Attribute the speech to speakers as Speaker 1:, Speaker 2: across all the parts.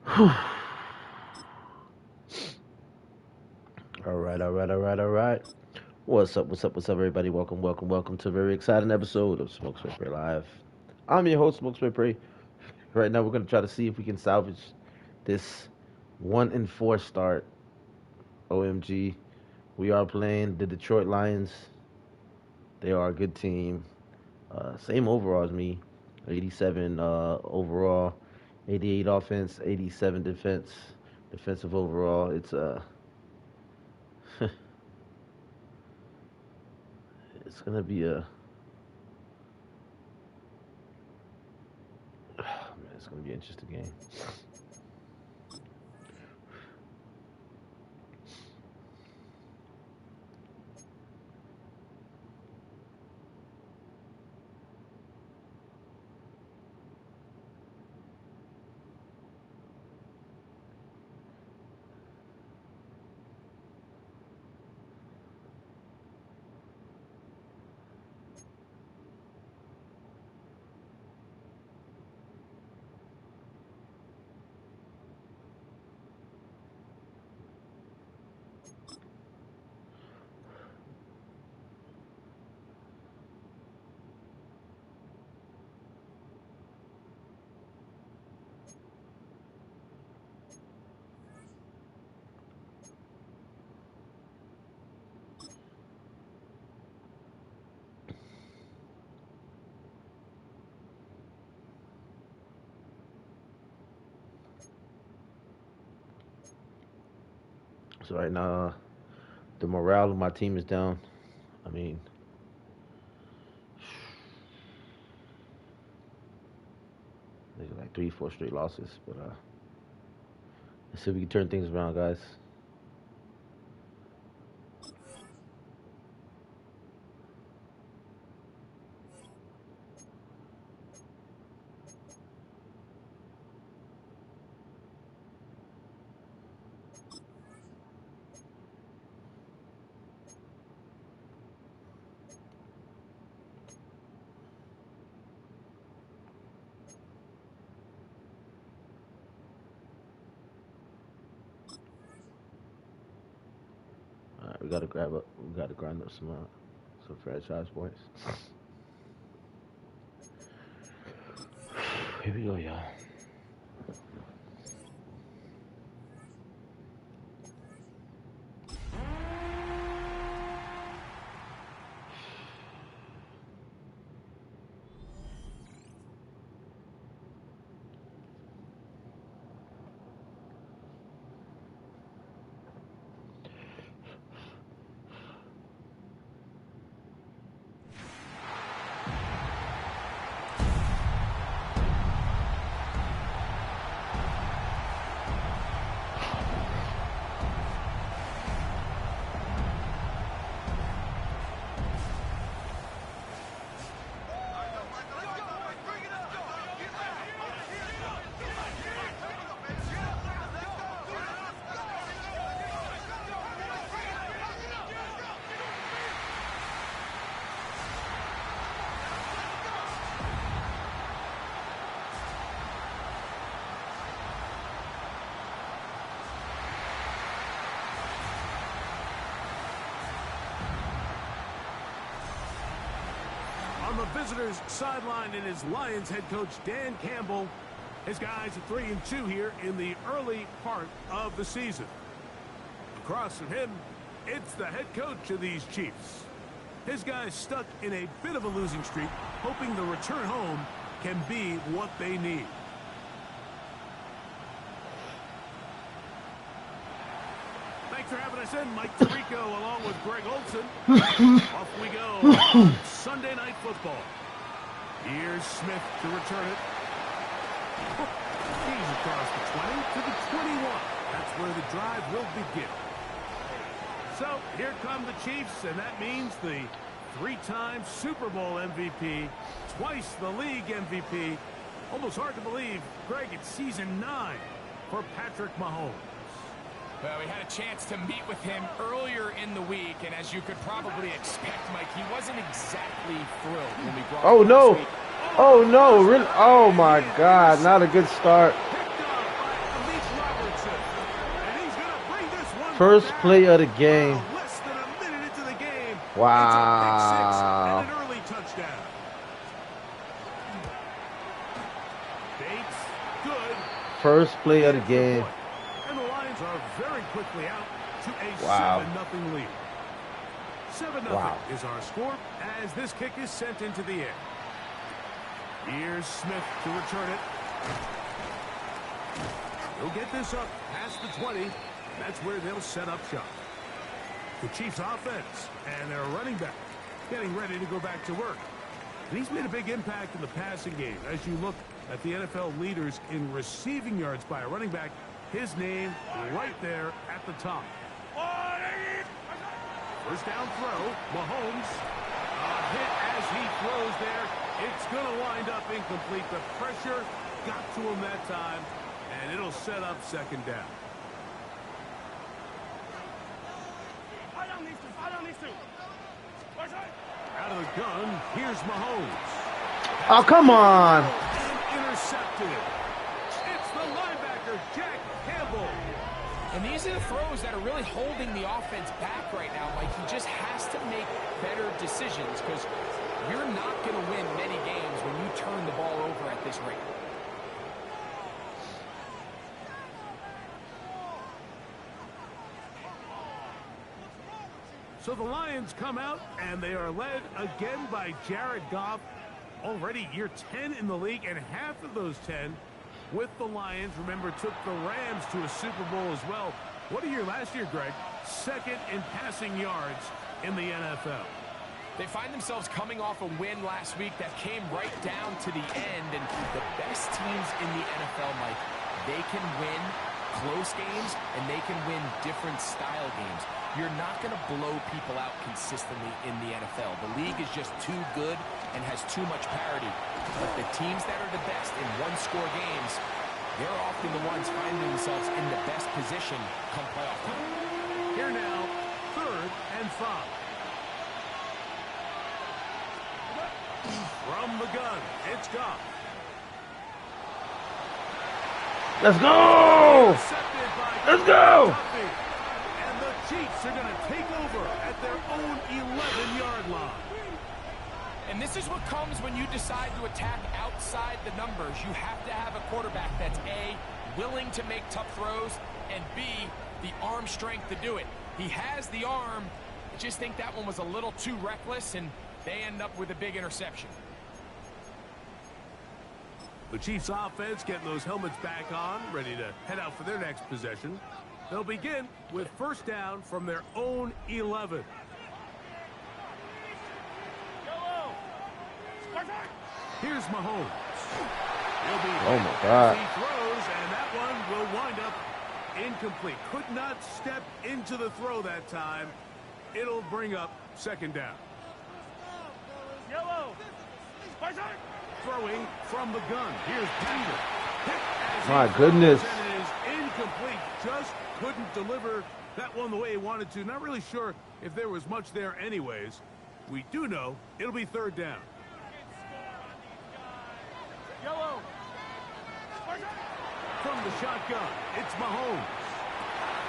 Speaker 1: All right, all right, all right, all right. What's up, what's up, what's up, everybody? Welcome, welcome, welcome to a very exciting episode of Smoke Spray Pray Live. I'm your host, Smoke Spray Pray. Right now, we're going to try to see if we can salvage this 1-4 start. OMG. We are playing the Detroit Lions. They are a good team. Same overall as me. 87 overall, 88 offense, 87 defense, defensive overall. It's gonna be man, it's gonna be an interesting game. So right now, the morale of my team is down. I mean, there's like 3, 4 straight losses, but let's see if we can turn things around, guys. All right, we gotta grind up some franchise points. Here we go, y'all.
Speaker 2: On the visitors' sideline, it is Lions head coach Dan Campbell. His guys are 3-2 here in the early part of the season. Across from him, it's the head coach of these Chiefs. His guys stuck in a bit of a losing streak, hoping the return home can be what they need. Thanks for having us in, Mike Tirico, along with Greg Olson. Off we go on Sunday Night Football. Here's Smith to return it. He's across the 20 to the 21. That's where the drive will begin. So here come the Chiefs, and that means the 3-time Super Bowl MVP, twice the league MVP. Almost hard to believe, Greg, it's season 9 for Patrick Mahomes.
Speaker 3: Well, we had a chance to meet with him earlier in the week, and as you could probably expect, Mike, he wasn't exactly thrilled when we brought him
Speaker 1: Oh
Speaker 3: last
Speaker 1: no!
Speaker 3: week.
Speaker 1: Oh no! Really? Oh my God! Not a good start. First play of the game.
Speaker 2: Less than a minute into the game.
Speaker 1: Wow.
Speaker 2: It's a pick 6 and an early touchdown. Bates, good.
Speaker 1: First play of the game.
Speaker 2: And the Lions are very quickly out to a
Speaker 1: Wow.
Speaker 2: 7-0 lead. 7-0
Speaker 1: Wow.
Speaker 2: is our score as this kick is sent into the air. Here's Smith to return it. He'll get this up past the 20. That's where they'll set up shop. The Chiefs offense and their running back getting ready to go back to work. And he's made a big impact in the passing game. As you look at the NFL leaders in receiving yards by a running back, his name right there at the top. First down throw, Mahomes. A hit as he throws there. It's going to wind up incomplete. The pressure got to him that time, and it'll set up second down. Out of the gun, here's Mahomes.
Speaker 1: Oh, come on.
Speaker 2: And intercepted. It's the linebacker, Jack Campbell.
Speaker 3: And these are the throws that are really holding the offense back right now. Like, he just has to make better decisions because you're not going to win many games when you turn the ball over at this rate.
Speaker 2: So the Lions come out, and they are led again by Jared Goff. Already year 10 in the league, and half of those 10 with the Lions, remember, took the Rams to a Super Bowl as well. What a year last year, Greg. Second in passing yards in the NFL.
Speaker 3: They find themselves coming off a win last week that came right down to the end, and the best teams in the NFL, Mike, they can win close games, and they can win different style games. You're not going to blow people out consistently in the NFL. The league is just too good and has too much parity. But the teams that are the best in one-score games, they're often the ones finding themselves in the best position come playoff time.
Speaker 2: Here now, 3rd and 5. From the gun, it's Goff.
Speaker 1: Let's go. Let's go.
Speaker 2: And the Chiefs are going to take over at their own 11-yard line.
Speaker 3: And this is what comes when you decide to attack outside the numbers. You have to have a quarterback that's A, willing to make tough throws, and B, the arm strength to do it. He has the arm. I just think that one was a little too reckless, and they end up with a big interception.
Speaker 2: The Chiefs offense getting those helmets back on, ready to head out for their next possession. They'll begin with first down from their own 11. Here's Mahomes. He'll be
Speaker 1: Oh, my God.
Speaker 2: he throws, and that one will wind up incomplete. Could not step into the throw that time. It'll bring up second down. Throwing from the gun. Here's Pender.
Speaker 1: My goodness.
Speaker 2: And it is incomplete. Just couldn't deliver that one the way he wanted to. Not really sure if there was much there anyways. We do know it'll be third down. From the shotgun, it's Mahomes.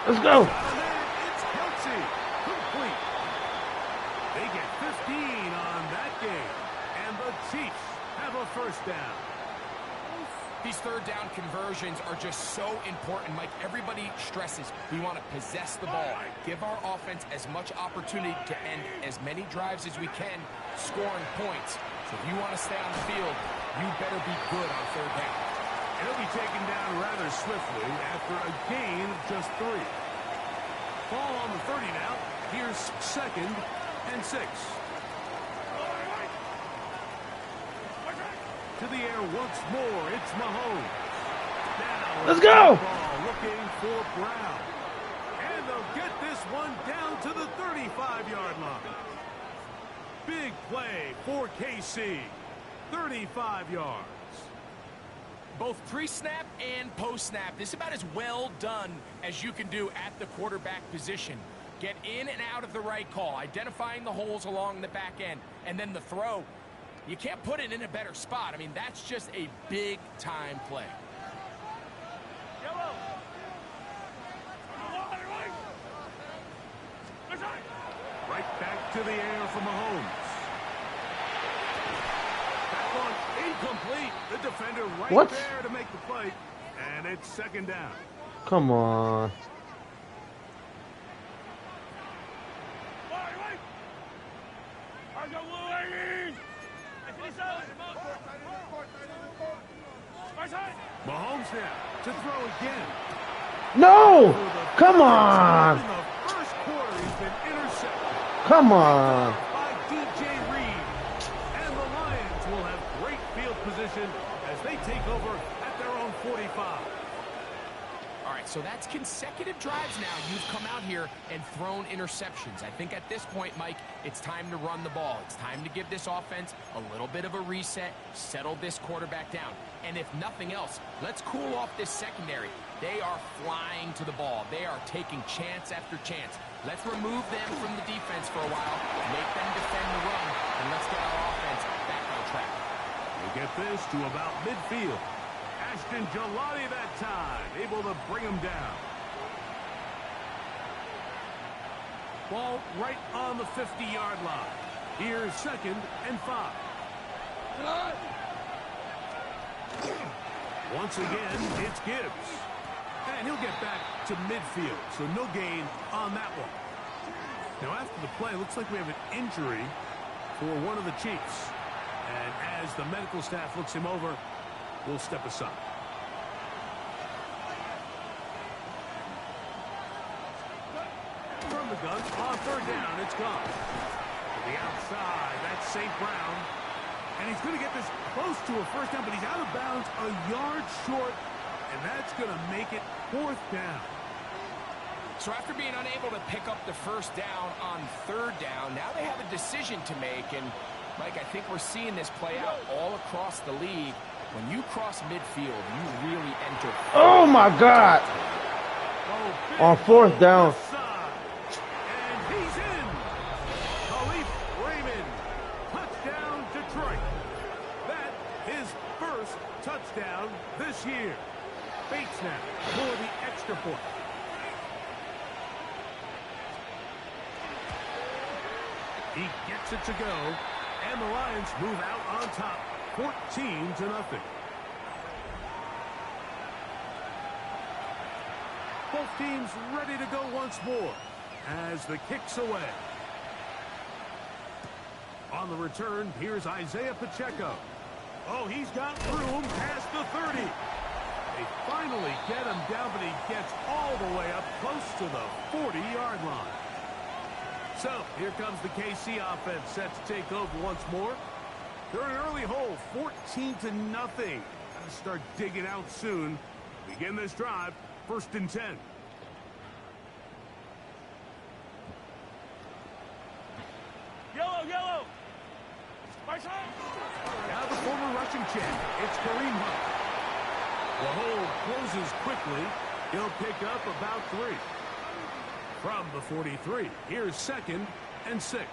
Speaker 1: Let's go.
Speaker 2: It's Kelsey. Complete. They get 15 on that game. And the Chiefs have a first down.
Speaker 3: These third down conversions are just so important, Mike. Everybody stresses we want to possess the ball, give our offense as much opportunity to end as many drives as we can, scoring points. So if you want to stay on the field, you better be good on third down.
Speaker 2: And he'll be taken down rather swiftly after a gain of just 3. Ball on the 30 now. Here's 2nd and 6. To the air once more. It's Mahomes. Now
Speaker 1: Let's go.
Speaker 2: ball looking for Brown. And they'll get this one down to the 35-yard line. Big play for KC. 35 yards.
Speaker 3: Both pre-snap and post-snap, this is about as well done as you can do at the quarterback position. Get in and out of the right call, identifying the holes along the back end, and then the throw. You can't put it in a better spot. I mean, that's just a big-time play.
Speaker 2: Right back to the air for Mahomes. That one incomplete. The defender right
Speaker 1: What?
Speaker 2: there to make the play. And it's second down.
Speaker 1: Come on.
Speaker 2: Mahomes now to throw again.
Speaker 1: No! Come on!
Speaker 2: In the first quarter, he's been intercepted.
Speaker 1: Come on.
Speaker 2: By DJ Reed. And the Lions will have great field position as they take over at their own 45.
Speaker 3: All right, so that's consecutive drives now. You've come out here and thrown interceptions. I think at this point, Mike, it's time to run the ball. It's time to give this offense a little bit of a reset, settle this quarterback down. And if nothing else, let's cool off this secondary. They are flying to the ball. They are taking chance after chance. Let's remove them from the defense for a while, make them defend the run, and let's get our offense back on track.
Speaker 2: We'll get this to about midfield. Ashton Gelati that time, able to bring him down. Ball right on the 50-yard line. Here's 2nd and 5. Once again, it's Gibbs. And he'll get back to midfield, so no gain on that one. Now after the play, looks like we have an injury for one of the Chiefs. And as the medical staff looks him over, we'll step aside. From the gun, on 3rd down, it's gone. To the outside, that's St. Brown. And he's going to get this close to a first down, but he's out of bounds a yard short, and that's going to make it 4th down.
Speaker 3: So after being unable to pick up the first down on 3rd down, now they have a decision to make. And, Mike, I think we're seeing this play out all across the league. When you cross midfield, you really enter.
Speaker 1: Oh, my God. On 4th down.
Speaker 2: And he's in. Khalif Raymond. Touchdown, Detroit. That his first touchdown this year. Bates now for the extra point. He gets it to go, and the Lions move out on top, 14-0. Both teams ready to go once more as the kick's away. On the return, here's Isaiah Pacheco. Oh, he's got room past the 30. They finally get him down, but he gets all the way up close to the 40-yard line. So, here comes the KC offense set to take over once more. They're in an early hole, 14-0. Gotta start digging out soon. Begin this drive, 1st and 10. Yellow! Now the former Russian champ, it's Kareem Hunt. The hole closes quickly. He'll pick up about 3. From the 43, here's 2nd and 6.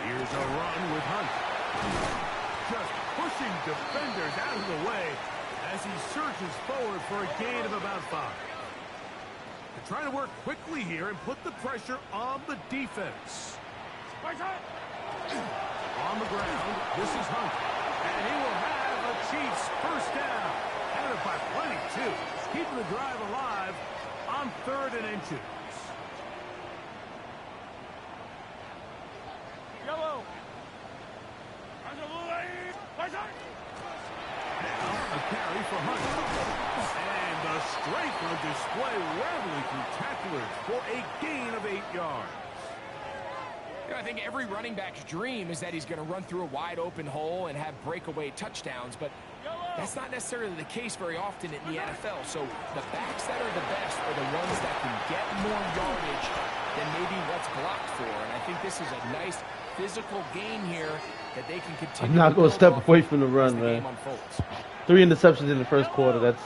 Speaker 2: Here's a run with Hunt. Just pushing defenders out of the way as he surges forward for a gain of about 5. They're trying to work quickly here and put the pressure on the defense. On the ground, this is Hunt. And he will have a Chiefs first down. Headed by plenty, too. Keeping the drive alive on 3rd and inches. Now a carry for Hunt. And the strength on display rattling through tacklers for a gain of 8 yards.
Speaker 3: I think every running back's dream is that he's going to run through a wide open hole and have breakaway touchdowns, but that's not necessarily the case very often in the NFL. So the backs that are the best are the ones that can get more yardage than maybe what's blocked for. And I think this is a nice physical gain here that they can continue.
Speaker 1: I'm not going to step away from the run, man. 3 interceptions in the first quarter. That's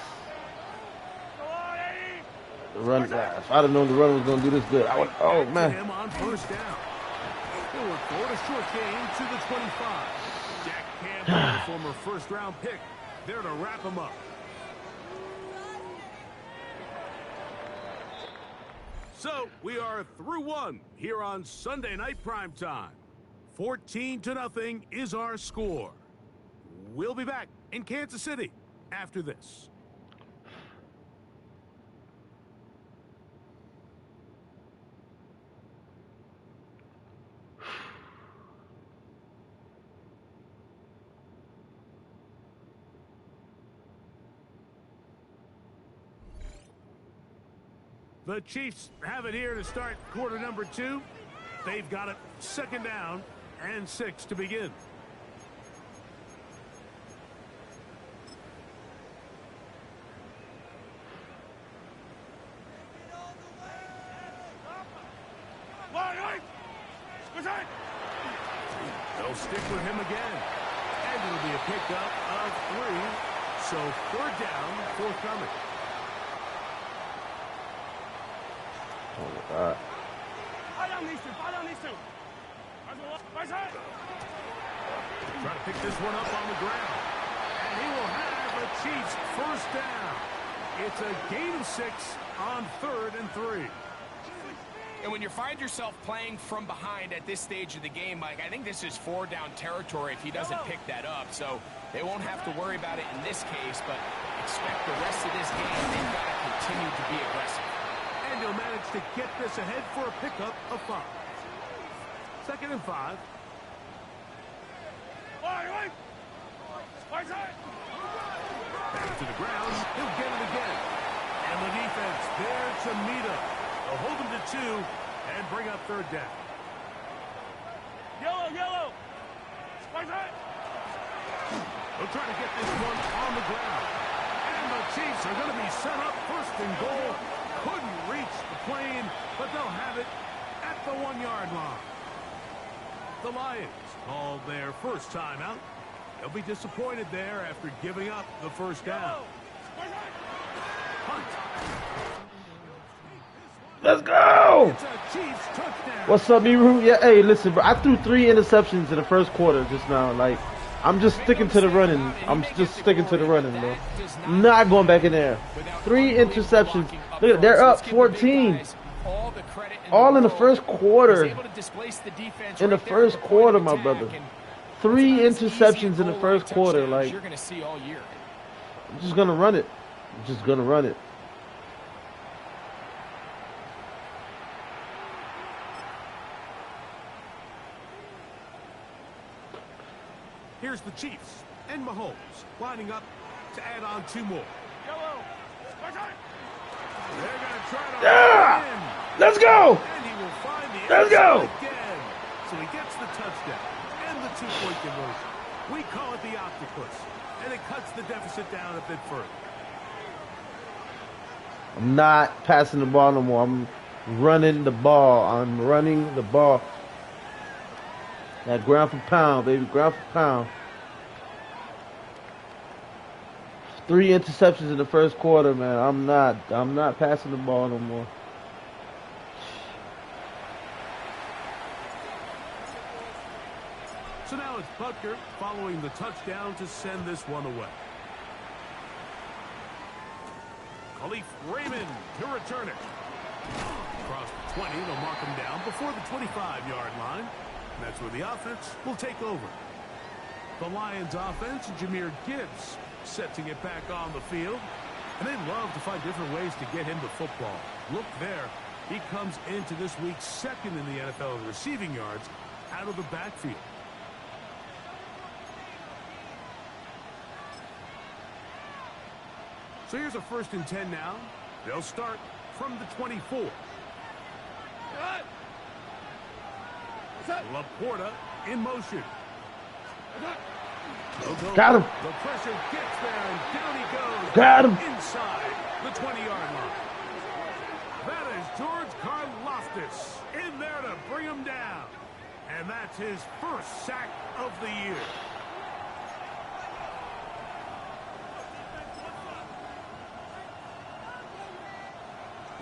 Speaker 1: the run. If I'd have known the run was going to do this good, I would. Oh man.
Speaker 2: Him on first down. He'll record a short gain to the 25. Jack Campbell, the former first-round pick, there to wrap him up. So we are through one here on Sunday Night Primetime. 14-0 is our score. We'll be back in Kansas City after this. The Chiefs have it here to start quarter number 2. They've got it 2nd down and 6 to begin. They'll stick with him again. And it'll be a pickup of 3. So 3rd down, forthcoming.
Speaker 1: Oh my God.
Speaker 2: Try to pick this one up on the ground. And he will have the Chiefs 1st down. It's a gain of 6 on 3rd and 3.
Speaker 3: And when you find yourself playing from behind at this stage of the game, Mike, I think this is 4-down territory if he doesn't pick that up. So they won't have to worry about it in this case, but expect the rest of this game they've got to continue to be aggressive.
Speaker 2: And he'll manage to get this ahead for a pickup of 5. 2nd and 5. Back to the ground. He'll get it again. And the defense there to meet him. They'll hold him to 2 and bring up 3rd down. Yellow. They'll try to get this one on the ground. And the Chiefs are going to be set up 1st and goal. Couldn't reach the plane, but they'll have it at the 1-yard line. The Lions called their first timeout. They'll be disappointed there after giving up the 1st down. Punt.
Speaker 1: Let's go!
Speaker 2: It's a Chiefs touchdown.
Speaker 1: What's up, Miru? Yeah, hey, listen, bro. I threw 3 interceptions in the 1st quarter just now. Like, I'm just sticking to the running. I'm just sticking to the running, bro. I'm not going back in there. 3 interceptions. Look at, they're up 14. All in the 1st quarter. In the 1st quarter, my brother. 3 interceptions in the 1st quarter. Like, I'm just gonna run it. I'm just gonna run it.
Speaker 2: Here's the Chiefs and Mahomes lining up to add on 2 more. They're going to try to win.
Speaker 1: Let's go!
Speaker 2: And he will find the
Speaker 1: Let's go!
Speaker 2: again. So he gets the touchdown and the 2-point conversion. We call it the octopus, and it cuts the deficit down a bit further.
Speaker 1: I'm not passing the ball no more. I'm running the ball. I'm running the ball. That ground for pound, baby. Ground for pound. 3 interceptions in the 1st quarter, man. I'm not passing the ball no more.
Speaker 2: So now it's Butker following the touchdown to send this one away. Khalif Raymond to return it. Across the 20, they'll mark him down before the 25-yard line. And that's where the offense will take over. The Lions offense, Jahmyr Gibbs, setting it back on the field. And they love to find different ways to get him the football. Look there. He comes into this week 2nd in the NFL in receiving yards out of the backfield. So here's a 1st and 10 now. They'll start from the 24. Laporta in motion.
Speaker 1: Got him.
Speaker 2: The pressure gets there, and down he goes.
Speaker 1: Got him.
Speaker 2: Inside the 20-yard line. That is George Karlaftis in there to bring him down. And that's his 1st sack of the year.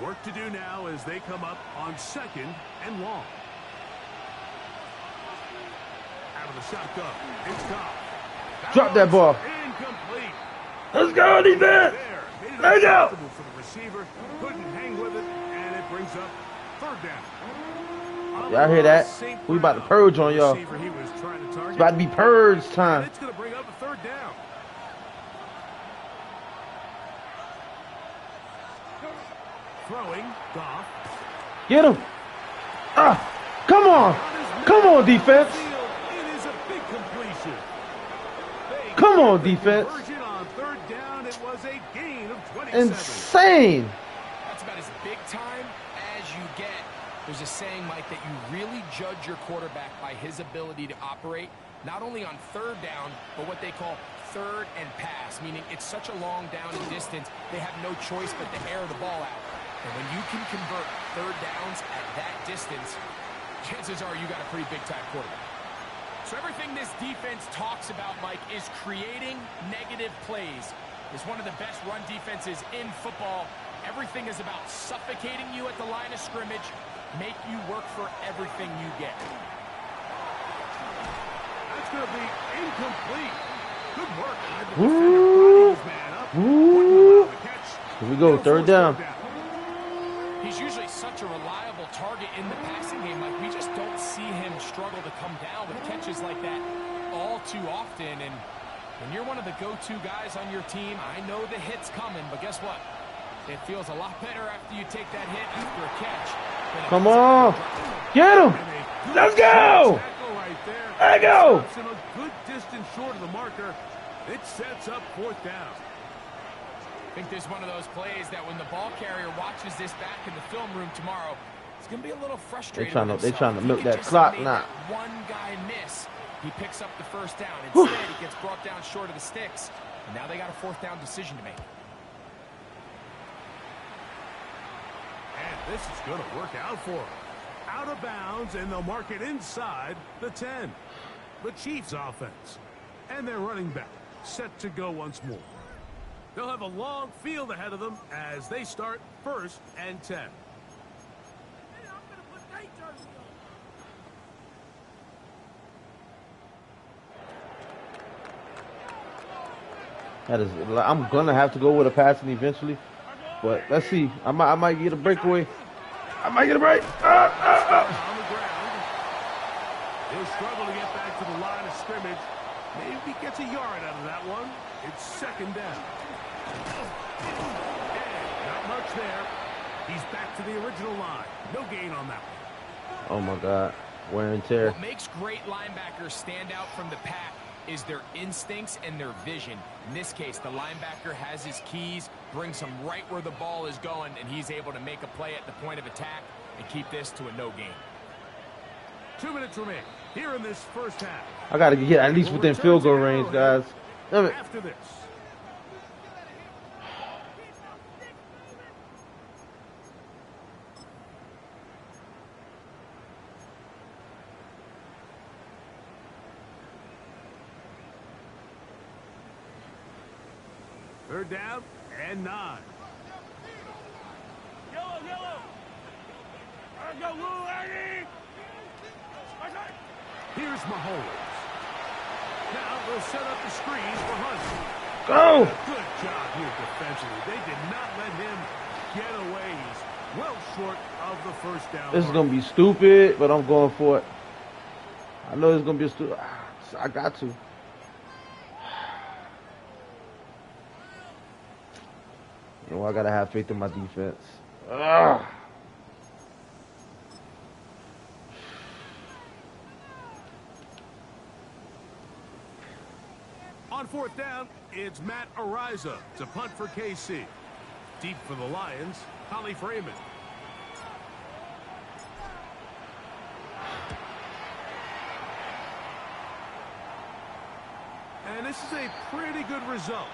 Speaker 2: Work to do now as they come up on 2nd and long. Out of the shotgun. It's Goff.
Speaker 1: Drop that ball.
Speaker 2: Incomplete.
Speaker 1: Let's go, defense. Let's go.
Speaker 2: For the receiver, couldn't hang with it, and it brings up Third down.
Speaker 1: Y'all hear that? We about to purge on y'all. It's about to be purge time.
Speaker 2: And it's going to bring up a third down. Throwing, Goff.
Speaker 1: Get him. Come on. Come on, defense.
Speaker 2: It is a big completion.
Speaker 1: Come on, defense.
Speaker 2: On third down, it was a gain of 27.
Speaker 1: Insane.
Speaker 3: That's about as big time as you get. There's a saying, Mike, that you really judge your quarterback by his ability to operate, not only on third down, but what they call third and pass, meaning it's such a long down and distance, they have no choice but to air the ball out. And when you can convert third downs at that distance, chances are you got a pretty big-time quarterback. So everything this defense talks about, Mike, is creating negative plays. It's one of the best run defenses in football. Everything is about suffocating you at the line of scrimmage, make you work for everything you get.
Speaker 2: That's going to be incomplete. Good work. The defender his man up.
Speaker 1: Woo. Here we go, third down.
Speaker 3: He's usually such a reliable target in the passing game. Like, we just don't see him struggle to come down with catches like that all too often. And when you're one of the go-to guys on your team, I know the hit's coming, but guess what? It feels a lot better after you take that hit after a catch.
Speaker 1: Come on. Get him. Let's go. There you go.
Speaker 2: A good distance short of the marker. It sets up fourth down.
Speaker 3: I think there's one of those plays that when the ball carrier watches this back in the film room tomorrow, it's going to be a little frustrating.
Speaker 1: They're trying to milk that clock now.
Speaker 3: One guy miss, he picks up the first down. Instead, he gets brought down short of the sticks. And now they got a fourth down decision to make.
Speaker 2: And this is going to work out for them. Out of bounds, and they'll mark it inside the 10. The Chiefs offense. And their running back set to go once more. They'll have a long field ahead of them as they start 1st and 10.
Speaker 1: That is, I'm gonna have to go with a passing eventually, but let's see. I might get a breakaway. I might get a break.
Speaker 2: On the ground. He'll struggle to get back to the line of scrimmage. Maybe he gets a yard out of that one. It's second down. And not much there. He's back to the original line. No gain on that one.
Speaker 1: Oh my God, wear and tear.
Speaker 3: What makes great linebackers stand out from the pack is their instincts and their vision. In this case, the linebacker has his keys, brings him right where the ball is going, and he's able to make a play at the point of attack and keep this to a no gain.
Speaker 2: 2 minutes remain here in this first half.
Speaker 1: I gotta get at least within field goal range, guys. Damn it.
Speaker 2: After this. Third down and 9. Yellow. Here's Mahomes. Now they'll set up the screens for Hunt.
Speaker 1: Go!
Speaker 2: Good job here defensively. They did not let him get away. He's well short of the first down.
Speaker 1: This is gonna be stupid, but I'm going for it. I know it's gonna be a stupid. I got to. You know, I gotta have faith in my defense. Ugh.
Speaker 2: On fourth down, it's Matt Ariza to punt for KC. Deep for the Lions, Holly Freeman. And this is a pretty good result.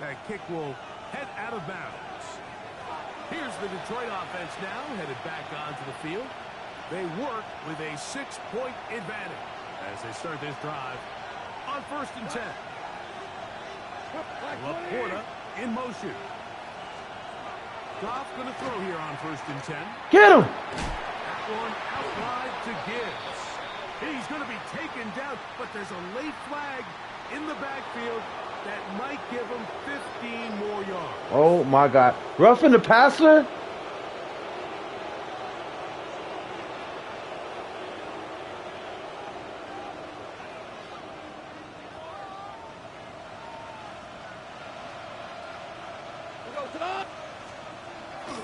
Speaker 2: That kick will head out of bounds. Here's the Detroit offense now, headed back onto the field. They work with a 6-point advantage as they start this drive on 1st and 10. Laporta in motion. Goff going to throw here on 1st and 10.
Speaker 1: Get him!
Speaker 2: That one out wide to Gibbs. He's going to be taken down, but there's a late flag in the backfield that might give him 15 more yards.
Speaker 1: Oh my God. Roughing the passer?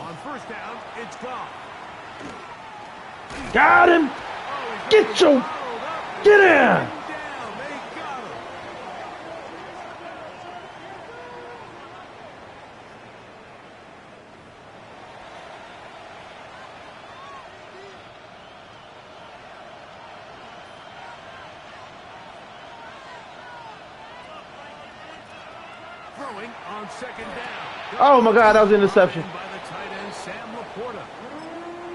Speaker 2: On first down, it's gone.
Speaker 1: Got him. Get your, get in.
Speaker 2: Throwing on second down.
Speaker 1: Oh my God, that was an interception.
Speaker 2: By the tight end, Sam Laporta.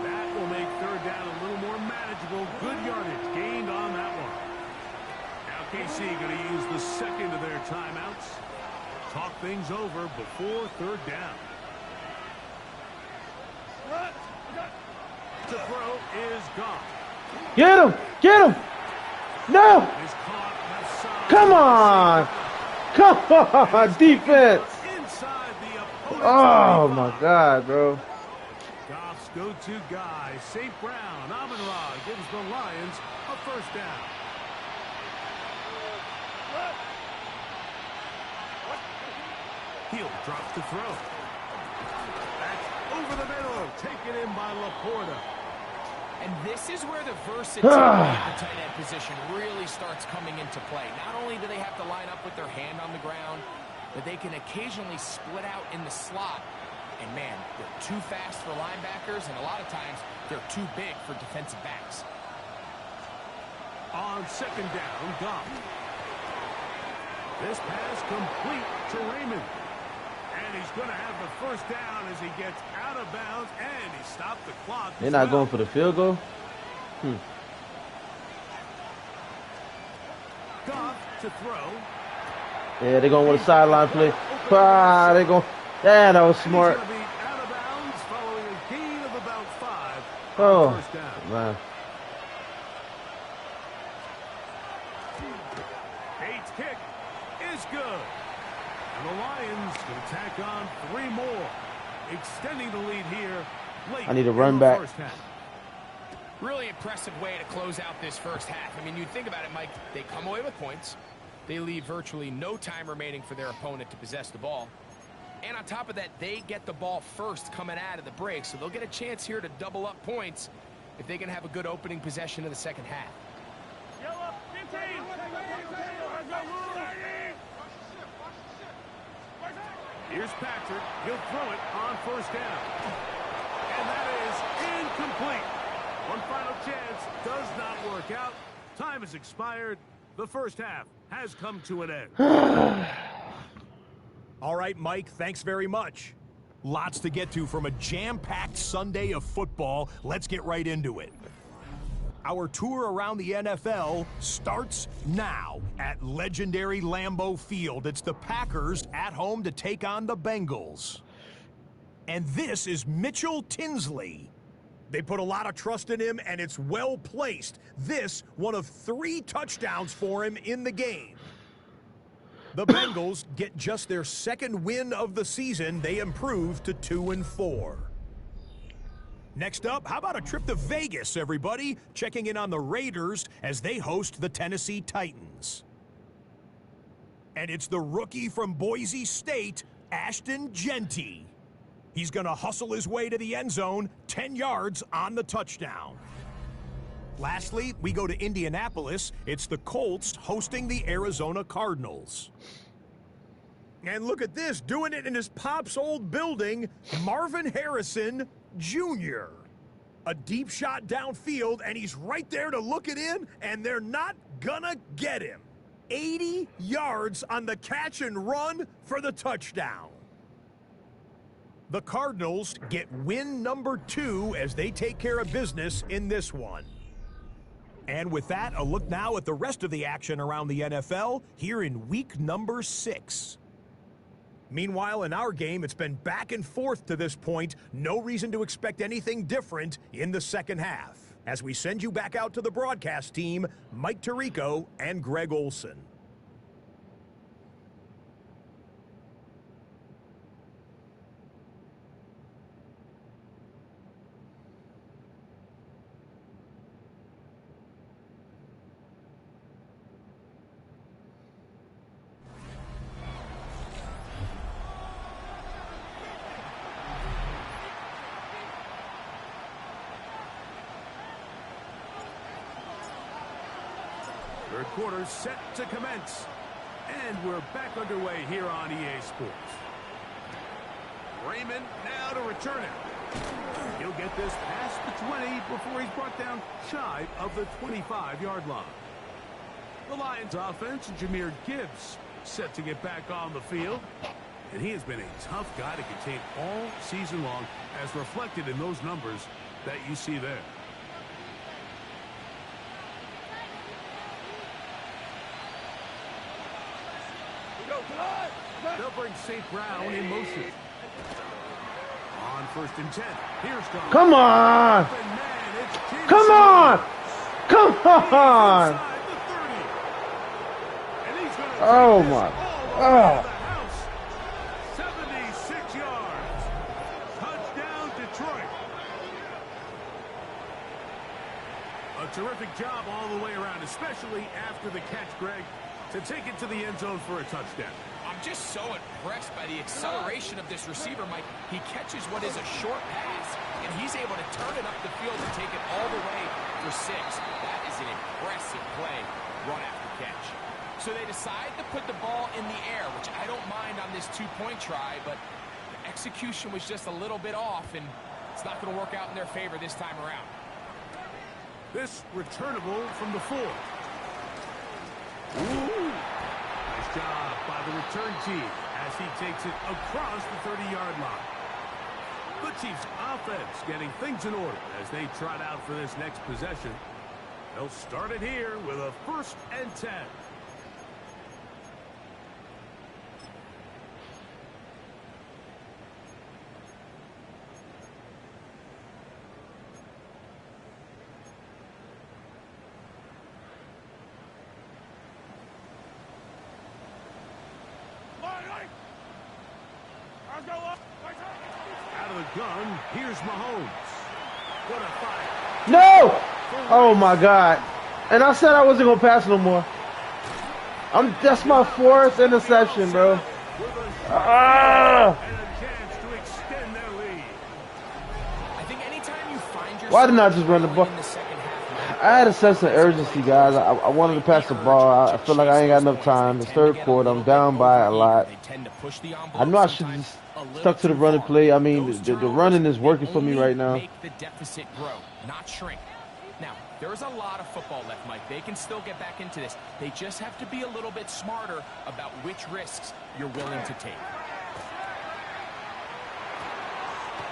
Speaker 2: That will make third down a little more manageable. Good yardage gained on that one. Now KC going to use the second of their timeouts. Talk things over before third down. To throw is gone.
Speaker 1: Get him! Get him! No!
Speaker 2: Is caught.
Speaker 1: Come on! Come on, defense!
Speaker 2: Inside the opponent's
Speaker 1: Oh my God, bro.
Speaker 2: Goff's go-to guy, St. Brown, Amon-Ra gives the Lions a first down. Hill drops to throw. That's over the middle, taken in by Laporta.
Speaker 3: And this is where the versatility of the tight end position really starts coming into play. Not only do they have to line up with their hand on the ground, but they can occasionally split out in the slot. And man, they're too fast for linebackers, and a lot of times they're too big for defensive backs.
Speaker 2: On second down, Goff. This pass complete to Raymond. And he's going to have the first down as he gets out of bounds, and he stopped the clock.
Speaker 1: They're not going for the field goal?
Speaker 2: Goff to throw.
Speaker 1: Yeah, they're going with a sideline play. Ah, they're going. Yeah, that was smart.
Speaker 2: He's going to be out of bounds following a gain of about 5
Speaker 1: Oh,
Speaker 2: on first down.
Speaker 1: man.
Speaker 2: Bates' kick is good. And the Lions will tack on 3 more, extending the lead here late
Speaker 1: I need a
Speaker 2: in
Speaker 1: run
Speaker 2: the
Speaker 1: back.
Speaker 2: first half.
Speaker 3: Really impressive way to close out this first half. I mean, you think about it, Mike, they come away with points. They leave virtually no time remaining for their opponent to possess the ball. And on top of that, they get the ball first coming out of the break, so they'll get a chance here to double up points if they can have a good opening possession of the second half.
Speaker 2: Here's Patrick. He'll throw it on first down. And that is incomplete. One final chance does not work out. Time has expired. The first half has come to an end.
Speaker 4: All right, Mike, thanks very much. Lots to get to from a jam-packed Sunday of football. Let's get right into it. Our tour around the NFL starts now at legendary Lambeau Field. It's the Packers at home to take on the Bengals. And this is Mitchell Tinsley. They put a lot of trust in him, and it's well placed. This, one of 3 touchdowns for him in the game. The Bengals get just their second win of the season. They improve to 2-4. Next up, how about a trip to Vegas, everybody? Checking in on the Raiders as they host the Tennessee Titans. And it's the rookie from Boise State, Ashton Genty. He's going to hustle his way to the end zone, 10 yards on the touchdown. Lastly, we go to Indianapolis. It's the Colts hosting the Arizona Cardinals. And look at this, doing it in his pop's old building, Marvin Harrison Jr. A deep shot downfield, and he's right there to look it in, and they're not gonna get him. 80 yards on the catch and run for the touchdown. The Cardinals get win number 2 as they take care of business in this one. And with that, a look now at the rest of the action around the NFL here in week number 6. Meanwhile, in our game, it's been back and forth to this point. No reason to expect anything different in the second half. As we send you back out to the broadcast team, Mike Tirico and Greg Olson.
Speaker 2: Third quarter set to commence. And we're back underway here on EA Sports. Raymond now to return it. He'll get this past the 20 before he's brought down shy of the 25-yard line. The Lions offense, Jahmyr Gibbs, set to get back on the field. And he has been a tough guy to contain all season long, as reflected in those numbers that you see there. They'll bring St. Brown in motion. On 1st and 10. Here's Gone.
Speaker 1: Come on! Come on! Come on! Oh my! Oh!
Speaker 2: 76 yards. Touchdown, Detroit. A terrific job all the way around, especially after the catch, Greg, to take it to the end zone for a touchdown.
Speaker 3: I'm just so impressed by the acceleration of this receiver, Mike. He catches what is a short pass, and he's able to turn it up the field and take it all the way for 6. That is an impressive play, run after catch. So they decide to put the ball in the air, which I don't mind on this two-point try, but the execution was just a little bit off, and it's not going to work out in their favor this time around.
Speaker 2: This returnable from the 4. Ooh. Nice job by the return team as he takes it across the 30-yard line. The Chiefs offense getting things in order as they trot out for this next possession. They'll start it here with a 1st and 10. Out of the gun, here's Mahomes. What a fight.
Speaker 1: No! Oh my God. And I said I wasn't going to pass no more. That's my 4th interception, bro. Ah!
Speaker 2: And a chance to extend their lead.
Speaker 3: I think anytime you find yourself
Speaker 1: Why didn't I just run the ball?
Speaker 3: in the second half,
Speaker 1: I had a sense of urgency, guys. I wanted to pass the ball. I feel like I ain't got enough time. It's 3rd quarter. I'm down by a lot. I know I should have just stuck to the running play. I mean, the running is working for me right now.
Speaker 3: Make the deficit grow, not shrink. Now, there's a lot of football left, Mike. They can still get back into this. They just have to be a little bit smarter about which risks you're willing to take.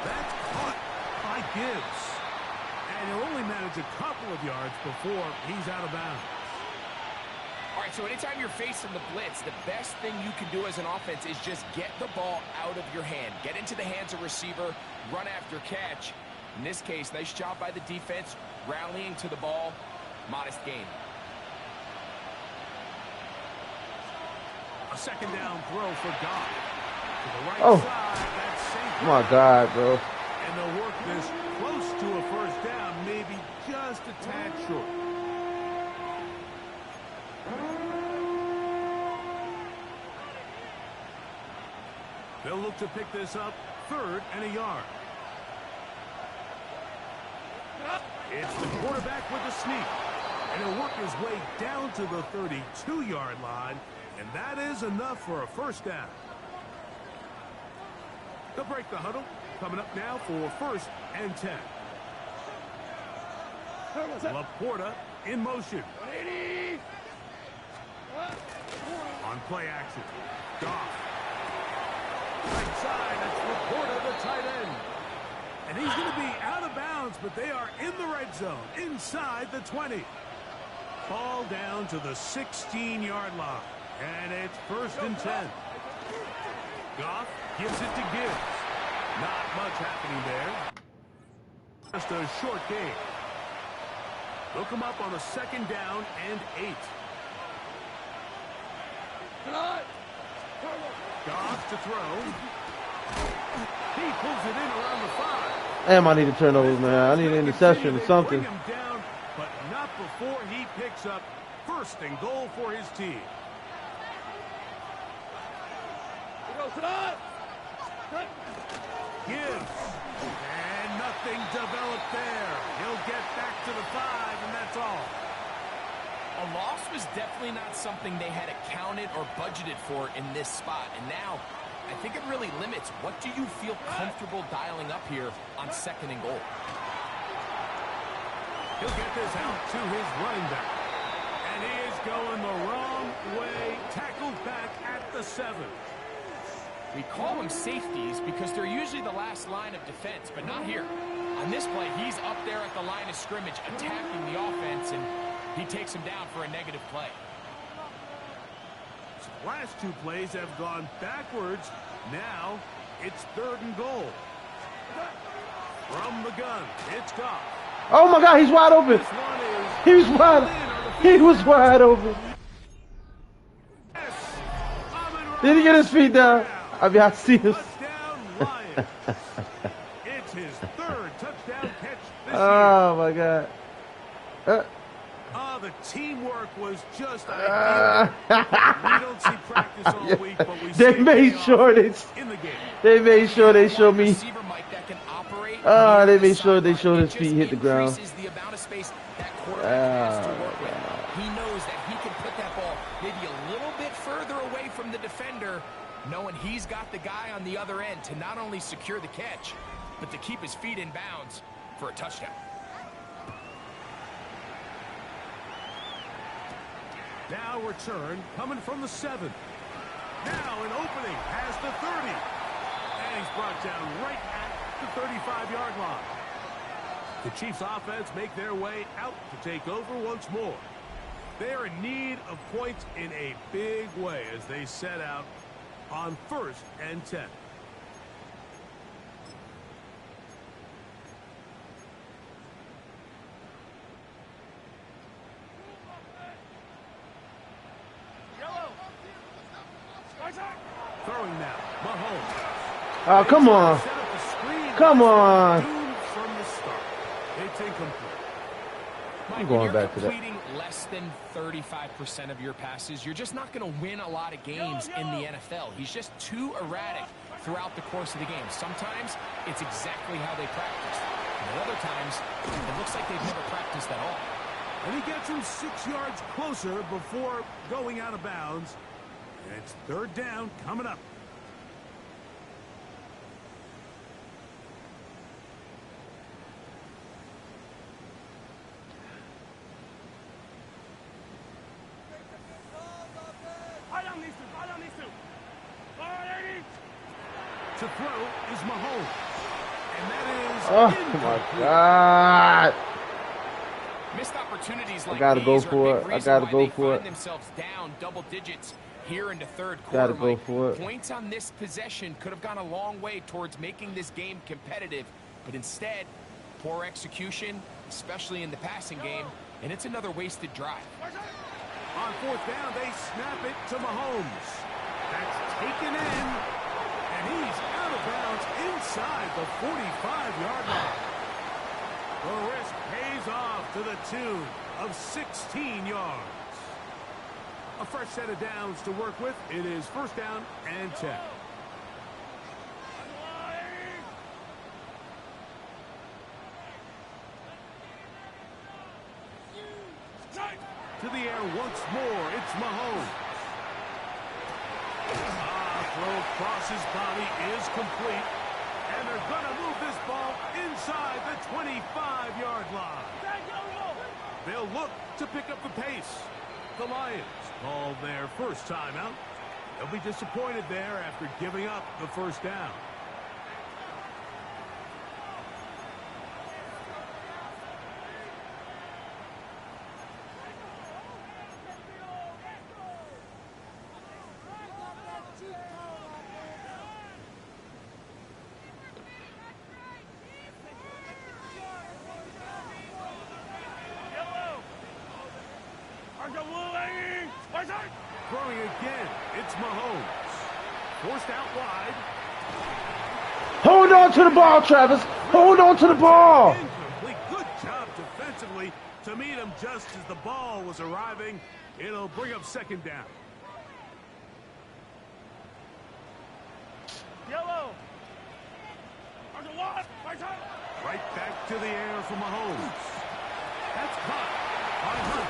Speaker 2: That's caught by Gibbs. And he'll only manage a couple of yards before he's out of bounds.
Speaker 3: All right, so anytime you're facing the blitz, the best thing you can do as an offense is just get the ball out of your hand. Get into the hands of receiver, run after catch. In this case, nice job by the defense, rallying to the ball. Modest gain.
Speaker 2: A 2nd down throw for God. To the right
Speaker 1: Oh.
Speaker 2: side, that's safe.
Speaker 1: Oh my God, bro.
Speaker 2: And they'll work this close to a 1st down, maybe just a tad short. They'll look to pick this up 3rd and a yard. It's the quarterback with the sneak. And he'll work his way down to the 32-yard line. And that is enough for a 1st down. They'll break the huddle. Coming up now for 1st and 10. Laporta in motion. On play action. Goff. Right side, that's Laporta, the tight end. And he's going to be out of bounds, but they are in the red zone, inside the 20. Ball down to the 16-yard line. And it's 1st and 10. Goff gives it to Gibbs. Not much happening there. Just a short game. They'll come up on a 2nd down and 8. Goff to throw. He pulls it in around the 5.
Speaker 1: Damn, I need a turnover, man. I need an interception or something.
Speaker 2: Bring him down, but not before he picks up 1st and goal for his team. Gibbs. And nothing developed there. He'll get back to the 5, and that's all.
Speaker 3: A loss was definitely not something they had accounted or budgeted for in this spot. And now, I think it really limits what do you feel comfortable dialing up here on 2nd and goal.
Speaker 2: He'll get this out to his running back. And he is going the wrong way. Tackled back at the 7.
Speaker 3: We call them safeties because they're usually the last line of defense, but not here. On this play, he's up there at the line of scrimmage attacking the offense, and he takes him down for a negative play.
Speaker 2: So last 2 plays have gone backwards. Now it's 3rd and goal. From the gun, it's Goff.
Speaker 1: Oh my God, he's wide open. He was wide open. Did he get his feet down? I mean, I see him.
Speaker 2: It's his 3rd touchdown catch this year.
Speaker 1: Oh my God.
Speaker 2: The teamwork was just ideal. We don't see practice all week, but we
Speaker 1: they
Speaker 2: see
Speaker 1: made sure
Speaker 2: in the game.
Speaker 1: they made sure they showed me. They made sure they showed his feet hit the ground.
Speaker 3: The amount of space that quarterback has to work with. He knows that he can put that ball maybe a little bit further away from the defender, knowing he's got the guy on the other end to not only secure the catch, but to keep his feet in bounds for a touchdown.
Speaker 2: Now return coming from the 7. Now an opening has the 30. And he's brought down right at the 35-yard line. The Chiefs offense make their way out to take over once more. They are in need of points in a big way as they set out on 1st and 10. Throwing now, Mahomes.
Speaker 1: Oh, come on. Come on.
Speaker 2: From the start. It's incomplete.
Speaker 1: I'm going back to that.
Speaker 3: Completing less than 35% of your passes, you're just not going to win a lot of games in the NFL. He's just too erratic throughout the course of the game. Sometimes it's exactly how they practice. And at other times, it looks like they've never practiced at all.
Speaker 2: And he gets him 6 yards closer before going out of bounds. And it's 3rd down coming up. To throw is Mahomes. And that is
Speaker 1: Oh my God.
Speaker 3: Missed opportunities like
Speaker 1: I gotta go
Speaker 3: these are a
Speaker 1: for
Speaker 3: big
Speaker 1: it. I
Speaker 3: reason
Speaker 1: gotta
Speaker 3: why
Speaker 1: go
Speaker 3: they
Speaker 1: for
Speaker 3: find
Speaker 1: it.
Speaker 3: themselves down double digits here into 3rd quarter.
Speaker 1: Gotta go
Speaker 3: Mike.
Speaker 1: for it.
Speaker 3: Points on this possession could have gone a long way towards making this game competitive, but instead, poor execution, especially in the passing game, and it's another wasted drive.
Speaker 2: on 4th down. They snap it to Mahomes. That's taken in, and he's out of bounds inside the 45-yard line. The risk pays off to the tune of 16 yards. A fresh set of downs to work with. It is 1st down and 10. To the air once more. It's Mahomes. Throw across his body is complete. And they're going to move this ball inside the 25-yard line. They'll look to pick up the pace. The Lions call their first timeout. They'll be disappointed there after giving up the 1st down. Throwing again, it's Mahomes. Forced out wide.
Speaker 1: Hold on to the ball, Travis. Hold on to the ball.
Speaker 2: Incomplete. Good job defensively to meet him just as the ball was arriving. It'll bring up 2nd down. Right back to the air for Mahomes. That's caught by Hunt.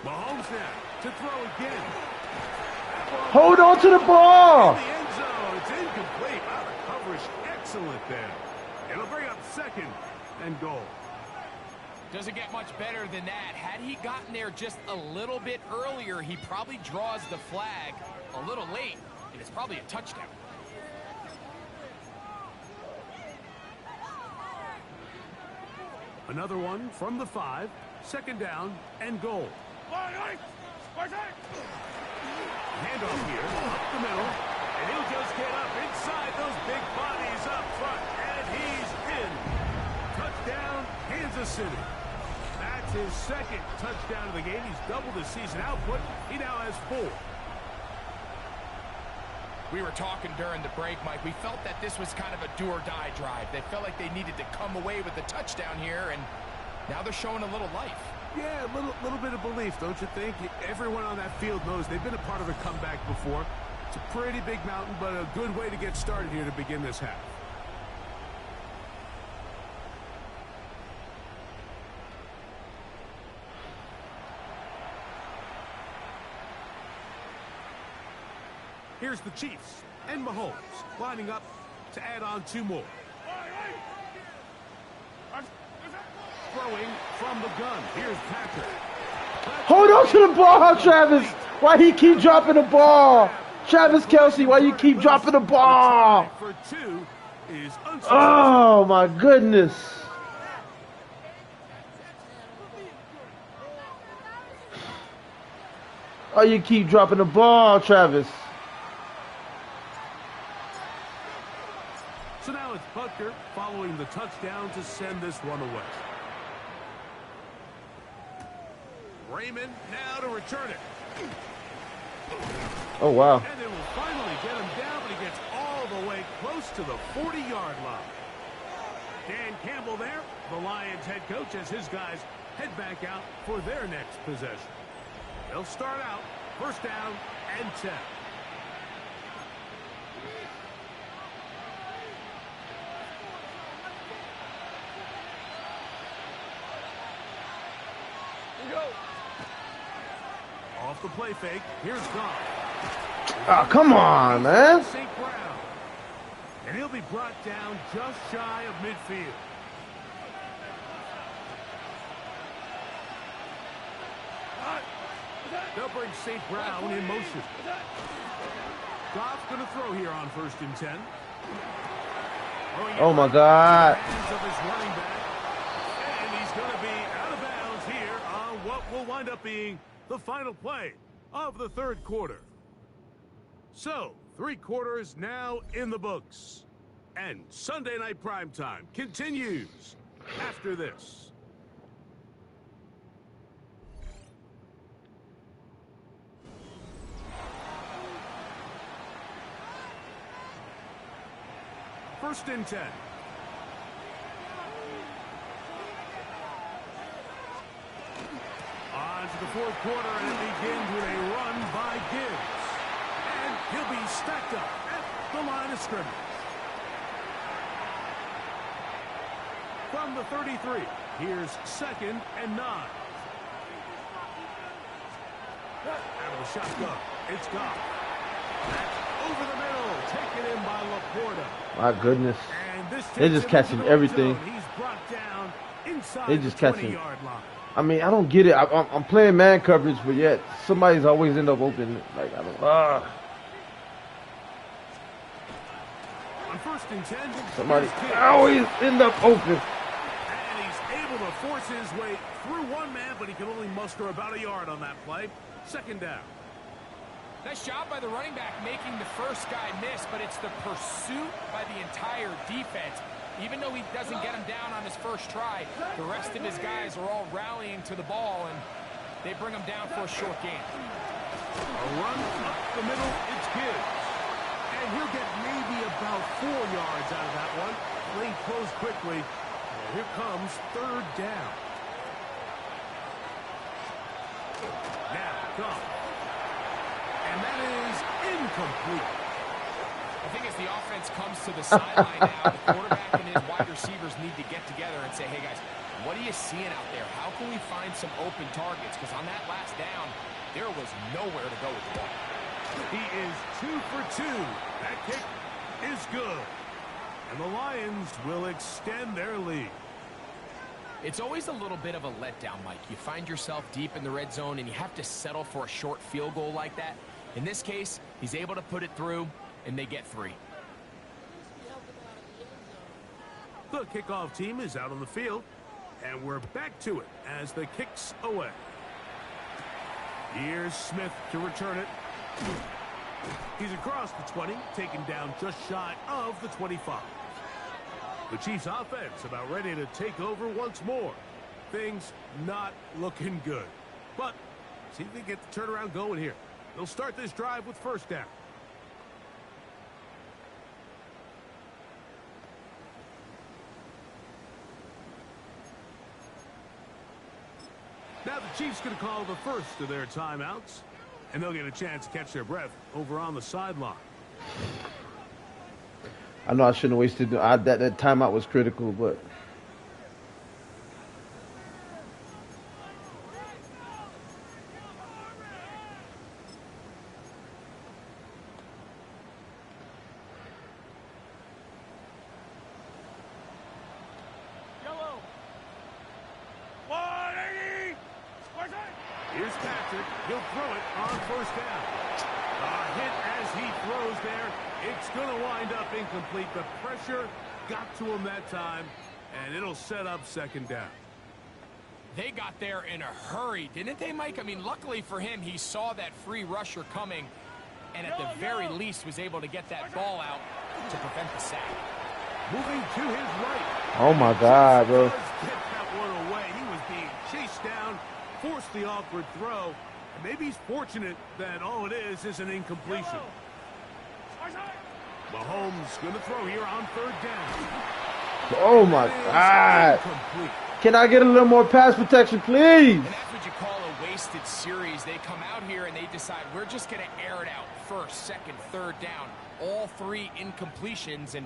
Speaker 2: Mahomes now to throw again.
Speaker 1: Hold on to the ball.
Speaker 2: In the end zone. It's incomplete. Wow, the coverage excellent there. It'll bring up 2nd and goal.
Speaker 3: Doesn't get much better than that. Had he gotten there just a little bit earlier, he probably draws the flag a little late, and it's probably a touchdown.
Speaker 2: Another one from the 5. 2nd down and goal. Handoff here, up the middle, and he'll just get up inside those big bodies up front, and he's in. Touchdown, Kansas City. That's his 2nd touchdown of the game. He's doubled his season output. He now has 4.
Speaker 3: We were talking during the break, Mike. We felt that this was kind of a do-or-die drive. They felt like they needed to come away with the touchdown here, and now they're showing a little life.
Speaker 2: Yeah, a little bit of belief, don't you think? Everyone on that field knows they've been a part of a comeback before. It's a pretty big mountain, but a good way to get started here to begin this half. Here's the Chiefs and Mahomes lining up to add on 2 more. Throwing from the gun. Here's Patrick.
Speaker 1: Hold on to the ball, Travis. Why he keep dropping the ball? Travis Kelce, why you keep dropping the ball?
Speaker 2: For 2 is unsuccessful.
Speaker 1: Oh, my goodness. Oh, you keep dropping the ball, Travis.
Speaker 2: So now it's Butker following the touchdown to send this one away. Raymond now to return it.
Speaker 1: Oh, wow.
Speaker 2: And they will finally get him down, but he gets all the way close to the 40-yard line. Dan Campbell there, the Lions head coach, as his guys head back out for their next possession. They'll start out 1st down and 10. Off the play fake. Here's Goff.
Speaker 1: Oh, come on, man.
Speaker 2: St. Brown. And he'll be brought down just shy of midfield. They'll bring St. Brown in motion. Goff's going to throw here on 1st and 10.
Speaker 1: Oh, my God.
Speaker 2: Hands of his running back. And he's going to be out of bounds here on what will wind up being the final play of the 3rd quarter. So, 3 quarters now in the books. And Sunday Night Primetime continues after this. First and 10. On to the 4th quarter, and it begins with a run by Gibbs. And he'll be stacked up at the line of scrimmage. From the 33, here's 2nd and 9. Out of the shotgun, it's Goff. That's over the middle, taken in by Laporta.
Speaker 1: My goodness.
Speaker 2: And this
Speaker 1: They're just catching everything.
Speaker 2: He's brought down inside
Speaker 1: They just
Speaker 2: the
Speaker 1: catching.
Speaker 2: 20-yard line.
Speaker 1: I mean, I don't get it. I'm playing man coverage, but yet somebody's always end up open. Like, I don't.
Speaker 2: On 1st and 10,
Speaker 1: Somebody
Speaker 2: here's Gibbs.
Speaker 1: always end up open.
Speaker 2: And he's able to force his way through one man, but he can only muster about a yard on that play. 2nd down.
Speaker 3: Nice job by the running back making the first guy miss, but it's the pursuit by the entire defense. Even though he doesn't get him down on his first try, the rest of his guys are all rallying to the ball, and they bring him down for a short gain.
Speaker 2: A run up the middle, it's Gibbs. And he'll get maybe about 4 yards out of that one. Lane closed quickly. And here comes 3rd down. Now, Goff. And that is incomplete.
Speaker 3: I think as the offense comes to the sideline now, the quarterback and his wide receivers need to get together and say, hey, guys, What are you seeing out there? How can we find some open targets? Because on that last down, there was nowhere to go with the ball.
Speaker 2: He is 2 for 2. That kick is good. And the Lions will extend their lead.
Speaker 3: It's always a little bit of a letdown, Mike. You find yourself deep in the red zone, and you have to settle for a short field goal like that. In this case, he's able to put it through, and they get 3.
Speaker 2: The kickoff team is out on the field, and we're back to it as the kick's away. Here's Smith to return it. He's across the 20, taken down just shy of the 25. The Chiefs offense about ready to take over once more. Things not looking good. But see if they get the turnaround going here. They'll start this drive with first down. Now the Chiefs going to call the first of their timeouts. And they'll get a chance to catch their breath over on the sideline.
Speaker 1: I know I shouldn't have wasted that timeout was critical, but
Speaker 2: Here's Patrick. He'll throw it on first down. A hit as he throws there. It's going to wind up incomplete. The pressure got to him that time, and it'll set up second down.
Speaker 3: They got there in a hurry, didn't they, Mike? I mean, luckily for him, he saw that free rusher coming, and at the very least was able to get that ball out to prevent the sack.
Speaker 2: Moving to his right.
Speaker 1: oh my God, bro.
Speaker 2: Get that one away. He was being chased down, forced the awkward throw. And maybe he's fortunate that all it is an incompletion. Mahomes going to throw here on third down.
Speaker 1: Oh my God. Can I get a little more pass protection, please?
Speaker 3: And that's what you call a wasted series. They come out here and they decide we're just going to air it out. First, second, third down. All 3 incompletions, and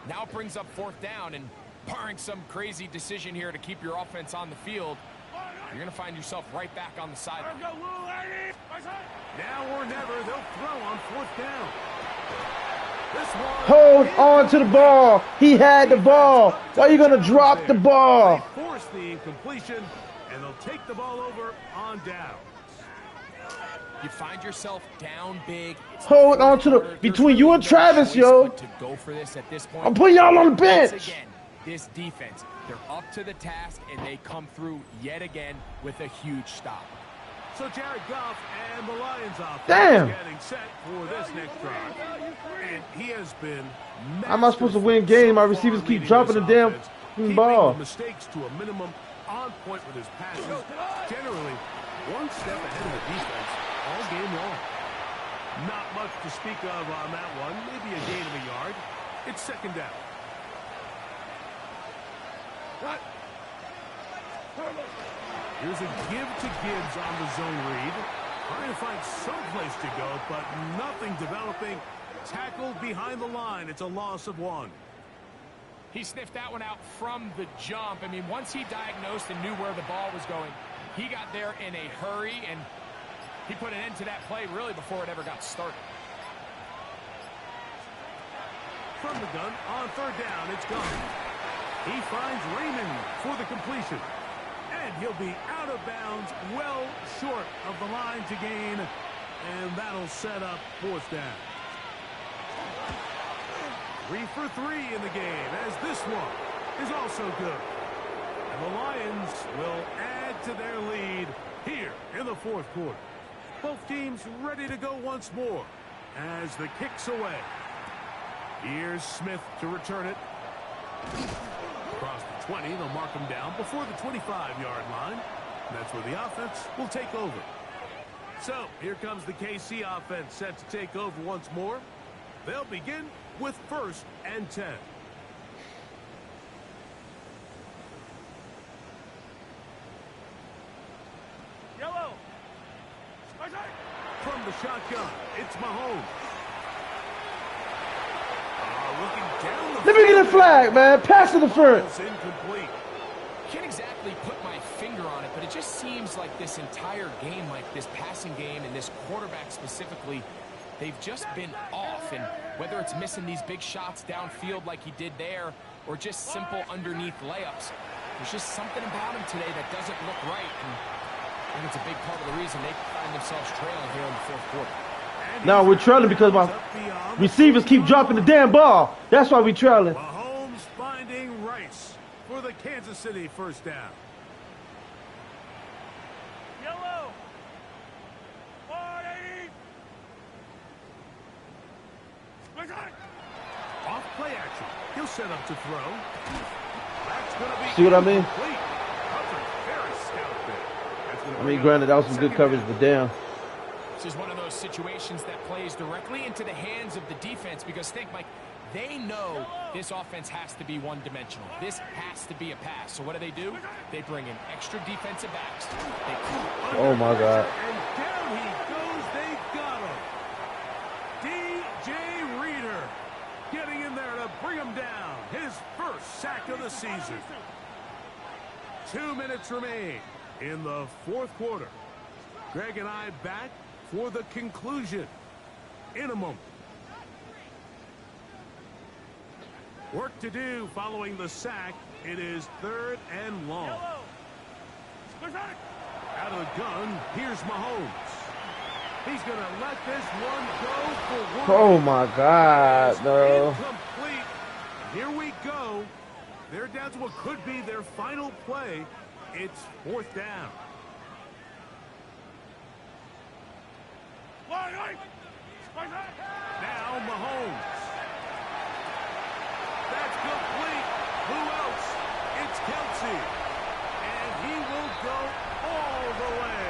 Speaker 3: now it brings up fourth down. And barring some crazy decision here to keep your offense on the field, you're going to find yourself right back on the sideline.
Speaker 2: Now or never, they'll throw on fourth down. This one
Speaker 1: Hold on to the ball. He had the ball. Why are you going to drop the ball?
Speaker 2: They force the incompletion, and they'll take the ball over on down.
Speaker 3: You find yourself down big.
Speaker 1: Hold on to the between you and Travis, yo.
Speaker 3: To go for this at this point.
Speaker 1: I'm putting y'all on the bench.
Speaker 3: Once again, this defense, they're up to the task, and they come through yet again with a huge stop.
Speaker 2: So Jared Goff and the Lions offense getting set for this next drive. And he has been
Speaker 1: How am I supposed to win game? My receivers keep dropping the damn ball.
Speaker 2: Keeping mistakes to a minimum, on point with his passes. Generally, one step ahead of the defense all game long. Not much to speak of on that one. Maybe a gain of a yard. It's second down. Here's a give to Gibbs on the zone read. Trying to find some place to go, but nothing developing. Tackled behind the line. It's a loss of 1.
Speaker 3: He sniffed that one out from the jump. I mean, once he diagnosed and knew where the ball was going, he got there in a hurry, and he put an end to that play really before it ever got started.
Speaker 2: From the gun, on third down, it's gone. He finds Raymond for the completion. And he'll be out of bounds, well short of the line to gain. And that'll set up fourth down. 3 for 3 in the game, as this one is also good. And the Lions will add to their lead here in the fourth quarter. Both teams ready to go once more as the kick's away. Here's Smith to return it. Across the 20, they'll mark him down before the 25-yard line. That's where the offense will take over. So here comes the KC offense set to take over once more. They'll begin with first and 10. Yellow. From the shotgun, it's Mahomes. Looking down the
Speaker 1: Let me get a flag, man. Pass to the front.
Speaker 2: Incomplete.
Speaker 3: Can't exactly put my finger on it, but it just seems like this entire game, like this passing game and this quarterback specifically, they've just been off. And whether it's missing these big shots downfield like he did there or just simple underneath layups, there's just something about him today that doesn't look right. And I think it's a big part of the reason they find themselves trailing here in the fourth quarter.
Speaker 1: Now we're trailing because my receivers keep dropping the damn ball. That's why we're trailing.
Speaker 2: Mahomes finding Rice for the Kansas City first down.
Speaker 5: Yellow. 180.
Speaker 2: Off play action. He'll set up to throw. That's going to be
Speaker 1: See what I mean?
Speaker 2: complete. That's a very stout bit. That's gonna
Speaker 1: I
Speaker 2: bring
Speaker 1: mean,
Speaker 2: up
Speaker 1: granted, that was some good
Speaker 2: second
Speaker 1: coverage,
Speaker 2: down.
Speaker 1: but damn.
Speaker 3: This is one of those situations that plays directly into the hands of the defense because think, Mike, they know this offense has to be one-dimensional. This has to be a pass. So what do? They bring in extra defensive backs.
Speaker 1: Oh, my God.
Speaker 2: And down he goes. They've got him. DJ Reader getting in there to bring him down. His first sack of the season. 2 minutes remain in the fourth quarter. Greg and I back for the conclusion in a moment. Work to do following the sack. It is 3rd and long. Out of the gun, here's Mahomes. He's going to let this one go for one.
Speaker 1: Oh, my God, no.
Speaker 2: Incomplete. Here we go. They're down to what could be their final play. It's 4th down. Now Mahomes. That's complete. Who else? It's Kelsey. And he will go all the way.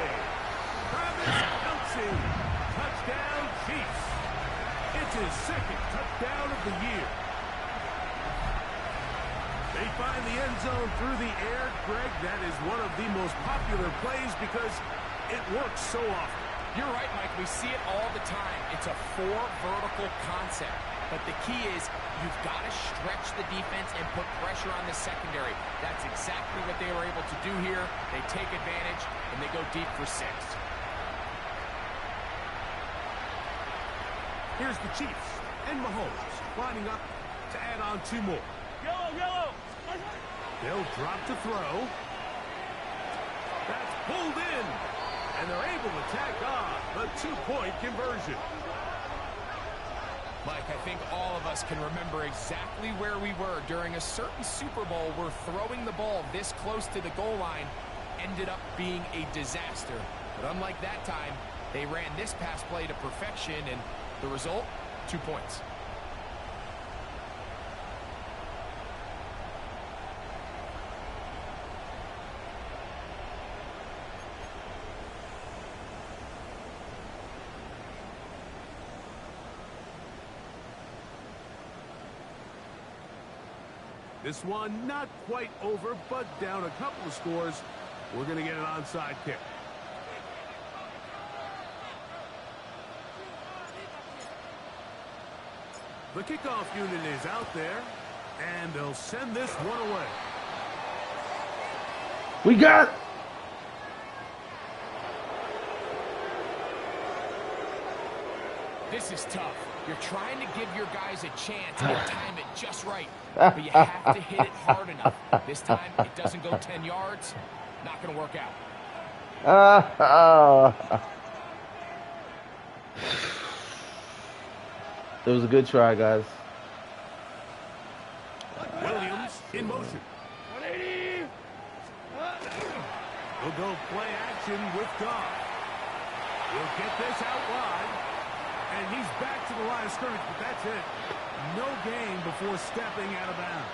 Speaker 2: Travis Kelsey. Touchdown Chiefs. It's his 2nd touchdown of the year. They find the end zone through the air. Greg, that is one of the most popular plays because it works so often.
Speaker 3: You're right, Mike. We see it all the time. It's a 4 vertical concept. But the key is you've got to stretch the defense and put pressure on the secondary. That's exactly what they were able to do here. They take advantage, and they go deep for 6.
Speaker 2: Here's the Chiefs and Mahomes lining up to add on 2 more.
Speaker 5: Yellow.
Speaker 2: They'll drop to throw. That's pulled in. And they're able to tack on the 2-point conversion.
Speaker 3: Mike, I think all of us can remember exactly where we were during a certain Super Bowl where throwing the ball this close to the goal line ended up being a disaster. But unlike that time, they ran this pass play to perfection, and the result, 2 points.
Speaker 2: This one not quite over, but down a couple of scores. We're going to get an onside kick. The kickoff unit is out there, and they'll send this one away.
Speaker 1: We got.
Speaker 3: This is tough. You're trying to give your guys a chance and time it just right. But you have to hit it hard enough. This time, it doesn't go 10 yards. Not going to work out.
Speaker 1: It was a good try, guys.
Speaker 2: Williams in motion.
Speaker 5: 180.
Speaker 2: We'll go play action with Goff. We'll get this out wide. And he's back to the line of scrimmage, but that's it. No gain before stepping out of bounds.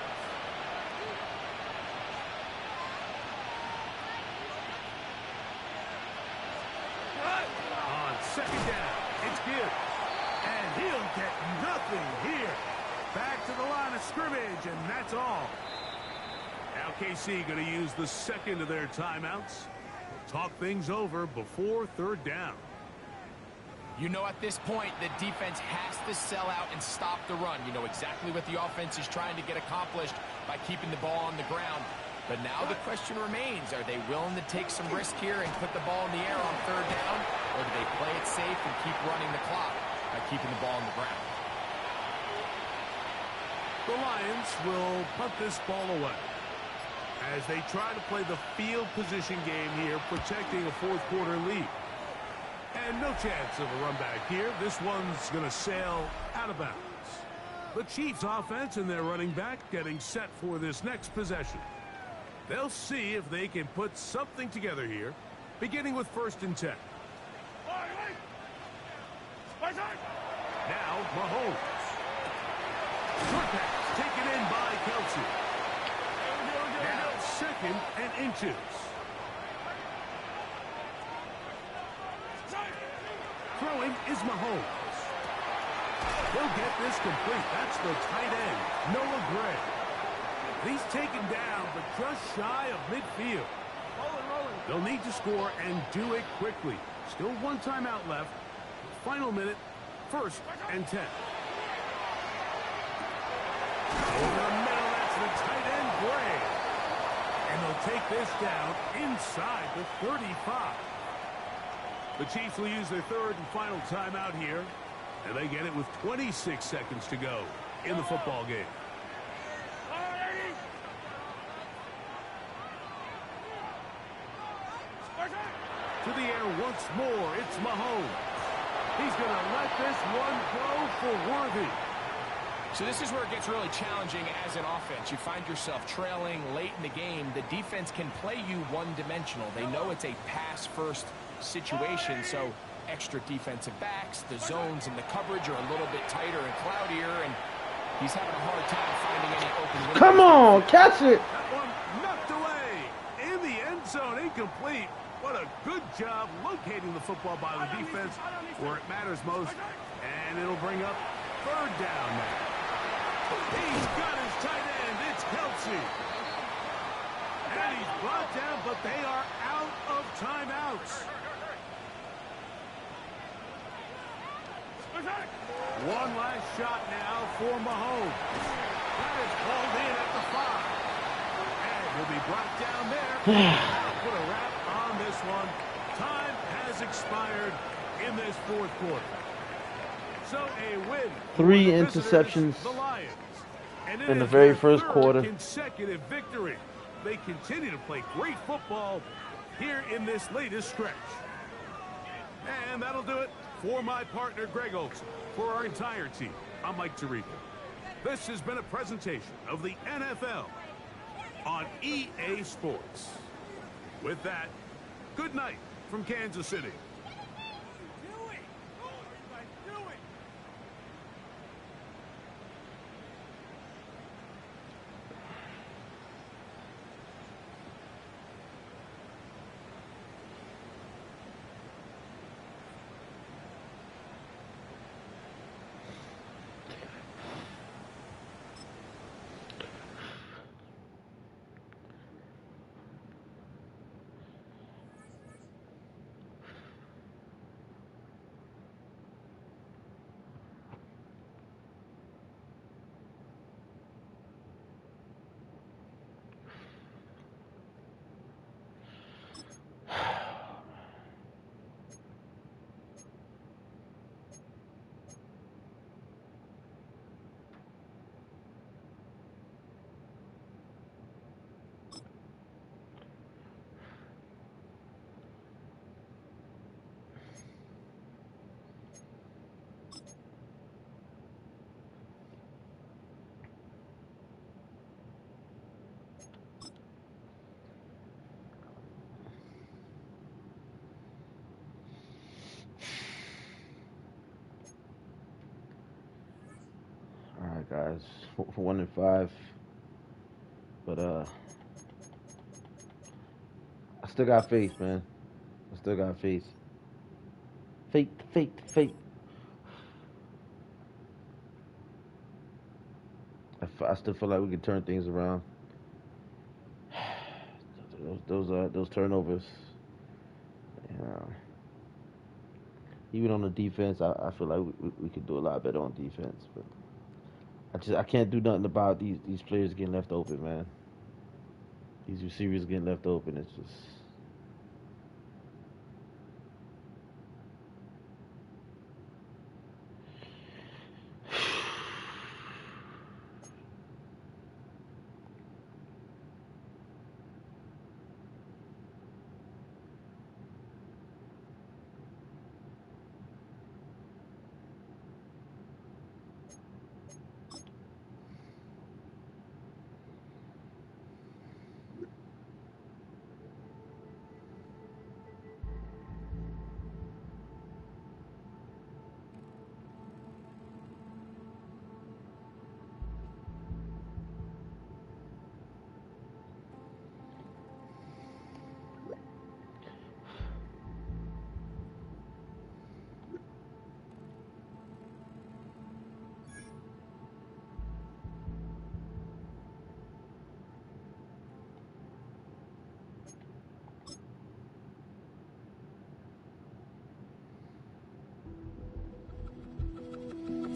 Speaker 2: On 2nd down, it's Gibbs. And he'll get nothing here. Back to the line of scrimmage, and that's all. Now KC going to use the 2nd of their timeouts. Talk things over before 3rd down.
Speaker 3: You know at this point the defense has to sell out and stop the run. You know exactly what the offense is trying to get accomplished by keeping the ball on the ground. But now the question remains, are they willing to take some risk here and put the ball in the air on third down? Or do they play it safe and keep running the clock by keeping the ball on the ground?
Speaker 2: The Lions will punt this ball away as they try to play the field position game here, protecting a fourth quarter lead. And no chance of a run back here. This one's going to sail out of bounds. The Chiefs offense and their running back getting set for this next possession. They'll see if they can put something together here, beginning with 1st and 10. Now, Mahomes. Short pass taken in by Kelsey. Now, 2nd and inches. Throwing is Mahomes. He'll get this complete. That's the tight end, Noah Gray. He's taken down, but just shy of midfield. They'll need to score and do it quickly. Still 1 timeout left. Final minute, 1st and 10. Over the middle, that's the tight end, Gray. And they'll take this down inside the 35. The Chiefs will use their 3rd and final timeout here. And they get it with 26 seconds to go in the football game. To the air once more, it's Mahomes. He's going to let this one go for Worthy.
Speaker 3: So this is where it gets really challenging as an offense. You find yourself trailing late in the game. The defense can play you one-dimensional. They know it's a pass-first situation, so extra defensive backs, the zones and the coverage are a little bit tighter and cloudier, and he's having a hard time finding any open windows.
Speaker 1: Come on, catch it!
Speaker 2: That one knocked away in the end zone, incomplete. What a good job locating the football by the defense where it matters most, and it'll bring up 3rd down now. He's got his tight end. It's Kelsey. And he's brought down, but they are out of timeouts. One last shot now for Mahomes. That is called in at the 5. And will be brought down there. That'll put a wrap on this one. Time has expired in this 4th quarter. So a win.
Speaker 1: 3
Speaker 2: for the
Speaker 1: interceptions
Speaker 2: visitors, the Lions. And
Speaker 1: in the
Speaker 2: is
Speaker 1: very
Speaker 2: their
Speaker 1: first
Speaker 2: 3rd
Speaker 1: quarter.
Speaker 2: consecutive victory. They continue to play great football here in this latest stretch. And that'll do it for my partner, Greg Olson. For our entire team, I'm Mike Tirico. This has been a presentation of the NFL on EA Sports. With that, good night from Kansas City.
Speaker 1: Guys, 1 and 5, but I still got faith, man. I still got faith. Faith. I still feel like we can turn things around. Those turnovers. Even on the defense, I feel like we could do a lot better on defense, but I can't do nothing about these players getting left open, man. These receivers getting left open. It's just.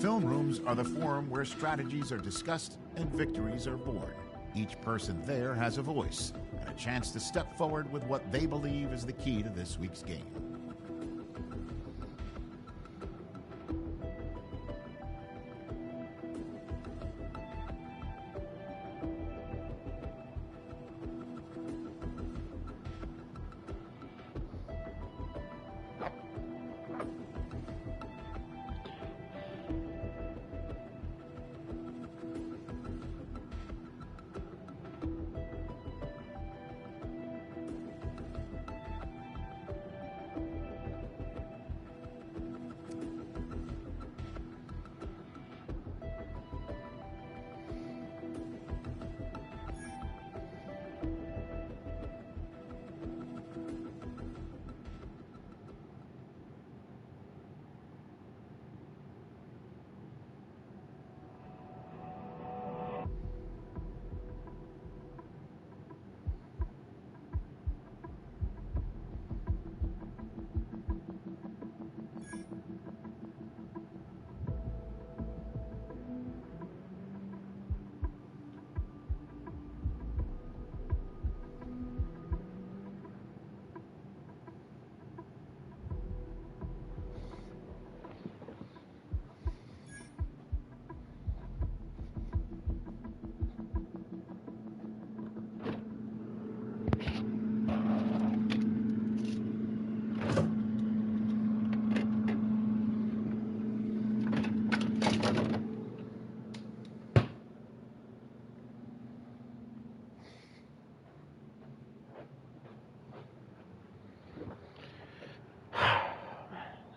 Speaker 6: Film rooms are the forum where strategies are discussed and victories are born. Each person there has a voice and a chance to step forward with what they believe is the key to this week's game.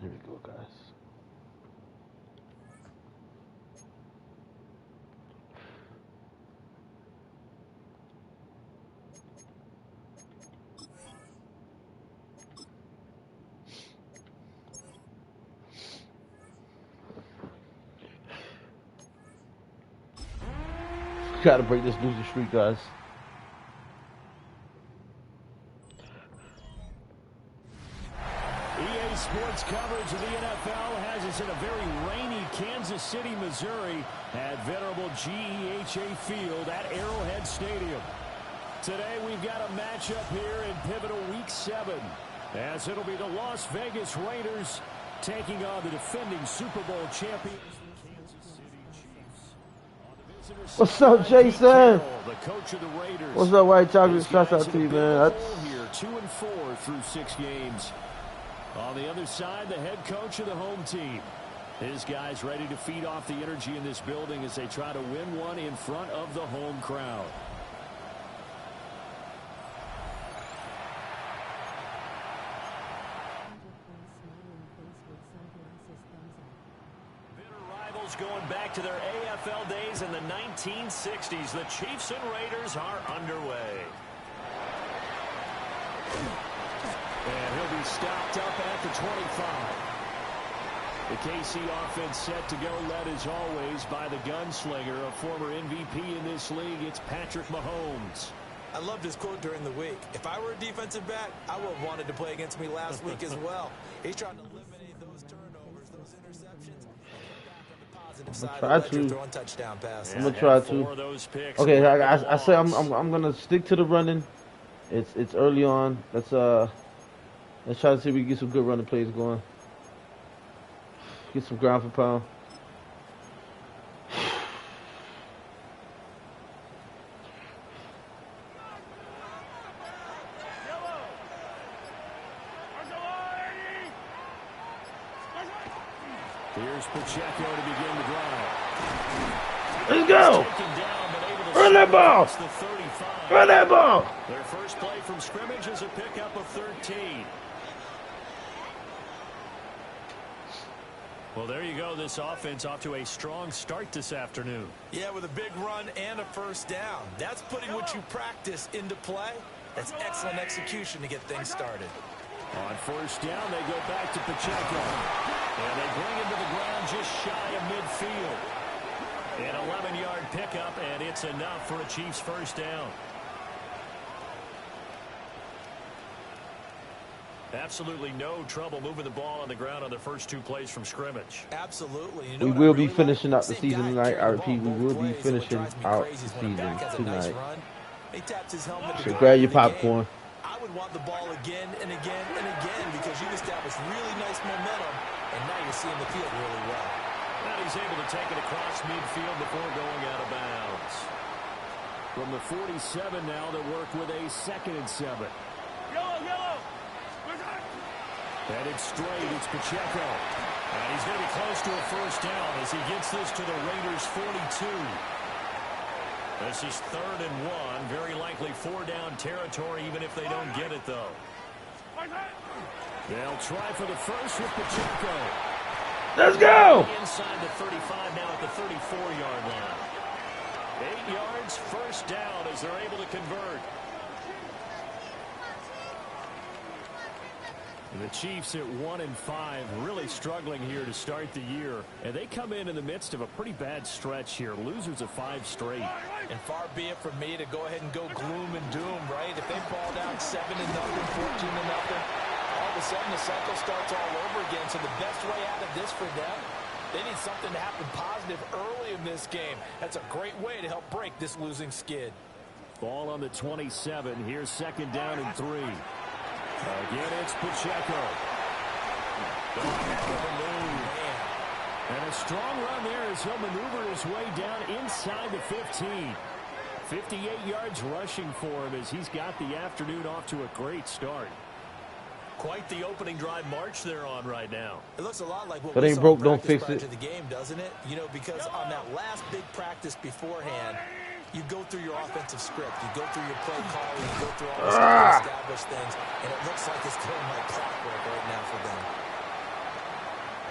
Speaker 1: Here we go, guys. Gotta break this losing streak, guys.
Speaker 4: EA Sports coverage of the NFL has us in a very rainy Kansas City, Missouri at venerable GEHA Field at Arrowhead Stadium. Today we've got a matchup here in pivotal Week 7, as it'll be the Las Vegas Raiders taking on the defending Super Bowl champions, the Kansas City Chiefs. On the visitor
Speaker 1: What's
Speaker 4: side,
Speaker 1: up, Jason?
Speaker 4: the coach of the Raiders.
Speaker 1: What's up, White Chocolate?
Speaker 4: These
Speaker 1: Shouts
Speaker 4: guys
Speaker 1: out to
Speaker 4: have
Speaker 1: you,
Speaker 4: been
Speaker 1: man.
Speaker 4: on the roll here, 2-4 through 6 games. On the other side, the head coach of the home team. His guys ready to feed off the energy in this building as they try to win one in front of the home crowd. Bitter rivals going back to their AFL days in the 1960s. The Chiefs and Raiders are underway. And he'll be stopped up at the 25. The KC offense set to go, led as always by the gunslinger, a former MVP in this league. It's Patrick Mahomes.
Speaker 7: I loved his quote during the week. If I were a defensive back, I would have wanted to play against me last week as well. He's trying to eliminate those turnovers, those interceptions, and get back on the positive side of the ledger, throwing touchdown passes.
Speaker 1: I'm gonna try to. Okay, I say I'm gonna stick to the running. It's early on. Let's try to see if we can get some good running plays going. Get some ground for pound.
Speaker 2: Here's Pacheco to begin the drive.
Speaker 1: Let's go! Run that ball! Run that ball!
Speaker 2: Their first play from scrimmage is a pickup of 13. Well, there you go. This offense off to a strong start this afternoon.
Speaker 7: Yeah, with a big run and a first down. That's putting what you practice into play. That's excellent execution to get things started.
Speaker 2: On first down, they go back to Pacheco. And they bring him to the ground just shy of midfield. An 11-yard pickup, and it's enough for a Chiefs first down. Absolutely no trouble moving the ball on the ground on the first two plays from scrimmage.
Speaker 7: Absolutely.
Speaker 1: We will be finishing out the season tonight. I repeat, we will be finishing out the season tonight. So grab your popcorn.
Speaker 7: I would want the ball again and again and again because you've established really nice momentum, and now you're seeing the field really well.
Speaker 2: And he's able to take it across midfield before going out of bounds. From the 47 now, they work with a 2nd and 7.
Speaker 5: Yellow.
Speaker 2: Headed straight, it's Pacheco. And he's going to be close to a first down as he gets this to the Raiders' 42. This is 3rd and 1. Very likely 4-down territory, even if they don't get it, though. They'll try for the first with Pacheco.
Speaker 1: Let's go!
Speaker 2: Inside the 35 now at the 34-yard line. 8 yards, first down as they're able to convert. The Chiefs at 1-5, really struggling here to start the year. And they come in the midst of a pretty bad stretch here. Losers of 5 straight.
Speaker 7: And far be it from me to go ahead and go gloom and doom, right? If they fall down 7-0, 14-0, all of a sudden the cycle starts all over again. So the best way out of this for them, they need something to happen positive early in this game. That's a great way to help break this losing skid.
Speaker 2: Ball on the 27. Here's 2nd down and 3. Again, it's Pacheco. And a strong run there as he'll maneuver his way down inside the 15. 58 yards rushing for him as he's got the afternoon off to a great start. Quite the opening drive march they're on right now.
Speaker 7: It looks a lot like what
Speaker 1: But
Speaker 7: we
Speaker 1: ain't
Speaker 7: saw
Speaker 1: broke,
Speaker 7: in
Speaker 1: don't
Speaker 7: practice
Speaker 1: fix
Speaker 7: prior
Speaker 1: it.
Speaker 7: to the game, doesn't it? You know, because on that last big practice beforehand, you go through your offensive script, you go through your play calling, you go through all the established things, and it looks like it's going like clockwork right now for them.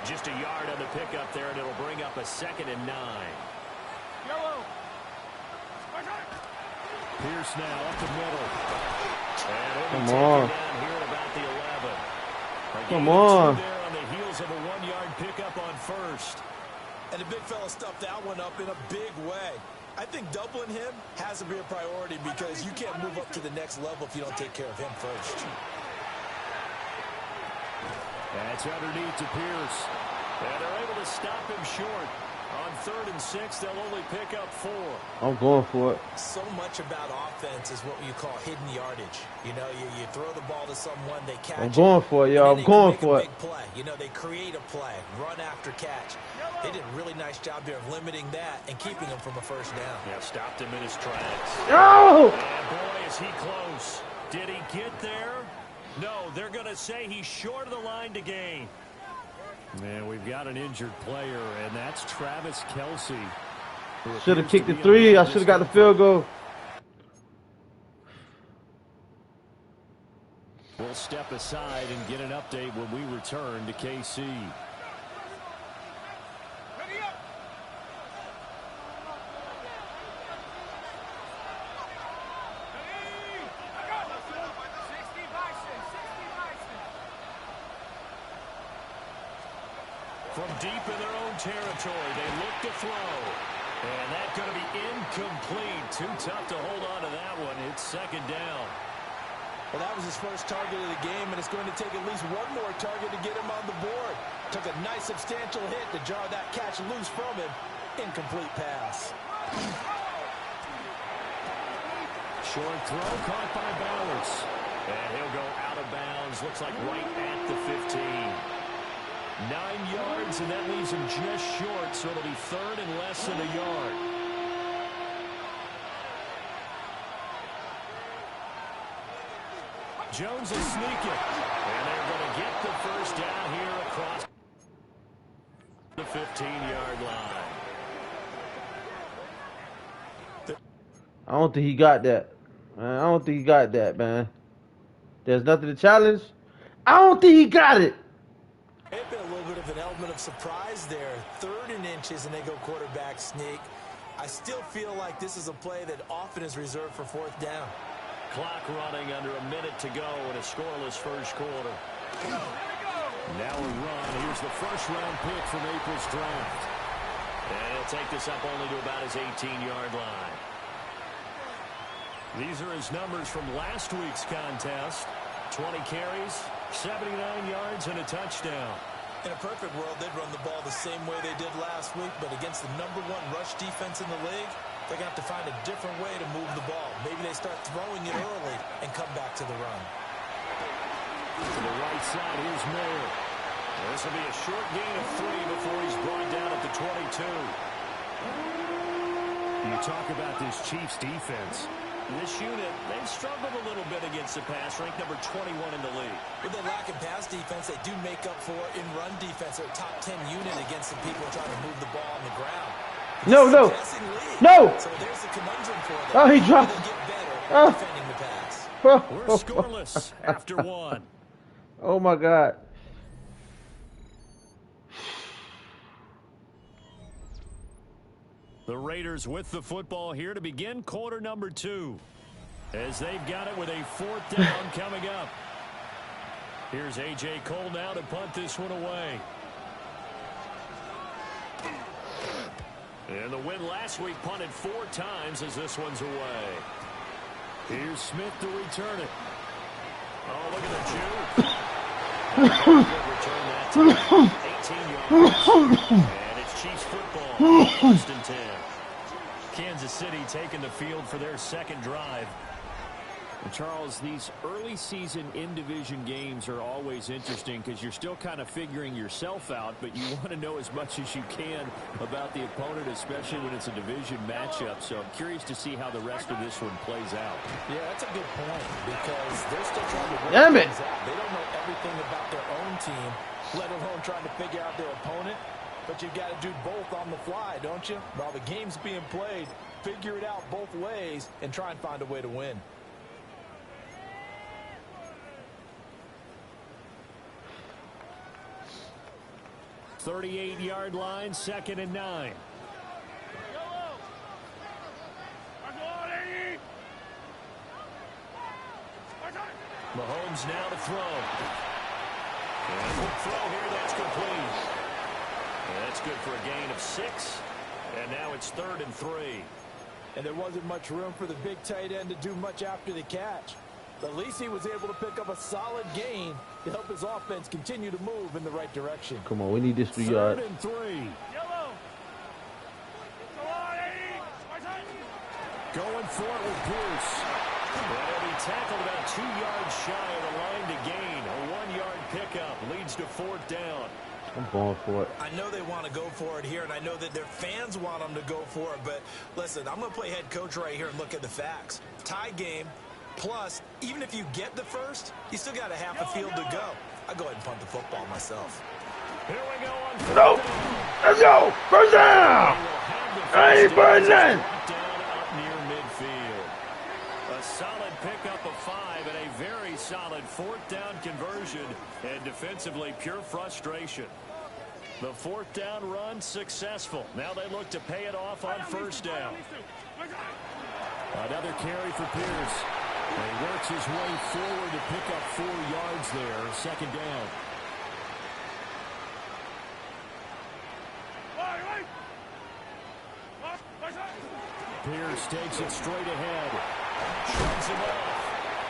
Speaker 2: Just a yard on the pickup there, and it'll bring up a 2nd and 9.
Speaker 5: Yellow.
Speaker 2: Pierce now up the middle. And
Speaker 1: Come
Speaker 2: taken
Speaker 1: on.
Speaker 2: down here at about the 11.
Speaker 1: Come on.
Speaker 2: There on the heels of a 1-yard pickup on first.
Speaker 7: And the big fella stuffed that one up in a big way. I think doubling him has to be a priority because you can't move up to the next level if you don't take care of him first.
Speaker 2: That's underneath to Pierce. And they're able to stop him short. On 3rd and 6, they'll only pick up 4.
Speaker 1: I'm going for it.
Speaker 7: So much about offense is what you call hidden yardage. You know, you throw the ball to someone, they catch
Speaker 1: I'm going for it, y'all. I'm going for it.
Speaker 7: big play. You know, they create a play, run after catch. They did a really nice job there of limiting that and keeping him from a first down.
Speaker 2: Yeah, stopped him in his tracks.
Speaker 1: Oh!
Speaker 2: And boy, is he close. Did he get there? No, they're going to say he's short of the line to gain. Man, we've got an injured player, and that's Travis Kelce.
Speaker 1: Should have kicked the 3. I should have got the field goal.
Speaker 2: We'll step aside and get an update when we return to KC. From deep in their own territory, they look to throw. And that's going to be incomplete. Too tough to hold on to that one. It's 2nd down.
Speaker 7: Well, that was his first target of the game, and it's going to take at least one more target to get him on the board. Took a nice substantial hit to jar that catch loose from him. Incomplete pass.
Speaker 2: Short throw caught by Bowers. And he'll go out of bounds. Looks like right at the 15. 9 yards, and that leaves him just short, so it'll be third and less than a yard. Jones will sneak it. And they're going to get the first down here across the 15-yard line.
Speaker 1: I don't think he got that. Man, I don't think he got that, man. There's nothing to challenge. I don't think he got it.
Speaker 7: It's been a little bit of an element of surprise there. 3rd and inches, and they go quarterback sneak. I still feel like this is a play that often is reserved for 4th down.
Speaker 2: Clock running under a minute to go in a scoreless first quarter. Now a run. Here's the first-round pick from April's draft. And he'll take this up only to about his 18-yard line. These are his numbers from last week's contest. 20 carries, 79 yards, and a touchdown.
Speaker 7: In a perfect world, they'd run the ball the same way they did last week, but against the #1 rush defense in the league, they're going to have to find a different way to move the ball. Maybe they start throwing it early and come back to the run.
Speaker 2: To the right side, here's Miller. This will be a short gain of 3 before he's brought down at the 22. You talk about this Chiefs defense. This unit, they've struggled a little bit against the pass, ranked number 21 in the league.
Speaker 7: With their lack of pass defense, they do make up for in run defense. They're a top 10 unit against the people trying to move the ball on the ground.
Speaker 1: No.
Speaker 7: So there's the conundrum for them.
Speaker 1: Oh, he dropped.
Speaker 7: They get better defending the pass.
Speaker 2: We're scoreless after 1.
Speaker 1: Oh, my God.
Speaker 2: The Raiders with the football here to begin quarter number 2. As they've got it with a 4th down coming up. Here's A.J. Cole now to punt this one away. And the win last week punted 4 times as this one's away. Here's Smith to return it. Oh, look at the Jew. Return that time. 18 yards. And it's Chiefs football. 1st and 10. Kansas City taking the field for their second drive. And Charles, these early season in-division games are always interesting because you're still kind of figuring yourself out, but you want to know as much as you can about the opponent, especially when it's a division matchup. So I'm curious to see how the rest of this one plays out.
Speaker 7: Yeah, that's a good point because they're still trying to work
Speaker 1: Damn it.
Speaker 7: things out. They don't know everything about their own team, let alone trying to figure out their opponent. But you've got to do both on the fly, don't you? While the game's being played, figure it out both ways and try and find a way to win.
Speaker 2: .38-yard line, 2nd and 9. Mahomes now to throw. And quick throw here, that's complete. And that's good for a gain of 6. And now it's 3rd and 3.
Speaker 7: And there wasn't much room for the big tight end to do much after the catch. But at least he was able to pick up a solid gain to help his offense continue to move in the right direction.
Speaker 1: Come on, we need this 3 yards.
Speaker 2: 3rd and 3. Going for it with Bruce. And he tackled about 2 yards shy of the line to gain. A 1-yard pickup leads to 4th down.
Speaker 1: I'm going for it.
Speaker 7: I know they want to go for it here, and I know that their fans want them to go for it. But listen, I'm going to play head coach right here and look at the facts. Tie game. Plus, even if you get the first, you still got a half a field to go. I'll go ahead and punt the football myself.
Speaker 2: Here we go on 4th
Speaker 1: No.
Speaker 2: down.
Speaker 1: Let's go. First down. Hey, first down.
Speaker 2: Down up near midfield. A solid pickup of 5 and a very solid 4th down conversion. And defensively, pure frustration. The 4th down run successful. Now they look to pay it off on 1st down. Another carry for Pierce. And he works his way forward to pick up 4 yards there. 2nd down. Pierce takes it straight ahead. Shrugs him off.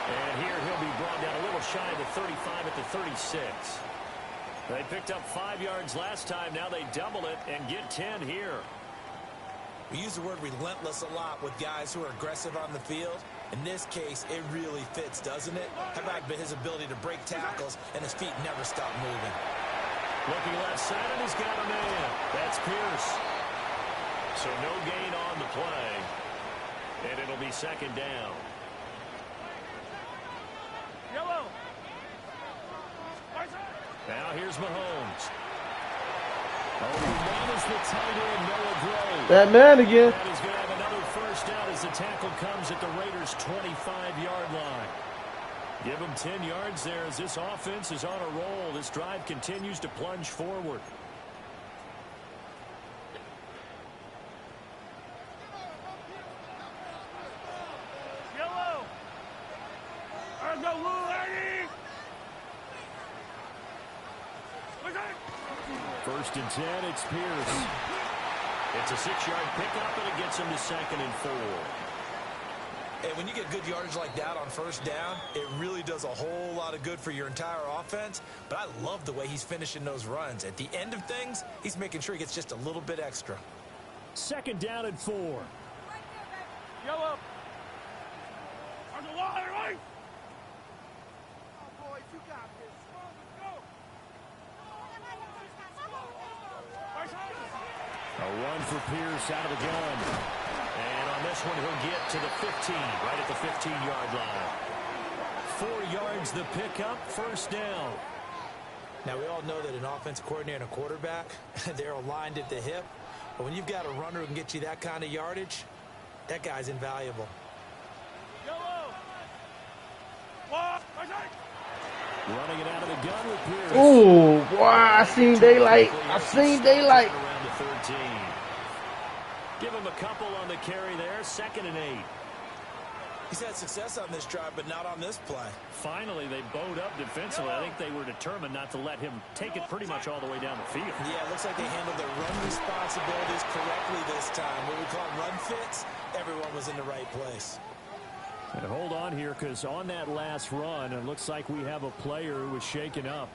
Speaker 2: And here he'll be brought down a little shy of the 35 at the 36. They picked up 5 yards last time. Now they double it and get 10 here.
Speaker 7: We use the word relentless a lot with guys who are aggressive on the field. In this case, it really fits, doesn't it? How about his ability to break tackles and his feet never stop moving?
Speaker 2: Looking left side, and he's got a man. That's Pierce. So no gain on the play. And it'll be second down.
Speaker 5: Yellow.
Speaker 2: Now here's Mahomes. Oh, man is the tight end, Noah Gray.
Speaker 1: That man again.
Speaker 2: That is going to have another first down as the tackle comes at the Raiders' 25-yard line. Give them 10 yards there as this offense is on a roll. This drive continues to plunge forward.
Speaker 5: Yellow. Let's go, Lou, Eddie.
Speaker 2: First and 10, it's Pierce. It's a 6-yard pickup, and it gets him to 2nd and 4.
Speaker 7: Hey, when you get good yardage like that on first down, it really does a whole lot of good for your entire offense. But I love the way he's finishing those runs. At the end of things, he's making sure he gets just a little bit extra.
Speaker 2: 2nd down and 4.
Speaker 5: Yellow. On the line, right? Oh, boys, you got this.
Speaker 2: A run for Pierce out of the gun. And on this one, he'll get to the 15, right at the 15-yard line. 4 yards the pickup, first down.
Speaker 7: Now, we all know that an offensive coordinator and a quarterback, they're aligned at the hip. But when you've got a runner who can get you that kind of yardage, that guy's invaluable.
Speaker 5: Yellow. What?
Speaker 2: Running it out of the gun with Pierce.
Speaker 1: Ooh, boy, I seen daylight. I seen daylight.
Speaker 2: Around the 13. Give him a couple on the carry there, 2nd and 8.
Speaker 7: He's had success on this drive, but not on this play.
Speaker 2: Finally, they bowed up defensively. I think they were determined not to let him take it pretty much all the way down the field.
Speaker 7: Yeah, it looks like they handled their run responsibilities correctly this time. What we call run fits, everyone was in the right place.
Speaker 2: And hold on here, because on that last run, it looks like we have a player who was shaken up.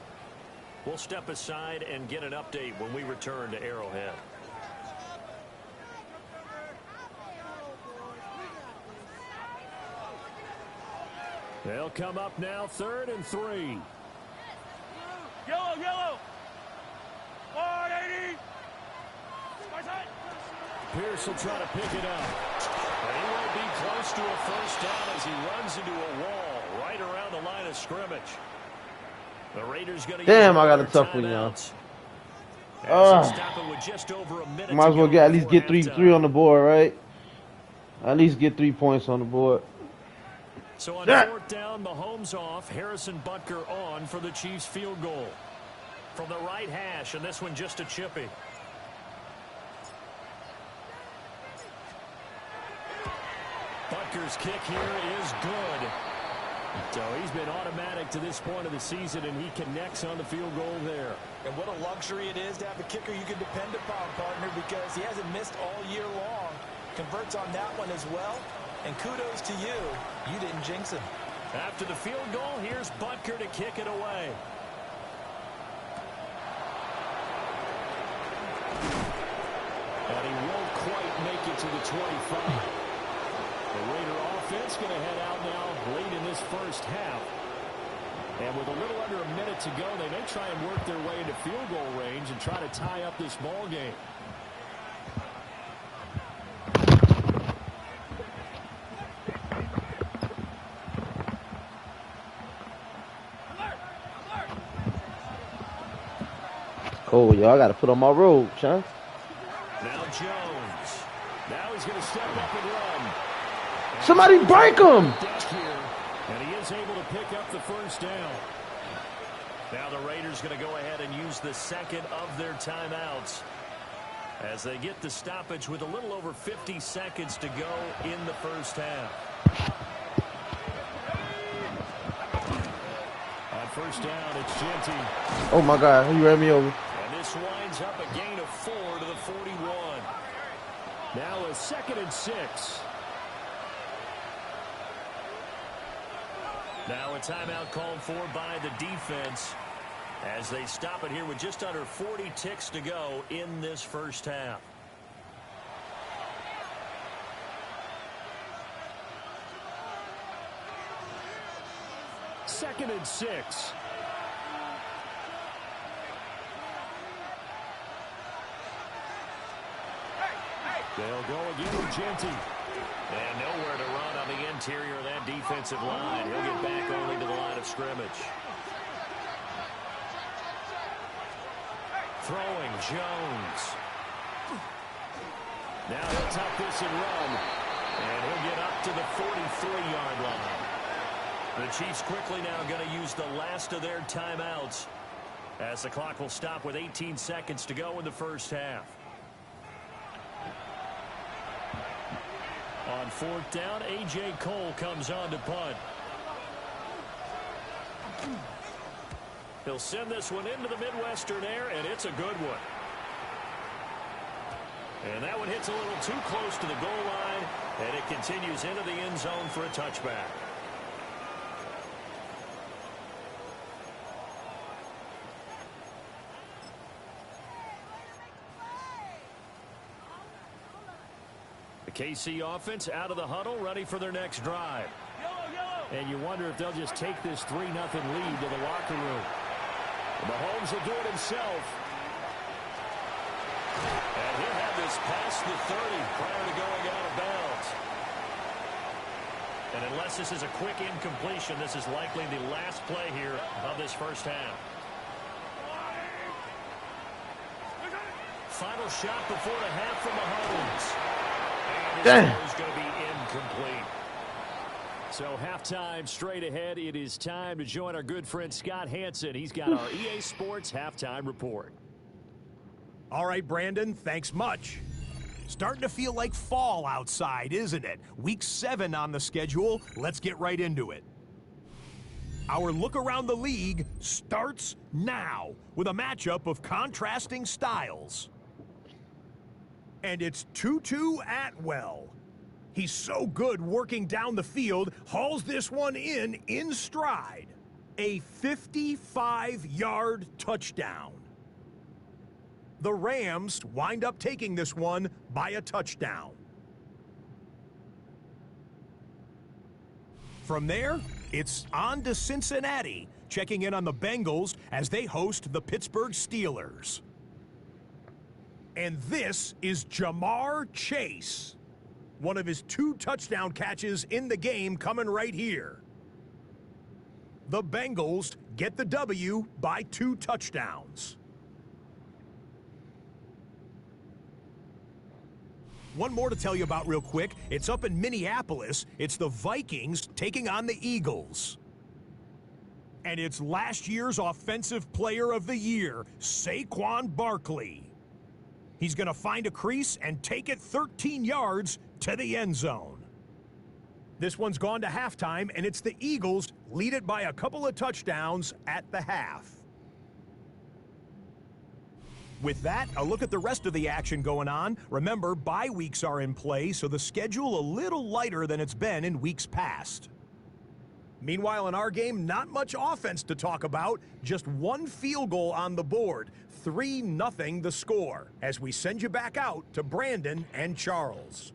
Speaker 2: We'll step aside and get an update when we return to Arrowhead. They'll come up now, 3rd and 3.
Speaker 5: Yellow, yellow. 180.
Speaker 2: Pierce will try to pick it up. And he will be close to a first down as he runs into a wall right around the line of scrimmage. The Raiders going to
Speaker 1: Damn, I got a tough one, y'all. Might as well get at least get three on the board, right? At least get 3 points on the board.
Speaker 2: So on 4th down, Mahomes off, Harrison Butker on for the Chiefs field goal. From the right hash, and this one just a chippy. Butker's kick here is good. So he's been automatic to this point of the season, and he connects on the field goal there.
Speaker 7: And what a luxury it is to have a kicker you can depend upon, partner, because he hasn't missed all year long. Converts on that one as well. And kudos to you. You didn't jinx him.
Speaker 2: After the field goal, here's Butker to kick it away. And he won't quite make it to the 25. The Raider offense going to head out now late in this first half. And with a little under a minute to go, they may try and work their way into field goal range and try to tie up this ball game.
Speaker 1: Oh, y'all got to put on my robe, huh?
Speaker 2: Now Jones. Now he's going to step up and run.
Speaker 1: Somebody break him!
Speaker 2: And he is able to pick up the first down. Now the Raiders going to go ahead and use the second of their timeouts as they get the stoppage with a little over 50 seconds to go in the first half. On first down, it's Genty.
Speaker 1: Oh, my God. He ran me over.
Speaker 2: And this winds up a gain of 4 to the 41. Now a 2nd and 6. Now a timeout called for by the defense as they stop it here with just under 40 ticks to go in this first half.
Speaker 4: 2nd and 6. They'll go again with Genty.
Speaker 8: And nowhere to run on the interior of that defensive line. He'll get back only to the line of scrimmage. Throwing, Jones. Now he'll tuck this and run. And he'll get up to the 43-yard line. The Chiefs quickly now going to use the last of their timeouts, as the clock will stop with 18 seconds to go in the first half. On 4th down, A.J. Cole comes on to punt. He'll send this one into the Midwestern air, and it's a good one. And that one hits a little too close to the goal line, and it continues into the end zone for a touchback. KC offense out of the huddle, ready for their next drive. And you wonder if they'll just take this 3-0 lead to the locker room. Mahomes will do it himself. And he'll have this past the 30 prior to going out of bounds. And unless this is a quick incompletion, this is likely the last play here of this first half. Final shot before the half from Mahomes. And this is going to be incomplete. So halftime straight ahead. It is time to join our good friend Scott Hansen. He's got our EA Sports halftime report.
Speaker 4: All right, Brandon, thanks much. Starting to feel like fall outside, isn't it? Week 7 on the schedule. Let's get right into it. Our look around the league starts now with a matchup of contrasting styles. And it's Tutu Atwell. He's so good working down the field, hauls this one in stride. A 55-yard touchdown. The Rams wind up taking this one by a touchdown. From there, it's on to Cincinnati, checking in on the Bengals as they host the Pittsburgh Steelers. And this is Jamar Chase. One of his 2 touchdown catches in the game coming right here. The Bengals get the W by 2 touchdowns. One more to tell you about real quick. It's up in Minneapolis. It's the Vikings taking on the Eagles. And it's last year's Offensive Player of the Year, Saquon Barkley. He's going to find a crease and take it 13 yards to the end zone. This one's gone to halftime, and it's the Eagles lead it by a couple of touchdowns at the half. With that, a look at the rest of the action going on. Remember, bye weeks are in play, so the schedule a little lighter than it's been in weeks past. Meanwhile, in our game, not much offense to talk about. Just 1 field goal on the board. 3-0 the score, as we send you back out to Brandon and Charles.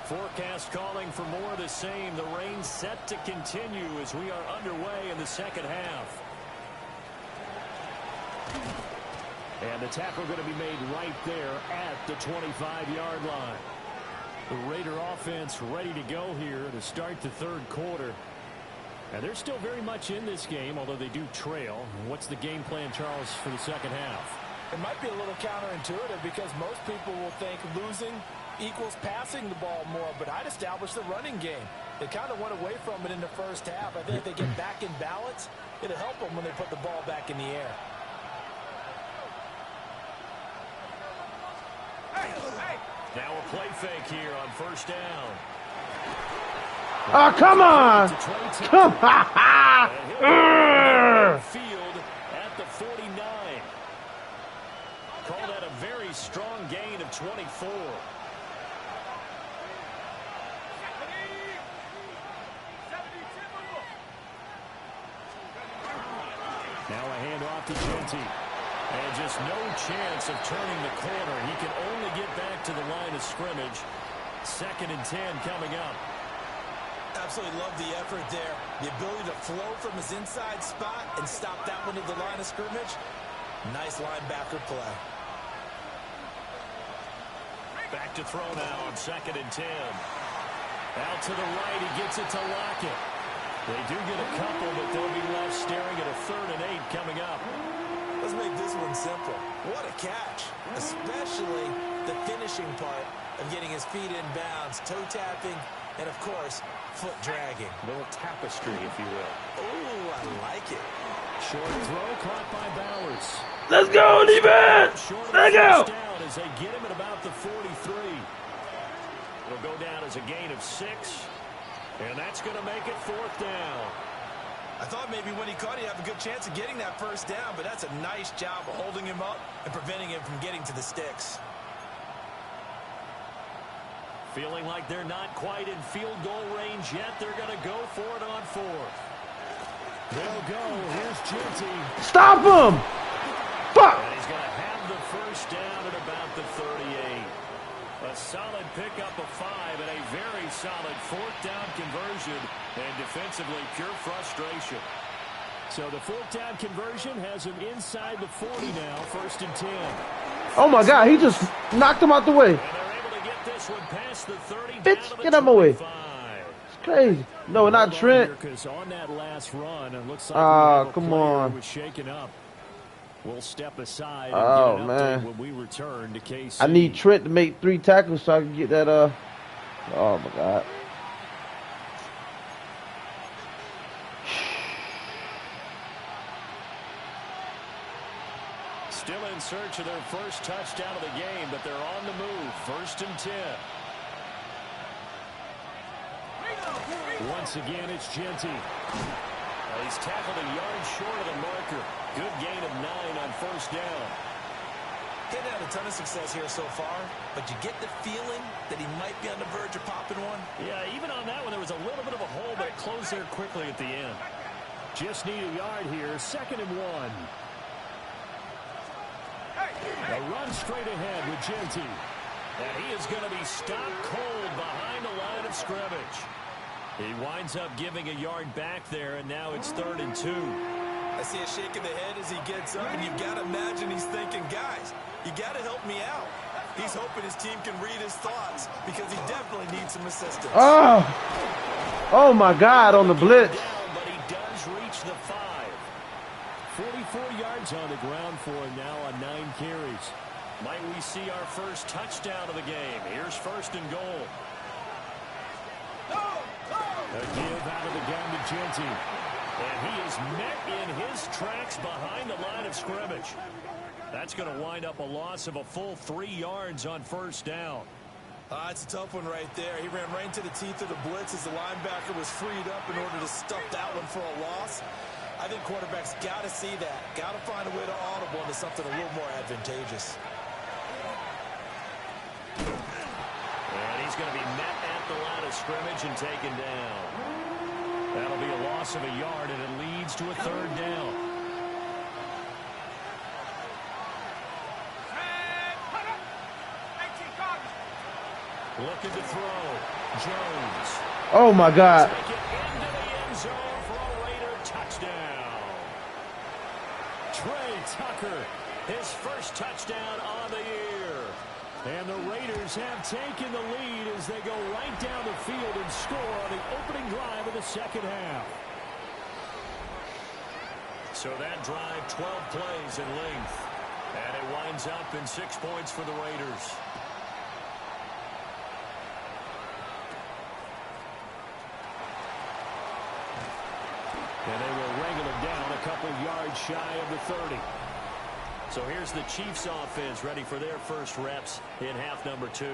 Speaker 8: Forecast calling for more of the same. The rain set to continue as we are underway in the second half. And the tackle going to be made right there at the 25-yard line. The Raider offense ready to go here to start the third quarter. And they're still very much in this game, although they do trail. What's the game plan, Charles, for the second half?
Speaker 7: It might be a little counterintuitive because most people will think losing equals passing the ball more, but I'd establish the running game. They kind of went away from it in the first half. I think if they get back in balance, it'll help them when they put the ball back in the air.
Speaker 8: Now a play fake here on first down.
Speaker 1: Oh, come on! Come on!
Speaker 8: Field at the 49 24. Now a handoff to Genty. And just no chance of turning the corner. He can only get back to the line of scrimmage. 2nd and 10 coming up.
Speaker 7: Absolutely love the effort there. The ability to flow from his inside spot and stop that one at the line of scrimmage. Nice linebacker play.
Speaker 8: Back to throw now on 2nd and 10. Out to the right, he gets it to Lockett. They do get a couple, but they'll be left staring at a 3rd and 8 coming up.
Speaker 7: Let's make this one simple. What a catch, especially the finishing part of getting his feet in bounds, toe tapping, and of course, foot dragging.
Speaker 8: A little tapestry, if you will.
Speaker 7: Oh, I like it.
Speaker 8: Short throw caught by Bowers.
Speaker 1: Let's go, defense! Let's go!
Speaker 8: Down as they get him at about the 43. It'll go down as a gain of 6. And that's going to make it 4th down.
Speaker 7: I thought maybe when he caught, he'd have a good chance of getting that first down, but that's a nice job of holding him up and preventing him from getting to the sticks.
Speaker 8: Feeling like they're not quite in field goal range yet. They're going to go for it on 4th. They'll go. Here's Genty.
Speaker 1: Stop him! Fuck!
Speaker 8: And he's going to have the first down at about the 38. A solid pickup of 5 and a very solid 4th down conversion. And defensively, pure frustration. So the 4th down conversion has him inside the 40 now. 1st and 10.
Speaker 1: Oh my God, he just knocked him out the way.
Speaker 8: And they're able to get this one past the 30.
Speaker 1: Bitch, get out of my way. It's crazy. No, not Trent.
Speaker 8: On that last run, it looks like
Speaker 1: come on.
Speaker 8: Was shaken up. We'll step aside and
Speaker 1: Oh,
Speaker 8: get an
Speaker 1: man.
Speaker 8: update when we return to KC.
Speaker 1: I need Trent to make 3 tackles so I can get that, oh my God.
Speaker 8: Still in search of their first touchdown of the game, but they're on the move. 1st and 10. Once again, it's Genty. He's tackled a yard short of the marker. Good gain of 9 on 1st down.
Speaker 7: Getting had a ton of success here so far, but you get the feeling that he might be on the verge of popping one.
Speaker 8: Yeah, even on that one, there was a little bit of a hole, but it closed there quickly at the end. Just need a yard here. 2nd and 1. A run straight ahead with Genty. And he is going to be stopped cold behind the line of scrimmage. He winds up giving a yard back there, and now it's 3rd and 2.
Speaker 7: I see a shake of the head as he gets up, and you've got to imagine he's thinking, guys, you got to help me out. He's hoping his team can read his thoughts because he definitely needs some assistance.
Speaker 1: Oh my God, on the blitz.
Speaker 8: Down, but he does reach the 5. 44 yards on the ground for him now on 9 carries. Might we see our first touchdown of the game? Here's 1st and goal. A give out of the gun to Genty. And he is met in his tracks behind the line of scrimmage. That's going to wind up a loss of a full 3 yards on 1st down.
Speaker 7: It's a tough one right there. He ran right into the teeth of the blitz as the linebacker was freed up in order to stuff that one for a loss. I think quarterbacks got to see that. Got to find a way to audible into something a little more advantageous.
Speaker 8: And he's going to be met at the line of scrimmage and taken down. That'll be a loss of a yard, and it leads to a 3rd down. Looking to throw. Jones.
Speaker 1: Oh my God.
Speaker 8: Take it into the end zone for a Raider touchdown. Trey Tucker, his first touchdown on the year. And the Raiders have taken the lead as they go right down the field and score on the opening drive of the 2nd half. So that drive, 12 plays in length. And it winds up in 6 points for the Raiders. And they will wrangle him down a couple yards shy of the 30. So here's the Chiefs offense ready for their first reps in half number 2.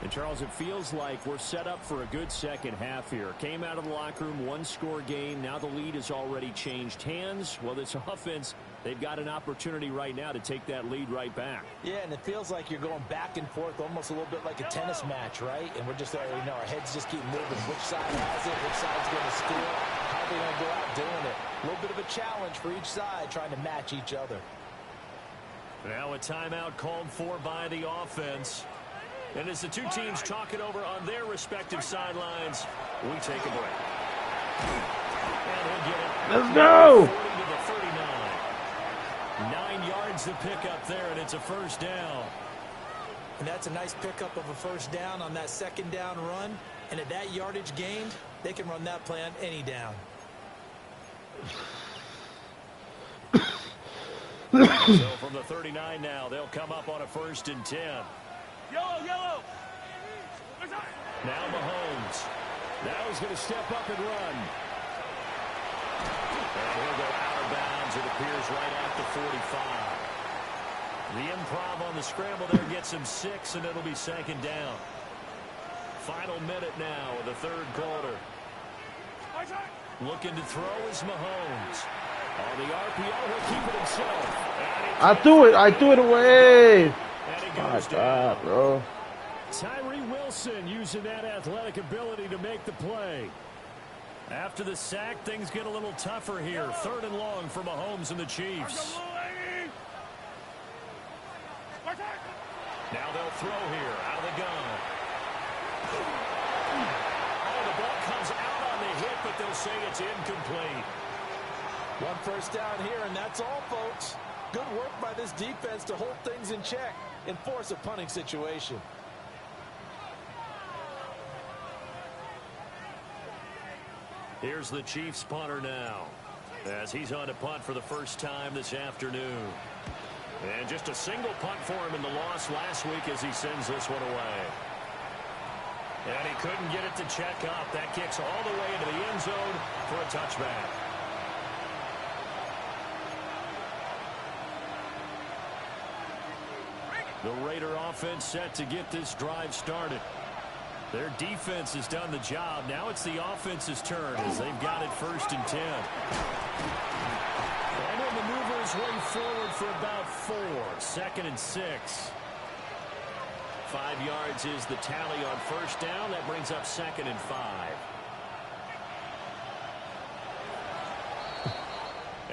Speaker 8: And, Charles, it feels like we're set up for a good second half here. Came out of the locker room, one-score game. Now the lead has already changed hands. Well, this offense, they've got an opportunity right now to take that lead right back.
Speaker 7: Yeah, and it feels like you're going back and forth, almost a little bit like a tennis match, right? And we're just, our heads just keep moving. Which side has it? Which side's going to score? How are they going to go out doing it? A little bit of a challenge for each side, trying to match each other.
Speaker 8: Now a timeout called for by the offense. And as the two teams talk it over on their respective sidelines, we take a break. And he'll get it.
Speaker 1: Let's go!
Speaker 8: 40 to the 39. 9 yards to pick up there, and it's a first down.
Speaker 7: And that's a nice pickup of a first down on that second down run. And at that yardage gained, they can run that play on any down.
Speaker 8: So from the 39 now, they'll come up on a 1st and 10.
Speaker 5: Yellow.
Speaker 8: Now Mahomes. Now he's going to step up and run. And he'll go out of bounds, it appears, right at the 45. The improv on the scramble there gets him 6, and it'll be 2nd down. Final minute now of the 3rd quarter. Looking to throw is Mahomes. On the RPO, he'll keep it himself.
Speaker 1: I threw it away.
Speaker 8: And he
Speaker 1: My
Speaker 8: goes down.
Speaker 1: God, bro.
Speaker 8: Tyree Wilson using that athletic ability to make the play. After the sack, things get a little tougher here. 3rd and long for Mahomes and the Chiefs. Now they'll throw here out of the gun. Oh, the ball comes out on the hit, but they'll say it's incomplete.
Speaker 7: 1 first down here, and that's all, folks. Good work by this defense to hold things in check and force a punting situation.
Speaker 8: Here's the Chiefs punter now, as he's on to punt for the first time this afternoon. And just a single punt for him in the loss last week as he sends this one away. And he couldn't get it to check up. That kicks all the way into the end zone for a touchback. The Raider offense set to get this drive started. Their defense has done the job. Now it's the offense's turn as they've got it 1st and 10. And he'll maneuver his way forward for about 4. 2nd and 6. 5 yards is the tally on 1st down. That brings up 2nd and 5.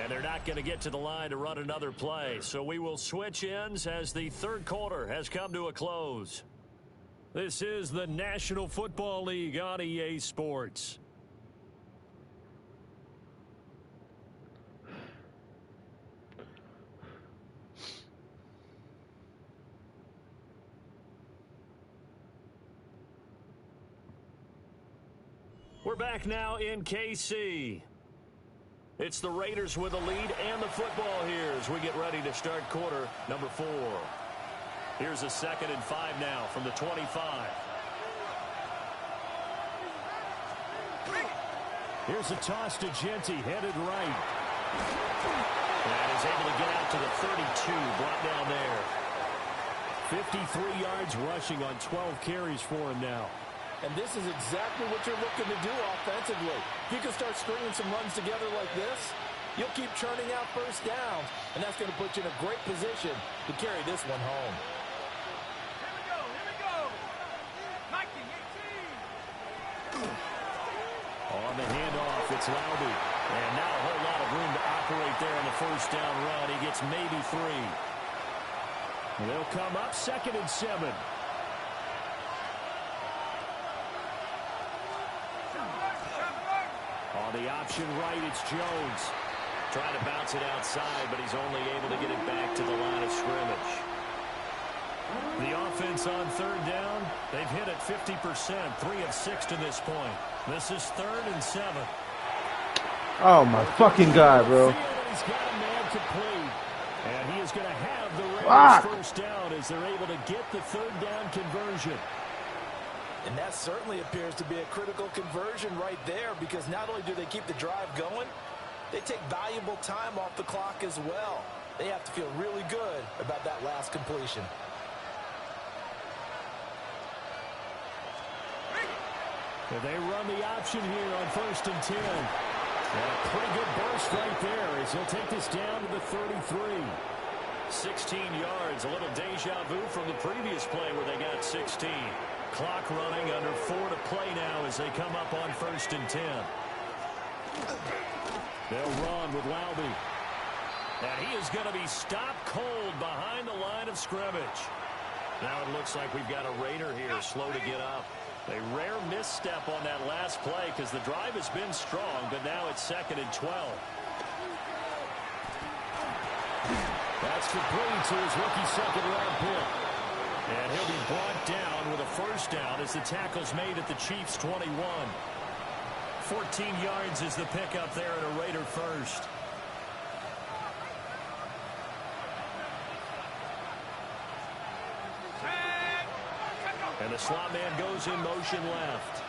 Speaker 8: And they're not going to get to the line to run another play. So we will switch ends as the 3rd quarter has come to a close. This is the National Football League on EA Sports. We're back now in KC. It's the Raiders with the lead and the football here as we get ready to start quarter number 4. Here's a 2nd and 5 now from the 25. Here's a toss to Genti, headed right. And is able to get out to the 32, brought down there. 53 yards rushing on 12 carries for him now.
Speaker 7: And this is exactly what you're looking to do offensively. If you can start stringing some runs together like this, you'll keep churning out first downs, and that's going to put you in a great position to carry this one home.
Speaker 5: Here we go. 19, 18.
Speaker 8: On the handoff, it's Loudy. And not a whole lot of room to operate there on the 1st down run. He gets maybe 3. And they'll come up 2nd and 7. On the option right, it's Jones. Trying to bounce it outside, but he's only able to get it back to the line of scrimmage. The offense on 3rd down, they've hit it 50%, 3 of 6 to this point. This is 3rd and 7.
Speaker 1: Oh my fucking God, bro.
Speaker 8: He's got a man complete. And he is going to have the Raiders first down as they're able to get the 3rd down conversion.
Speaker 7: And that certainly appears to be a critical conversion right there, because not only do they keep the drive going, they take valuable time off the clock as well. They have to feel really good about that last completion.
Speaker 8: And they run the option here on 1st and 10. And a pretty good burst right there as he'll take this down to the 33. 16 yards, a little deja vu from the previous play where they got 16. Clock running, under 4 to play now as they come up on 1st and 10. They'll run with Laube. And he is going to be stopped cold behind the line of scrimmage. Now it looks like we've got a Raider here slow to get up. A rare misstep on that last play because the drive has been strong, but now it's 2nd and 12. That's complete to his rookie second-round pick. And he'll be brought down with a first down as the tackle's made at the Chiefs' 21. 14 yards is the pickup there at a Raider first. And the slot man goes in motion left.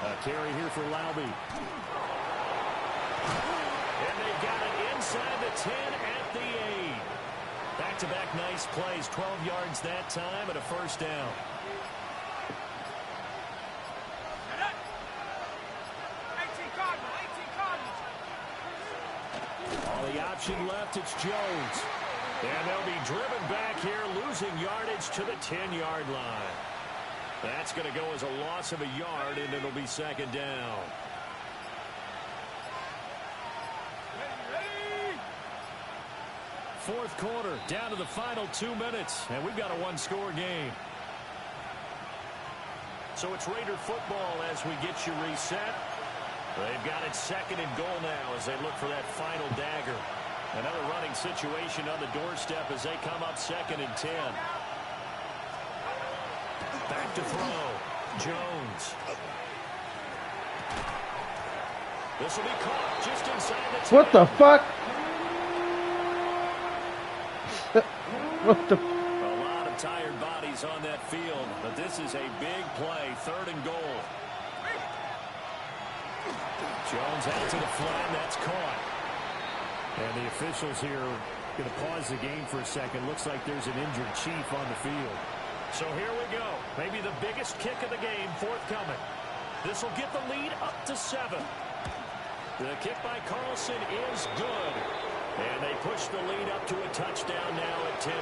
Speaker 8: A carry here for Laube. And they've got it inside the 10 at the 8. Back-to-back nice plays. 12 yards that time and a first down. On the option left, it's Jones. And they'll be driven back here, losing yardage to the 10-yard line. That's going to go as a loss of a yard, and it'll be 2nd down. Fourth quarter, down to the final 2 minutes, and we've got a one-score game. So it's Raider football as we get you reset. They've got it 2nd and goal now as they look for that final dagger. Another running situation on the doorstep as they come up 2nd and 10. Back to throw. Jones. This will be caught just inside the 10.
Speaker 1: What the fuck? What the?
Speaker 8: A lot of tired bodies on that field, but this is a big play. 3rd and goal. Jones out to the flat. That's caught. And the officials here are going to pause the game for a second. Looks like there's an injured Chief on the field. So here we go. Maybe the biggest kick of the game forthcoming. This will get the lead up to 7. The kick by Carlson is good. And they push the lead up to a touchdown now at 10-3.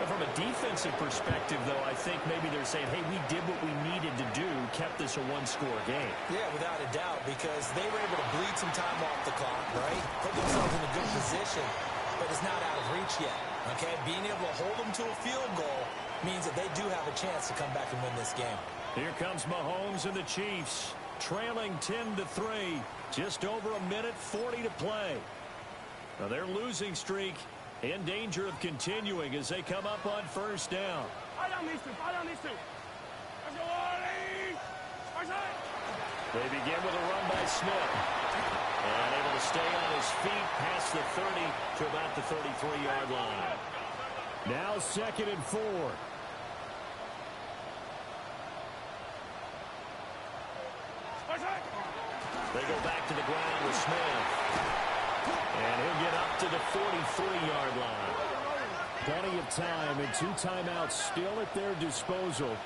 Speaker 8: From a defensive perspective, though, I think maybe they're saying, hey, we did what we needed to do, kept this a one-score game.
Speaker 7: Yeah, without a doubt, because they were able to bleed some time off the clock, right? Put themselves in a good position, but it's not out of reach yet, okay? Being able to hold them to a field goal means that they do have a chance to come back and win this game.
Speaker 8: Here comes Mahomes and the Chiefs, trailing 10-3, just over a minute 40 to play. Now their losing streak in danger of continuing as they come up on 1st down. They begin with a run by Smith. And able to stay on his feet past the 30 to about the 33-yard line. Now 2nd and 4. They go back to the ground with Smith. And he'll get up to the 43-yard line. Plenty of time and 2 timeouts still at their disposal.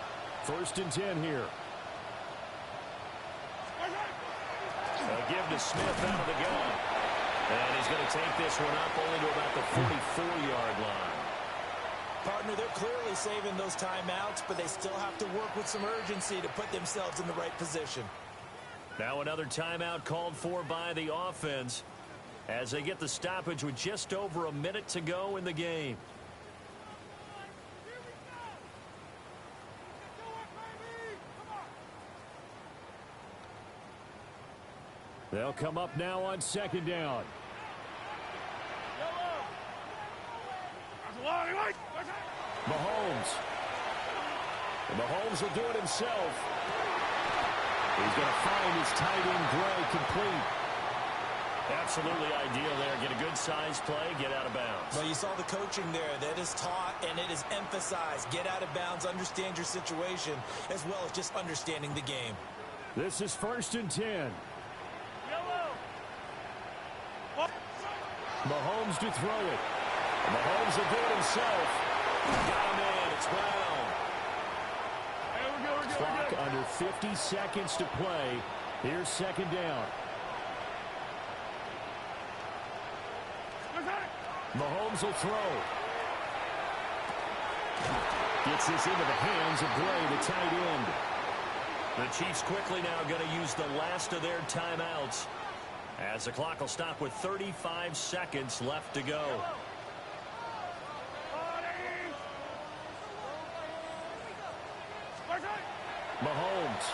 Speaker 8: 1st and 10 here. A give to Smith out of the gun. And he's going to take this one up only to about the 44-yard line.
Speaker 7: Partner, they're clearly saving those timeouts, but they still have to work with some urgency to put themselves in the right position.
Speaker 8: Now another timeout called for by the offense as they get the stoppage with just over a minute to go in the game. They'll come up now on 2nd down. Mahomes. And Mahomes will do it himself. He's going to find his tight end Gray complete. Absolutely ideal there. Get a good size play, get out of bounds.
Speaker 7: Well, you saw the coaching there. That is taught and it is emphasized. Get out of bounds, understand your situation, as well as just understanding the game.
Speaker 8: This is 1st and 10. Mahomes to throw it. Mahomes will do it himself. Got him in. It's Brown. clock, under 50 seconds to play. Here's second down. Mahomes will throw. Gets this into the hands of Gray, the tight end. The Chiefs quickly now going to use the last of their timeouts, as the clock will stop with 35 seconds left to go. Mahomes.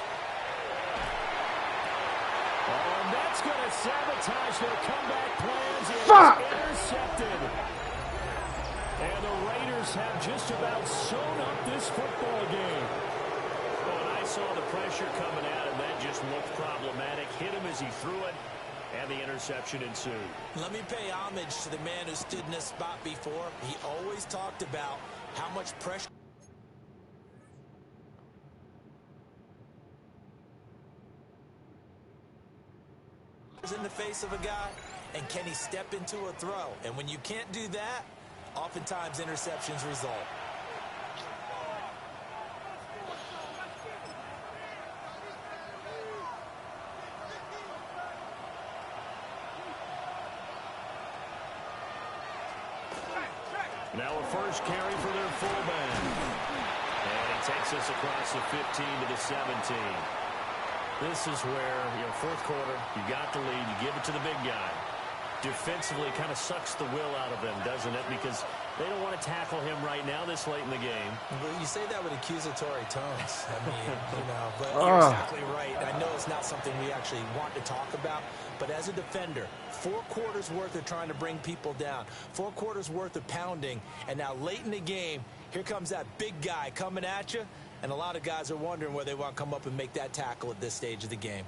Speaker 8: Oh, and that's going to sabotage their comeback plans.
Speaker 1: Fuck!
Speaker 8: Intercepted. And the Raiders have just about sewn up this football game.
Speaker 7: Well, and I saw the pressure coming at him. That just looked problematic. Hit him as he threw it, and the interception ensued.
Speaker 9: Let me pay homage to the man who stood in this spot before. He always talked about how much pressure is in the face of a guy, and can he step into a throw? And when you can't do that, oftentimes interceptions result.
Speaker 8: Now a first carry for their fullback.
Speaker 7: And he takes us across the 15 to the 17.
Speaker 8: This is where, fourth quarter, you got the lead, you give it to the big guy. Defensively kind of sucks the will out of them, doesn't it? Because they don't want to tackle him right now this late in the game.
Speaker 9: Well, you say that with accusatory tones. I mean, but you're exactly right. I know it's not something we actually want to talk about, but as a defender, 4 quarters worth of trying to bring people down, 4 quarters worth of pounding, and now late in the game, here comes that big guy coming at you, and a lot of guys are wondering where they want to come up and make that tackle at this stage of the game.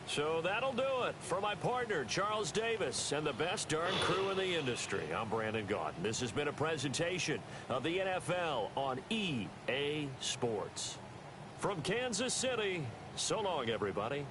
Speaker 8: So that'll do it for my partner, Charles Davis, and the best darn crew in the industry. I'm Brandon Gaudin. This has been a presentation of the NFL on EA Sports. From Kansas City, so long, everybody.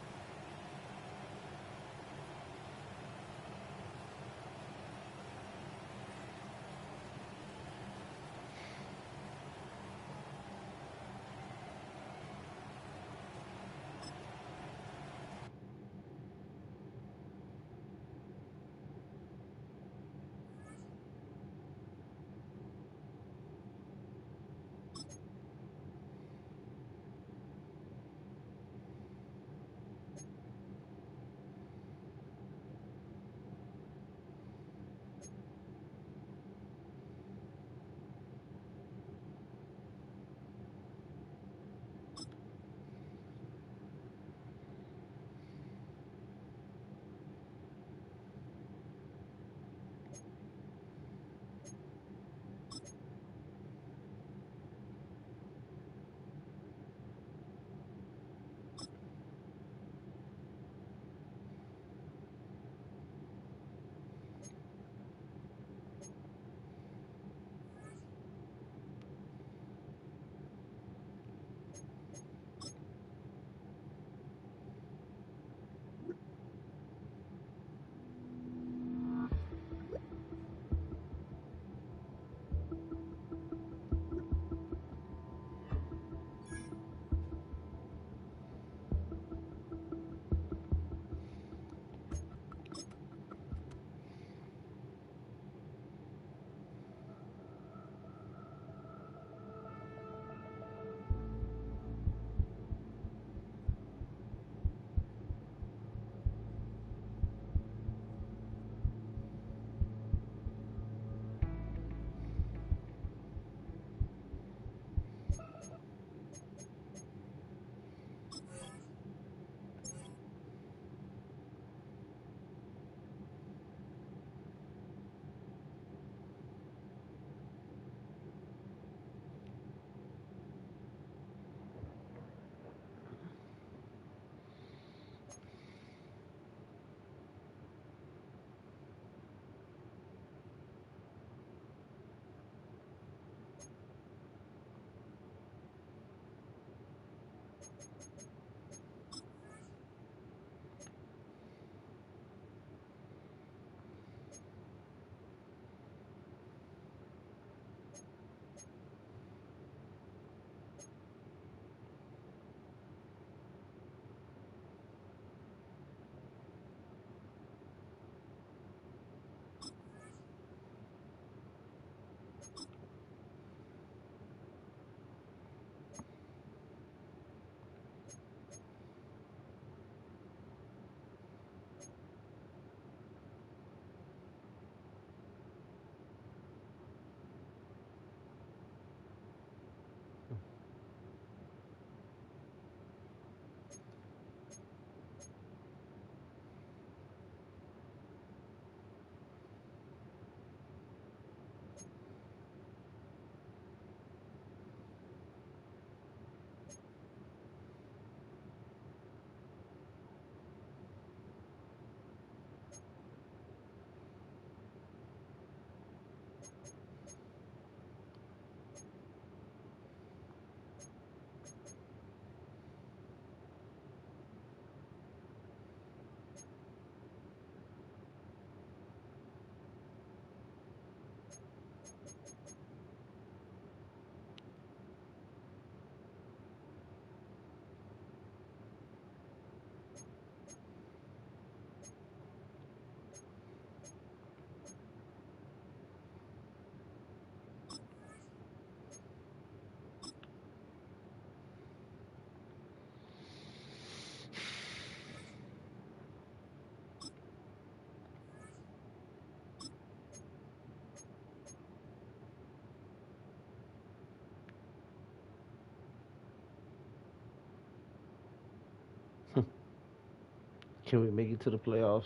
Speaker 1: Can we make it to the playoffs?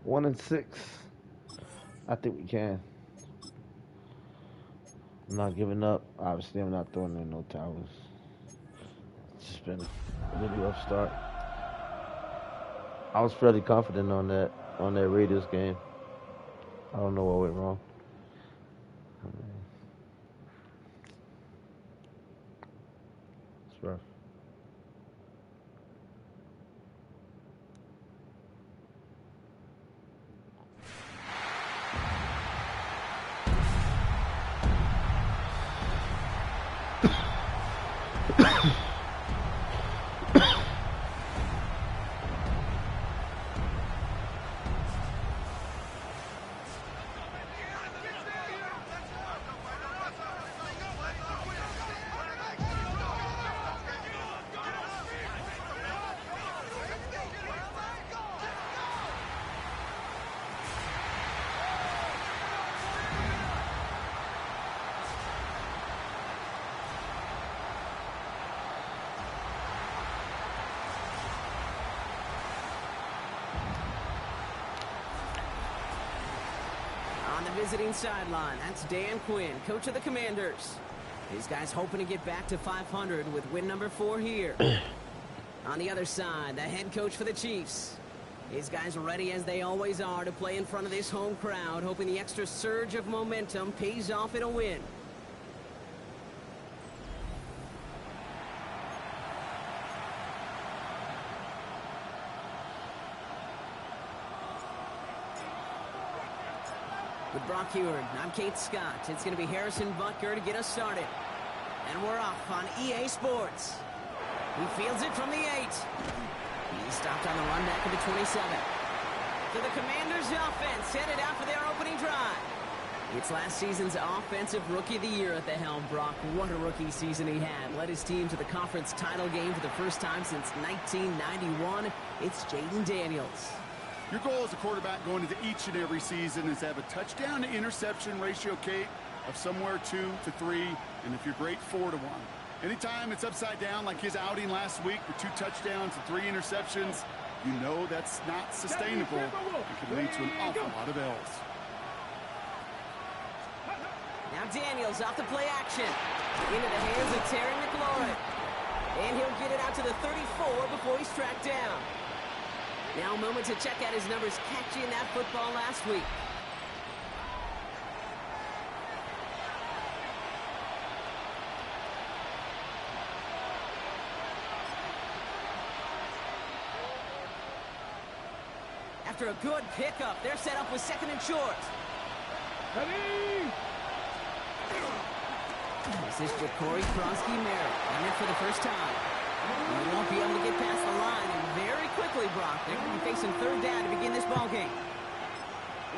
Speaker 1: 1-6. I think we can. I'm not giving up. Obviously, I'm not throwing in no towels. It's just been a really rough start. I was fairly confident on that Raiders game. I don't know what went wrong. It's rough.
Speaker 10: On the visiting sideline, that's Dan Quinn, coach of the Commanders. These guys hoping to get back to 500 with win number 4 here. On the other side, the head coach for the Chiefs. These guys ready as they always are to play in front of this home crowd, hoping the extra surge of momentum pays off in a win. With Brock Heward, I'm Kate Scott. It's going to be Harrison Butker to get us started. And we're off on EA Sports. He fields it from the 8. He's stopped on the run back of the 27. So the Commanders' offense headed out for their opening drive. It's last season's Offensive Rookie of the Year at the helm, Brock. What a rookie season he had. Led his team to the conference title game for the first time since 1991. It's Jaden Daniels.
Speaker 11: Your goal as a quarterback going into each and every season is to have a touchdown to interception ratio, Kate, of somewhere 2 to 3, and if you're great, 4 to 1. Anytime it's upside down like his outing last week with 2 touchdowns and 3 interceptions, you know that's not sustainable and can lead to an awful lot of L's.
Speaker 10: Now Daniels off the play action. Into the hands of Terry McLaurin. And he'll get it out to the 34 before he's tracked down. Now a moment to check out his numbers catching that football last week. After a good pickup, they're set up with 2nd and short. This is Ja'Cory Krosky-Merritt, and it for the first time. He won't be able to get past the line, and very quickly, Brock, they're going to be facing 3rd down to begin this ball game.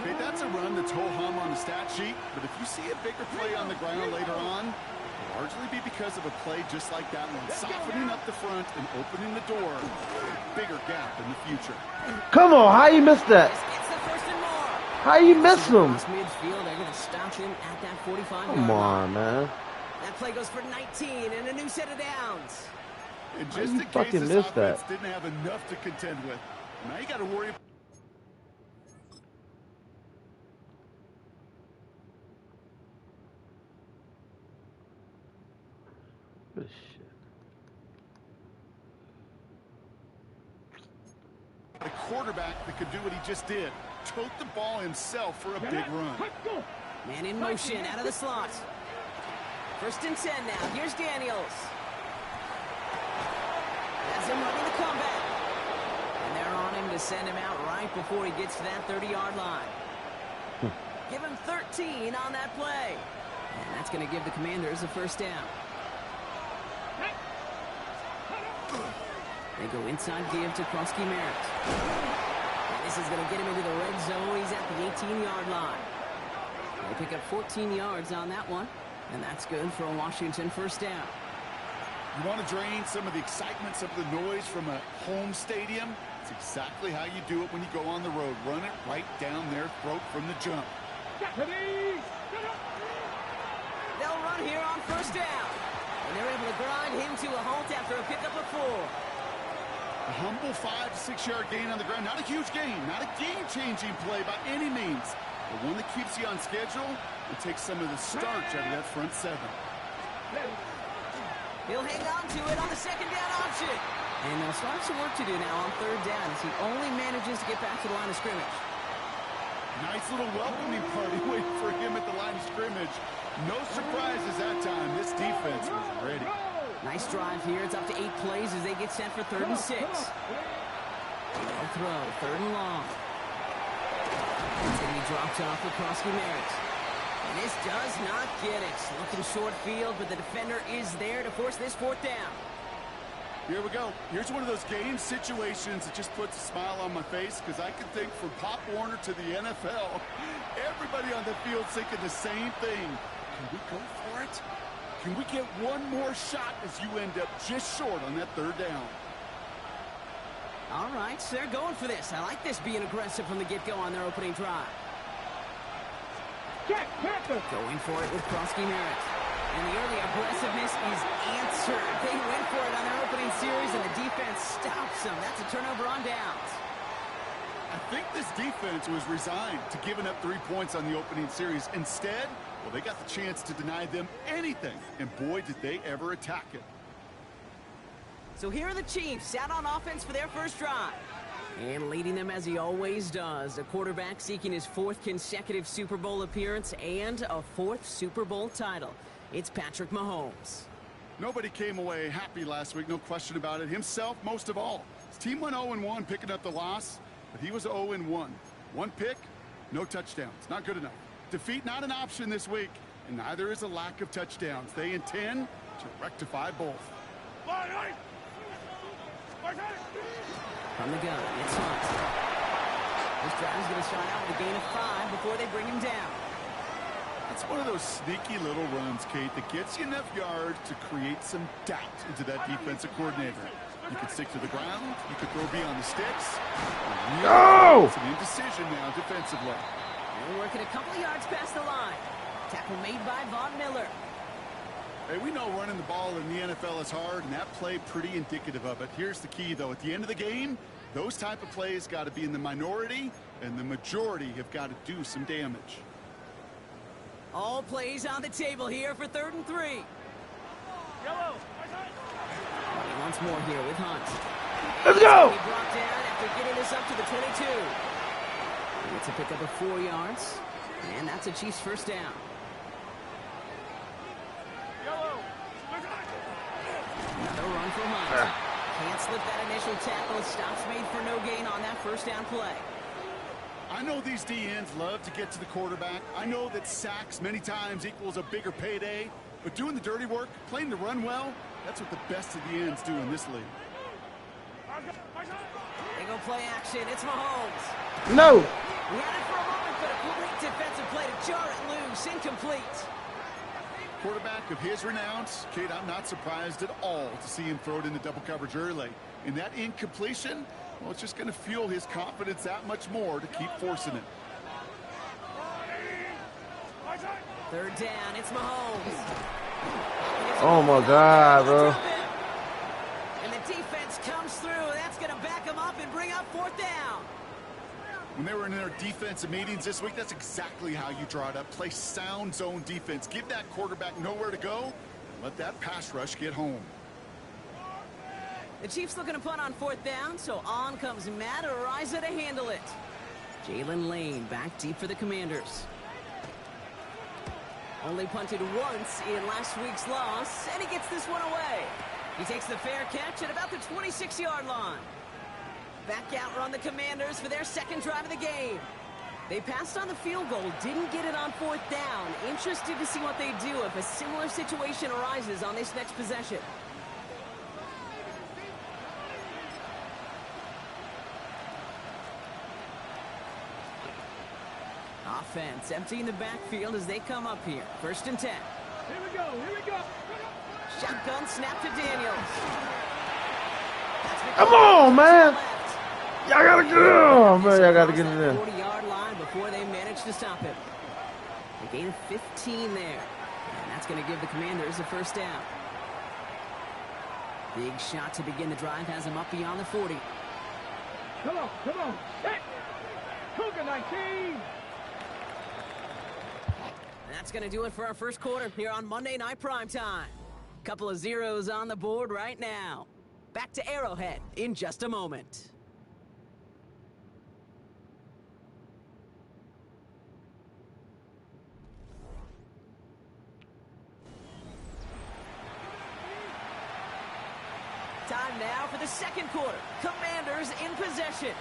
Speaker 11: Okay, that's a run that's ho-hum on the stat sheet, but if you see a bigger play on the ground later on, it'll largely be because of a play just like that one, softening up the front and opening the door for a bigger gap in the future.
Speaker 1: Come on, how you missed that?
Speaker 10: It's the 1st and more.
Speaker 1: How you miss him?
Speaker 10: Midfield, they're going to stop him at that 45-yard
Speaker 1: Come
Speaker 10: line.
Speaker 1: on, man.
Speaker 10: That play goes for 19 and a new set of downs.
Speaker 11: And just in case this offense didn't have enough to contend with, now you got to worry about.
Speaker 1: Good shit.
Speaker 11: The quarterback that could do what he just did, tote the ball himself for a big run.
Speaker 10: Man in motion out of the slot. 1st and 10 now. Here's Daniels. Has him running the comeback. And they're on him to send him out right before he gets to that 30-yard line. Give him 13 on that play. And that's going to give the Commanders a 1st down. They go inside give to Krosky-Merritt. And this is going to get him into the red zone. He's at the 18-yard line. They pick up 14 yards on that one. And that's good for a Washington 1st down.
Speaker 11: You want to drain some of the excitement, some of the noise from a home stadium? It's exactly how you do it when you go on the road. Run it right down their throat from the jump.
Speaker 10: They'll run here on 1st down. And they're able to grind him to a halt after a pickup of 4.
Speaker 11: A humble 5 to 6 yard gain on the ground. Not a huge gain, not a game-changing play by any means, but one that keeps you on schedule and takes some of the starch out of that front seven.
Speaker 10: He'll hang on to it on the second down option. And they'll start some work to do now on third down as he only manages to get back to the line of scrimmage.
Speaker 11: Nice little welcoming party waiting for him at the line of scrimmage. No surprises that time. This defense was ready.
Speaker 10: Nice drive here. It's up to 8 plays as they get set for 3rd and 6. They'll throw, 3rd and long. It's going to be dropped off for Krosky Merritt. And this does not get it. Looking short field, but the defender is there to force this 4th down.
Speaker 11: Here we go. Here's one of those game situations that just puts a smile on my face because I can think from Pop Warner to the NFL, everybody on the field thinking the same thing. Can we go for it? Can we get one more shot as you end up just short on that 3rd down?
Speaker 10: All right, so they're going for this. I like this being aggressive from the get-go on their opening drive. Going for it with Krosky Merritt. And the early aggressiveness is answered. They went for it on their opening series, and the defense stops them. That's a turnover on downs.
Speaker 11: I think this defense was resigned to giving up 3 points on the opening series. Instead, well, they got the chance to deny them anything, and boy, did they ever attack it.
Speaker 10: So here are the Chiefs out on offense for their first drive. And leading them as he always does, a quarterback seeking his 4th consecutive Super Bowl appearance and a 4th Super Bowl title. It's Patrick Mahomes.
Speaker 11: Nobody came away happy last week, no question about it. Himself, most of all. His team went 0-1, picking up the loss, but he was 0-1. 1 pick, no touchdowns. Not good enough. Defeat not an option this week, and neither is a lack of touchdowns. They intend to rectify both.
Speaker 10: From the gun, it's Hunt. This drive is going to start out with a gain of 5 before they bring him down.
Speaker 11: It's one of those sneaky little runs, Kate, that gets you enough yards to create some doubt into that defensive coordinator. You could stick to the ground. You could throw beyond the sticks.
Speaker 1: No!
Speaker 11: It's an indecision now defensively.
Speaker 10: They're working a couple of yards past the line. Tackle made by Von Miller.
Speaker 11: Hey, we know running the ball in the NFL is hard, and that play pretty indicative of it. Here's the key, though. At the end of the game, those type of plays got to be in the minority, and the majority have got to do some damage.
Speaker 10: All plays on the table here for 3rd and 3.
Speaker 5: Yellow.
Speaker 10: Once more here with Hunt.
Speaker 1: Let's go!
Speaker 10: He brought down after getting this up to the 22. He gets a pickup of 4 yards, and that's a Chiefs first down.
Speaker 5: Yellow.
Speaker 10: Another run for Hunt. Can't slip that initial tackle. Stops made for no gain on that first down play.
Speaker 11: I know these D-ends love to get to the quarterback. I know that sacks many times equals a bigger payday, but doing the dirty work, playing the run well, that's what the best of the ends do in this league.
Speaker 10: They go play action. It's Mahomes.
Speaker 1: No!
Speaker 10: We had it for a moment, but a great defensive play to jar it loose. Incomplete.
Speaker 11: Quarterback of his renounce, Kate, I'm not surprised at all to see him throw it into double coverage early. And that incompletion, well, it's just going to fuel his confidence that much more to keep forcing it.
Speaker 10: 3rd down, it's Mahomes.
Speaker 1: Oh my God, bro.
Speaker 10: And the defense comes through. That's going to back him up and bring up 4th down.
Speaker 11: When they were in their defensive meetings this week, that's exactly how you draw it up. Play sound zone defense. Give that quarterback nowhere to go, and let that pass rush get home.
Speaker 10: The Chiefs looking to punt on 4th down, so on comes Matt Ariza to handle it. Jalen Lane back deep for the Commanders. Only punted once in last week's loss, and he gets this one away. He takes the fair catch at about the 26-yard line. Back out run the Commanders for their 2nd drive of the game. They passed on the field goal, didn't get it on 4th down. Interested to see what they do if a similar situation arises on this next possession. Offense emptying the backfield as they come up here. 1st and 10.
Speaker 5: Here we go. Here we go.
Speaker 10: Shotgun snap to Daniels.
Speaker 1: Come on, man. Y'all gotta get it. Oh, man, y'all gotta get it in.
Speaker 10: 40-yard line before they manage to stop him. A gain of 15 there. And that's going to give the Commanders a 1st down. Big shot to begin the drive has him up beyond the 40.
Speaker 5: Come on, come on. Hit. Cougar 19.
Speaker 10: That's going to do it for our first quarter here on Monday Night Primetime. Couple of zeros on the board right now. Back to Arrowhead in just a moment. Time now for the second quarter. Commanders in possession.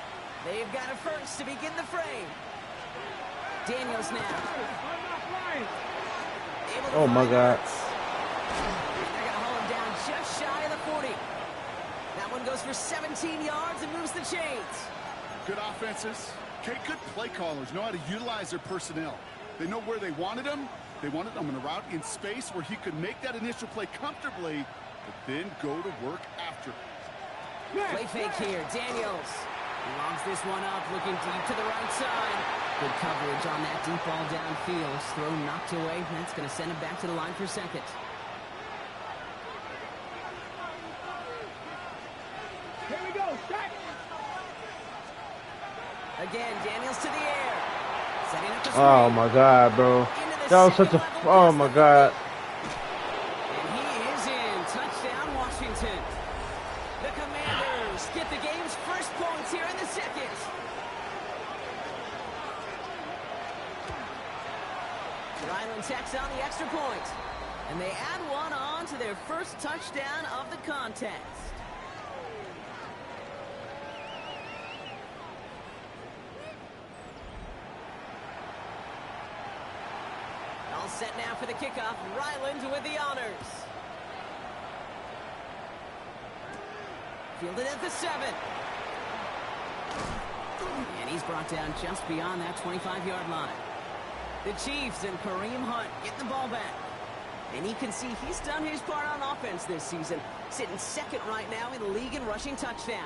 Speaker 10: They've got it first to begin the frame. Daniels now.
Speaker 1: Oh my God.
Speaker 10: They're going to hold him down just shy of the 40. That one goes for 17 yards and moves the chains.
Speaker 11: Good offenses. Okay, good play callers know how to utilize their personnel. They know where they wanted him. They wanted him in a route in space where he could make that initial play comfortably, but then go to work after.
Speaker 10: Play fake here. Daniels longs this one up, looking deep to the right side. Good coverage on that deep ball downfield. Throw knocked away. That's going to send him back to the line for second.
Speaker 5: Here we go. Shot.
Speaker 10: Again, Daniels to the air. Setting up the
Speaker 1: Oh my God, bro. That was such a. Oh my God.
Speaker 10: And he is in. Touchdown, Washington. The Commanders get the game's first points here in the second. Ryland tacks on the extra point. And they add one on to their first touchdown of the contest. All set now for the kickoff. Ryland with the honors. Fielded at the 7. And he's brought down just beyond that 25-yard line. The Chiefs and Kareem Hunt get the ball back. And you can see he's done his part on offense this season, sitting second right now in the league in rushing touchdowns.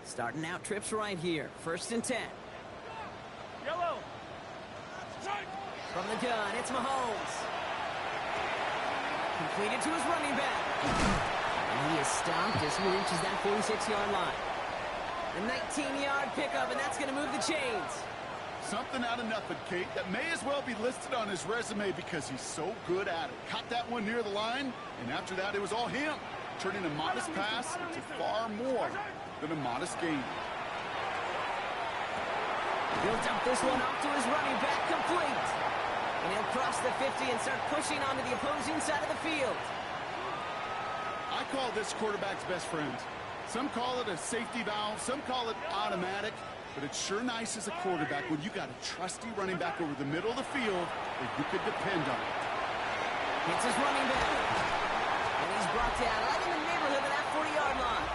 Speaker 10: Starting out trips right here. 1st and 10.
Speaker 5: Yellow.
Speaker 10: From the gun, it's Mahomes. Completed to his running back. And he is stopped as he reaches that 46-yard line. A 19-yard pickup, and that's going to move the chains.
Speaker 11: Something out of nothing, Kate, that may as well be listed on his resume because he's so good at it. Caught that one near the line, and after that, it was all him, turning a modest pass into far more than a modest gain.
Speaker 10: He'll dump this one off to his running back, complete. And he'll cross the 50 and start pushing onto the opposing side of the field.
Speaker 11: I call this quarterback's best friend. Some call it a safety valve, some call it automatic, but it's sure nice as a quarterback when you got a trusty running back over the middle of the field that you could depend on.
Speaker 10: Hits his running back. And he's brought down right in the neighborhood of that 40-yard line.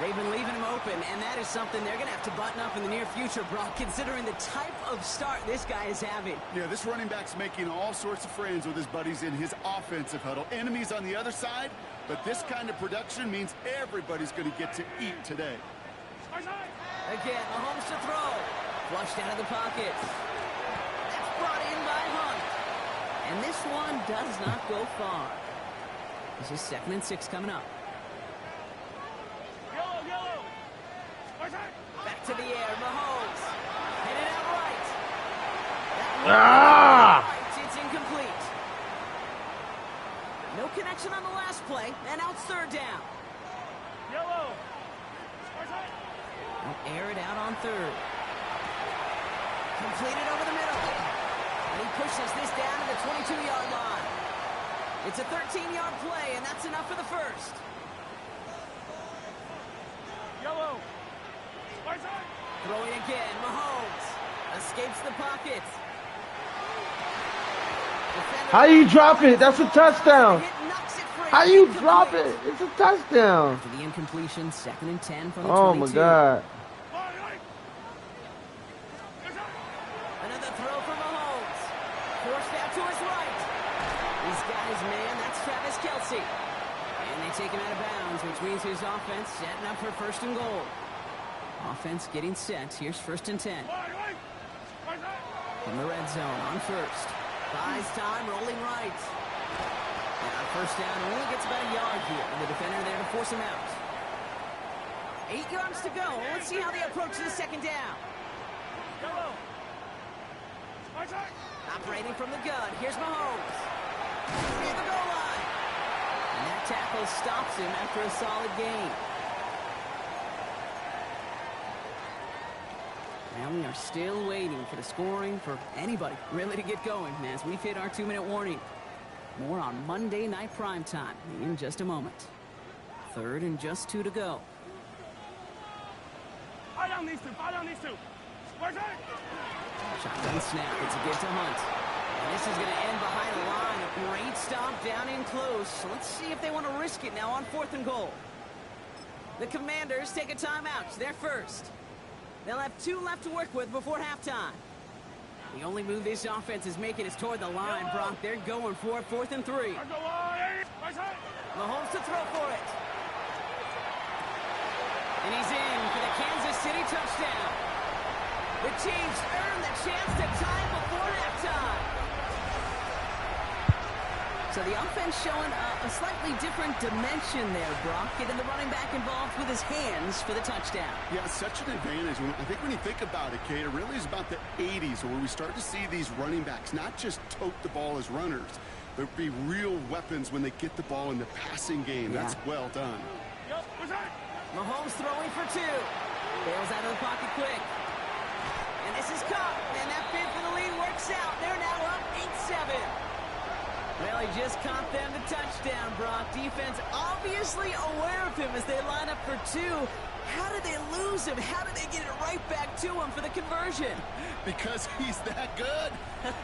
Speaker 10: They've been leaving him open, and that is something they're going to have to button up in the near future, Brock, considering the type of start this guy is having.
Speaker 11: Yeah, this running back's making all sorts of friends with his buddies in his offensive huddle. Enemies on the other side, but this kind of production means everybody's going to get to eat today.
Speaker 10: Again, Mahomes to throw. Flushed out of the pocket. That's brought in by Hunt. And this one does not go far. This is 2nd and 6 coming up. Back to the air, Mahomes. Headed out right. It's incomplete. No connection on the last play, and now it's 3rd down.
Speaker 5: Yellow.
Speaker 10: They'll air it out on 3rd. Completed over the middle. And he pushes this down to the 22-yard line. It's a 13-yard play, and that's enough for the first.
Speaker 5: Yellow.
Speaker 10: Throwing again, Mahomes. Escapes the pocket.
Speaker 1: How you drop it? That's a touchdown. How you drop it? It's a touchdown.
Speaker 10: For the incompletion, 2nd and 10 from the 22.
Speaker 1: Oh my God.
Speaker 10: Another throw for Mahomes. Forced out to his right. He's got his man. That's Travis Kelce. And they take him out of bounds, which means his offense setting up for 1st and goal. Offense getting set. Here's 1st and 10. From the red zone on 1st. Buys time, rolling right. And on 1st down, only gets about a yard here. And the defender there to force him out. 8 yards to go. Let's see how they approach this 2nd down. Operating from the gun. Here's Mahomes. Near the goal line. And that tackle stops him after a solid gain. Now we are still waiting for the scoring for anybody really to get going as we've hit our 2-minute warning. More on Monday Night Primetime in just a moment. 3rd and just 2 to go.
Speaker 5: Fire down these two.
Speaker 10: Shotgun snap. It's a give to Hunt. And this is going to end behind the line. A great stop down in close. So let's see if they want to risk it now on 4th and goal. The Commanders take a timeout. They're first. They'll have 2 left to work with before halftime. The only move this offense is making is toward the line, Brock. They're going for 4th and 3. Mahomes to throw for it. And he's in for the Kansas City touchdown. The Chiefs earn the chance to tie before halftime. So the offense showing a slightly different dimension there, Brock. Getting the running back involved with his hands for the touchdown.
Speaker 11: Yeah, such an advantage. I think when you think about it, Kate, it really is about the 80s where we start to see these running backs not just tote the ball as runners, but be real weapons when they get the ball in the passing game. Yeah. That's well done.
Speaker 10: Mahomes throwing for 2. Bails out of the pocket quick. And this is caught. And that bid for the lead works out. They're now up 8-7. Well, he just caught them the touchdown, Brock. Defense obviously aware of him as they line up for 2. How did they lose him? How did they get it right back to him for the conversion?
Speaker 11: Because he's that good.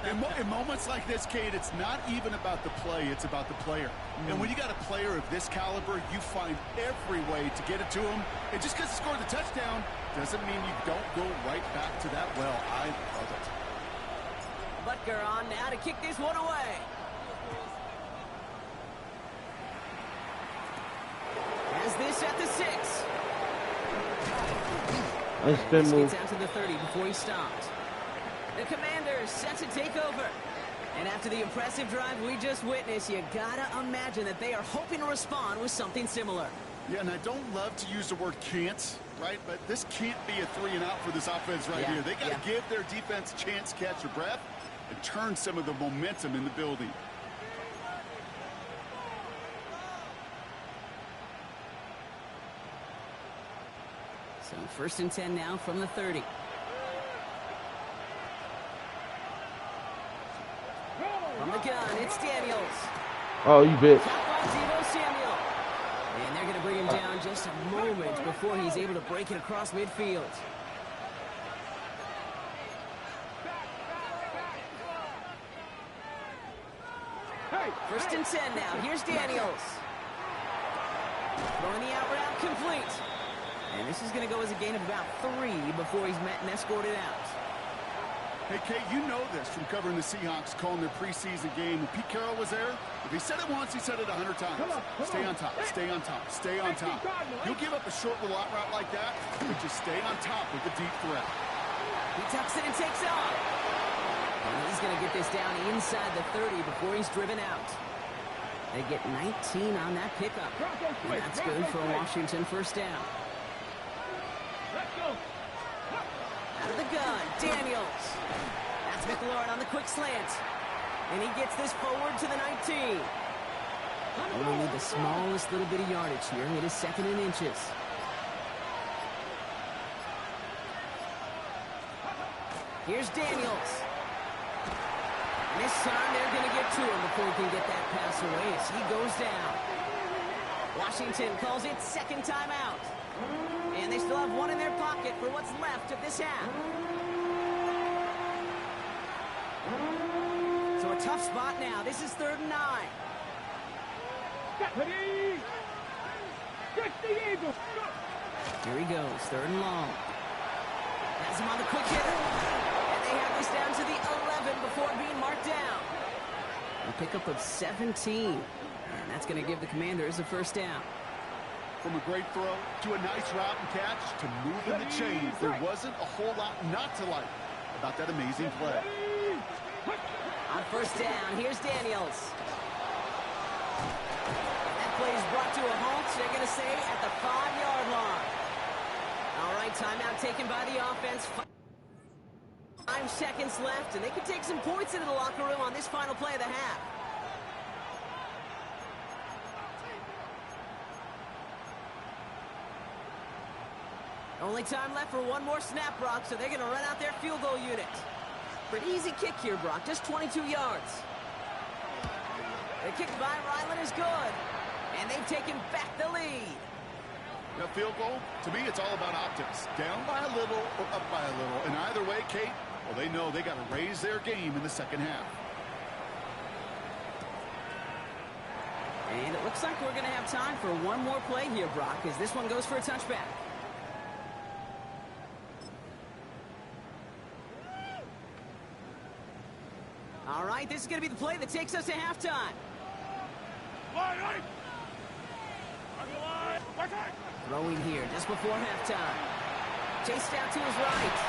Speaker 11: In moments like this, Kate, it's not even about the play, it's about the player. And when you got a player of this caliber, you find every way to get it to him. And just because he scored the touchdown doesn't mean you don't go right back to that well. I love it.
Speaker 10: Butker on now to kick this one away. Has this at the 6.
Speaker 1: Nice spin move.
Speaker 10: Gets out to the 30 before he stopped. The Commanders set to take over. And after the impressive drive we just witnessed, you gotta imagine that they are hoping to respond with something similar.
Speaker 11: Yeah, and I don't love to use the word can't, right? But this can't be a 3-and-out for this offense right here. They got to give their defense a chance to catch their breath and turn some of the momentum in the building.
Speaker 10: So 1st and 10 now from the 30. From the gun, it's Daniels.
Speaker 1: Oh, you bitch.
Speaker 10: Samuel. And they're going to bring him down just a moment before he's able to break it across midfield.
Speaker 5: Hey,
Speaker 10: 1st and 10 now. Here's Daniels. Throwing the out route complete. And this is going to go as a gain of about 3 before he's met and escorted out.
Speaker 11: Hey, Kate, you know this from covering the Seahawks, calling their preseason game. When Pete Carroll was there, if he said it once, he said it 100 times. Stay on top, stay on top, stay on top. You'll give up a short little out route like that, but just stay on top with the deep threat.
Speaker 10: He tucks it and takes off. And he's going to get this down inside the 30 before he's driven out. They get 19 on that pickup. And that's good for Washington 1st down. Out of the gun, Daniels. That's McLaurin on the quick slant. And he gets this forward to the 19. Only need the smallest little bit of yardage here. It is 2nd and inches. Here's Daniels. And this time they're going to get to him before he can get that pass away as he goes down. Washington calls it 2nd timeout. And they still have 1 in their pocket for what's left of this half. So a tough spot now. This is 3rd and 9. Here he goes, 3rd and long. Has him on the quick hitter. And they have this down to the 11 before being marked down. A pickup of 17. And that's going to give the Commanders a first down.
Speaker 11: From a great throw to a nice route and catch to moving the chains, there wasn't a whole lot not to like about that amazing play.
Speaker 10: On first down, here's Daniels. And that play is brought to a halt, they're going to say, at the 5-yard line. All right, timeout taken by the offense. 5 seconds left, and they can take some points into the locker room on this final play of the half. Only time left for one more snap, Brock, so they're going to run out their field goal unit. For an easy kick here, Brock, just 22 yards. The kick by Ryland is good, and they've taken back the lead.
Speaker 11: That field goal, to me, it's all about optics. Down by a little or up by a little. And either way, Kate, well, they know they got to raise their game in the second half.
Speaker 10: And it looks like we're going to have time for one more play here, Brock, as this one goes for a touchback. All right, this is going to be the play that takes us to halftime. Throwing here just before halftime. Chased out to his right.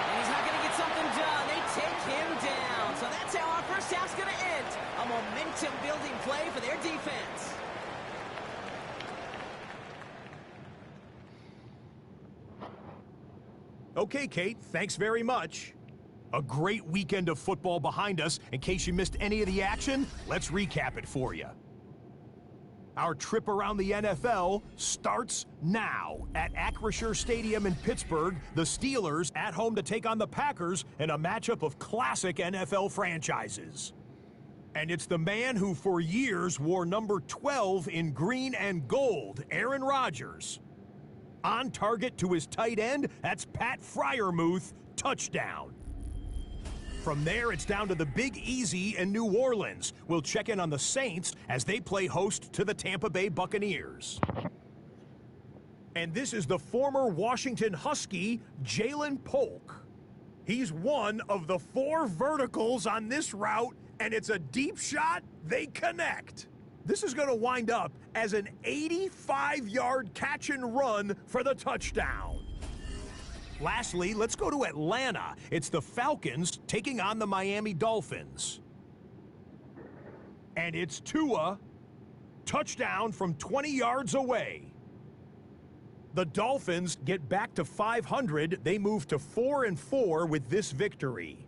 Speaker 10: And he's not going to get something done. They take him down. So that's how our first half's going to end. A momentum-building play for their defense.
Speaker 4: Okay, Kate, thanks very much. A great weekend of football behind us. In case you missed any of the action, let's recap it for you. Our trip around the NFL starts now. At Acrisure Stadium in Pittsburgh, the Steelers at home to take on the Packers in a matchup of classic NFL franchises. And it's the man who for years wore number 12 in green and gold, Aaron Rodgers. On target to his tight end, that's Pat Freiermuth, touchdown. From there, it's down to the Big Easy in New Orleans. We'll check in on the Saints as they play host to the Tampa Bay Buccaneers. And this is the former Washington Husky, Jalen Polk. He's one of the 4 verticals on this route, and it's a deep shot. They connect. This is going to wind up as an 85-yard catch and run for the touchdown. Lastly, let's go to Atlanta. It's the Falcons taking on the Miami Dolphins. And it's Tua, touchdown from 20 yards away. The Dolphins get back to 500. They move to 4-4 with this victory.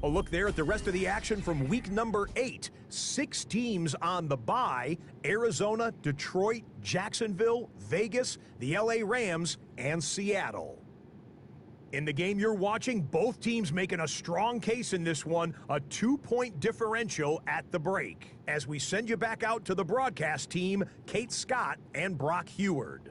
Speaker 4: A look there at the rest of the action from week number 8. 6 teams on the bye: Arizona, Detroit, Jacksonville, Vegas, the LA Rams, and Seattle. In the game you're watching, both teams making a strong case in this one, a 2-point differential at the break. As we send you back out to the broadcast team, Kate Scott and Brock Heward.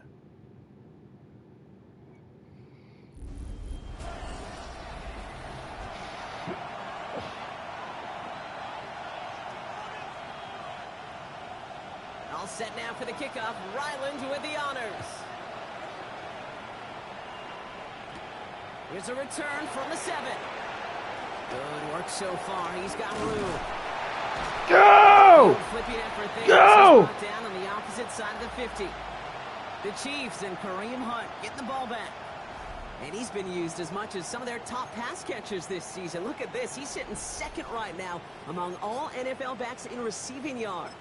Speaker 10: All set now for the kickoff. Ryland with the honors. Here's a return from the 7. Good work so far. He's got room.
Speaker 1: Go!
Speaker 10: Flipping effort there.
Speaker 1: Go!
Speaker 10: Down on the opposite side of the 50. The Chiefs and Kareem Hunt getting the ball back. And he's been used as much as some of their top pass catchers this season. Look at this. He's sitting second right now among all NFL backs in receiving yards.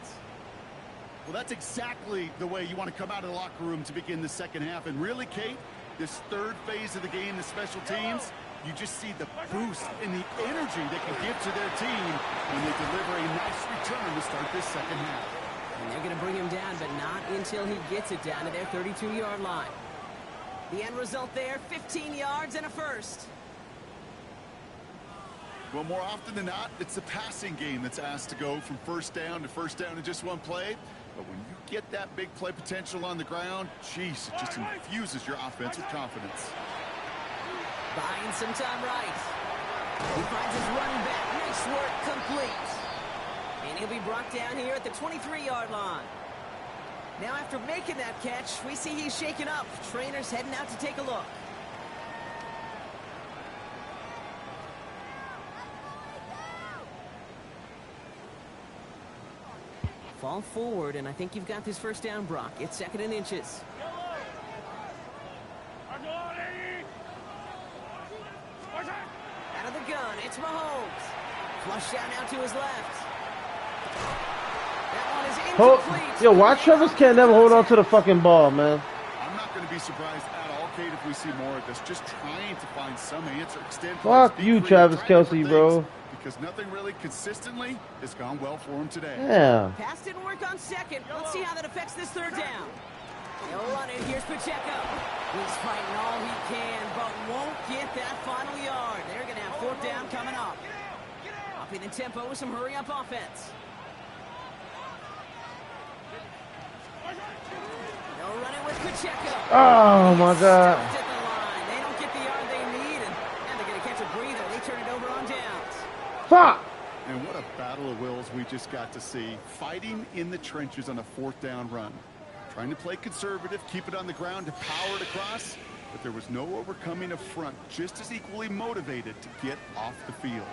Speaker 11: Well, that's exactly the way you want to come out of the locker room to begin the second half. And really, Kate, this third phase of the game, the special teams, you just see the boost and the energy they can give to their team when they deliver a nice return to start this second half.
Speaker 10: And they're going to bring him down, but not until he gets it down to their 32-yard line. The end result there, 15 yards and a first.
Speaker 11: Well, more often than not, it's the passing game that's asked to go from first down in just one play. But when you get that big play potential on the ground, geez, it just infuses your offense with confidence.
Speaker 10: Buying some time right. He finds his running back. Nice work, complete. And he'll be brought down here at the 23-yard line. Now after making that catch, we see he's shaken up. Trainer's heading out to take a look. Fall forward, and I think you've got this first down, Brock. It's 2nd and inches. Out of the gun, it's Mahomes. Flush out now to his left. That one is incomplete.
Speaker 1: Yo, why Travis can't never hold on to the fucking ball, man?
Speaker 11: I'm not going to be surprised at all, Kate, if we see more of this. Just trying to find some answer. Extend
Speaker 1: Fuck you, Travis Kelce, bro.
Speaker 11: Because nothing really consistently has gone well for him today.
Speaker 1: Yeah.
Speaker 10: Pass didn't work on 2nd. Let's see how that affects this 3rd down. He'll run it. Here's Pacheco. He's fighting all he can, but won't get that final yard. They're going to have 4th down coming up. Upping the tempo with some hurry-up offense. They'll run it with Pacheco.
Speaker 1: Oh, my God.
Speaker 10: At the line. They don't get the yard they need, and they're going to catch a breather. They turn it over on downs.
Speaker 1: Fuck!
Speaker 11: And what a battle of wills we just got to see. Fighting in the trenches on a 4th down run. Trying to play conservative, keep it on the ground to power it across, but there was no overcoming a front just as equally motivated to get off the field.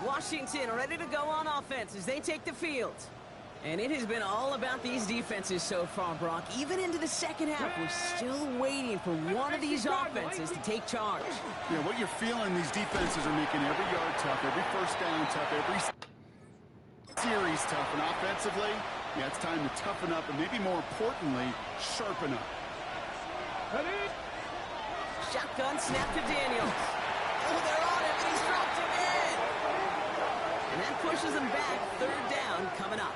Speaker 10: Washington ready to go on offense as they take the field. And it has been all about these defenses so far, Brock. Even into the 2nd half, we're still waiting for one of these offenses to take charge.
Speaker 11: Yeah, what you're feeling, these defenses are making every yard tough, every first down tough, every series tough, and offensively, yeah, it's time to toughen up, and maybe more importantly, sharpen up.
Speaker 10: Shotgun snap to Daniels. Oh, they're on him, and he's dropped him in. And that pushes them back. 3rd down coming up.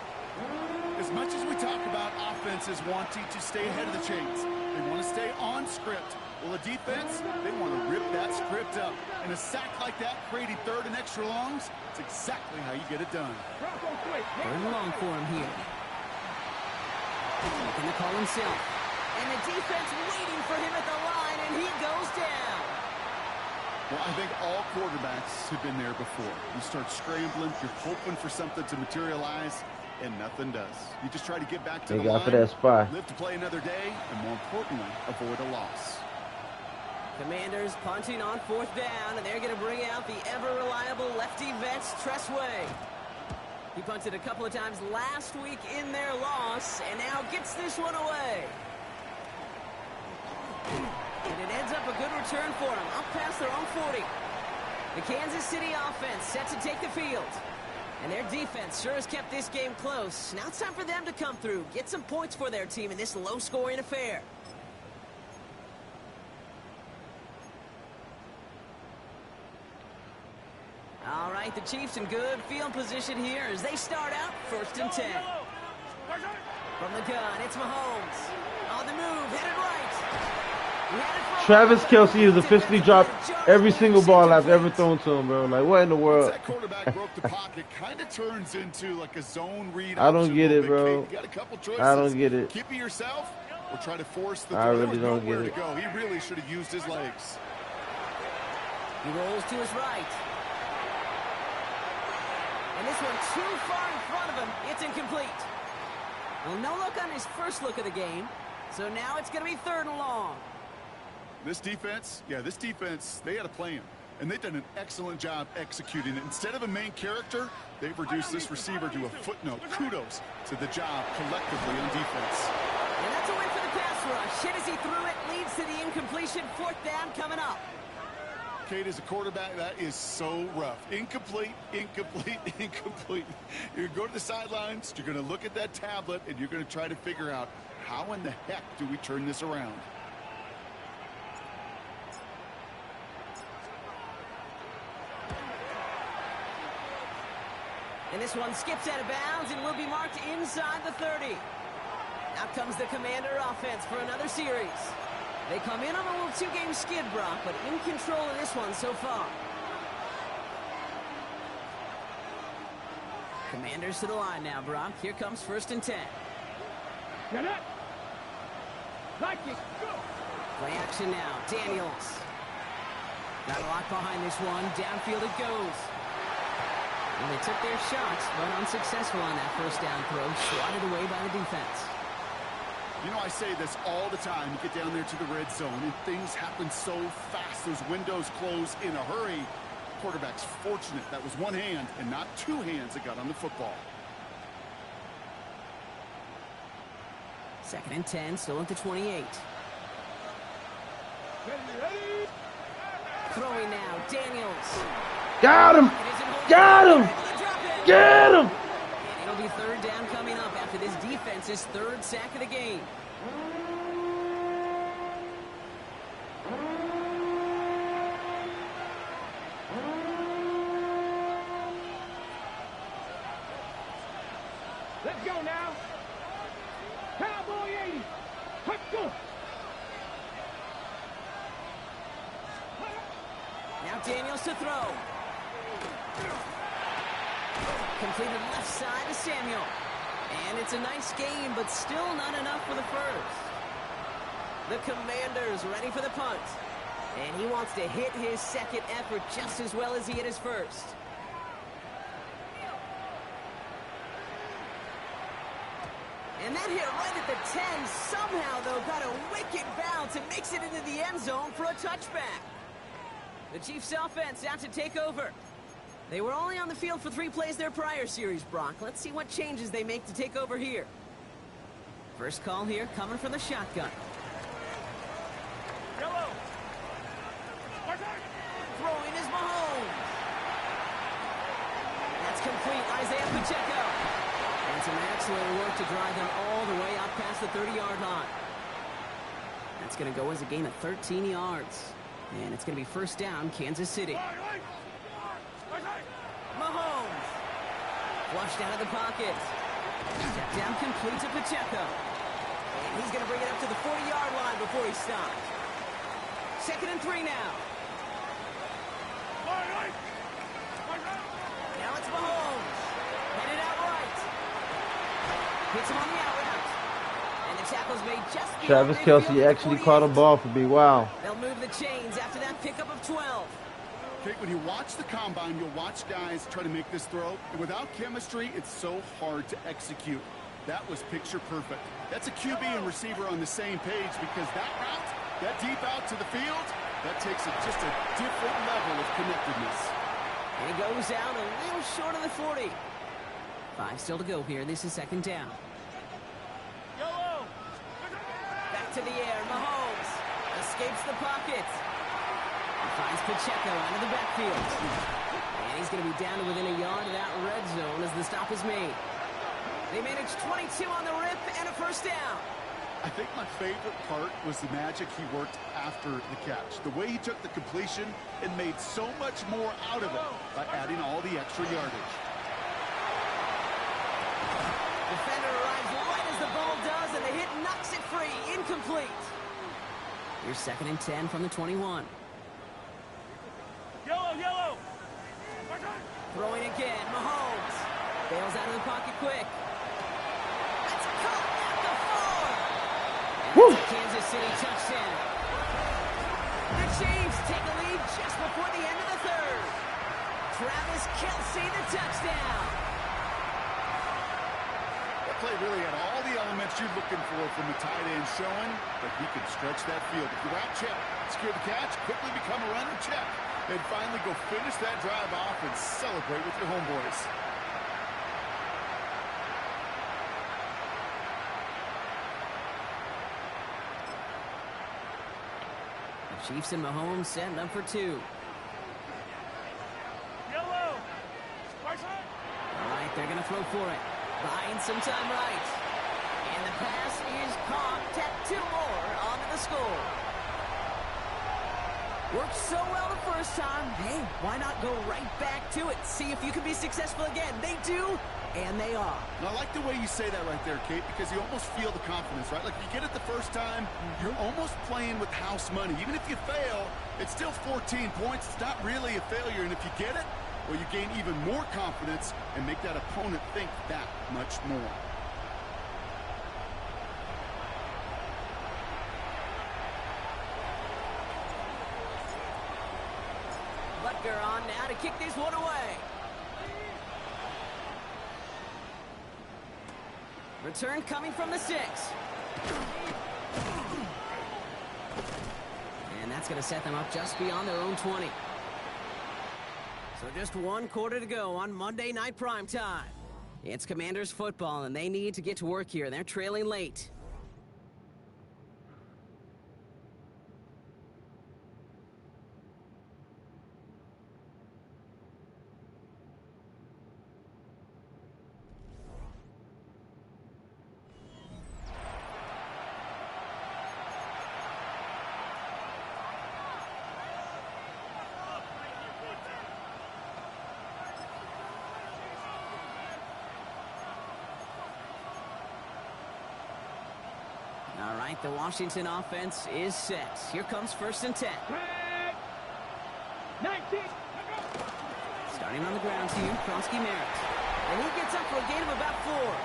Speaker 11: As much as we talk about offenses wanting to stay ahead of the chains, they want to stay on script. Well, the defense, they want to rip that script up. And a sack like that, creating 3rd and extra longs, it's exactly how you get it done.
Speaker 10: 3rd and long for him here. Making the call himself. And the defense waiting for him at the line, and he goes down.
Speaker 11: Well, I think all quarterbacks have been there before. You start scrambling, you're hoping for something to materialize, and nothing does. You just try to get back to the line,
Speaker 1: for that spy.
Speaker 11: Live to play another day, and more importantly, avoid a loss.
Speaker 10: Commanders punting on 4th down, and they're going to bring out the ever-reliable lefty vets, Tressway. He punted a couple of times last week in their loss, and now gets this one away. And it ends up a good return for them, up past their own 40. The Kansas City offense set to take the field. And their defense sure has kept this game close. Now it's time for them to come through, get some points for their team in this low-scoring affair. All right, the Chiefs in good field position here as they start out 1st and 10. From the gun, it's Mahomes. On the move, headed right.
Speaker 1: Travis Kelce has officially dropped every single ball I've ever thrown to him, bro. Like, what in the world?
Speaker 11: Once that quarterback broke the pocket, kind of turns into like a zone read.
Speaker 1: I don't get it, bro.
Speaker 11: You got a couple choices.
Speaker 1: I don't get it.
Speaker 11: Keep it yourself or try to force the
Speaker 1: I
Speaker 11: throw.
Speaker 1: really don't get
Speaker 11: Nowhere
Speaker 1: it.
Speaker 11: to go. He really should have used his legs.
Speaker 10: He rolls to his right. And this one too far in front of him. It's incomplete. Well, no look on his first look of the game. So now it's going to be 3rd and long.
Speaker 11: This defense, they had a plan. And they've done an excellent job executing it. Instead of a main character, they've reduced this receiver to a footnote. Kudos to the job collectively on defense.
Speaker 10: And that's a win for the pass rush. Hit as he threw it, leads to the incompletion. 4th down coming up.
Speaker 11: Kate, as a quarterback, that is so rough. Incomplete, incomplete, incomplete. You're going to go to the sidelines, you're going to look at that tablet, and you're going to try to figure out how in the heck do we turn this around.
Speaker 10: And this one skips out of bounds and will be marked inside the 30. Out comes the Commander offense for another series. They come in on a little 2-game skid, Brock, but in control of this one so far. Commanders to the line now, Brock. Here comes 1st and 10.
Speaker 5: Get it. Like it. Go.
Speaker 10: Play action now. Daniels. Got a lot behind this one. Downfield it goes. And they took their shots, but unsuccessful on that 1st down throw. Swatted away by the defense.
Speaker 11: You know, I say this all the time. You get down there to the red zone, and things happen so fast. Those windows close in a hurry. Quarterback's fortunate that was one hand and not two hands that got on the football.
Speaker 10: Second and 10, still at the 28. Throwing now, Daniels.
Speaker 1: Got him! Got him! Get him!
Speaker 10: And it'll be third down coming up after this defense's third sack of the game.
Speaker 5: Let's go now. Cowboy 80. Let's go.
Speaker 10: Now Daniels to throw. Completed left side to Samuel. And it's a nice game, but still not enough for the first. The Commanders ready for the punt. And he wants to hit his second effort just as well as he hit his first. And that hit right at the 10 somehow, though, got a wicked bounce and makes it into the end zone for a touchback. The Chiefs offense out to take over. They were only on the field for 3 plays their prior series, Brock. Let's see what changes they make to take over here. First call here coming from the shotgun.
Speaker 5: Yellow.
Speaker 10: Throwing is Mahomes. That's complete. Isaiah Pacheco. And some excellent work to drive them all the way up past the 30-yard line. That's going to go as a gain of 13 yards. And it's going to be first down, Kansas City. Mahomes. Flushed out of the pocket. Step down complete to Pacheco. And he's going to bring it up to the 40-yard line before he stops. Second and 3 now. Now it's Mahomes. Headed out right. Hits him on the out route. And the tackle's made just beyond
Speaker 1: Travis Kelce actually caught a ball for me. Wow.
Speaker 10: They'll move the chains after that pickup of 12.
Speaker 11: Okay, when you watch the combine, you'll watch guys try to make this throw. And without chemistry, it's so hard to execute. That was picture perfect. That's a QB and receiver on the same page because that route, that deep out to the field, that takes just a different level of connectedness.
Speaker 10: And he goes out a little short of the 40. 5 still to go here. This is second down. Back to the air. Mahomes escapes the pocket. He finds Pacheco out of the backfield. And he's going to be down to within a yard of that red zone as the stop is made. They managed 22 on the rip and a first down.
Speaker 11: I think my favorite part was the magic he worked after the catch. The way he took the completion and made so much more out of it by adding all the extra yardage.
Speaker 10: Defender arrives right as the ball does, and the hit knocks it free. Incomplete. Here's second and 10 from the 21.
Speaker 5: Yellow.
Speaker 10: Throwing again. Mahomes bails out of the pocket quick. That's caught at the 4. And that's a Kansas City touchdown. The Chiefs take a lead just before the end of the third. Travis Kelce, the touchdown.
Speaker 11: That play really had all the elements you're looking for from the tight end showing, but he could stretch that field. If you're out, check. Secure the catch, quickly become a runner, check. And finally go finish that drive off and celebrate with your homeboys.
Speaker 10: The Chiefs and Mahomes setting up for 2.
Speaker 5: Yellow.
Speaker 10: All right, they're going to throw for it. Buying some time right. And the pass is caught. Tap 2 more onto the score. Worked so well the first time. Hey, why not go right back to it? See if you can be successful again. They do, and they are.
Speaker 11: And I like the way you say that right there, Kate, because you almost feel the confidence, right? Like if you get it the first time, you're almost playing with house money. Even if you fail, it's still 14 points. It's not really a failure. And if you get it, well, you gain even more confidence and make that opponent think that much more.
Speaker 10: Butker on now to kick this one away. Return coming from the 6. And that's going to set them up just beyond their own 20. So just 1 quarter to go on Monday Night Primetime. It's Commanders football, and they need to get to work here. They're trailing late. The Washington offense is set. Here comes 1st and 10.
Speaker 5: 19.
Speaker 10: Starting on the ground to you, Kronsky Merritt. And he gets up for a gain of about 4.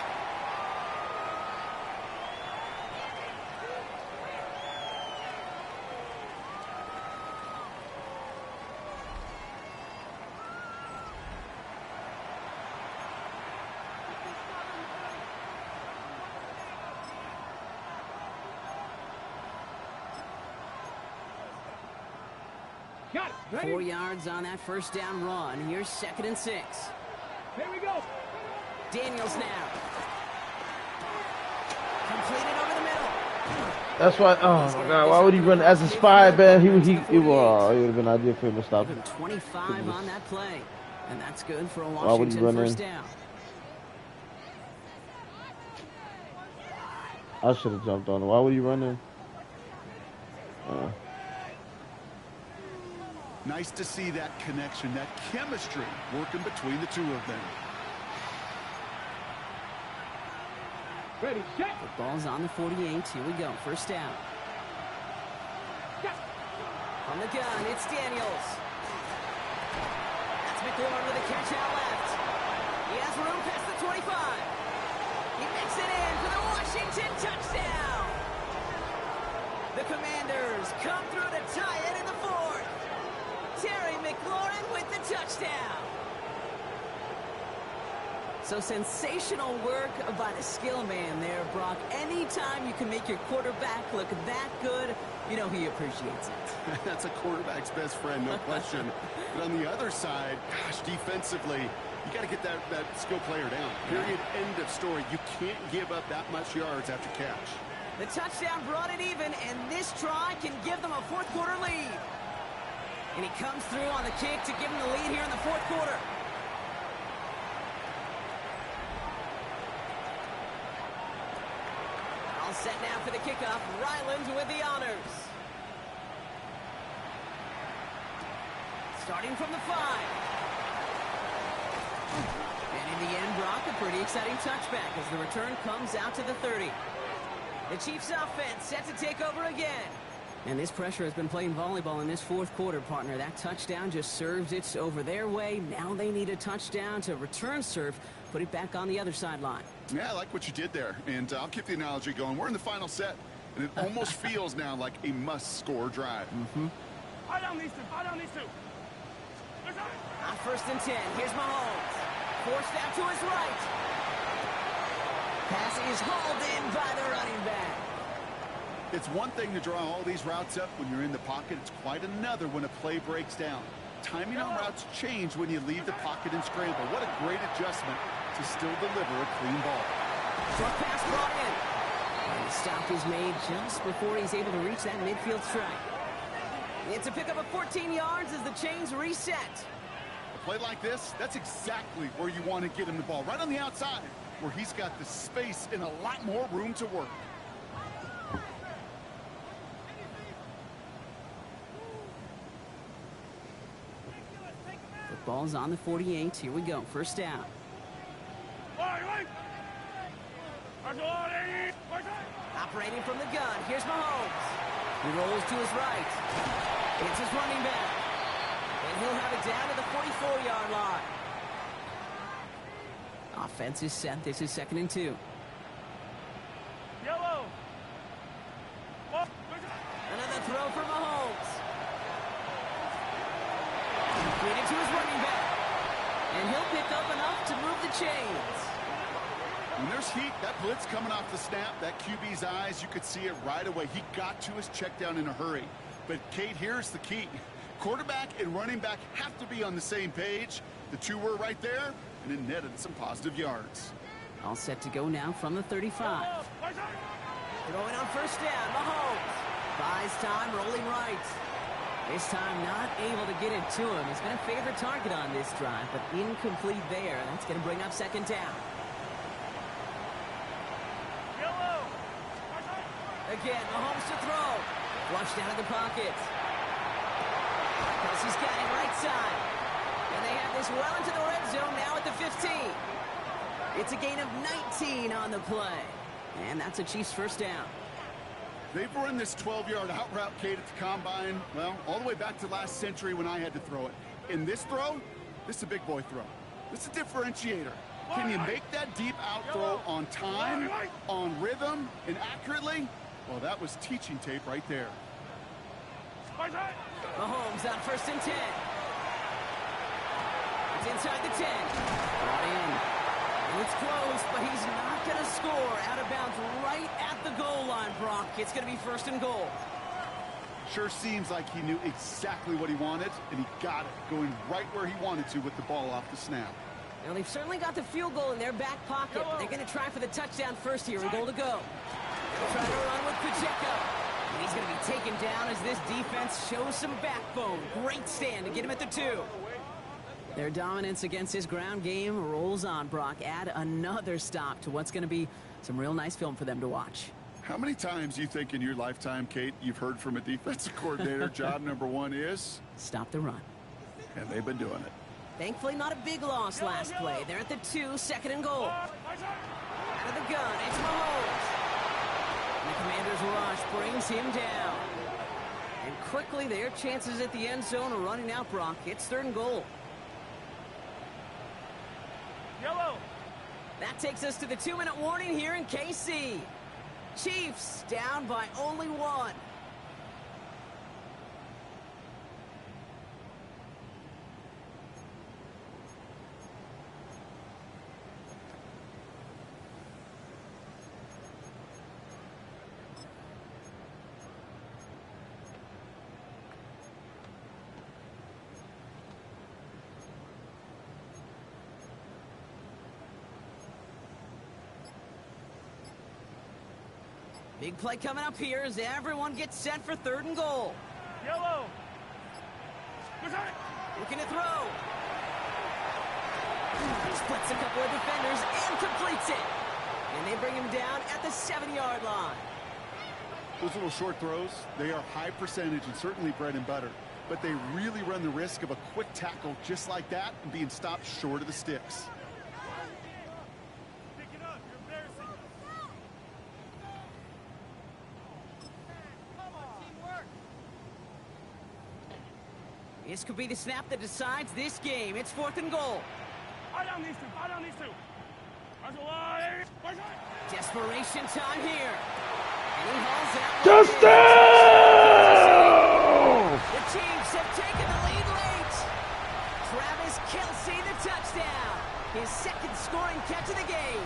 Speaker 5: Got it. Ready?
Speaker 10: 4 yards on that 1st down run. Here's 2nd and 6.
Speaker 5: Here we go.
Speaker 10: Daniels now. Completed over the middle.
Speaker 1: That's why. Oh my God! Why would he run as a spy, man? He would have been ideal for him to stop him.
Speaker 10: 25 on that play, and that's good for a
Speaker 1: Why would he
Speaker 10: Washington
Speaker 1: run
Speaker 10: 1st
Speaker 1: in?
Speaker 10: down.
Speaker 1: I should have jumped on him. Why would he run in?
Speaker 11: Nice to see that connection, that chemistry working between the two of them.
Speaker 5: Ready, set.
Speaker 10: The ball's on the 48. Here we go. 1st down. From the gun, it's Daniels. That's McLaurin with a catch out left. He has room past the 25. He makes it in for the Washington touchdown. The Commanders come through to tie it in the 4th. Terry McLaurin with the touchdown. So sensational work by the skill man there, Brock. Anytime you can make your quarterback look that good, you know he appreciates it.
Speaker 11: That's a quarterback's best friend, no question. But on the other side, gosh, defensively, you got to get that skill player down. Period. End of story. You can't give up that much yards after catch.
Speaker 10: The touchdown brought it even, and this try can give them a 4th quarter lead. And he comes through on the kick to give him the lead here in the 4th quarter. All set now for the kickoff. Ryland with the honors. Starting from the 5. And in the end, Brock, a pretty exciting touchback as the return comes out to the 30. The Chiefs offense set to take over again. And this pressure has been playing volleyball in this 4th quarter, partner. That touchdown just serves it over their way. Now they need a touchdown to return serve, put it back on the other sideline.
Speaker 11: Yeah, I like what you did there. And I'll keep the analogy going. We're in the final set, and it almost feels now like a must-score drive.
Speaker 5: I don't need to. I don't need to.
Speaker 10: On 1st and 10, here's Mahomes. Forced out to his right. Pass is hauled in by the running back.
Speaker 11: It's one thing to draw all these routes up when you're in the pocket. It's quite another when a play breaks down. Timing on routes change when you leave the pocket and scramble. What a great adjustment to still deliver a clean ball.
Speaker 10: Short pass brought in. And the stop is made just before he's able to reach that midfield strike. It's a pickup of 14 yards as the chains reset.
Speaker 11: A play like this, that's exactly where you want to get him the ball. Right on the outside, where he's got the space and a lot more room to work.
Speaker 10: Ball's on the 48. Here we go. 1st down. Operating from the gun. Here's Mahomes. He rolls to his right. It's his running back. And he'll have it down to the 44-yard line. Offense is set. This is 2nd and 2.
Speaker 5: Yellow.
Speaker 10: Another throw for Mahomes. Completed to his running back. And he'll pick up enough to move the chains.
Speaker 11: When there's heat, that blitz coming off the snap, that QB's eyes, you could see it right away. He got to his check down in a hurry. But, Kate, here's the key. Quarterback and running back have to be on the same page. The two were right there, and it netted some positive yards.
Speaker 10: All set to go now from the 35. Throwing on 1st down, Mahomes. Buys time, rolling right. This time not able to get it to him. He's been a favorite target on this drive, but incomplete there. That's going to bring up 2nd down. Again, Mahomes to throw. Flushed out of the pocket. Kelsey's got it right side. And they have this well into the red zone now at the 15. It's a gain of 19 on the play. And that's a Chiefs 1st down.
Speaker 11: They've run this 12-yard out route, Kate, at the combine, well, all the way back to last century when I had to throw it. In this throw, this is a big boy throw. This is a differentiator. Can you make that deep out throw on time, on rhythm, and accurately? Well, that was teaching tape right there.
Speaker 10: Mahomes on 1st and 10. It's inside the 10. Brought in. It's close, but he's not going to score. Out of bounds right at the goal line, Brock. It's going to be 1st and goal.
Speaker 11: Sure seems like he knew exactly what he wanted, and he got it, going right where he wanted to with the ball off the snap.
Speaker 10: Now, they've certainly got the field goal in their back pocket. They're going to try for the touchdown first here and goal to go. They'll try to run with Pacheco. And he's going to be taken down as this defense shows some backbone. Great stand to get him at the 2. Their dominance against his ground game rolls on, Brock. Add another stop to what's going to be some real nice film for them to watch.
Speaker 11: How many times do you think in your lifetime, Kate, you've heard from a defensive coordinator, job number 1 is?
Speaker 10: Stop the run.
Speaker 11: And they've been doing it.
Speaker 10: Thankfully, not a big loss last play. They're at the 2, 2nd and goal. Out of the gun, it's Mahomes. And the Commanders' rush brings him down. And quickly, their chances at the end zone are running out, Brock. It's 3rd and goal.
Speaker 5: Yellow.
Speaker 10: That takes us to the 2-minute warning here in KC. Chiefs down by only 1. Big play coming up here as everyone gets set for 3rd and goal.
Speaker 5: Yellow.
Speaker 10: Looking to throw. Splits a couple of defenders and completes it. And they bring him down at the 7-yard line.
Speaker 11: Those little short throws, they are high percentage and certainly bread and butter. But they really run the risk of a quick tackle just like that and being stopped short of the sticks.
Speaker 10: This could be the snap that decides this game. It's 4th and goal.
Speaker 5: Buy down these 2. Buy down these 2. That's a lie.
Speaker 10: Desperation time here. And he hauls out.
Speaker 1: Justin!
Speaker 10: The Chiefs have taken the lead late. Travis Kelce, the touchdown. His 2nd scoring catch of the game.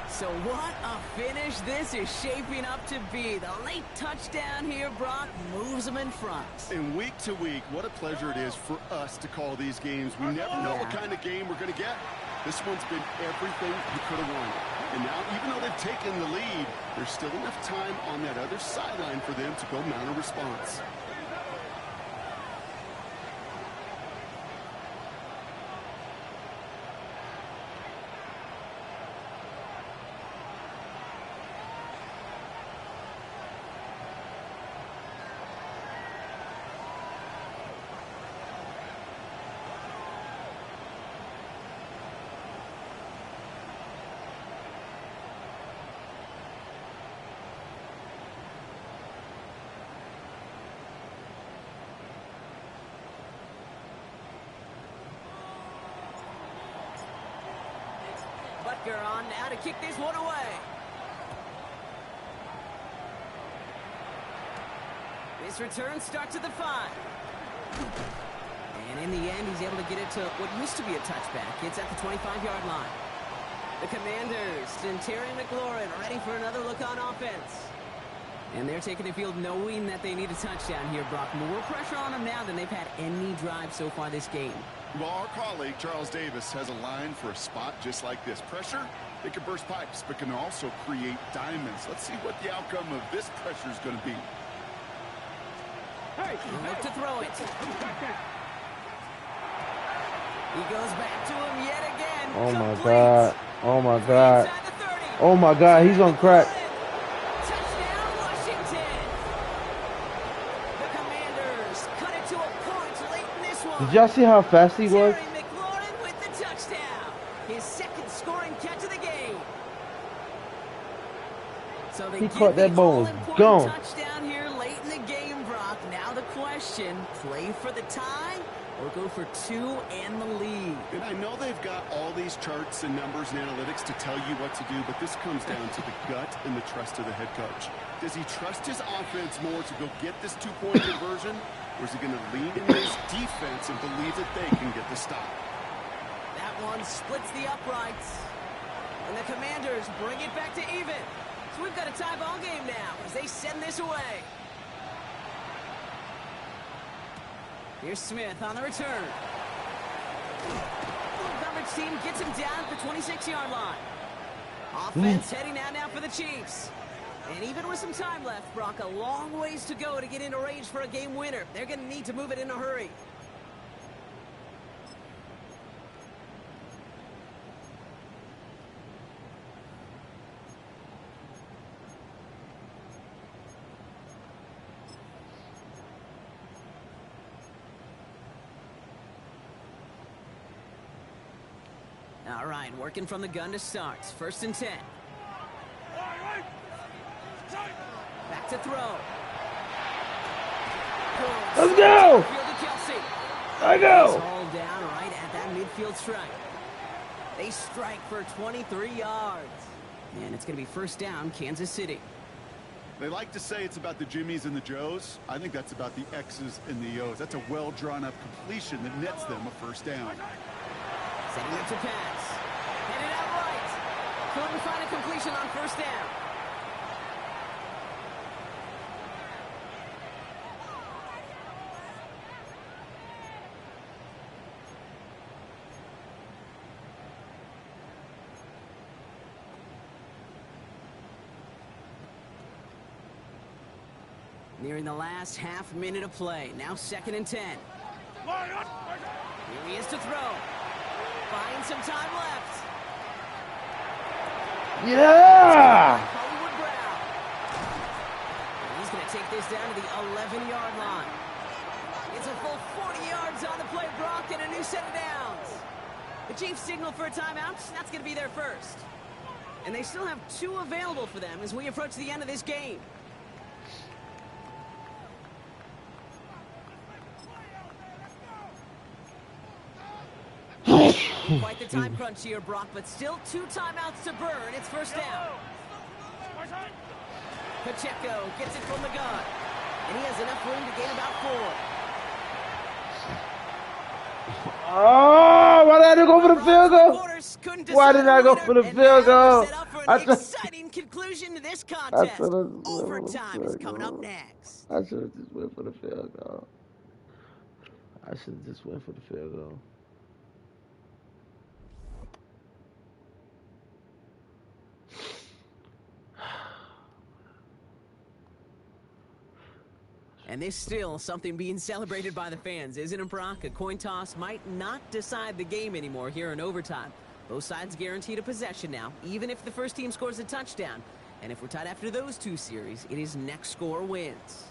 Speaker 10: So what a finish this is shaping up to be. The late touchdown here, Brock, moves them in front.
Speaker 11: And week to week, what a pleasure it is for us to call these games. We never know what kind of game we're going to get. This one's been everything you could have wanted. And now, even though they've taken the lead, there's still enough time on that other sideline for them to go mount a response.
Speaker 10: Butker on now to kick this one away. This return starts at the 5. And in the end, he's able to get it to what used to be a touchback. It's at the 25-yard line. The Commanders and Terry McLaurin ready for another look on offense. And they're taking the field knowing that they need a touchdown here, Brock. More pressure on them now than they've had any drive so far this game.
Speaker 11: Well, our colleague, Charles Davis, has a line for a spot just like this. Pressure, they can burst pipes, but can also create diamonds. Let's see what the outcome of this pressure is going to be.
Speaker 5: Hey,
Speaker 10: look to throw it. He goes back to him yet again.
Speaker 1: Oh my
Speaker 10: Complete.
Speaker 1: God. Oh my God. Oh my God. He's on crack.
Speaker 10: Touchdown, Washington. The Commanders cut it to a point
Speaker 1: Did y'all see how fast he was?
Speaker 10: Terry McLaurin with the touchdown. His second scoring catch of the game. So they
Speaker 1: He
Speaker 10: get
Speaker 1: caught that
Speaker 10: the
Speaker 1: ball,
Speaker 10: all-important
Speaker 1: gone.
Speaker 10: touchdown here late in the game, Brock. Now the question, play for the tie or go for 2 and the lead?
Speaker 11: And I know they've got all these charts and numbers and analytics to tell you what to do, but this comes down to the gut and the trust of the head coach. Does he trust his offense more to go get this 2-point conversion, or is he going to lean into his defense and believe that they can get the stop?
Speaker 10: That one splits the uprights. And the Commanders bring it back to even. So we've got a tie ball game now as they send this away. Here's Smith on the return. Coverage team gets him down at the 26-yard line. Offense heading out now for the Chiefs. And even with some time left, Brock, a long ways to go to get into range for a game winner. They're going to need to move it in a hurry. All right, working from the gun to start. 1st and 10. Back to throw.
Speaker 1: Let's go! I go!
Speaker 10: He's hauled down right at that midfield strike. They strike for 23 yards. And it's going to be 1st down, Kansas City.
Speaker 11: They like to say it's about the Jimmies and the Joes. I think that's about the X's and the O's. That's a well-drawn-up completion that nets them a 1st down.
Speaker 10: Setting up to pass. Headed out right. Couldn't find a completion on 1st down. Nearing the last half minute of play. Now 2nd and 10. Here he is to throw. Find some time left.
Speaker 1: Yeah!
Speaker 10: Hollywood Brown. And he's going to take this down to the 11-yard line. It's a full 40 yards on the play, Brock, and a new set of downs. The Chiefs signal for a timeout. That's going to be their first. And they still have 2 available for them as we approach the end of this game. Quite the time crunch here, Brock, but still 2 timeouts to burn. It's 1st down. Pacheco gets it from the gun, and he has enough room to gain about 4.
Speaker 1: Oh, why did I go for the field goal? Why did I go for the field goal?
Speaker 10: Exciting conclusion to this contest. Overtime is coming up next.
Speaker 1: I should have just went for the field goal. I should have just went for the field goal.
Speaker 10: And there's still something being celebrated by the fans, isn't it, Brock? A coin toss might not decide the game anymore here in overtime. Both sides guaranteed a possession now, even if the first team scores a touchdown. And if we're tied after those 2 series, it is next score wins.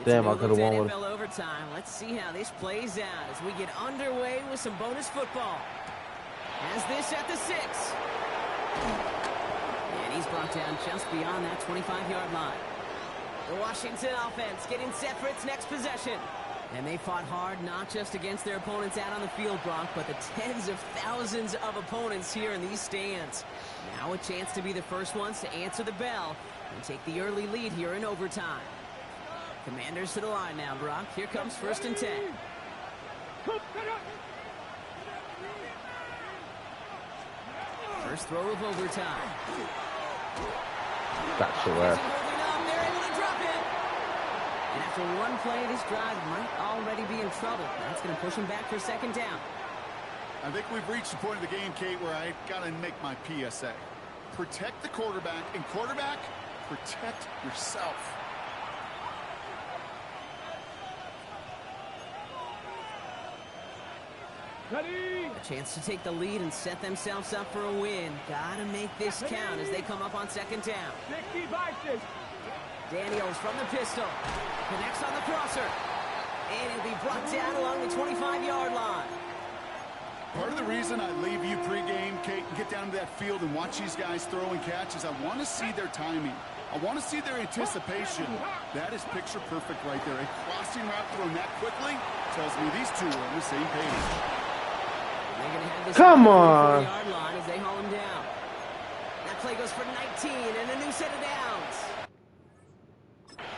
Speaker 1: Damn, I could have won with
Speaker 10: NFL overtime. Let's see how this plays out as we get underway with some bonus football. Has this at the 6. And he's brought down just beyond that 25-yard line. The Washington offense getting set for its next possession. And they fought hard not just against their opponents out on the field, Brock, but the tens of thousands of opponents here in these stands. Now a chance to be the first ones to answer the bell and take the early lead here in overtime. Commanders to the line now, Brock. Here comes 1st and 10. First throw of overtime.
Speaker 1: That's the last.
Speaker 10: They're able to drop it. And after one play, this drive might already be in trouble. That's going to push him back for 2nd down.
Speaker 11: I think we've reached the point of the game, Kate, where I got to make my PSA. Protect the quarterback, and quarterback, protect yourself.
Speaker 5: Ready?
Speaker 10: A chance to take the lead and set themselves up for a win. Gotta make this count as they come up on second down.
Speaker 5: 65.
Speaker 10: Daniels from the pistol. Connects on the crosser. And he'll be brought down along the 25-yard line.
Speaker 11: Part of the reason I leave you pregame, Kate, and get down to that field and watch these guys throw and catch is I want to see their timing. I want to see their anticipation. That is picture perfect right there. A crossing route thrown that quickly tells me these two are on the same page.
Speaker 10: They're going to have this
Speaker 1: Come on.
Speaker 10: 4-yard line as they haul him down. That play goes for 19 and a new set of downs.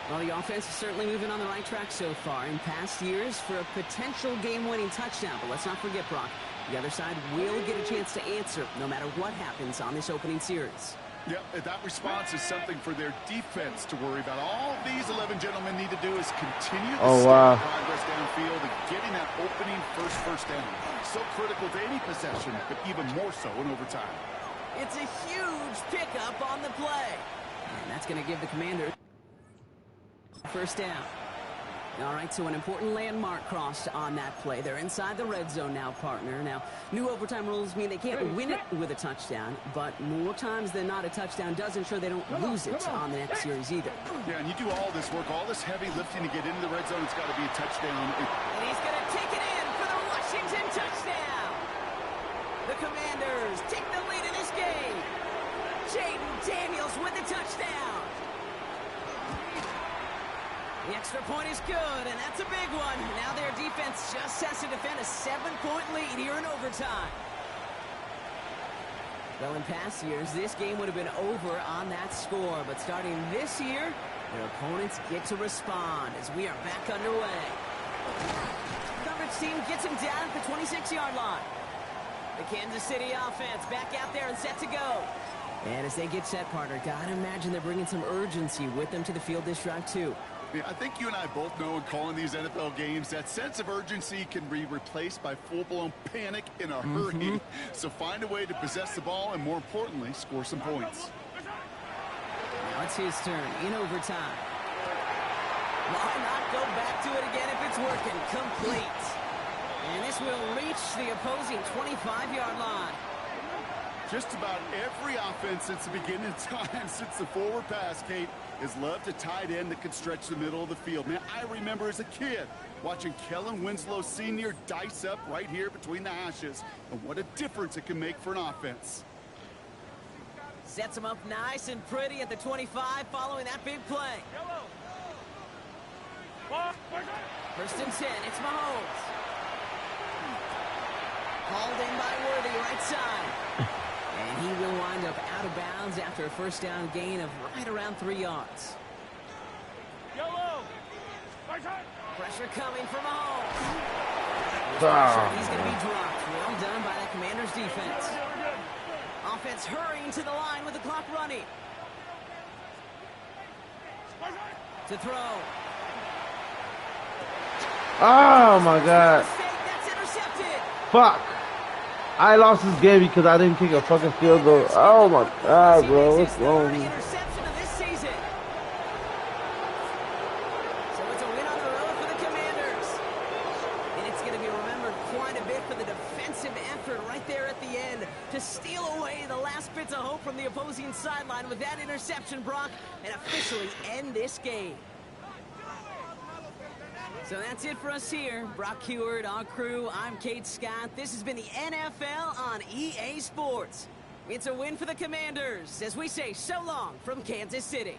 Speaker 10: Well, the offense is certainly moving on the right track so far in past years for a potential game-winning touchdown. But let's not forget, Brock, the other side will get a chance to answer no matter what happens on this opening series.
Speaker 11: Yep, that response is something for their defense to worry about. All these 11 gentlemen need to do is continue the progress downfield and getting that opening first down. So critical to any possession, but even more so in overtime.
Speaker 10: It's a huge pickup on the play. And that's going to give the Commanders first down. All right, so an important landmark crossed on that play. They're inside the red zone now, partner. Now, new overtime rules mean they can't win it with a touchdown, but more times than not, a touchdown does ensure they don't lose it on the next series either.
Speaker 11: Yeah, and you do all this work, all this heavy lifting to get into the red zone, it's got to be a touchdown.
Speaker 10: And he's going to take it in for the Washington touchdown. The Commanders take the lead in this game. Jaden Daniels with the touchdown. The extra point is good, and that's a big one. Now their defense just has to defend a 7-point lead here in overtime. Well, in past years, this game would have been over on that score. But starting this year, their opponents get to respond as we are back underway. The coverage team gets him down at the 26-yard line. The Kansas City offense back out there and set to go. And as they get set, partner, gotta imagine they're bringing some urgency with them to the field this drive, too.
Speaker 11: Yeah, I think you and I both know in calling these NFL games that sense of urgency can be replaced by full-blown panic in a hurry. So find a way to possess the ball and, more importantly, score some points.
Speaker 10: Now it's his turn in overtime. Why not go back to it again if it's working? Complete. And this will reach the opposing 25-yard line.
Speaker 11: Just about every offense since the beginning of time, since the forward pass, Kate, has loved a tight end that could stretch the middle of the field. Man, I remember as a kid watching Kellen Winslow Sr. dice up right here between the hashes. And what a difference it can make for an offense.
Speaker 10: Sets him up nice and pretty at the 25 following that big play. First and 10, it's Mahomes. Hauled in by Worthy, right side. And he will wind up out of bounds after a first down gain of right around 3 yards. Pressure coming from Mahomes. He's going to be dropped. Well done by the Commanders' defense. Offense hurrying to the line with the clock running. To throw.
Speaker 1: Oh, my God.
Speaker 10: That's intercepted.
Speaker 1: Fuck. I lost this game because I didn't kick a fucking field goal. Oh, my God, bro. What's wrong with me?
Speaker 10: Interception of this season. So it's a win on the road for the Commanders. And it's going to be remembered quite a bit for the defensive effort right there at the end to steal away the last bits of hope from the opposing sideline with that interception, Brock, and officially end this game. So that's it for us here. Brock Heward, our crew, I'm Kate Scott. This has been the NFL on EA Sports. It's a win for the Commanders as we say so long from Kansas City.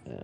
Speaker 1: Yeah.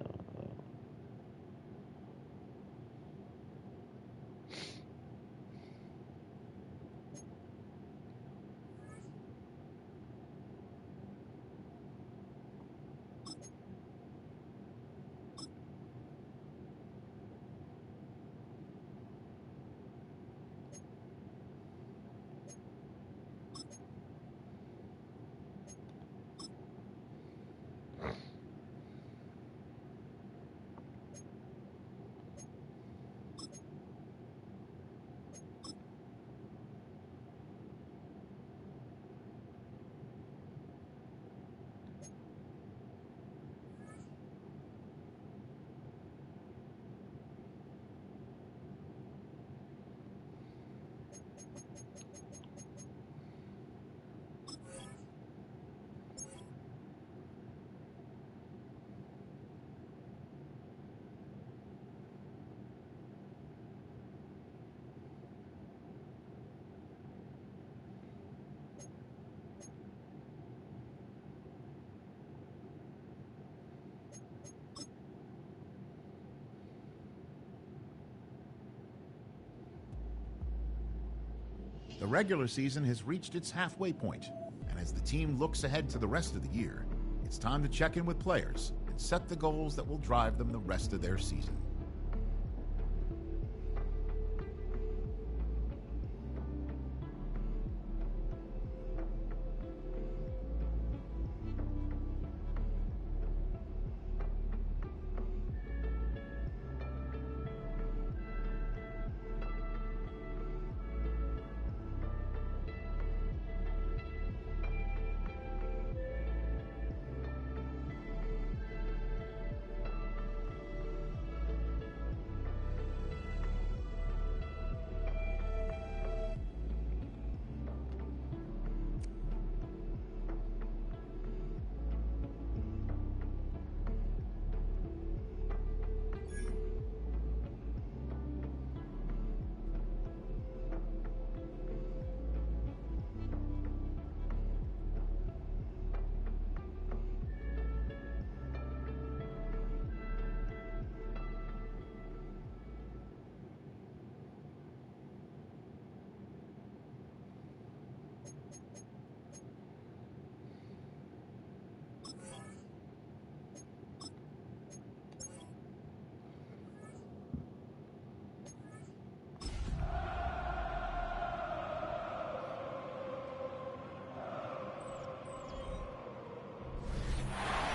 Speaker 6: The regular season has reached its halfway point, and as the team looks ahead to the rest of the year, it's time to check in with players and set the goals that will drive them the rest of their season.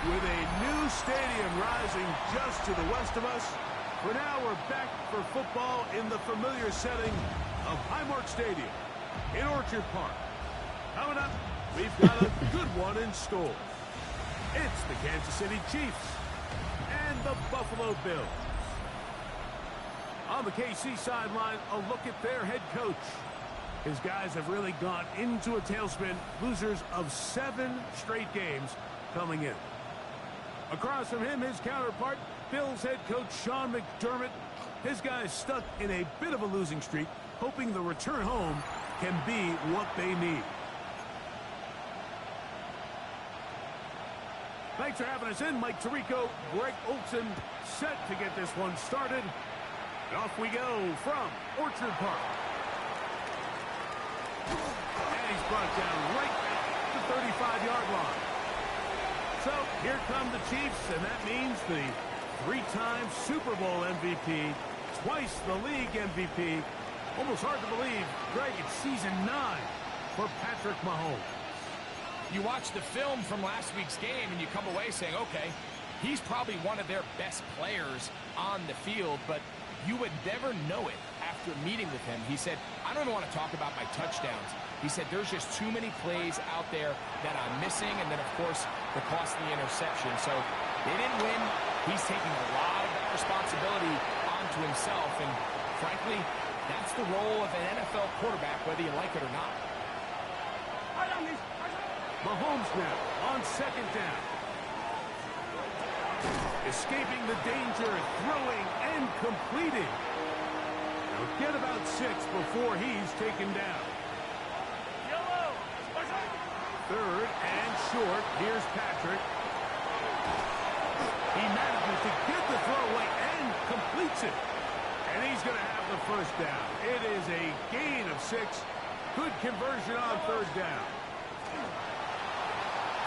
Speaker 2: With a new stadium rising just to the west of us, for now we're back for football in the familiar setting of Highmark Stadium in Orchard Park. Coming up, we've got a good one in store. It's the Kansas City Chiefs and the Buffalo Bills. On the KC sideline, a look at their head coach. His guys have really gone into a tailspin, losers of 7 straight games coming in. Across from him, his counterpart, Bills head coach Sean McDermott. His guys stuck in a bit of a losing streak, hoping the return home can be what they need. Thanks for having us in. Mike Tirico, Greg Olson, set to get this one started. And off we go from Orchard Park. And he's brought down right at the 35-yard line. So here come the Chiefs, and that means the 3-time Super Bowl MVP, twice the league MVP. Almost hard to believe, Greg, it's season 9 for Patrick Mahomes.
Speaker 3: You watch the film from last week's game, and you come away saying, okay, he's probably one of their best players on the field, but you would never know it after meeting with him. He said, I don't even want to talk about my touchdowns. He said, there's just too many plays out there that I'm missing, and then, of course, the costly interception. So they didn't win. He's taking a lot of that responsibility onto himself, and frankly, that's the role of an NFL quarterback, whether you like it or not.
Speaker 2: Mahomes now on second down. Escaping the danger, throwing and completing. He'll get about 6 before he's taken down. Third and short. Here's Patrick. He manages to get the throw away and completes it. And he's going to have the first down. It is a gain of 6. Good conversion on third down.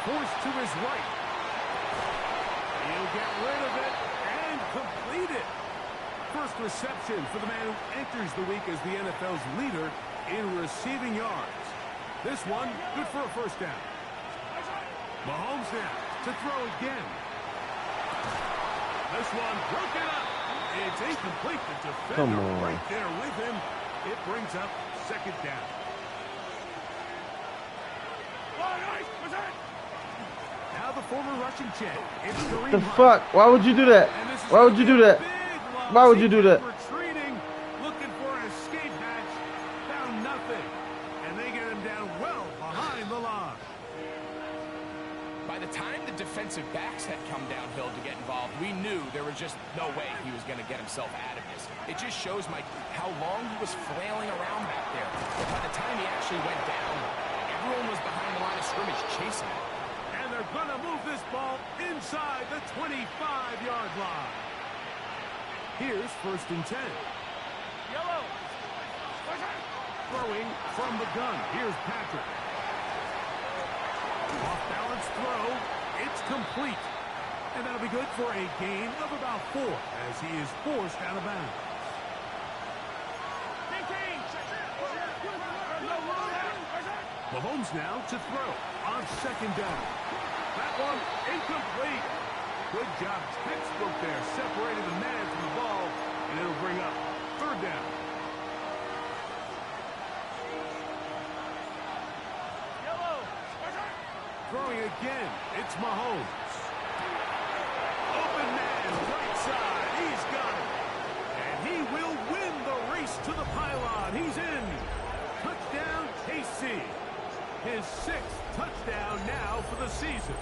Speaker 2: Forced to his right. He'll get rid of it and complete it. First reception for the man who enters the week as the NFL's leader in receiving yards. This one, good for a first down. Mahomes now to throw again. This one broken up. It's incomplete. The defender right there with him. It brings up second down. Now the former Russian champ. It's Kareem
Speaker 1: The
Speaker 2: Hunt.
Speaker 1: fuck? Why would you do that? Why would you do that? Why would you do that?
Speaker 2: Retreating, looking for an escape hatch. Found nothing. And they get him down well behind the line.
Speaker 3: By the time the defensive backs had come downhill to get involved, we knew there was just no way he was going to get himself out of this. It just shows, Mike, how long he was flailing around back there. But by the time he actually went down, everyone was behind the line of scrimmage chasing him.
Speaker 2: And they're going to move this ball inside the 25-yard line. Here's 1st and 10. throwing from the gun. Here's Patrick. Off-balance throw. It's complete. And that'll be good for a gain of about 4 as he is forced out of bounds. Mahomes now to throw on second down. That one incomplete. Good job, textbook there, separating the man from the ball, and it'll bring up third down. Throwing again, it's Mahomes. Open man, right side, he's got it. And he will win the race to the pylon. He's in. Touchdown, KC. His 6th touchdown now for the season.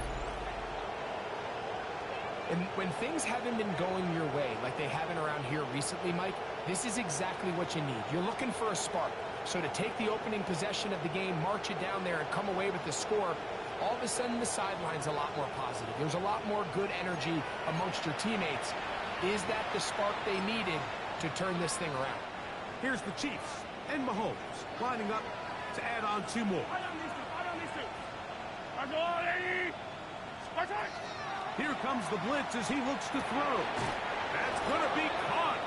Speaker 3: And when things haven't been going your way like they haven't around here recently, Mike, this is exactly what you need. You're looking for a spark. So to take the opening possession of the game, march it down there, and come away with the score, all of a sudden the sideline's a lot more positive. There's a lot more good energy amongst your teammates. Is that the spark they needed to turn this thing around?
Speaker 2: Here's the Chiefs and Mahomes lining up to add on 2 more. Here comes the blitz as he looks to throw. That's going to be caught.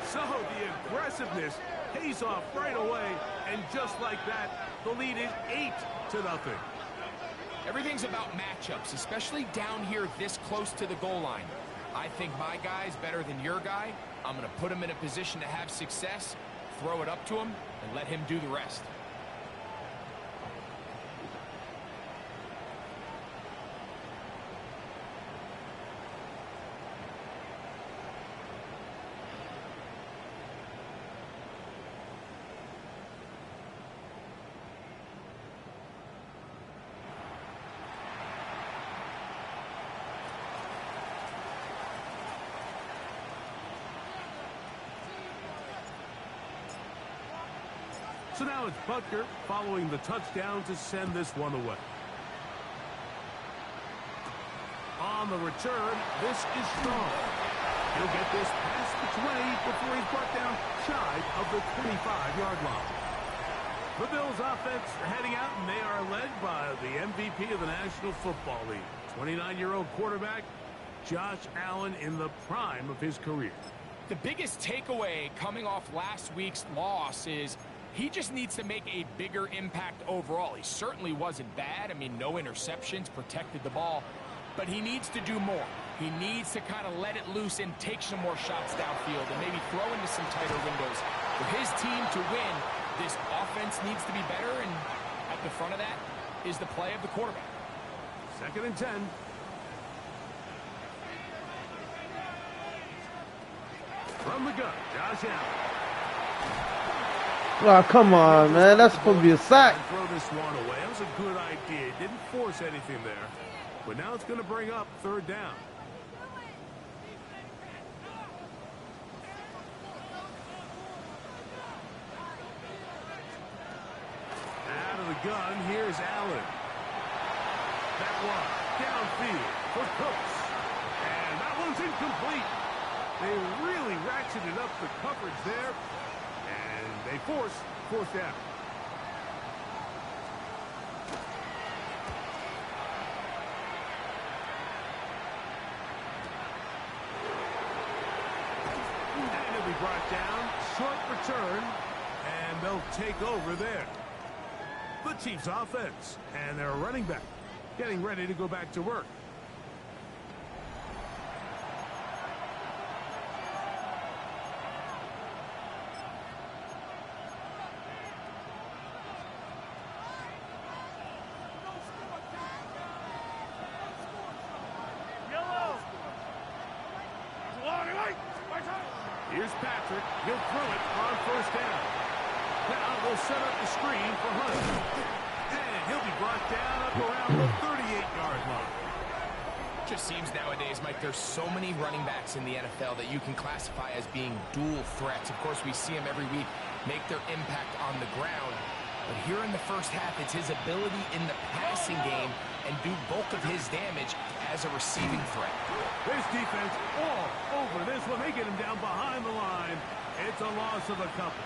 Speaker 2: So the aggressiveness pays off right away, and just like that, the lead is 8-0.
Speaker 3: Everything's about matchups, especially down here this close to the goal line. I think my guy's better than your guy. I'm going to put him in a position to have success, throw it up to him, and let him do the rest.
Speaker 2: So now it's Butker following the touchdown to send this one away. On the return, this is Strong. He'll get this past the 20 before he's brought down shy of the 25-yard line. The Bills offense heading out, and they are led by the MVP of the National Football League, 29-year-old quarterback Josh Allen in the prime of his career.
Speaker 3: The biggest takeaway coming off last week's loss is he just needs to make a bigger impact overall. He certainly wasn't bad. I mean, no interceptions, protected the ball. But he needs to do more. He needs to kind of let it loose and take some more shots downfield and maybe throw into some tighter windows. For his team to win, this offense needs to be better, and at the front of that is the play of the quarterback.
Speaker 2: 2nd and 10. From the gun, Josh Allen.
Speaker 1: Oh, come on, man. That's supposed to be a sack.
Speaker 2: Throw this one away. That was a good idea. Didn't force anything there. But now it's going to bring up 3rd down. Out of the gun, here's Allen. That one downfield for Cooks. And that one's incomplete. They really ratcheted up the coverage there. And they force 4th down. And it'll be brought down. Short return. And they'll take over there. The Chiefs offense. And their running back getting ready to go back to work. Here's Patrick. He'll throw it on 1st down. Now they'll set up the screen for Hunt. And he'll be brought down up around the 38-yard line.
Speaker 3: Just seems nowadays, Mike, there's so many running backs in the NFL that you can classify as being dual threats. Of course, we see them every week make their impact on the ground. But here in the first half, it's his ability in the passing game and do bulk of his damage as a receiving threat.
Speaker 2: This defense all over this one. They get him down behind the line. It's a loss of a couple.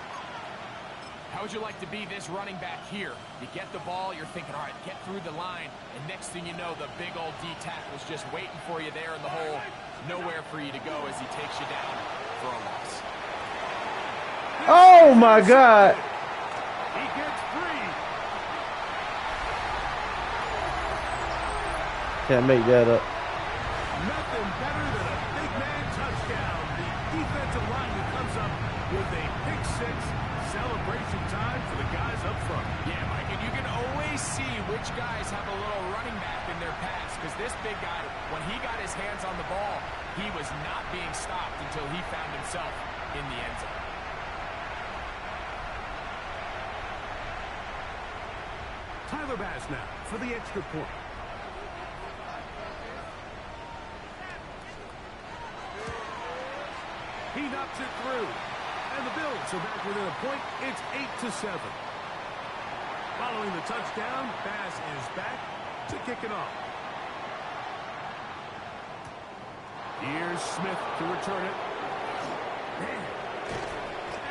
Speaker 3: How would you like to be this running back here? You get the ball, you're thinking, all right, get through the line, and next thing you know, the big old D tackle's just waiting for you there in the hole. Nowhere for you to go as he takes you down for a loss.
Speaker 1: Oh, my God.
Speaker 2: He gets free.
Speaker 1: Can't make that up.
Speaker 2: Nothing better than a big man touchdown. The defensive lineman comes up with a pick six. Celebration time for the guys up front.
Speaker 3: Yeah, Mike, and you can always see which guys have a little running back in their pass, because this big guy, when he got his hands on the ball, he was not being stopped until he found himself in the end zone.
Speaker 2: Tyler Bass now for the extra point. He knocks it through. And the Bills are back within a point. It's 8-7. Following the touchdown, Bass is back to kick it off. Here's Smith to return it.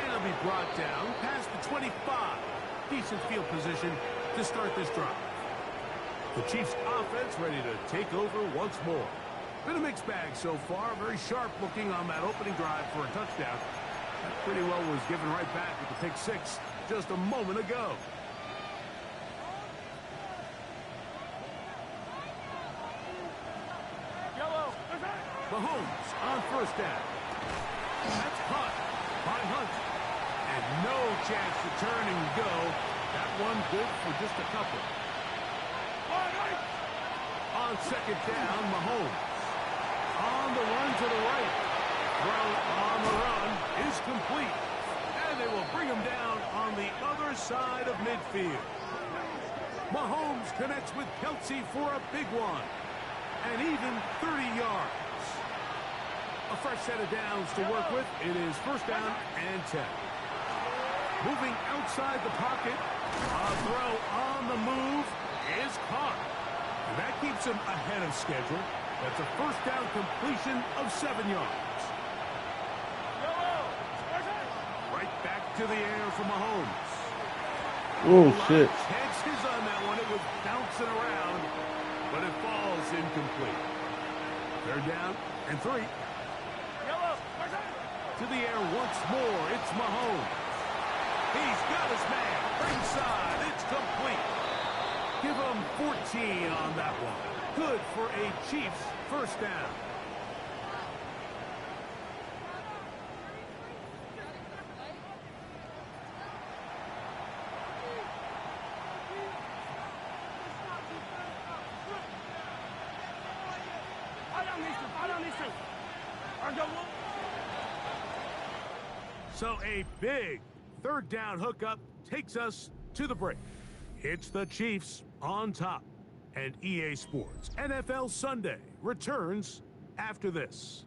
Speaker 2: And it'll be brought down past the 25. Decent field position to start this drive. The Chiefs offense ready to take over once more. Been a mixed bag so far. Very sharp looking on that opening drive for a touchdown. That pretty well was given right back with the pick six just a moment ago. Mahomes on first down. That's caught by Hunt. And no chance to turn and go. That one good for just a couple. On second down, Mahomes. On the run to the right. Throw on the run is complete. And they will bring him down on the other side of midfield. Mahomes connects with Kelsey for a big one. And even 30 yards. A fresh set of downs to work with. It is first down and 10. Moving outside the pocket. A throw on the move is caught. And that keeps him ahead of schedule. That's a first down completion of 7 yards. Right back to the air for Mahomes.
Speaker 1: Oh, shit.
Speaker 2: Chances on that one. It was bouncing around, but it falls incomplete. Third down and 3. To the air once more. It's Mahomes. He's got his man. Ringside. It's complete. Give him 14 on that one. Good for a Chiefs first down. So a big third down hookup takes us to the break. It's the Chiefs on top. And EA Sports NFL Sunday returns after this.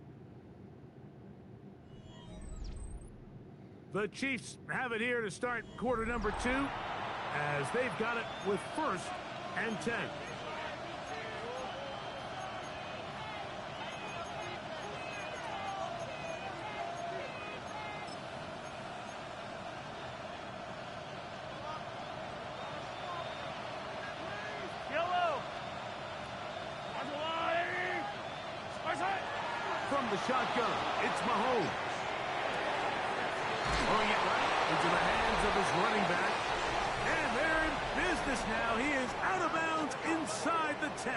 Speaker 2: The Chiefs have it here to start quarter number 2 as they've got it with first and 10. From the shotgun, it's Mahomes. Throwing it right into the hands of his running back. And they're in business now. He is out of bounds inside the 10.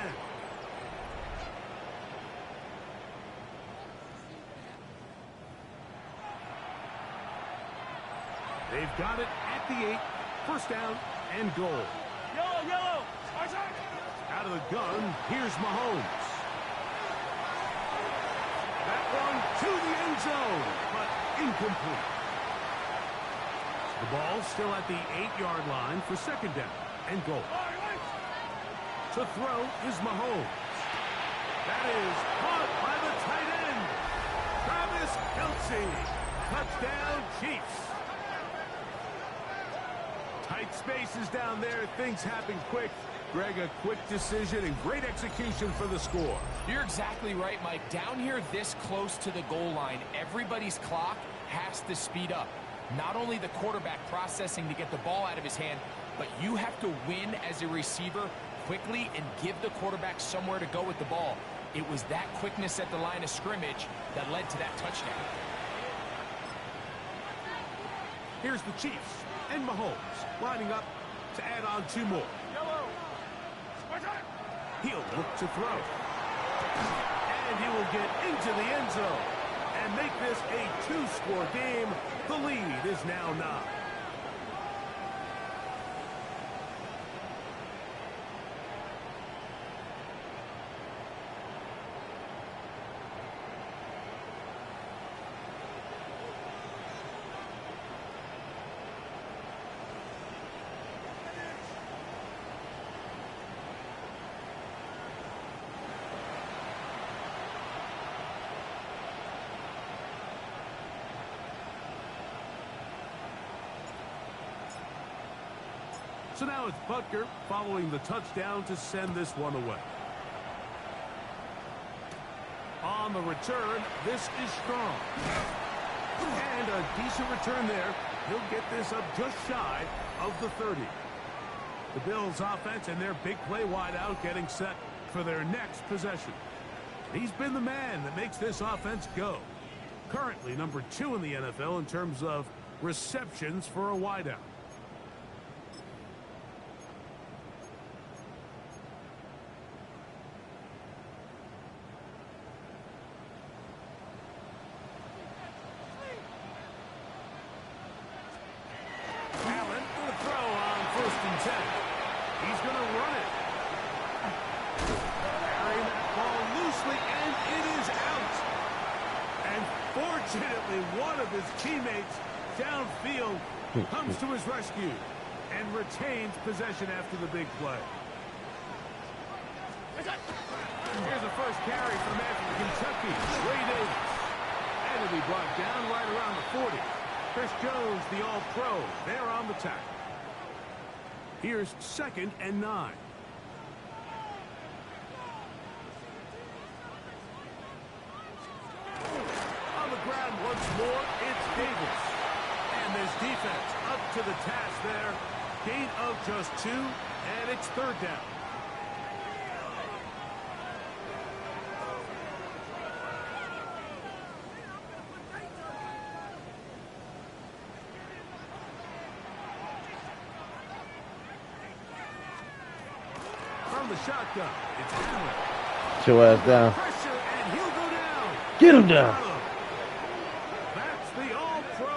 Speaker 2: They've got it at the 8. First down and goal. Yellow. Out of the gun, here's Mahomes. That one to the end zone, but incomplete. The ball still at the 8-yard line for second down and goal. To throw is Mahomes. That is caught by the tight end, Travis Kelsey. Touchdown, Chiefs. Tight spaces down there. Things happen quick. Greg, a quick decision and great execution for the score.
Speaker 3: You're exactly right, Mike. Down here this close to the goal line, everybody's clock has to speed up. not only the quarterback processing to get the ball out of his hand, but you have to win as a receiver quickly and give the quarterback somewhere to go with the ball. It was that quickness at the line of scrimmage that led to that touchdown.
Speaker 2: Here's the Chiefs and Mahomes lining up to add on 2 more. He'll look to throw. And he will get into the end zone and make this a 2-score game. The lead is now 9. So now it's Butker following the touchdown to send this one away. On the return, this is strong. And a decent return there. He'll get this up just shy of the 30. The Bills offense and their big play wideout getting set for their next possession. He's been the man that makes this offense go. Currently number 2 in the NFL in terms of receptions for a wideout. He's going to run it. Carrying that ball loosely, and it is out. And fortunately, one of his teammates downfield comes to his rescue and retains possession after the big play. Here's a first carry from after Kentucky, Ray Davis. And it'll be brought down right around the 40. Chris Jones, the All-Pro, there on the tackle. Here's 2nd and 9. On the ground once more, it's Davis. And this defense up to the task there. Gain of just 2, and it's 3rd down. The shotgun. It's Allen.
Speaker 1: Get your ass down.
Speaker 2: Pressure, and he'll go down.
Speaker 1: Get him down.
Speaker 2: That's the All-Pro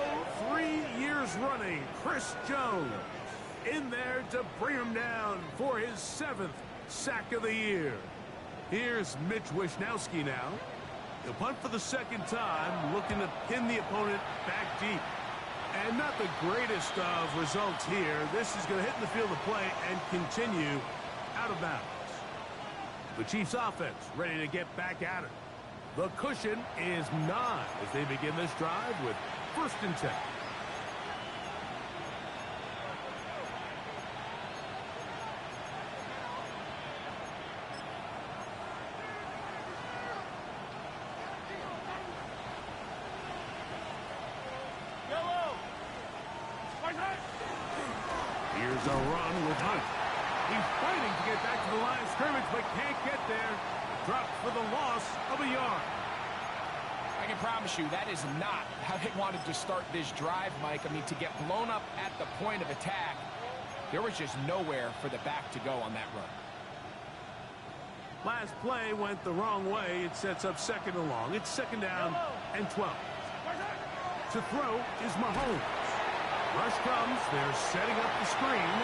Speaker 2: 3 years running. Chris Jones in there to bring him down for his 7th sack of the year. Here's Mitch Wishnowski now. He'll punt for the 2nd time, looking to pin the opponent back deep. And not the greatest of results here. This is going to hit in the field of play and continue out of bounds. The Chiefs offense ready to get back at it. The cushion is 9 as they begin this drive with 1st and 10. Here's a run with Hunt. He's fighting to get back to the line of scrimmage, but can't get there. Dropped for the loss of a yard.
Speaker 3: I can promise you that is not how they wanted to start this drive, Mike. I mean, to get blown up at the point of attack, there was just nowhere for the back to go on that run.
Speaker 2: Last play went the wrong way. It sets up 2nd and long. It's 2nd down and 12. To throw is Mahomes. Rush comes. They're setting up the screen.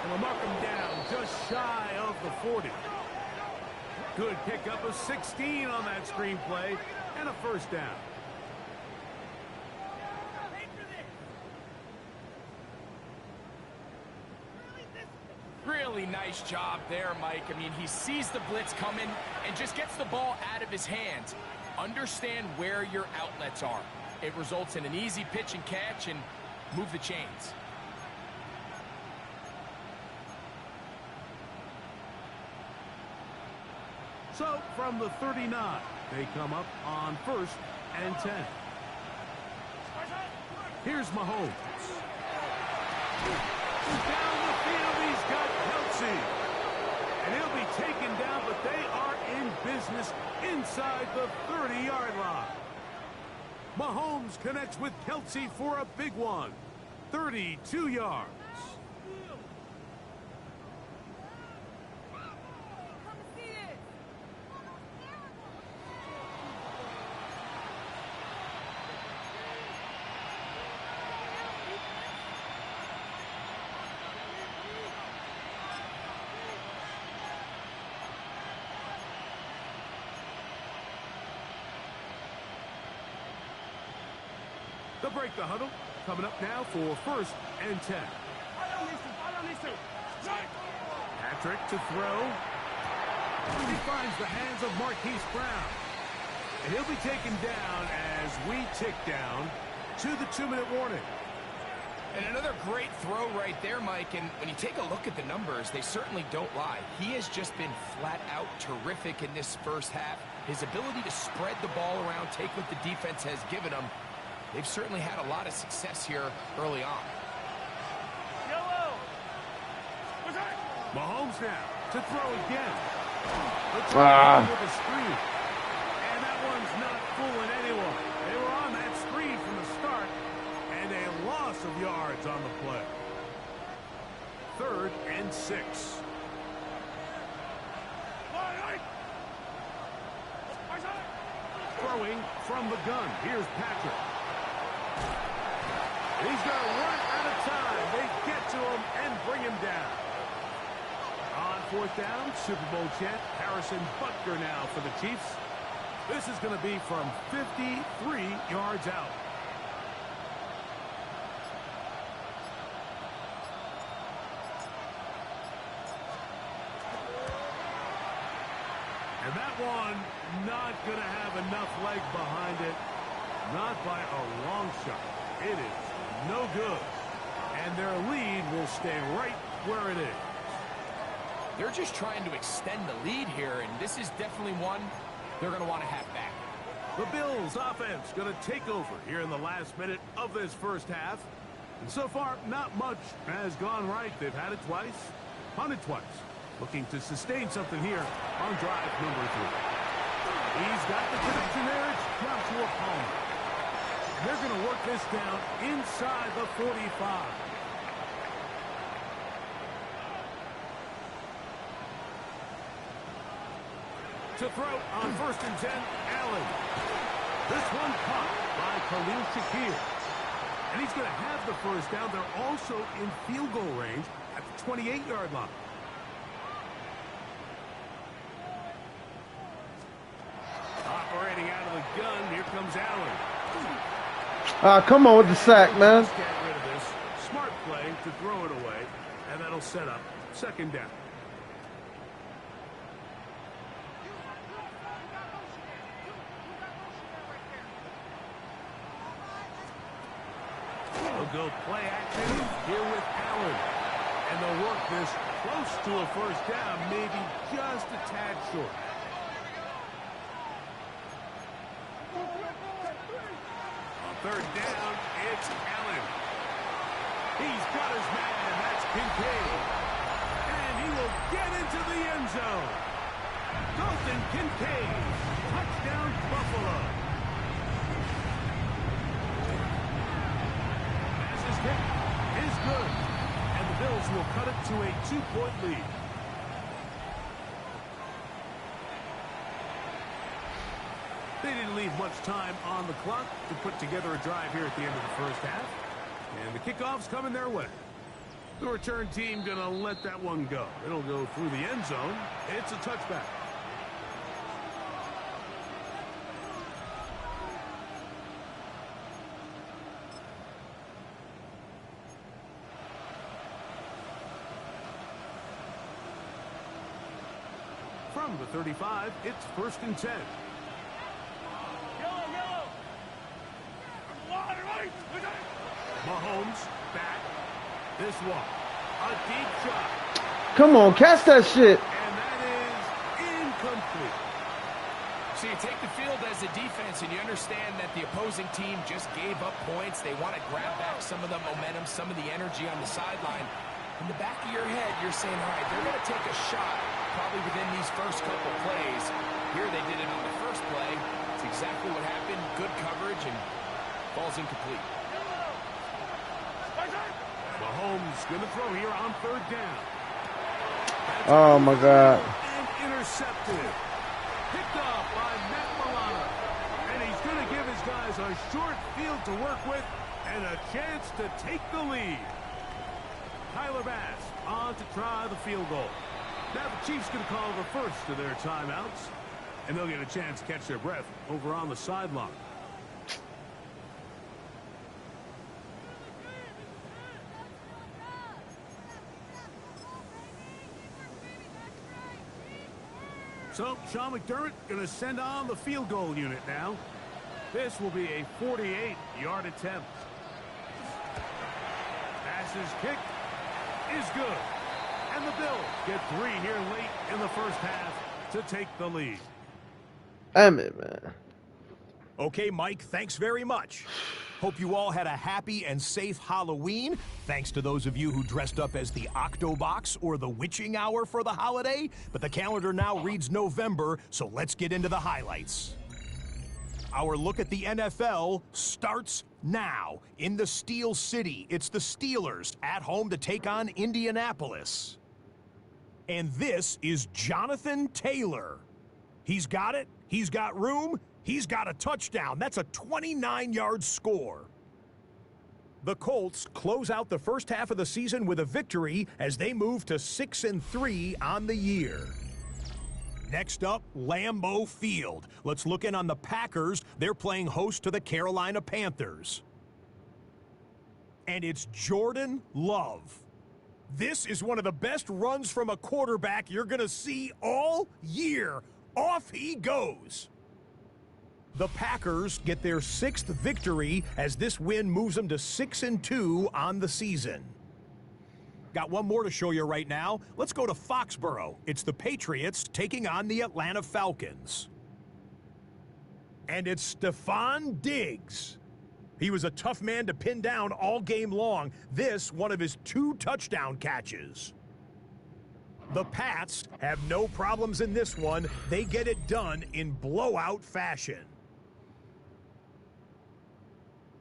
Speaker 2: And they'll mark him down just shy of the 40. Good pickup of 16 on that screenplay and a 1st down.
Speaker 3: Really nice job there, Mike. I mean, he sees the blitz coming and just gets the ball out of his hands. Understand where your outlets are. It results in an easy pitch and catch and move the chains.
Speaker 2: So, from the 39, they come up on 1st and 10. Here's Mahomes. Down the field, he's got Kelsey. And he'll be taken down, but they are in business inside the 30-yard line. Mahomes connects with Kelsey for a big one. 32 yards. They'll break the huddle. Coming up now for 1st and 10. Patrick to throw. He finds the hands of Marquise Brown. And he'll be taken down as we tick down to the 2-minute warning.
Speaker 3: And another great throw right there, Mike. And when you take a look at the numbers, they certainly don't lie. He has just been flat out terrific in this first half. His ability to spread the ball around, take what the defense has given him. They've certainly had a lot of success here early on.
Speaker 2: Mahomes now to throw again. With a screen. And that one's not fooling anyone. They were on that screen from the start. And a loss of yards on the play. 3rd and 6. Throwing from the gun. Here's Patrick. He's going to run out of time. They get to him and bring him down. On 4th down, Super Bowl champ Harrison Butker now for the Chiefs. This is going to be from 53 yards out. And that one not going to have enough leg behind it. Not by a long shot. It is no good. And their lead will stay right where it is.
Speaker 3: They're just trying to extend the lead here, and this is definitely one they're going to want to have back.
Speaker 2: The Bills offense going to take over here in the last minute of this first half. And so far, not much has gone right. They've had it twice, punted twice. Looking to sustain something here on drive number 3. He's got the connection there. It's Joshua Palmer. They're going to work this down inside the 45. To throw on 1st and 10, Allen. This one caught by Khalil Shakir. And he's going to have the first down. They're also in field goal range at the 28-yard line. Operating out of the gun, here comes Allen.
Speaker 1: Come on with the sack, man.
Speaker 2: Get rid of this. Smart play to throw it away, and that'll set up 2nd down. They'll go play action here with Allen. And they'll work this close to a first down, maybe just a tad short. On 3rd down, it's Allen. He's got his man, and that's Kincaid. And he will get into the end zone. Dalton Kincaid, touchdown Buffalo. Passes hit is good. And the Bills will cut it to a 2-point lead. They didn't leave much time on the clock to put together a drive here at the end of the first half. And the kickoff's coming their way. The return team going to let that one go. It'll go through the end zone. It's a touchback. From the 35, it's 1st and 10. Mahomes back. This one. A deep shot.
Speaker 1: Come on, catch that shit.
Speaker 2: And that is incomplete.
Speaker 3: So you take the field as a defense, and you understand that the opposing team just gave up points. They want to grab back some of the momentum, some of the energy on the sideline. In the back of your head, you're saying, all right, they're going to take a shot probably within these first couple plays. Here they did it on the first play. It's exactly what happened. Good coverage, and falls incomplete.
Speaker 2: Mahomes going to throw here on third down.
Speaker 1: Oh, my God.
Speaker 2: And intercepted. Picked off by Matt Milano. And he's going to give his guys a short field to work with and a chance to take the lead. Tyler Bass on to try the field goal. Now the Chiefs going to call the first of their timeouts. And they'll get a chance to catch their breath over on the sideline. So, Sean McDermott going to send on the field goal unit now. This will be a 48-yard attempt. Pass's kick is good. And the Bills get 3 here late in the first half to take the lead.
Speaker 1: Damn it, man.
Speaker 4: Okay, Mike, thanks very much. Hope you all had a happy and safe Halloween. Thanks to those of you who dressed up as the Octobox or the Witching Hour for the holiday. But the calendar now reads November, so let's get into the highlights. Our look at the NFL starts now. In the Steel City, it's the Steelers at home to take on Indianapolis. And this is Jonathan Taylor. He's got it. He's got room. He's got a touchdown. That's a 29-yard score. The Colts close out the first half of the season with a victory as they move to 6-3 on the year. Next up, Lambeau Field. Let's look in on the Packers. They're playing host to the Carolina Panthers. And it's Jordan Love. This is one of the best runs from a quarterback you're going to see all year. Off he goes. The Packers get their 6th victory as this win moves them to 6-2 on the season. Got one more to show you right now. Let's go to Foxborough. It's the Patriots taking on the Atlanta Falcons. And it's Stephon Diggs. He was a tough man to pin down all game long. This, one of his 2 touchdown catches. The Pats have no problems in this one. They get it done in blowout fashion.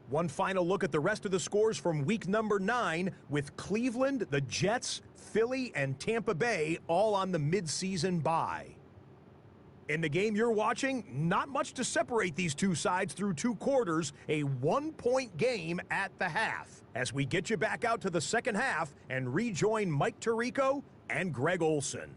Speaker 4: One final look at the rest of the scores from week number 9 with Cleveland, the Jets, Philly, and Tampa Bay all on the midseason bye. In the game you're watching, not much to separate these two sides through 2 quarters, a 1-point game at the half. As we get you back out to the second half and rejoin Mike Tirico and Greg Olson.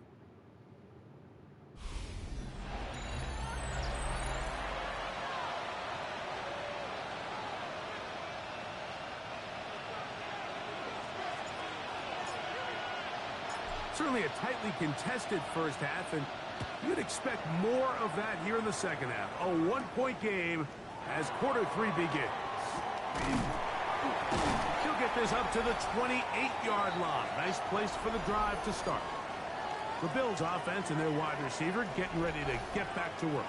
Speaker 2: Certainly a tightly contested first half, and you'd expect more of that here in the second half. A 1-point game as quarter 3 begins. He'll get this up to the 28-yard line. Nice place for the drive to start. The Bills offense and their wide receiver getting ready to get back to work.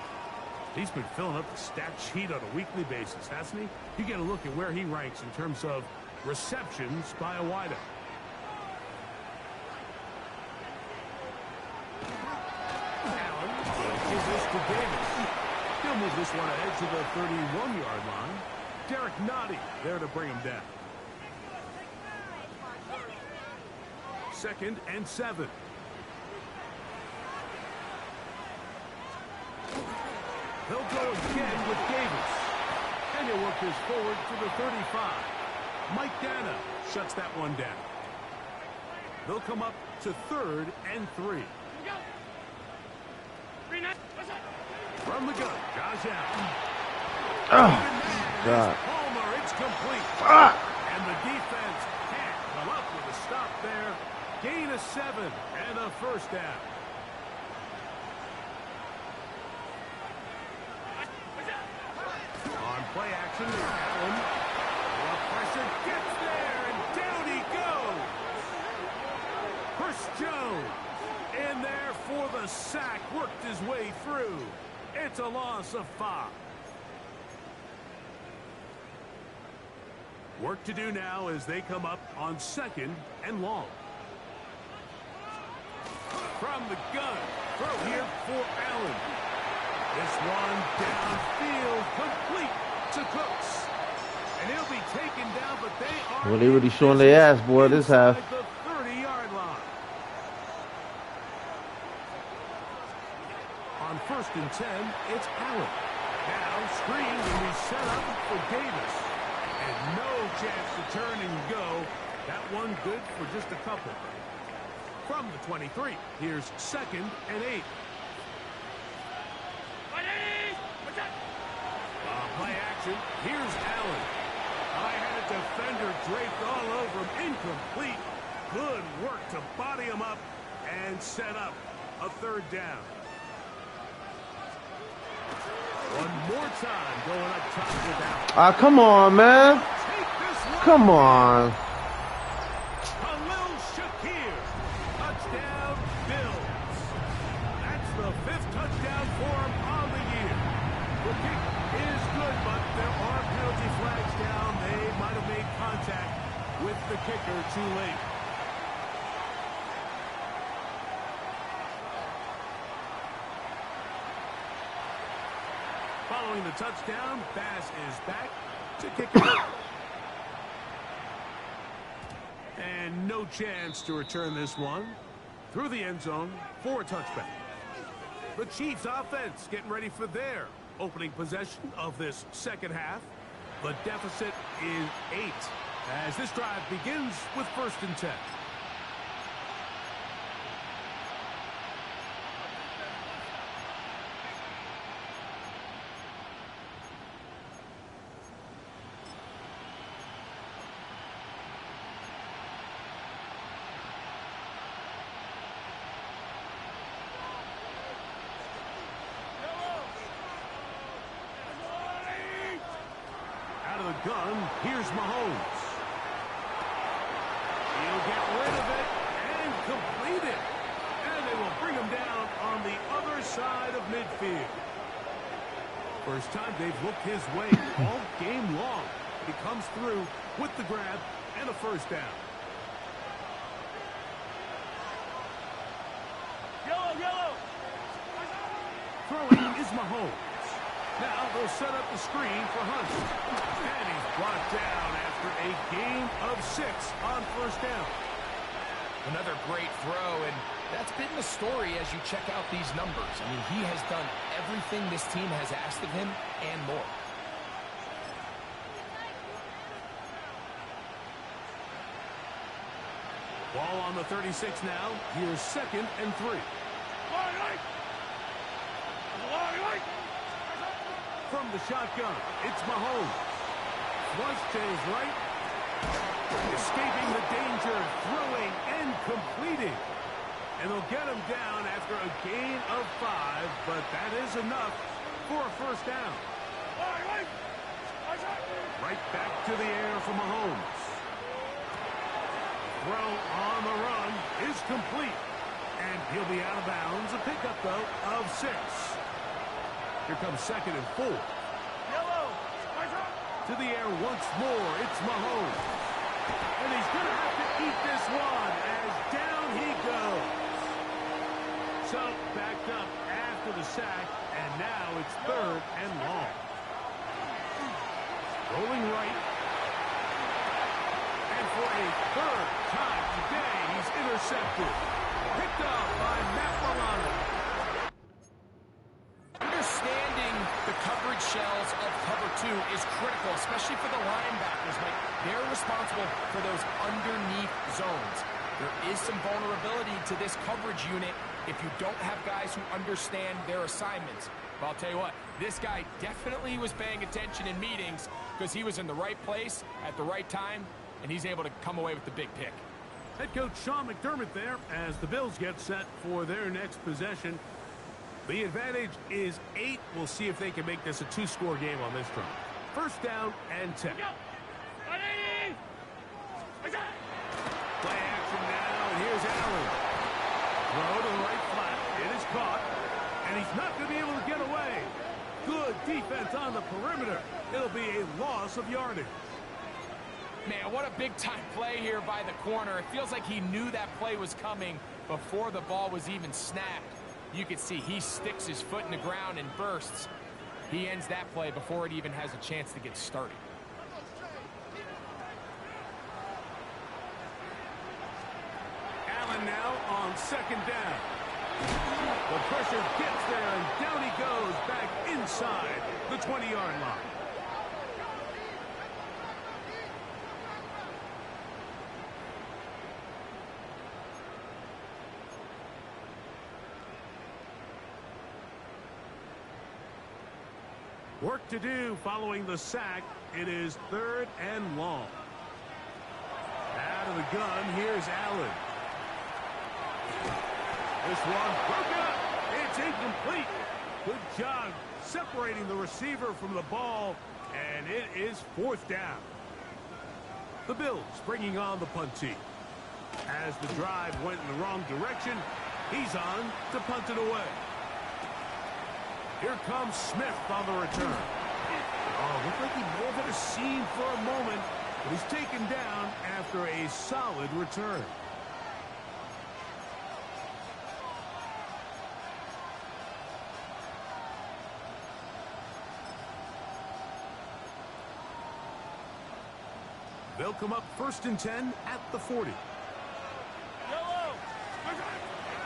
Speaker 2: He's been filling up the stat sheet on a weekly basis, hasn't he? You get a look at where he ranks in terms of receptions by a wideout. To Davis. He'll move this one ahead to the 31-yard line. Derek Nottie there to bring him down. 2nd and 7. He'll go again with Davis. And he'll work this forward to the 35. Mike Dana shuts that one down. They'll come up to 3rd and 3. From the gun, Josh Allen.
Speaker 1: Oh, God.
Speaker 2: Palmer, it's complete.
Speaker 1: Ah.
Speaker 2: And the defense can't come up with a stop there. Gain of 7 and a first down. On play action, Allen. The pressure gets there, and down he goes. Chris Jones in there for the sack, worked his way through. It's a loss of 5. Work to do now as they come up on 2nd and long. From the gun, throw here for Allen. This one downfield, complete to Cooks. And he'll be taken down, but they are...
Speaker 1: Well, they really showing their ass, boy, this half.
Speaker 2: The 30-yard line. On 1st and 10, it's Allen. Now screen will be set up for Davis. And no chance to turn and go. That one good for just a couple. From the 23, here's 2nd and 8. Play action. Here's Allen. I had a defender draped all over him. Incomplete. Good work to body him up and set up a 3rd down. One more time going up top with Allen.
Speaker 1: Ah, come on, man. Come on.
Speaker 2: Khalil Shakir. Touchdown, Bills. That's the 5th touchdown for him on the year. The kick is good, but there are penalty flags down. They might have made contact with the kicker too late. Following the touchdown, Bass is back to kick it out. And no chance to return this one through the end zone for a touchback. The Chiefs offense getting ready for their opening possession of this 2nd half. The deficit is 8 as this drive begins with 1st and 10. Gun, here's Mahomes. He'll get rid of it and complete it. And they will bring him down on the other side of midfield. First time they've looked his way all game long. He comes through with the grab and a 1st down. Yellow. Throwing is Mahomes. Now they'll set up the screen for Hunt. And he's brought down after a gain of 6 on 1st down.
Speaker 3: Another great throw, and that's been the story as you check out these numbers. I mean, he has done everything this team has asked of him and more.
Speaker 2: Ball on the 36 now. Here's 2nd and 3. From the shotgun, it's Mahomes. Flush to his right. Escaping the danger, throwing and completing. And they'll get him down after a gain of 5, but that is enough for a 1st down. Right back to the air for Mahomes. Throw on the run is complete. And he'll be out of bounds. A pickup, though, of 6. Here comes 2nd and 4. To the air once more. It's Mahomes. And he's going to have to eat this one as down he goes. So backed up after the sack. And now it's 3rd and long. Rolling right. And for a 3rd time today, he's intercepted. Picked up by Matt Milano.
Speaker 3: Understanding the coverage shells of cover 2 is critical, especially for the linebackers, Mike. They're responsible for those underneath zones. There is some vulnerability to this coverage unit if you don't have guys who understand their assignments. But I'll tell you what, this guy definitely was paying attention in meetings because he was in the right place at the right time, and he's able to come away with the big pick.
Speaker 2: Head coach Sean McDermott there as the Bills get set for their next possession. The advantage is 8. We'll see if they can make this a 2-score game on this drive. 1st down and 10. Play action now, and here's Allen. Throw to the right flat. It is caught. And he's not going to be able to get away. Good defense on the perimeter. It'll be a loss of yardage.
Speaker 3: Man, what a big-time play here by the corner. It feels like he knew that play was coming before the ball was even snapped. You can see he sticks his foot in the ground and bursts. He ends that play before it even has a chance to get started.
Speaker 2: Allen now on second down. The pressure gets there, and down he goes back inside the 20-yard line. Work to do following the sack. It is 3rd and long. Out of the gun, here's Allen. This one broken up. It's incomplete. Good job separating the receiver from the ball, and it is 4th down. The Bills bringing on the punt team. As the drive went in the wrong direction, he's on to punt it away. Here comes Smith on the return. Oh, looked like he may have hit a seam for a moment, but he's taken down after a solid return. They'll come up 1st and 10 at the 40.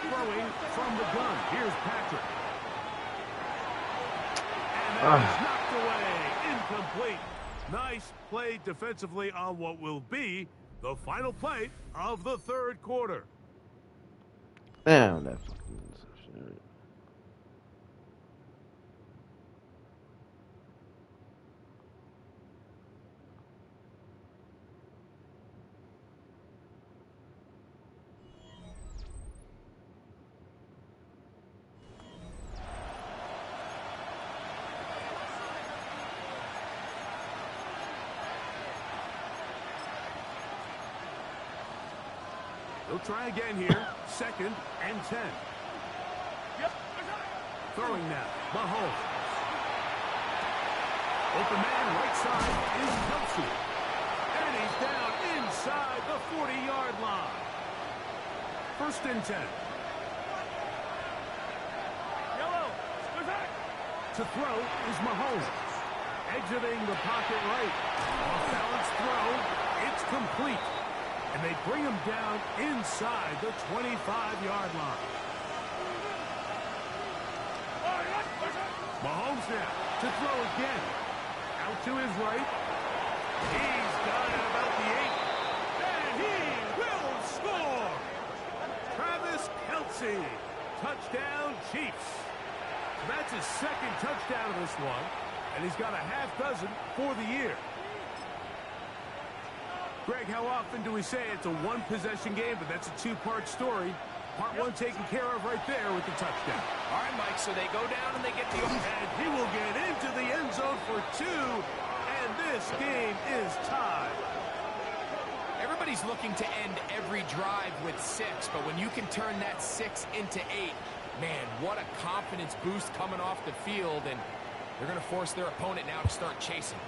Speaker 2: Throwing from the gun. Here's Patrick. And that is knocked away. Incomplete. Nice play defensively on what will be the final play of the 3rd quarter.
Speaker 1: Damn, that fucking interception.
Speaker 2: They'll try again here. 2nd and 10. Throwing now. Mahomes. Open man right side is Kelsey. And he's down inside the 40-yard line. 1st and 10. To throw is Mahomes. Exiting the pocket right. Off-balance throw. It's complete. And they bring him down inside the 25-yard line. Mahomes now to throw again. Out to his right. He's got it about the 8. And he will score. Travis Kelce. Touchdown, Chiefs. That's his 2nd touchdown of this one. And he's got a half dozen for the year. Greg, how often do we say it's a one-possession game, but that's a 2-part story? Part 1 taken care of right there with the touchdown.
Speaker 3: All right, Mike, so they go down and they get the...
Speaker 2: And he will get into the end zone for 2, and this game is tied.
Speaker 3: Everybody's looking to end every drive with 6, but when you can turn that 6 into 8, man, what a confidence boost coming off the field, and they're going to force their opponent now to start chasing.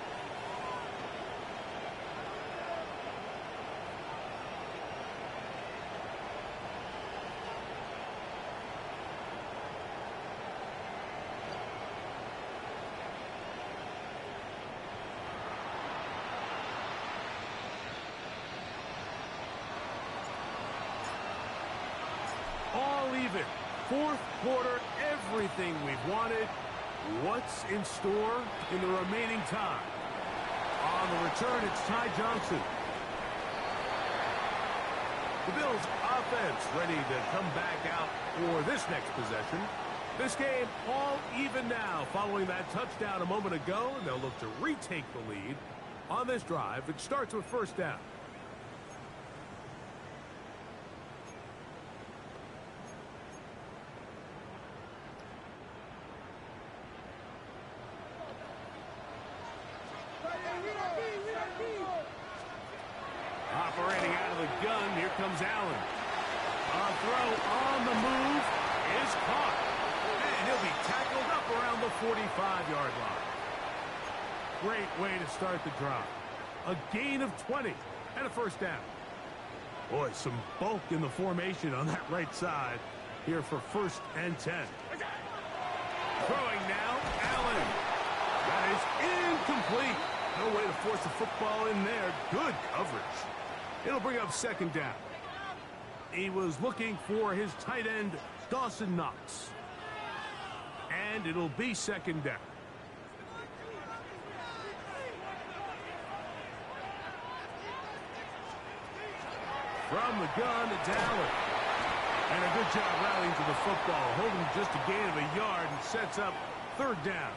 Speaker 2: All even. 4th quarter, everything we've wanted. What's in store in the remaining time? On the return, it's Ty Johnson. The Bills offense ready to come back out for this next possession. This game all even now following that touchdown a moment ago, and they'll look to retake the lead on this drive. It starts with 1st down. Operating out of the gun, here comes Allen. A throw on the move is caught. And he'll be tackled up around the 45-yard line. Great way to start the drive. A gain of 20 and a first down. Boy, some bulk in the formation on that right side here for 1st and 10. Throwing now, Allen. That is incomplete. No way to force the football in there. Good coverage. It'll bring up 2nd down. He was looking for his tight end, Dawson Knox. And it'll be 2nd down. From the gun, it's Allen. And a good job rallying to the football, holding just a gain of a yard and sets up 3rd down.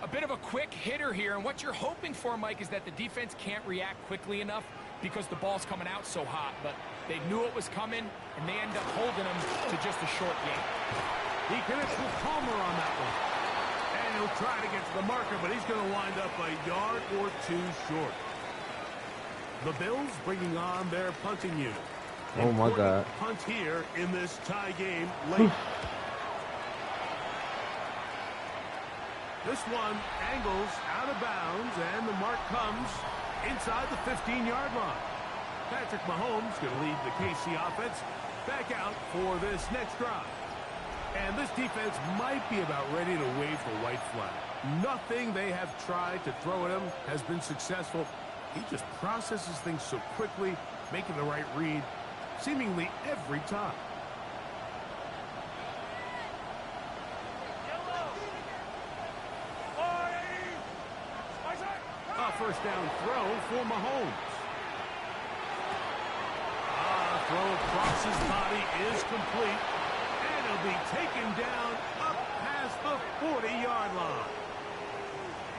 Speaker 3: A bit of a quick hitter here, and what you're hoping for, Mike, is that the defense can't react quickly enough because the ball's coming out so hot. But they knew it was coming, and they end up holding them to just a short gain.
Speaker 2: He connects with Palmer on that one. And he'll try to get to the marker, but he's going to wind up a yard or 2 short. The Bills bringing on their punting unit.
Speaker 1: Oh, my God.
Speaker 2: Punt here in this tie game late. This one angles out of bounds, and the mark comes inside the 15-yard line. Patrick Mahomes going to lead the KC offense back out for this next drive. And this defense might be about ready to wave the white flag. Nothing they have tried to throw at him has been successful. He just processes things so quickly, making the right read seemingly every time. A 1st down throw for Mahomes. Throw across his body is complete, and he'll be taken down up past the 40-yard line.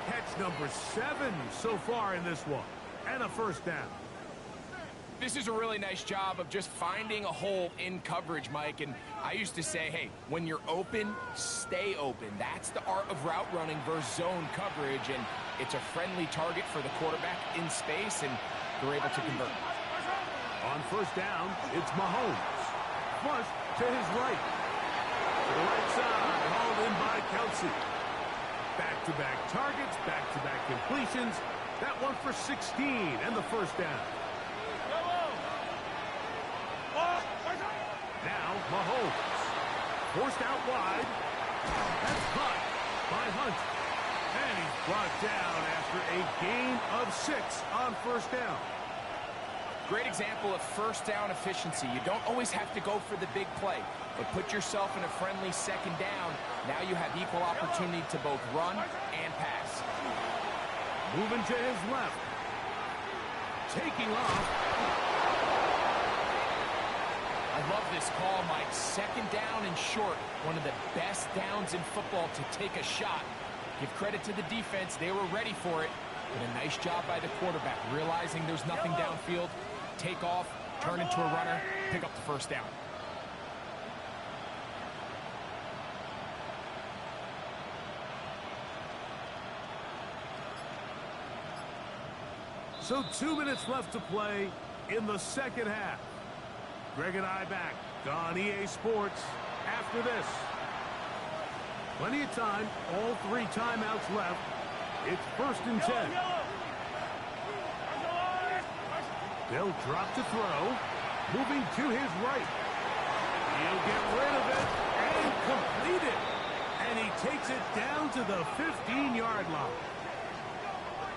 Speaker 2: Catch number 7 so far in this one, and a 1st down.
Speaker 3: This is a really nice job of just finding a hole in coverage, Mike. And I used to say, hey, when you're open, stay open. That's the art of route running versus zone coverage. And it's a friendly target for the quarterback in space, and they're able to convert.
Speaker 2: On 1st down, it's Mahomes. Flush to his right. To the right side, hauled in by Kelsey. Back-to-back targets, back-to-back completions. That one for 16 and the 1st down. Now Mahomes. Forced out wide. That's caught by Hunt. And he's brought down after a gain of 6 on 1st down.
Speaker 3: Great example of 1st down efficiency. You don't always have to go for the big play, but put yourself in a friendly 2nd down. Now you have equal opportunity to both run and pass.
Speaker 2: Moving to his left. Taking off.
Speaker 3: I love this call, Mike. 2nd down and short. One of the best downs in football to take a shot. Give credit to the defense. They were ready for it. And a nice job by the quarterback, realizing there's nothing downfield. Take off, turn into a runner, pick up the 1st down.
Speaker 2: So 2 minutes left to play in the 2nd half. Greg and I back on EA Sports after this. Plenty of time, all 3 timeouts left. It's 1st and 10. They'll drop to throw. Moving to his right. He'll get rid of it and complete it. And he takes it down to the 15-yard line.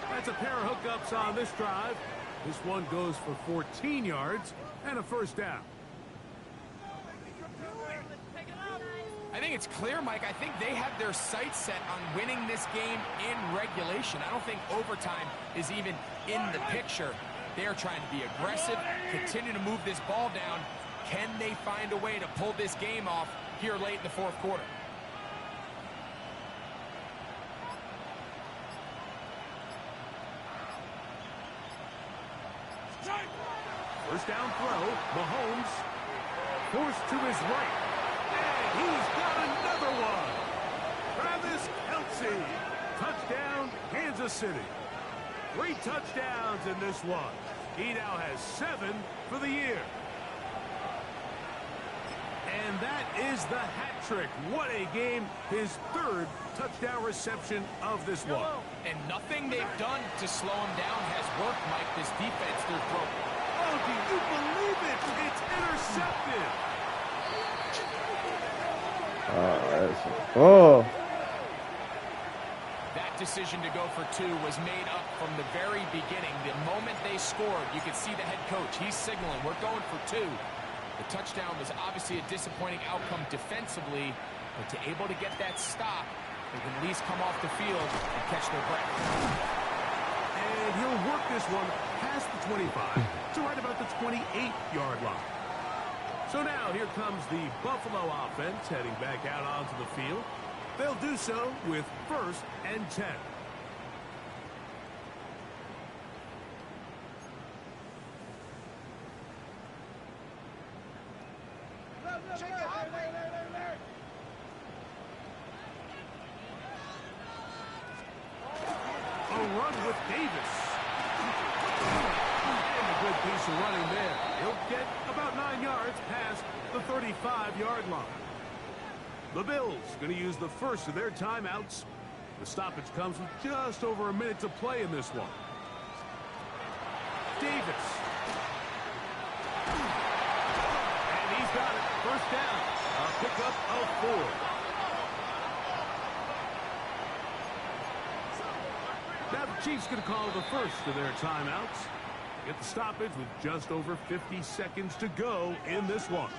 Speaker 2: That's a pair of hookups on this drive. This one goes for 14 yards and a 1st down.
Speaker 3: I think it's clear, Mike. I think they have their sights set on winning this game in regulation. I don't think overtime is even in the picture. They're trying to be aggressive, continue to move this ball down. Can they find a way to pull this game off here late in the 4th quarter?
Speaker 2: First down throw, Mahomes forced to his right. And he's got another one. Travis Kelce. Touchdown, Kansas City. 3 touchdowns in this one. He now has 7 for the year. And that is the hat trick. What a game. His third touchdown reception of this one.
Speaker 3: And nothing they've done to slow him down has worked, Mike. This defense, they're broken.
Speaker 2: Oh, do you believe it? It's intercepted. That decision to go for 2 was made up from the very beginning. The moment they scored, you could see the head coach. He's signaling, we're going for 2. The touchdown was obviously a disappointing outcome defensively, but to able to get that stop, they can at least come off the field and catch their breath. And he'll work this one past the 25 to right about the 28-yard line. So now here comes the Buffalo offense heading back out onto the field. They'll do so with 1st and 10. A run with Davis. And a good piece of running there. He'll get about 9 yards past the 35-yard line. The Bills going to use the first of their timeouts. The stoppage comes with just over a minute to play in this one. Davis. And he's got it. First down. A pickup of 4. Now the Chiefs going to call the first of their timeouts. Get the stoppage with just over 50 seconds to go in this one.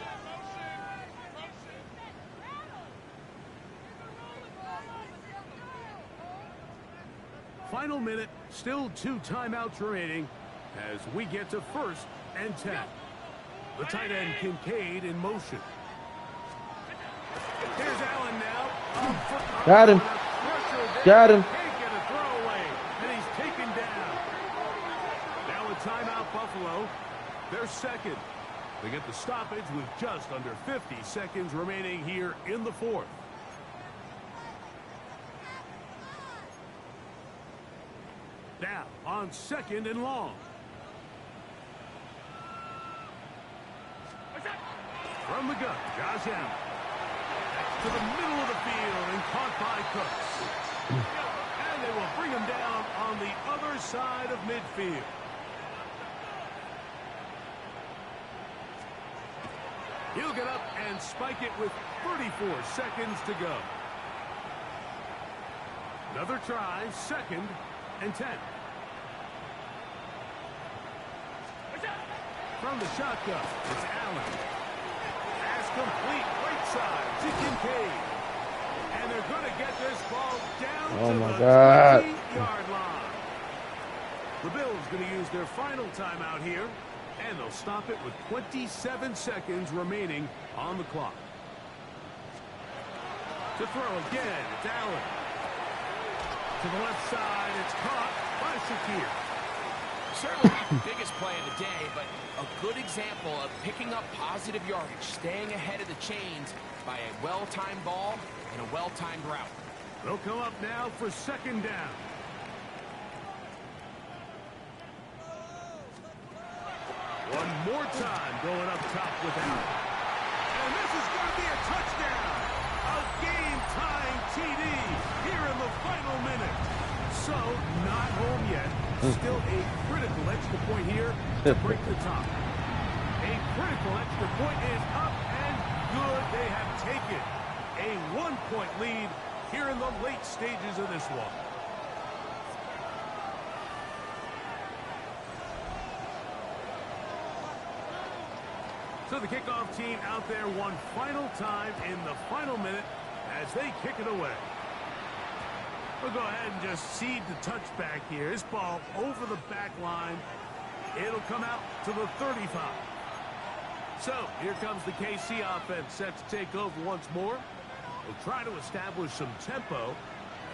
Speaker 2: Final minute, still 2 timeouts remaining as we get to 1st and 10. The tight end Kincaid in motion. Here's Allen now.
Speaker 1: Got him. Got him.
Speaker 2: Can't get a throwaway, and he's taken down. Now a timeout Buffalo. They're second. They get the stoppage with just under 50 seconds remaining here in the 4th. Now on 2nd and long. From the gun, Josh Allen. To the middle of the field and caught by Cooks. And they will bring him down on the other side of midfield. He'll get up and spike it with 34 seconds to go. Another try, 2nd and 10. From the shotgun, it's Allen. Pass complete, right side to Kincaid. And they're going to get this ball down to the 20-yard line. The Bills going to use their final timeout here, and they'll stop it with 27 seconds remaining on the clock. To throw again, it's Allen. To the left side, it's caught by Shakir.
Speaker 3: Certainly not the biggest play of the day, but a good example of picking up positive yardage, staying ahead of the chains by a well-timed ball and a well-timed route.
Speaker 2: They'll come up now for 2nd down. One more time going up top with Allen. And this is going to be a touchdown. A game-tying TD here in the final minute. So, not home yet. Still a critical extra point here to break the top. A critical extra point is up and good. They have taken a 1-point lead here in the late stages of this one. So the kickoff team out there one final time in the final minute as they kick it away. We'll go ahead and just seed the touchback here. This ball over the back line. It'll come out to the 35. So here comes the KC offense set to take over once more. They'll try to establish some tempo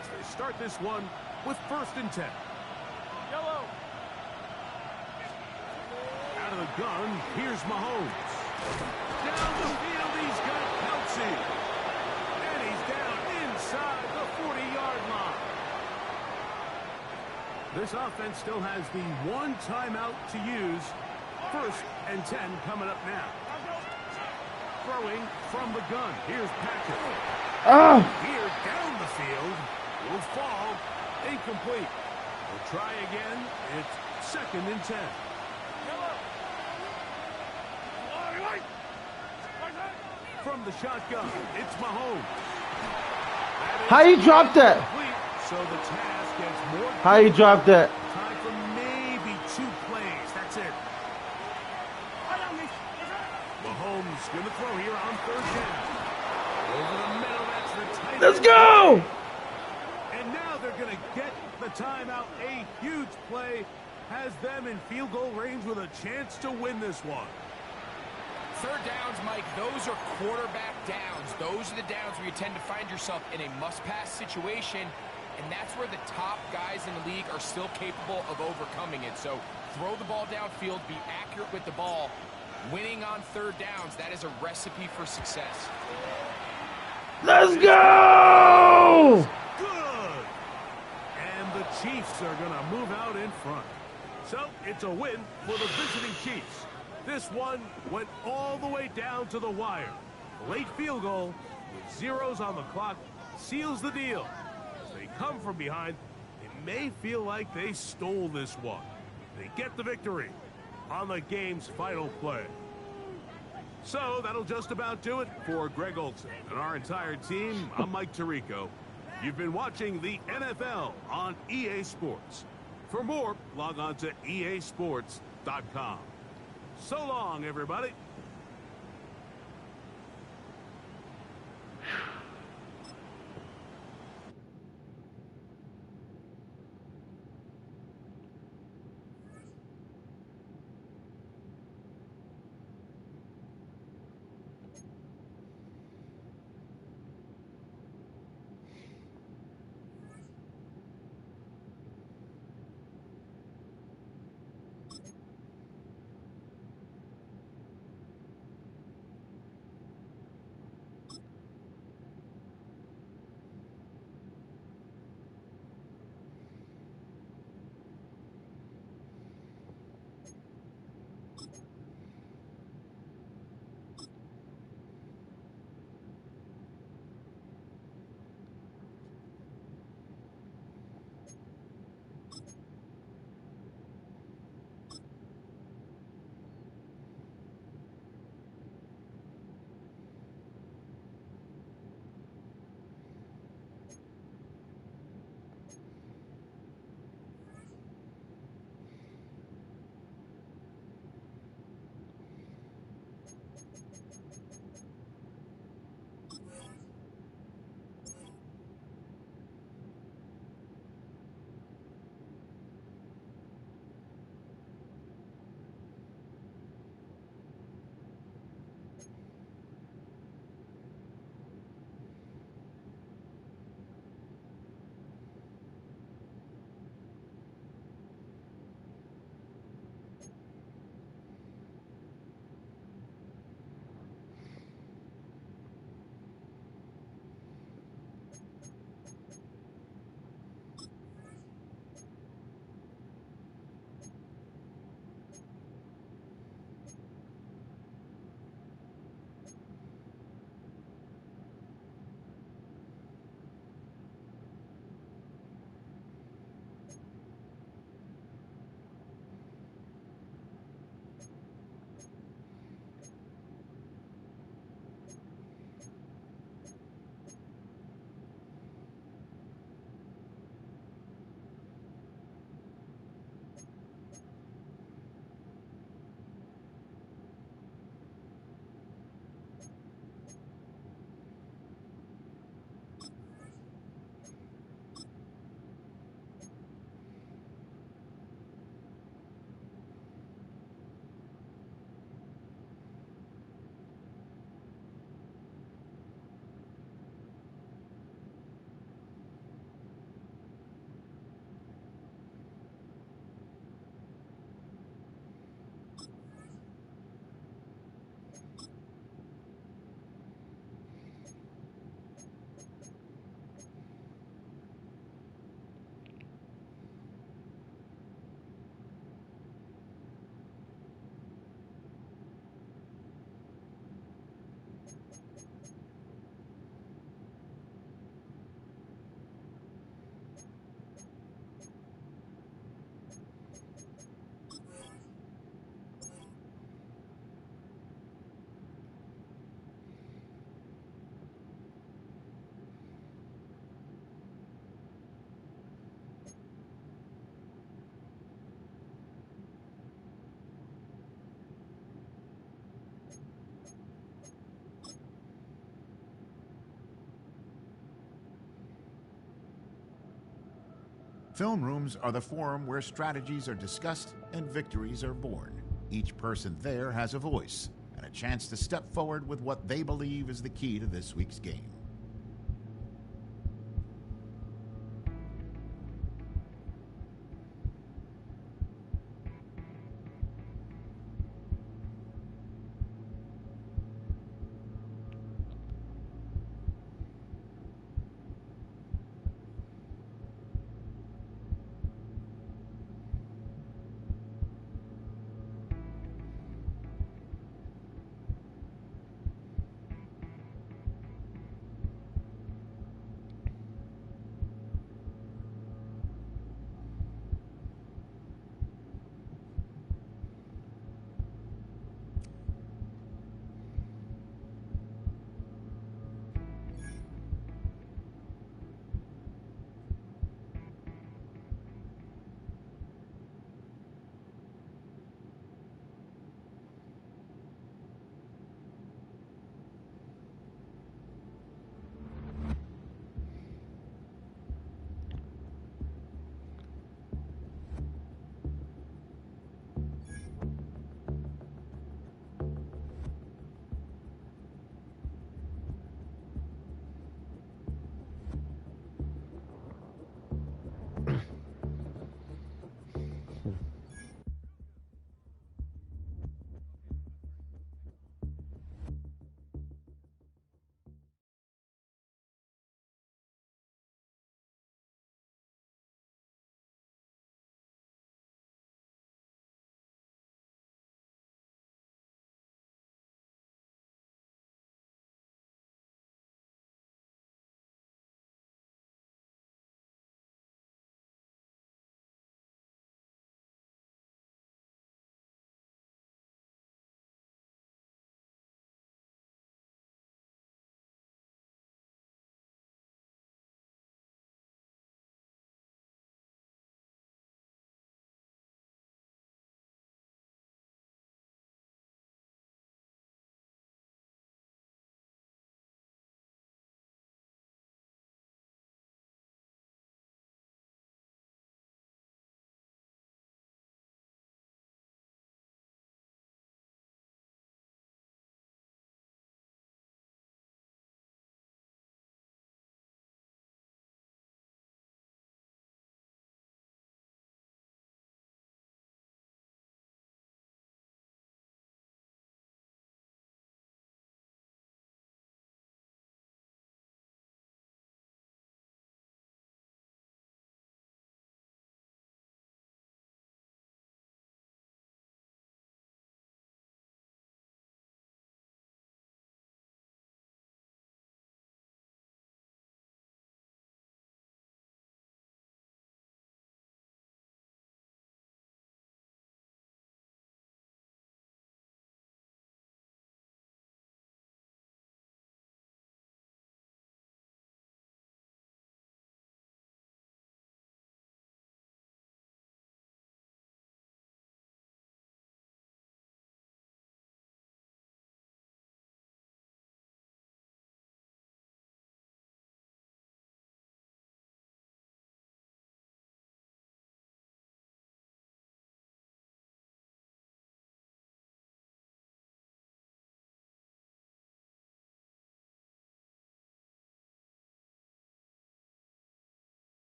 Speaker 2: as they start this one with 1st and 10. Yellow. Out of the gun, here's Mahomes. Down the field, he's got Kelsey. And he's down inside the 40-yard line. This offense still has the 1 timeout to use. 1st and 10 coming up now. Throw Throwing from the gun. Here's Patrick. Here down the field. Will fall. Incomplete. We'll try again. It's 2nd and 10. From the shotgun, it's Mahomes.
Speaker 1: How you dropped that?
Speaker 2: So the task gets more.
Speaker 1: How you dropped that?
Speaker 2: Time for maybe 2 plays. That's it. Mahomes going to throw here on 3rd down. Over the middle, that's the tight end.
Speaker 1: Let's go!
Speaker 2: And now they're going to get the timeout. A huge play has them in field goal range with a chance to win this one.
Speaker 3: 3rd downs, Mike, those are quarterback downs. Those are the downs where you tend to find yourself in a must-pass situation, and that's where the top guys in the league are still capable of overcoming it. So throw the ball downfield, be accurate with the ball. Winning on 3rd downs, that is a recipe for success.
Speaker 1: Let's go!
Speaker 2: Good! And the Chiefs are going to move out in front. So it's a win for the visiting Chiefs. This one went all the way down to the wire. Late field goal with zeros on the clock seals the deal. As they come from behind, it may feel like they stole this one. They get the victory on the game's final play. So that'll just about do it for Greg Olson and our entire team. I'm Mike Tirico. You've been watching the NFL on EA Sports. For more, log on to easports.com. So long, everybody.
Speaker 6: Film rooms are the forum where strategies are discussed and victories are born. Each person there has a voice and a chance to step forward with what they believe is the key to this week's game.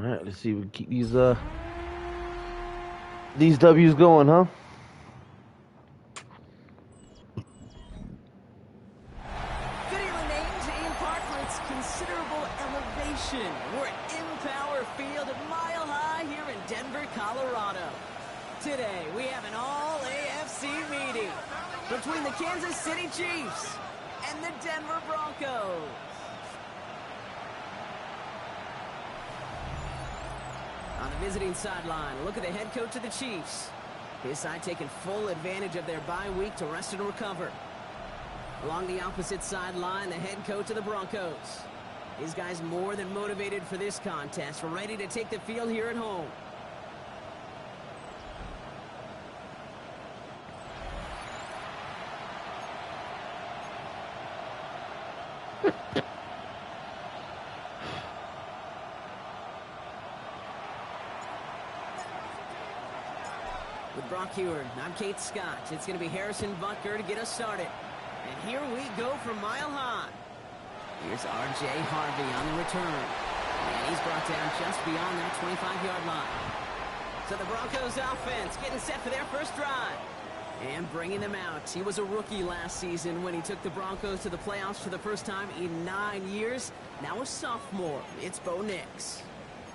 Speaker 1: All right, let's see if we keep these W's going, huh?
Speaker 10: Video named in part for its considerable elevation. We're at Empower Field at Mile High here in Denver, Colorado. Today, we have an all-AFC meeting between the Kansas City Chiefs and the Denver Broncos. On the visiting sideline, look at the head coach of the Chiefs. His side taking full advantage of their bye week to rest and recover. Along the opposite sideline, the head coach of the Broncos. These guys more than motivated for this contest. We're ready to take the field here at home. With Brock Heward, I'm Kate Scott. It's going to be Harrison Butker to get us started. And here we go from Mile High. Here's R.J. Harvey on the return. And he's brought down just beyond that 25-yard line. So the Broncos offense getting set for their first drive. And bringing them out. He was a rookie last season when he took the Broncos to the playoffs for the first time in 9 years. Now a sophomore. It's Bo Nix.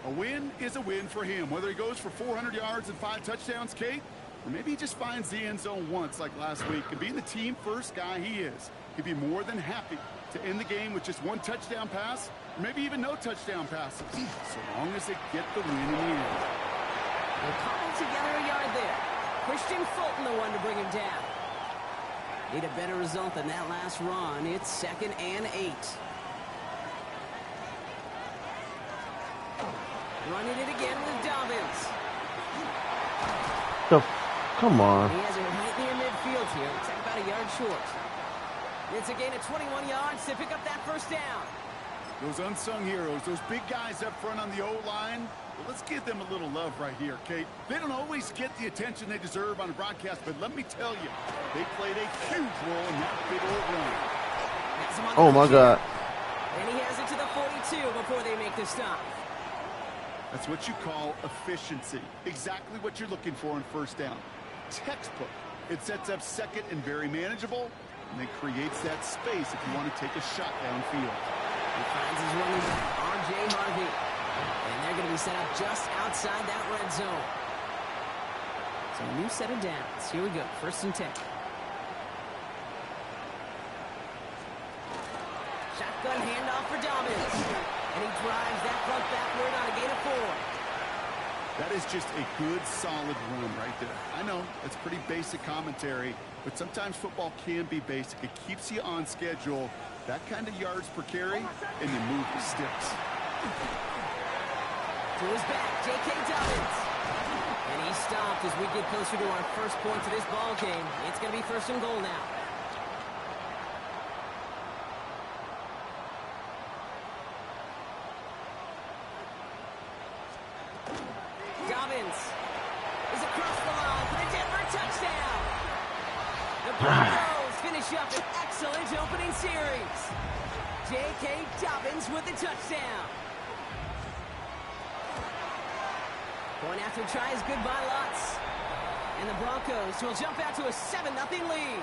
Speaker 11: A win is a win for him, whether he goes for 400 yards and 5 touchdowns, Kate, or maybe he just finds the end zone once like last week. And being the team-first guy he is, he'd be more than happy to end the game with just 1 touchdown pass, or maybe even no touchdown passes, so long as they get the win in the end.
Speaker 10: They'll cobble together a yard there. Christian Fulton, the one to bring him down. Need a better result than that last run. It's 2nd and 8. Running it again with Dobbins.
Speaker 1: Come on.
Speaker 10: He has it right near midfield here. Looks like about a yard short. It's a gain of 21 yards to pick up that first down.
Speaker 11: Those unsung heroes, those big guys up front on the O-line, well, let's give them a little love right here, Kate. They don't always get the attention they deserve on a broadcast, but let me tell you, they played a huge role in that big old run.
Speaker 1: Oh, my God.
Speaker 10: And he has it to the 42 before they make the stop.
Speaker 11: That's what you call efficiency. Exactly what you're looking for in first down. Textbook. It sets up second and very manageable, and then creates that space if you want to take a shot downfield.
Speaker 10: He finds his running back, R.J. Harvey. And they're going to be set up just outside that red zone. So a new set of downs. Here we go. 1st and 10. Shotgun handoff for Dobbins. And he drives that front backward on a gain of 4.
Speaker 11: That is just a good, solid run right there. I know, it's pretty basic commentary, but sometimes football can be basic. It keeps you on schedule. That kind of yards per carry, and you move the sticks.
Speaker 10: To his back, J.K. Dobbins. And he stopped as we get closer to our first point to this ball game. It's going to be 1st and goal now. Dobbins is across the line for the Denver touchdown. The Broncos finish up an excellent opening series. J.K. Dobbins with the touchdown. Going after try his goodbye lots. And the Broncos will jump out to a 7-0 lead.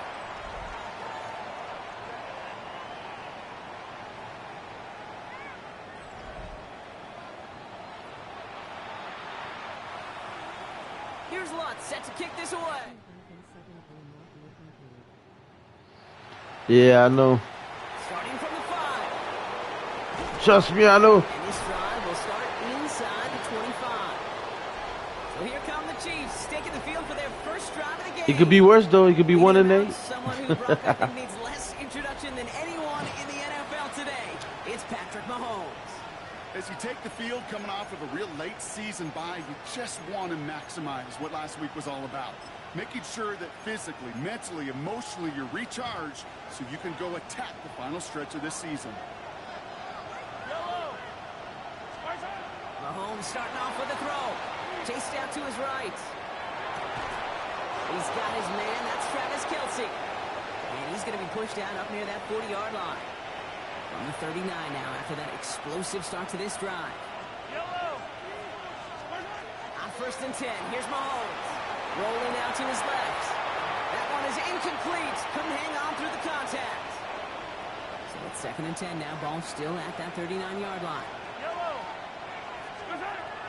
Speaker 10: Here's Lutz set to kick this away.
Speaker 1: Yeah, I know.
Speaker 10: Starting from the 5.
Speaker 1: Trust me, I know.
Speaker 10: And this drive will start inside the 25. So here come the Chiefs, taking the field for their first drive of the game.
Speaker 1: It could be worse, though. It could be 1 and 8.
Speaker 10: Someone who Brock, I think, needs less introduction than anyone in the NFL today. It's Patrick Mahomes.
Speaker 11: As you take the field coming off of a real late season bye, you just want to maximize what last week was all about. Making sure that physically, mentally, emotionally, you're recharged so you can go attack the final stretch of this season.
Speaker 10: Mahomes starting off with a throw. Chased out to his right. He's got his man. That's Travis Kelce. And he's going to be pushed out up near that 40-yard line. On the 39 now after that explosive start to this drive. first and 10. Here's Mahomes. Rolling out to his left. That one is incomplete. Couldn't hang on through the contact. So it's second and 10 now. Ball still at that 39-yard line.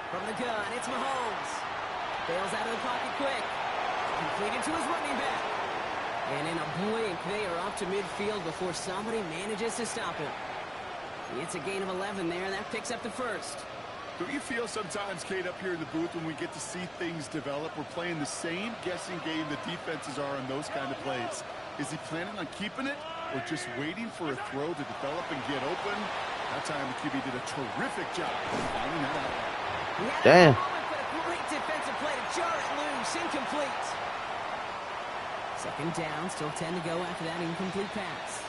Speaker 10: From the gun, it's Mahomes. Bails out of the pocket quick. Completed to his running back. And in a blink, they are up to midfield before somebody manages to stop him. It's a gain of 11 there. That picks up the first.
Speaker 11: Don't you feel sometimes, Kate, up here in the booth when we get to see things develop, we're playing the same guessing game the defenses are on those kind of plays? Is he planning on keeping it or just waiting for a throw to develop and get open? That time the QB did a terrific job of finding that out.
Speaker 10: Damn. But a great defensive play to jar it loose. Incomplete. Second down, still 10 to go after that incomplete pass.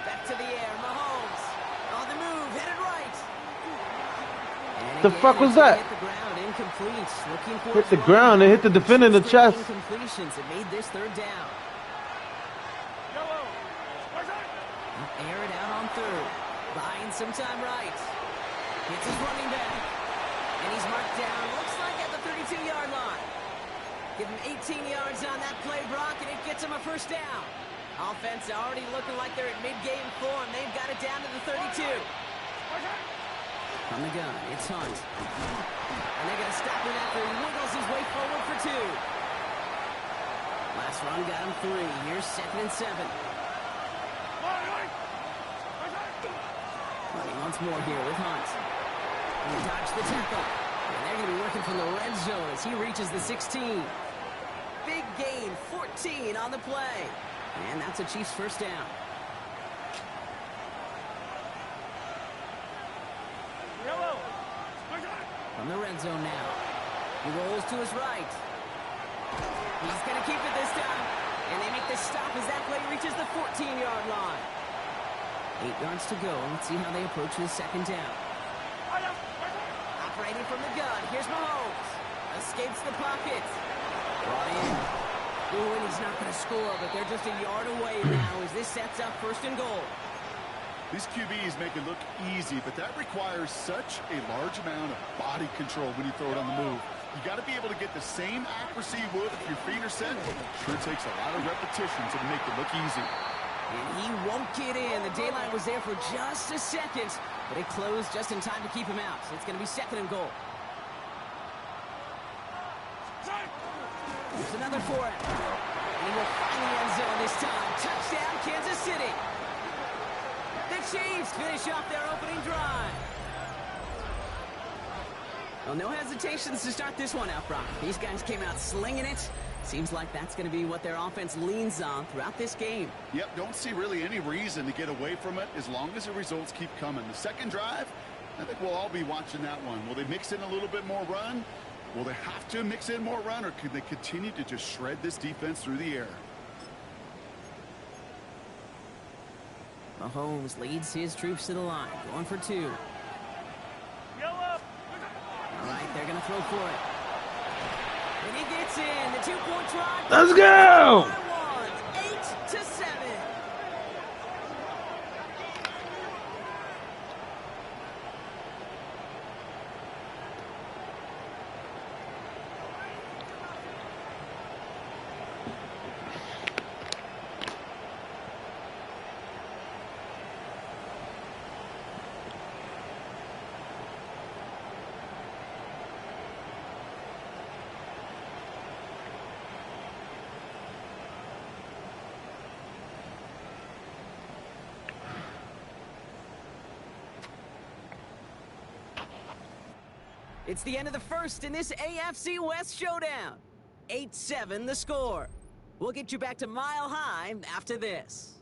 Speaker 10: Back to the air, Mahomes. On the move, headed right. And
Speaker 1: The fuck was that?
Speaker 10: Hit the ground, incomplete. Looking for
Speaker 1: Hit the ground and hit the defender in the chest.
Speaker 10: Incompletions. It made this third down. Air it out on third. Buying some time right. Hits his running back. And he's marked down, looks like at the 32-yard line. Give him 18 yards on that play, Brock, and it gets him a first down. Offense already looking like they're at mid-game form. They've got it down to the 32. From the gun, it's Hunt. And they're going to stop him after he wiggles his way forward for 2. Last run got him 3. Here's second and 7. Running once more here with Hunt. He dodged the tackle. And they're going to be working from the red zone as he reaches the 16. Big gain, 14 on the play. And that's a Chiefs first down. From the red zone now. He rolls to his right. He's going to keep it this time. And they make the stop as that play reaches the 14-yard line. 8 yards to go. Let's see how they approach this second down. Operating from the gun. Here's Mahomes. Escapes the pocket. Brought in. Ooh, and he's not going to score, but they're just a yard away now as this sets up first and goal.
Speaker 11: These QBs make it look easy, but that requires such a large amount of body control when you throw it on the move. You got to be able to get the same accuracy you would if your feet are set. Sure takes a lot of repetition to make it look easy.
Speaker 10: And he won't get in. The daylight was there for just a second, but it closed just in time to keep him out. So it's going to be second and goal. Here's another for him. And he will find the end zone this time. Touchdown, Kansas City. The Chiefs finish off their opening drive. Well, no hesitations to start this one out, Brock. These guys came out slinging it. Seems like that's going to be what their offense leans on throughout this game.
Speaker 11: Yep, don't see really any reason to get away from it as long as the results keep coming. The second drive, I think we'll all be watching that one. Will they mix in a little bit more run? Will they have to mix in more run, or can they continue to just shred this defense through the air?
Speaker 10: Mahomes leads his troops to the line, going for 2. All right, they're going to throw for it. And he gets in. The 2-point try.
Speaker 1: Let's go!
Speaker 10: 8-7. It's the end of the first in this AFC West showdown. 8-7 the score. We'll get you back to Mile High after this.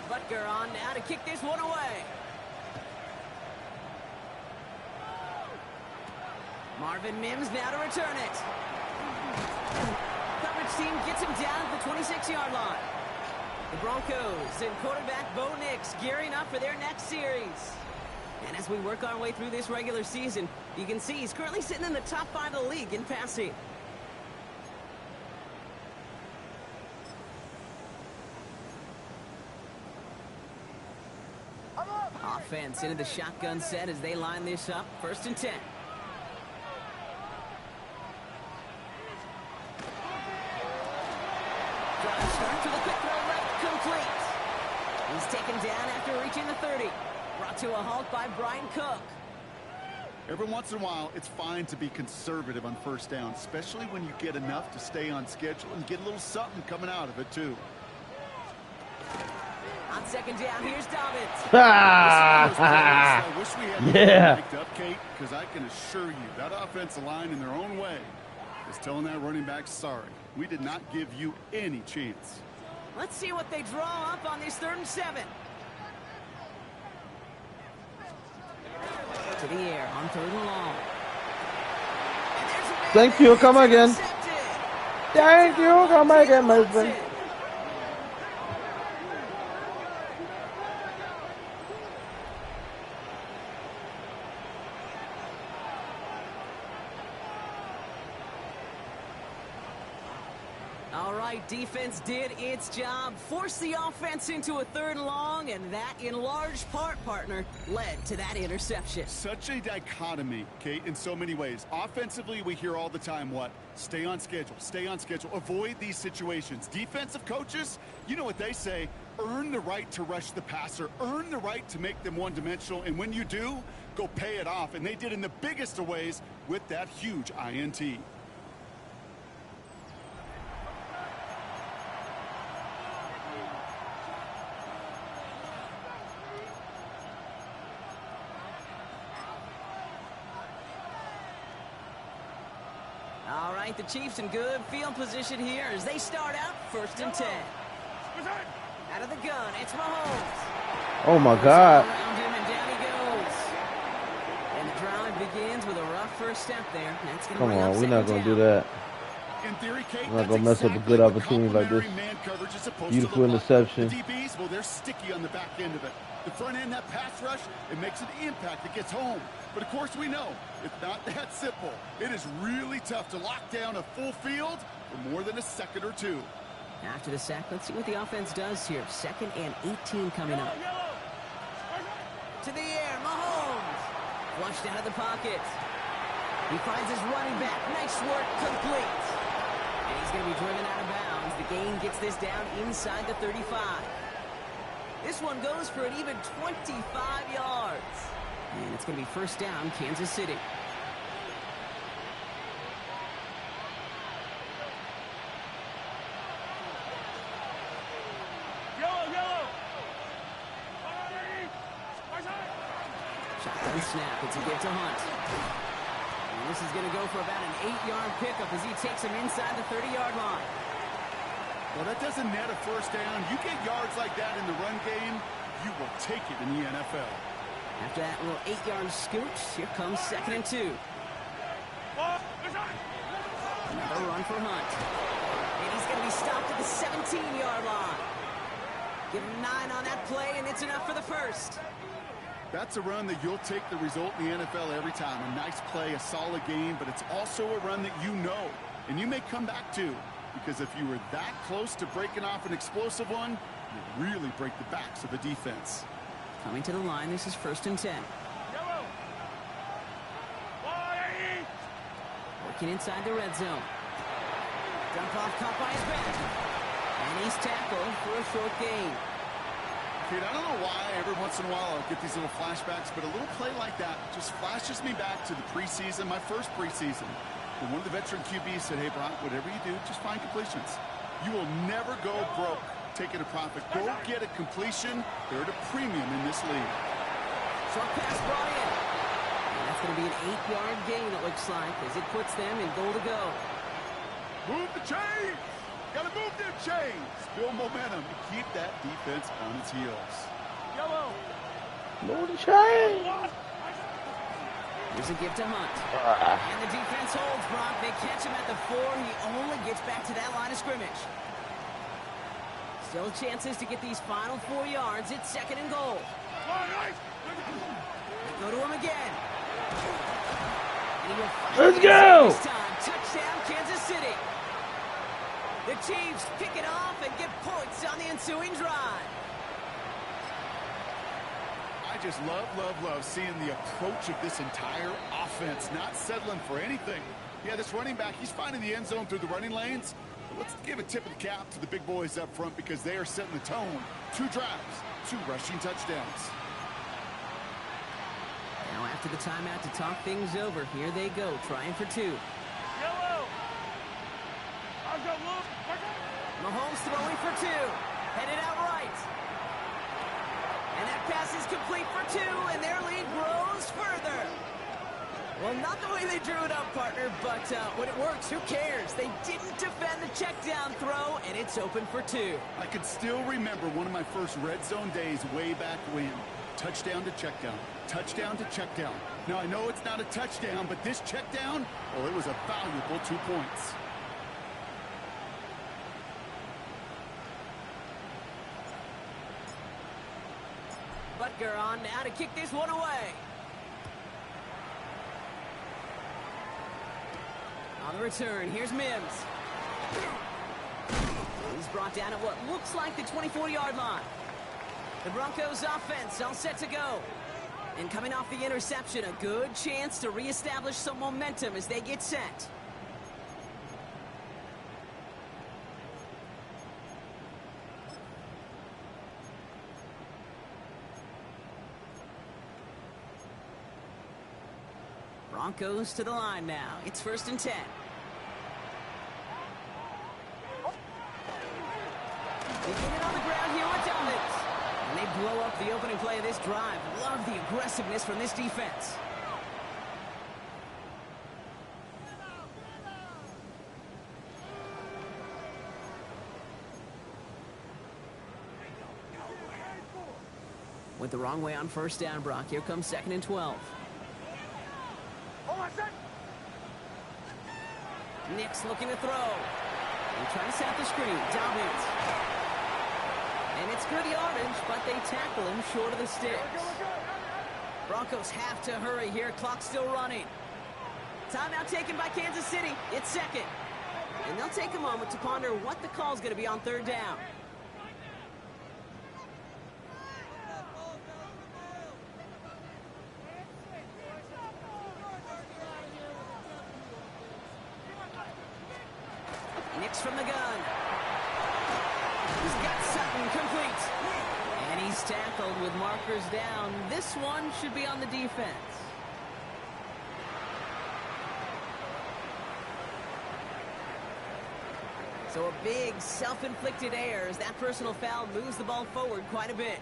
Speaker 10: Butker on now to kick this one away. Marvin Mims now to return it. Coverage team gets him down at the 26-yard line. The Broncos and quarterback Bo Nix gearing up for their next series. And as we work our way through this regular season, you can see he's currently sitting in the top 5 of the league in passing. Offense into the shotgun set as they line this up. 1st and 10. Drive start to the quick throw left, complete. He's taken down after reaching the 30. Brought to a halt by Brian Cook.
Speaker 11: Every once in a while, it's fine to be conservative on 1st down, especially when you get enough to stay on schedule and get a little something coming out of it, too.
Speaker 10: On 2nd down, here's Dobbins.
Speaker 11: I wish we had
Speaker 1: Yeah.
Speaker 11: mic'd up, Kate, because I can assure you that offensive line in their own way is telling that running back, sorry, we did not give you any chance.
Speaker 10: Let's see what they draw up on this 3rd and 7. To the air on 3rd and long. And there's a
Speaker 1: Thank you. Come again. Thank you. Come again, my friend.
Speaker 10: All right, defense did its job, forced the offense into a 3rd and long, and that, in large part, partner, led to that interception.
Speaker 11: Such a dichotomy, Kate, in so many ways. Offensively, we hear all the time what? Stay on schedule, avoid these situations. Defensive coaches, you know what they say, earn the right to rush the passer, earn the right to make them one-dimensional, and when you do, go pay it off. And they did in the biggest of ways with that huge INT.
Speaker 10: All right, the Chiefs in good field position here as they start out 1st and 10. Out of the gun, it's Mahomes.
Speaker 1: Oh my God.
Speaker 10: Around him and down he goes. And the drive begins with a rough first step there. That's gonna
Speaker 1: Come
Speaker 10: bring up
Speaker 1: on, we're not
Speaker 10: 2nd
Speaker 1: gonna
Speaker 10: down.
Speaker 1: do that.
Speaker 11: In theory, Kate,
Speaker 1: We're not
Speaker 11: that's
Speaker 1: gonna mess up a
Speaker 11: exactly
Speaker 1: good
Speaker 11: what
Speaker 1: opportunity like this.
Speaker 11: complementary man coverage is supposed
Speaker 1: Beautiful
Speaker 11: to look like.
Speaker 1: interception.
Speaker 11: The DBs, well, they're sticky on the back end of it. The front end, that pass rush, it makes an impact. It gets home. But of course, we know it's not that simple. It is really tough to lock down a full field for more than a second or two.
Speaker 10: After the sack, let's see what the offense does here. 2nd and 18 coming up. To the air, Mahomes. Flushed out of the pocket. He finds his running back. Nice work, complete. And he's going to be driven out of bounds. The gain gets this down inside the 35. This one goes for an even 25 yards. And it's going to be 1st down, Kansas City. Shotgun snap. It's a give to Hunt. And this is going to go for about an 8-yard pickup as he takes him inside the 30-yard line.
Speaker 11: Well, that doesn't net a 1st down. You get yards like that in the run game, you will take it in the NFL.
Speaker 10: After that little 8-yard scooch, here comes 2nd and 2. Another run for Hunt. And he's going to be stopped at the 17-yard line. Give him 9 on that play, and it's enough for the 1st.
Speaker 11: That's a run that you'll take the result in the NFL every time. A nice play, a solid game, but it's also a run that you know, and you may come back to, because if you were that close to breaking off an explosive one, you really break the backs of the defense.
Speaker 10: Coming to the line, this is 1st and 10. Working inside the red zone. Dump off caught by his back. And he's tackled for a short gain.
Speaker 11: Kate, I don't know why every once in a while I'll get these little flashbacks, but a little play like that just flashes me back to the preseason, my first preseason. When one of the veteran QBs said, hey, Brock, whatever you do, just find completions. You will never go broke taking a profit. Go get a completion. They're at a premium in this league.
Speaker 10: Short pass brought in. And that's going to be an 8-yard gain, it looks like, as it puts them in goal to go.
Speaker 11: Move the chains. Got to move them chains. Build momentum to keep that defense on its heels.
Speaker 1: Move the chain.
Speaker 10: Here's a give to Hunt. And the defense holds, Brock. They catch him at the 4. He only gets back to that line of scrimmage. Still chances to get these final 4 yards. It's 2nd and goal. They go to him again. And he will
Speaker 1: Let's go!
Speaker 10: this time. Touchdown, Kansas City. The Chiefs pick it off and get points on the ensuing drive.
Speaker 11: I just love seeing the approach of this entire offense, not settling for anything. Yeah, this running back, he's finding the end zone through the running lanes. But let's give a tip of the cap to the big boys up front because they are setting the tone. 2 drives, 2 rushing touchdowns.
Speaker 10: Now after the timeout to talk things over, here they go, trying for 2. Mahomes throwing for 2, headed out right. And that pass is complete for 2, and their lead grows further. Well, not the way they drew it up, partner, but when it works, who cares? They didn't defend the check down throw, and it's open for 2.
Speaker 11: I can still remember one of my first red zone days way back when. Touchdown to check down. Touchdown to check down. Now, I know it's not a touchdown, but this check down, well, it was a valuable 2 points.
Speaker 10: Butker on now to kick this one away. On the return, here's Mims. He's brought down at what looks like the 24-yard line. The Broncos offense all set to go. And coming off the interception, a good chance to reestablish some momentum as they get set. Broncos to the line now. It's 1st and 10. They get it on the ground here with Evans. And they blow up the opening play of this drive. Love the aggressiveness from this defense. Went the wrong way on 1st down, Brock. Here comes 2nd and 12. Nick's looking to throw. They try to set up the screen. Dobbins. And it's good yardage, but they tackle him short of the sticks. Broncos have to hurry here. Clock's still running. Timeout taken by Kansas City. It's 2nd. And they'll take a moment to ponder what the call's going to be on 3rd down. Nick's from the gun. He's got Sutton complete. And he's tackled with markers down. This one should be on the defense. So a big self-inflicted error as that personal foul moves the ball forward quite a bit.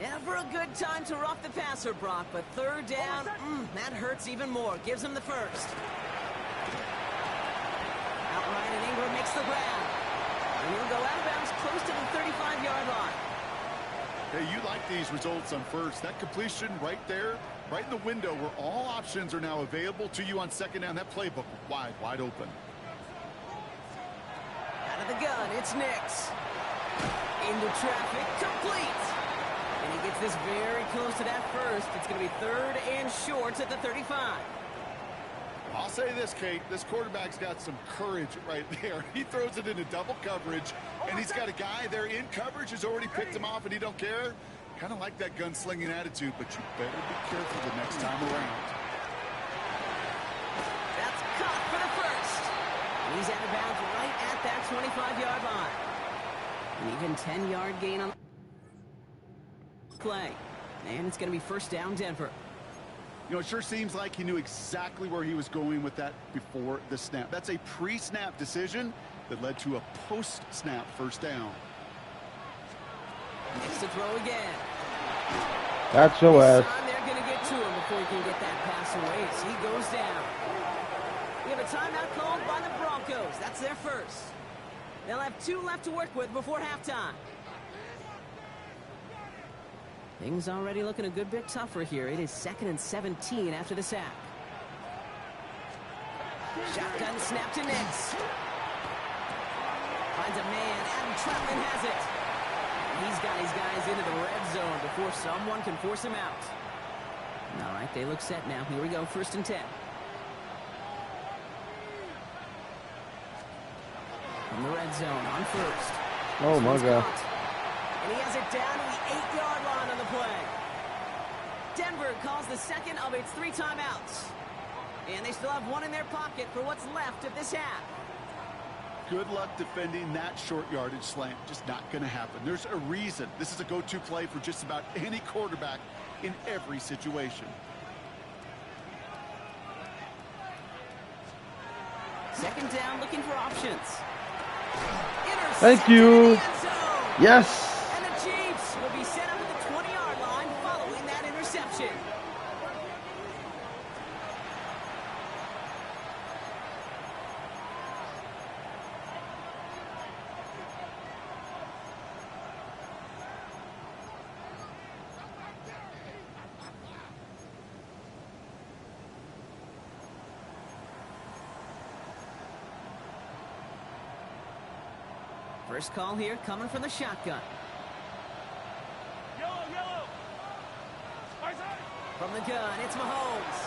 Speaker 10: Never a good time to rough the passer, Brock, but 3rd down, that hurts even more. Gives him the 1st. Outright, and Ingram makes the grab. And he'll go out of bounds close to the 35-yard line.
Speaker 11: Hey, you like these results on 1st. That completion right there, right in the window where all options are now available to you on 2nd down. That playbook wide open.
Speaker 10: Out of the gun, it's Nix. Into traffic, complete. And he gets this very close to that 1st. It's going to be 3rd and short at the 35.
Speaker 11: I'll say this, Kate, this quarterback's got some courage right there. He throws it into double coverage, and he's got a guy there in coverage who's already picked him off, and he don't care. Kind of like that gunslinging attitude, but you better be careful the next time around.
Speaker 10: That's caught for the 1st. And he's out of bounds right at that 25-yard line. An even 10-yard gain on the play. And it's going to be 1st down, Denver.
Speaker 11: You know, it sure seems like he knew exactly where he was going with that before the snap. That's a pre-snap decision that led to a post-snap 1st down.
Speaker 10: Next to throw again.
Speaker 1: That's your ass.
Speaker 10: This time they're going to get to him before he can get that pass away as he goes down. We have a timeout called by the Broncos. That's their 1st. They'll have 2 left to work with before halftime. Things already looking a good bit tougher here. It is 2nd and 17 after the sack. Shotgun snap to Nix. Finds a man. Adam Troutman has it. He's got his guys into the red zone before someone can force him out. All right, they look set now. Here we go, 1st and 10. From the red zone on 1st.
Speaker 1: Oh, my God.
Speaker 10: And he has it down to the 8-yard line on the play. Denver calls the second of its 3 timeouts. And they still have one in their pocket for what's left of this half.
Speaker 11: Good luck defending that short yardage slant. Just not going to happen. There's a reason. This is a go-to play for just about any quarterback in every situation.
Speaker 10: Second down, looking for options.
Speaker 1: Thank you. Yes.
Speaker 10: And the Chiefs will be set up at the 20-yard line following that interception. First call here coming from the shotgun.
Speaker 5: Yellow.
Speaker 10: From the gun, it's Mahomes.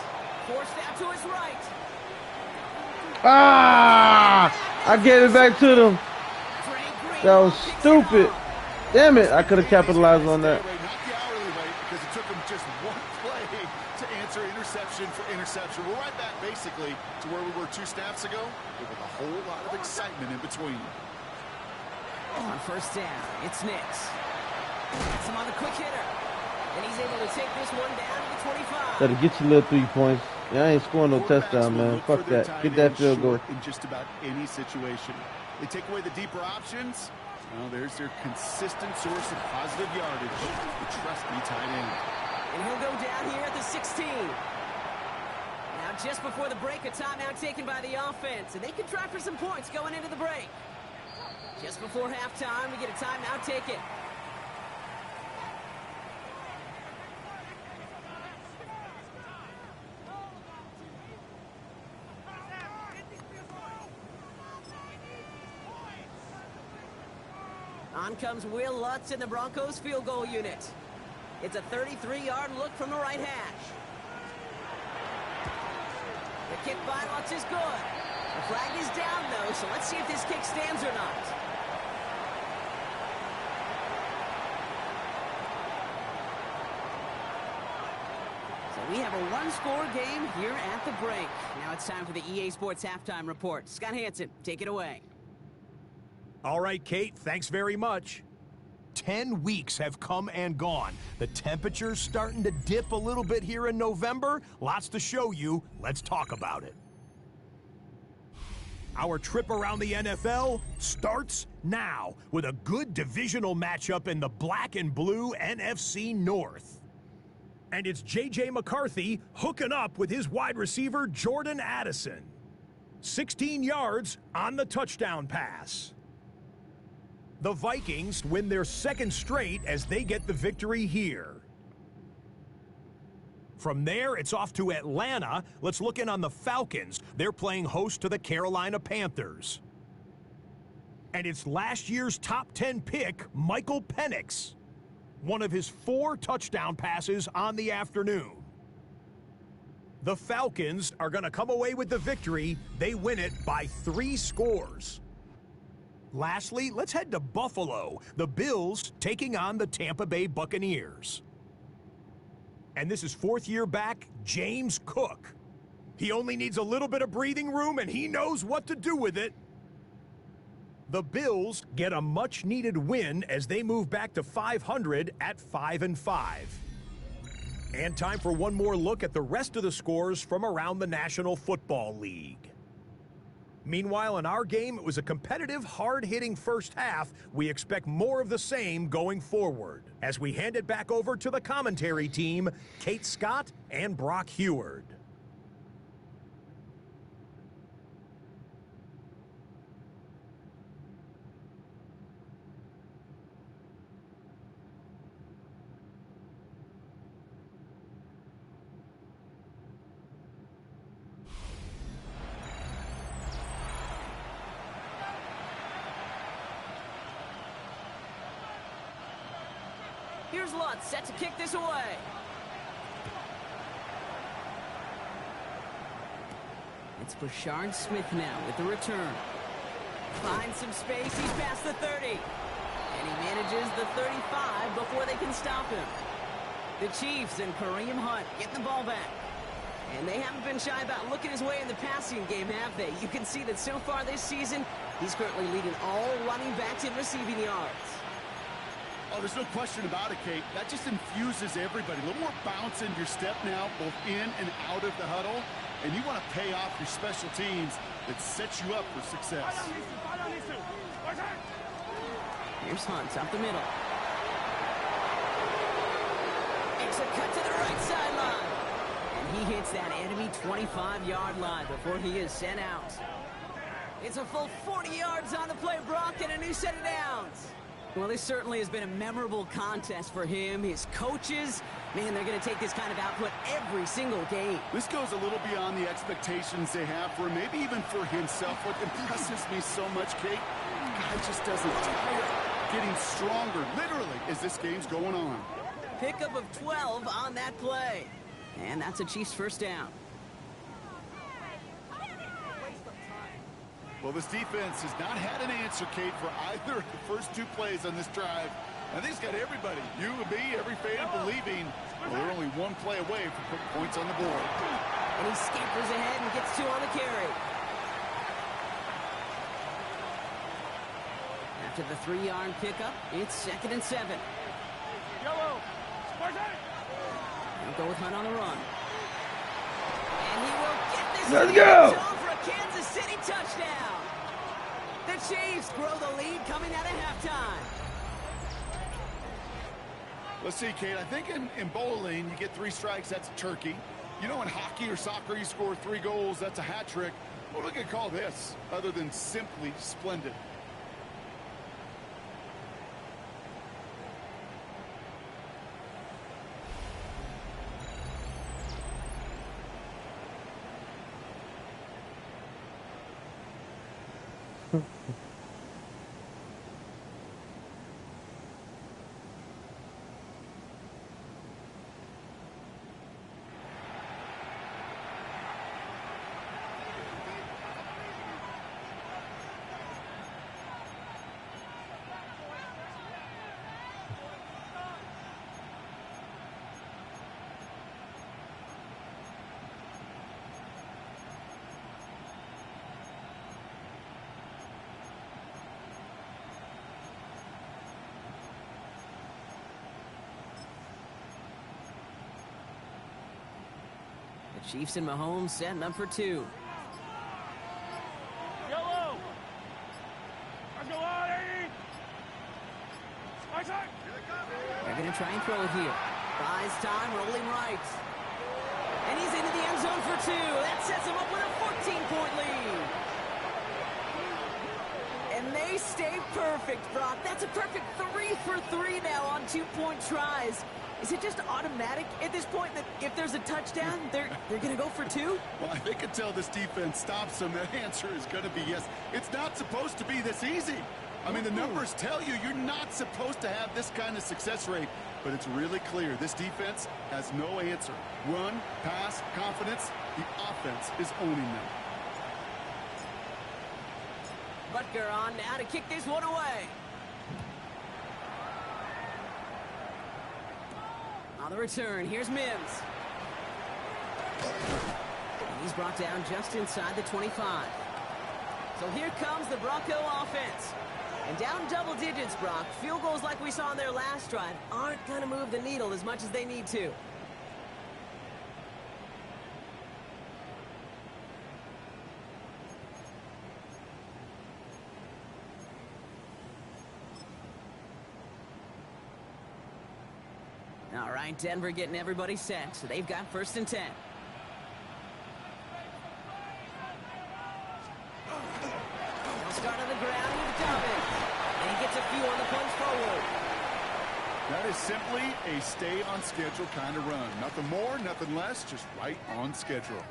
Speaker 10: Forced out to his right.
Speaker 1: Ah! I gave it back to them. That was stupid. Damn it, I could have capitalized on that.
Speaker 11: Not the hourly rate, because it took him just one play to answer interception for interception. We're right back basically to where we were 2 snaps ago, but with a whole lot of excitement in between.
Speaker 10: On first down, it's Nix. Gets him on the quick hitter. And he's able to take this one down to the 25.
Speaker 1: Gotta get your little 3 points. Yeah, I ain't scoring no touchdown, man. Fuck that. Get that field goal.
Speaker 11: In just about any situation. They take away the deeper options. Well, there's their consistent source of positive yardage. The trusty tight end.
Speaker 10: And he'll go down here at the 16. Now, just before the break, a timeout taken by the offense. And they can try for some points going into the break. Just before halftime, we get a timeout taken. On comes Will Lutz in the Broncos field goal unit. It's a 33-yard look from the right hash. The kick by Lutz is good. The flag is down, though, so let's see if this kick stands or not. So we have a 1-score game here at the break. Now it's time for the EA Sports Halftime Report. Scott Hansen, take it away.
Speaker 4: All right, Kate, thanks very much. 10 weeks have come and gone. The temperature's starting to dip a little bit here in November. Lots to show you. Let's talk about it. Our trip around the NFL starts now with a good divisional matchup in the black and blue NFC North. And it's J.J. McCarthy hooking up with his wide receiver, Jordan Addison. 16 yards on the touchdown pass. The Vikings win their 2nd straight as they get the victory here. From there, it's off to Atlanta. Let's look in on the Falcons. They're playing host to the Carolina Panthers. And it's last year's top 10 pick, Michael Penix. One of his 4 touchdown passes on the afternoon. The Falcons are going to come away with the victory. They win it by 3 scores. Lastly, let's head to Buffalo. The Bills taking on the Tampa Bay Buccaneers. And this is 4th-year back, James Cook. He only needs a little bit of breathing room, and he knows what to do with it. The Bills get a much-needed win as they move back to 500 at 5-5. And time for one more look at the rest of the scores from around the National Football League. Meanwhile, in our game, it was a competitive, hard-hitting first half. We expect more of the same going forward. As we hand it back over to the commentary team, Kate Scott and Brock Heward.
Speaker 10: Here's Lutz set to kick this away. It's Brashard Smith now with the return. Finds some space. He's past the 30. And he manages the 35 before they can stop him. The Chiefs and Kareem Hunt getting the ball back. And they haven't been shy about looking his way in the passing game, have they? You can see that so far this season, he's currently leading all running backs in receiving yards.
Speaker 11: Oh, there's no question about it, Kate. That just infuses everybody. A little more bounce into your step now, both in and out of the huddle. And you want to pay off your special teams that sets you up for success.
Speaker 10: Here's Hunt up the middle. It's a cut to the right sideline. And he hits that enemy 25-yard line before he is sent out. It's a full 40 yards on the play, Brock, and a new set of downs. Well, this certainly has been a memorable contest for him. His coaches, man, they're going to take this kind of output every single game.
Speaker 11: This goes a little beyond the expectations they have for him, maybe even for himself. What impresses me so much, Kate, the guy just doesn't tire. Getting stronger, literally, as this game's going on.
Speaker 10: Pickup of 12 on that play. And that's a Chiefs first down.
Speaker 11: Well, this defense has not had an answer, Kate, for either of the first two plays on this drive. I think it's got everybody, you and me, every fan believing, well, they're only one play away from putting points on the board.
Speaker 10: And he scampers ahead and gets 2 on the carry. After the 3-yard pickup, it's 2nd and 7.
Speaker 5: Yellow.
Speaker 10: He'll go with Hunt on the run. And he will get this
Speaker 1: Let's
Speaker 10: to the
Speaker 1: go.
Speaker 10: end zone for a Kansas City touchdown. The Chiefs grow the lead coming out of halftime.
Speaker 11: Let's see, Kate, I think in bowling, you get 3 strikes, that's a turkey. You know, in hockey or soccer, you score 3 goals, that's a hat trick. What are we going to call this, other than simply splendid?
Speaker 10: Chiefs and Mahomes setting up for 2.
Speaker 5: Yellow.
Speaker 10: They're going to try and throw it here. Buys time, rolling right. And he's into the end zone for 2. That sets him up with a 14-point lead. And they stay perfect, Brock. That's a perfect 3 for 3 now on 2-point tries. Is it just automatic at this point that if there's a touchdown, they're going to go for 2?
Speaker 11: Well, I think until this defense stops them, that answer is going to be yes. It's not supposed to be this easy. I mean, the numbers tell you you're not supposed to have this kind of success rate, but it's really clear this defense has no answer. Run, pass, confidence, the offense is owning them.
Speaker 10: Butker on now to kick this one away. On the return, here's Mims. And he's brought down just inside the 25. So here comes the Bronco offense. And down double digits, Brock. Field goals like we saw on their last drive aren't going to move the needle as much as they need to. All right, Denver getting everybody set. So they've got 1st and 10. He'll start on the ground with Dobbins. And he gets a few on the punch forward.
Speaker 11: That is simply a stay-on-schedule kind of run. Nothing more, nothing less, just right on schedule.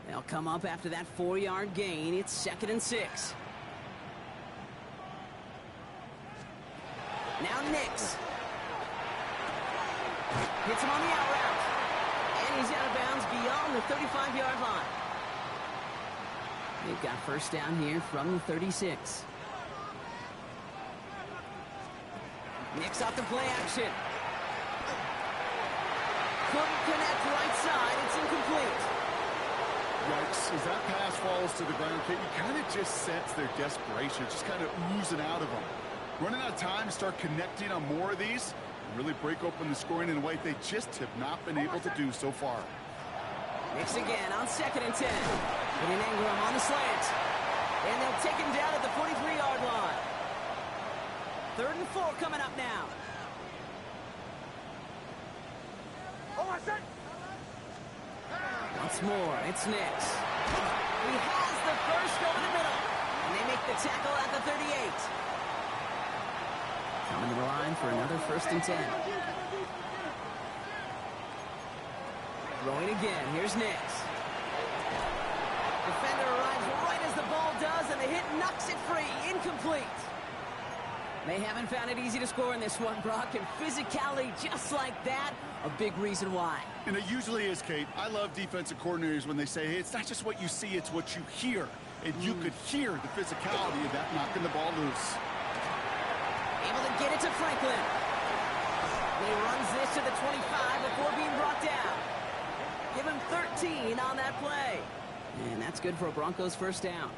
Speaker 10: They'll come up after that 4-yard gain. It's 2nd and 6. Now Nix. Hits him on the out route. And he's out of bounds beyond the 35-yard line. They've got first down here from the 36. Nix off the play action. Couldn't connect right side. It's incomplete.
Speaker 11: Yikes, as that pass falls to the ground, Kate, you kind of just sense their desperation. It's just kind of oozing out of them. Running out of time to start connecting on more of these and really break open the scoring in a way they just have not been able to do so far.
Speaker 10: Nix again on 2nd and 10. Putting Ingram on the slant. And they'll take him down at the 43-yard line. 3rd and 4 coming up now. Once more, it's Nix. He has the first over the middle. And they make the tackle at the 38. Coming to the line for another 1st and 10. Throwing again. Here's Nix. Defender arrives right as the ball does, and the hit knocks it free. Incomplete. They haven't found it easy to score in this one, Brock, and physicality just like that, a big reason why.
Speaker 11: And it usually is, Kate. I love defensive coordinators when they say, hey, it's not just what you see, it's what you hear. And you could hear the physicality of that knocking the ball loose.
Speaker 10: Able to get it to Franklin. He runs this to the 25 before being brought down. Give him 13 on that play. And that's good for a Broncos first down.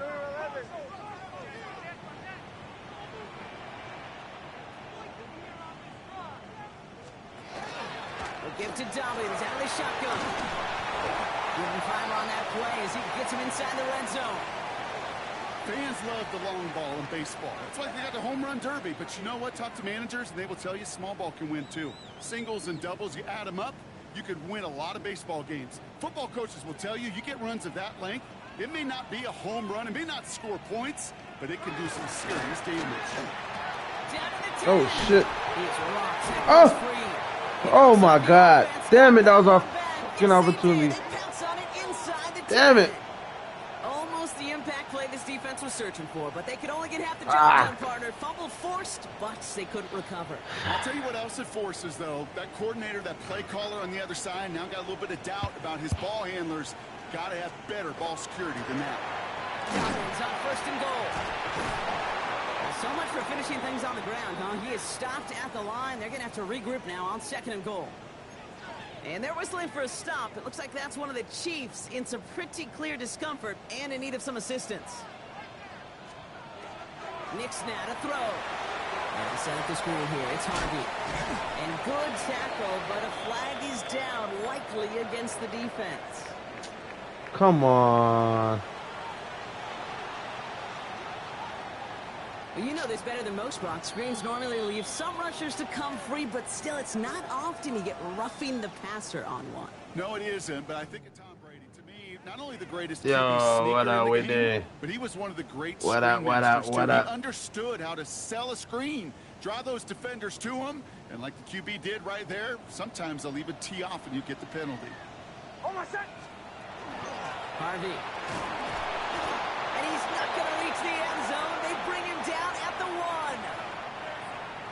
Speaker 10: Give to Dobbins out of the shotgun. Giving time on that play as he gets him inside the red zone.
Speaker 11: Fans love the long ball in baseball. It's like they got the home run derby. But you know what? Talk to managers, and they will tell you small ball can win too. Singles and doubles, you add them up, you could win a lot of baseball games. Football coaches will tell you, you get runs of that length, it may not be a home run, it may not score points, but it can do some serious damage.
Speaker 1: Oh, shit. Oh! Oh my God! Damn it! That was our fucking opportunity. Damn it!
Speaker 10: Almost the impact play this defense was searching for, but they could only get half the job done, partner. Fumble forced, but they couldn't recover.
Speaker 11: I'll tell you what else it forces, though. That coordinator, that play caller on the other side, now got a little bit of doubt about his ball handlers. Got to have better ball security than that.
Speaker 10: Dobbins on 1st and goal. So much for finishing things on the ground, huh? He is stopped at the line. They're going to have to regroup now on 2nd and goal. And they're whistling for a stop. It looks like that's one of the Chiefs in some pretty clear discomfort and in need of some assistance. Nix now to throw. And set up the screen here. It's Harvey. And good tackle, but a flag is down, likely against the defense.
Speaker 1: Come on.
Speaker 10: Well, you know this better than most, Brock. Screens normally leave some rushers to come free, but still, it's not often you get roughing the passer on one.
Speaker 11: No, it isn't, but I think of Tom Brady. To me, not only the greatest
Speaker 1: Yo, what up with that?
Speaker 11: But he was one of the great
Speaker 1: what
Speaker 11: screen masters,
Speaker 1: what
Speaker 11: too.
Speaker 1: up?
Speaker 11: He understood how to sell a screen, draw those defenders to him, and like the QB did right there, sometimes they'll even tee off and you get the penalty.
Speaker 5: Oh, my son!
Speaker 10: Harvey. And he's not going to reach the end zone. They bring him down at the 1.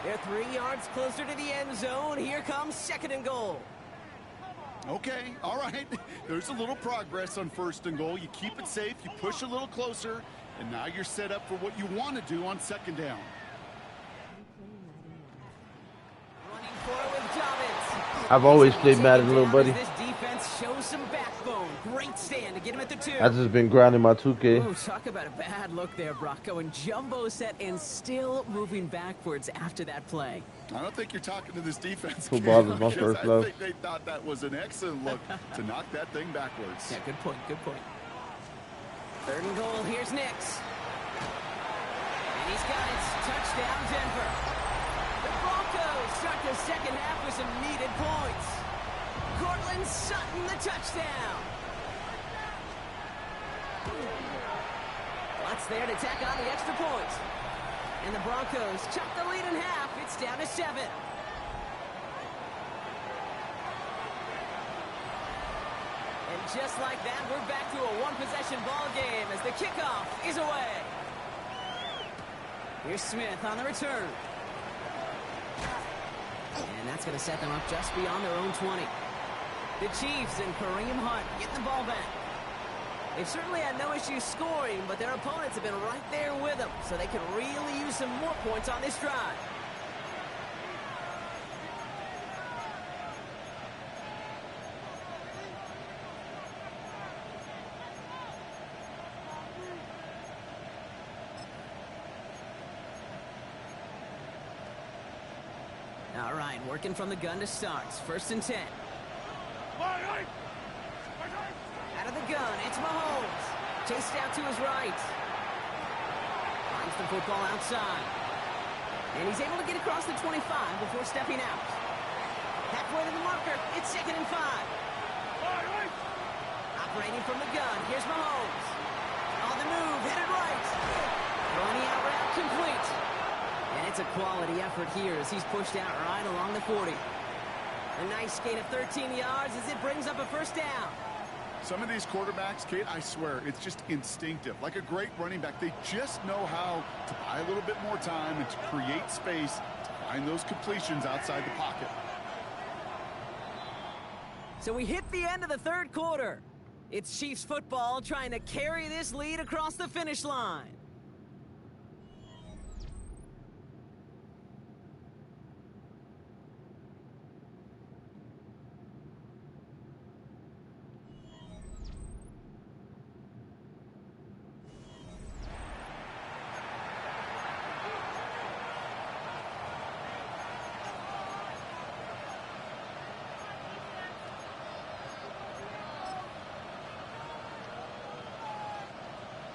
Speaker 10: They're 3 yards closer to the end zone. Here comes 2nd and goal.
Speaker 11: Okay, all right. There's a little progress on 1st and goal. You keep it safe, you push a little closer, and now you're set up for what you want to do on 2nd down.
Speaker 10: Running forward with Dobbins.
Speaker 1: I've always played Madden, little buddy.
Speaker 10: This defense shows some backbone. Great stand to get him at the 2.
Speaker 1: I've just been grinding my 2K.
Speaker 10: Ooh, talk about a bad look there, Brocco. And jumbo set and still moving backwards after that play.
Speaker 11: I don't think you're talking to this defense.
Speaker 1: Football is my first love.
Speaker 11: I think they thought that was an excellent look to knock that thing backwards.
Speaker 10: Yeah, good point, good point. 3rd and goal, here's Nix. And he's got it. Touchdown, Denver. The Broncos start the second half with some needed points. Cortland Sutton, the touchdown. Watts there to tack on the extra point. And the Broncos chop the lead in half. It's down to 7. And just like that, we're back to a one-possession ball game as the kickoff is away. Here's Smith on the return. And that's going to set them up just beyond their own 20. The Chiefs and Kareem Hunt getting the ball back. They've certainly had no issues scoring, but their opponents have been right there with them, so they can really use some more points on this drive. All right, working from the gun to start. 1st and 10. Out of the gun, it's Mahomes. Chased out to his right. Finds the football outside. And he's able to get across the 25 before stepping out. Halfway to the marker, it's 2nd and 5. Operating from the gun, here's Mahomes. On the move, headed right. Throwing the out route complete. And it's a quality effort here as he's pushed out right along the 40. A nice gain of 13 yards as it brings up a 1st down.
Speaker 11: Some of these quarterbacks, Kate, I swear, it's just instinctive. Like a great running back, they just know how to buy a little bit more time and to create space to find those completions outside the pocket.
Speaker 10: So we hit the end of the 3rd quarter. It's Chiefs football trying to carry this lead across the finish line.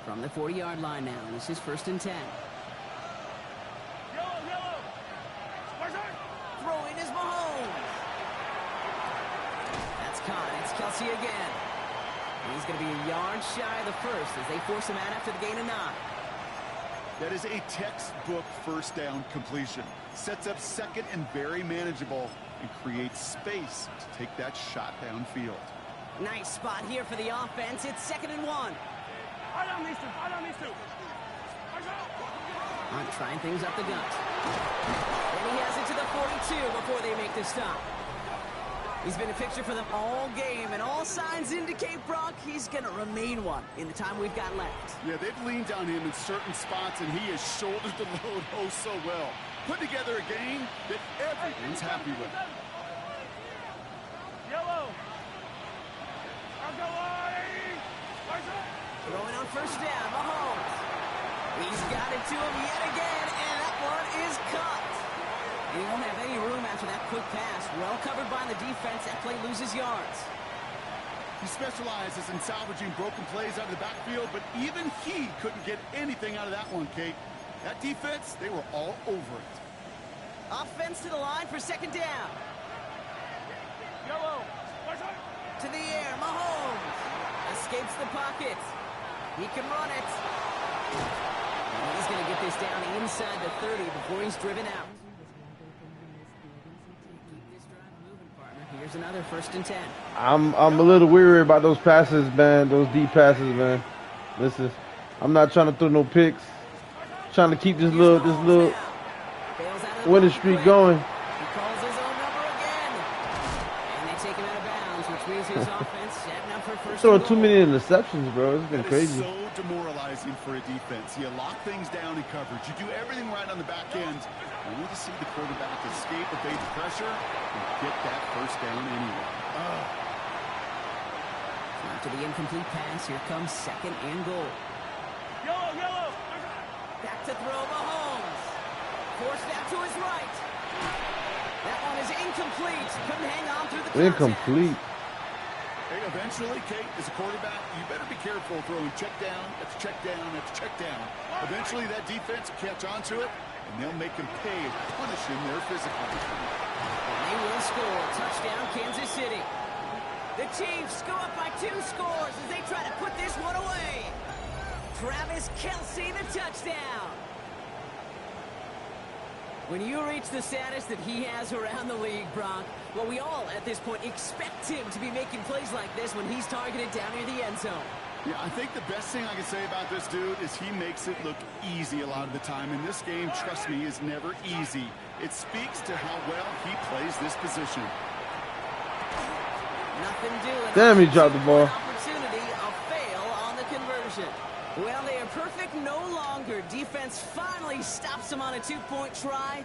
Speaker 10: From the 40-yard line now, this is 1st and 10. Throwing is Mahomes. That's caught. It's Kelsey again. And he's going to be a yard shy of the 1st as they force him out after the gain of 9.
Speaker 11: That is a textbook 1st down completion. Sets up 2nd and very manageable and creates space to take that shot downfield.
Speaker 10: Nice spot here for the offense. It's 2nd and 1. Hunt trying things up the gut. And he has it to the 42 before they make the stop. He's been a fixture for them all game, and all signs indicate, Brock, he's going to remain one in the time we've got left.
Speaker 11: Yeah, they've leaned on him in certain spots, and he has shouldered the load oh so well. Put together a game that everyone's happy with.
Speaker 10: Throwing on 1st down, Mahomes. He's got it to him yet again, and that one is caught. And he won't have any room after that quick pass. Well covered by the defense. That play loses yards.
Speaker 11: He specializes in salvaging broken plays out of the backfield, but even he couldn't get anything out of that one, Kate. That defense, they were all over it.
Speaker 10: Offense to the line for 2nd down. To the air, Mahomes. Escapes the pocket. He can run it. And he's going to get this down inside the 30 before he's driven out. Keep this drive moving, partner. Here's another 1st and 10.
Speaker 1: I'm a little weary about those passes, man. Those deep passes, man. I'm not trying to throw no picks. Trying to keep this little winning streak going.
Speaker 10: He calls his own number again. And they take him out of bounds, which means his offense setting up for 1st.
Speaker 1: Throwing too many interceptions, bro. It's been crazy.
Speaker 11: So demoralizing for a defense. You lock things down in coverage. You do everything right on the back end. Only to see the quarterback escape, evade the pressure, and get that 1st down anyway.
Speaker 10: After the incomplete pass, here comes 2nd and goal. Back to throw, Mahomes. Forced out to his right. That one is incomplete. Couldn't hang on through the contact.
Speaker 1: Incomplete.
Speaker 11: Hey, eventually, Kate, as a quarterback, you better be careful throwing check down after check down after check down. Eventually, that defense will catch on to it, and they'll make them pay and punish him their physical.
Speaker 10: And they will score. Touchdown, Kansas City. The Chiefs go up by 2 scores as they try to put this one away. Travis Kelce, the touchdown. When you reach the status that he has around the league, Brock, well, we all, at this point, expect him to be making plays like this when he's targeted down near the end zone.
Speaker 11: Yeah, I think the best thing I can say about this dude is he makes it look easy a lot of the time. And this game, trust me, is never easy. It speaks to how well he plays this position.
Speaker 10: Nothing doing.
Speaker 1: Damn, he dropped the ball.
Speaker 10: Opportunity, a fail on the conversion. Well, they are perfect no longer. Defense finally stops them on a two-point try.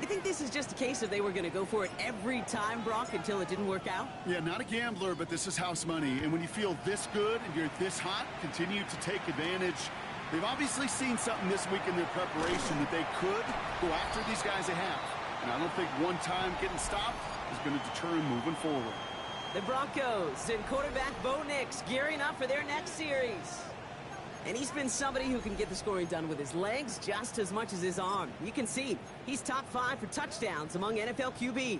Speaker 10: I think this is just a case of they were going to go for it every time, Brock, until it didn't work out.
Speaker 11: Yeah, not a gambler, but this is house money. And when you feel this good and you're this hot, continue to take advantage. They've obviously seen something this week in their preparation that they could go after these guys they have. And I don't think one time getting stopped is going to deter them moving forward.
Speaker 10: The Broncos and quarterback Bo Nix gearing up for their next series. And he's been somebody who can get the scoring done with his legs just as much as his arm. You can see he's top 5 for touchdowns among NFL QBs.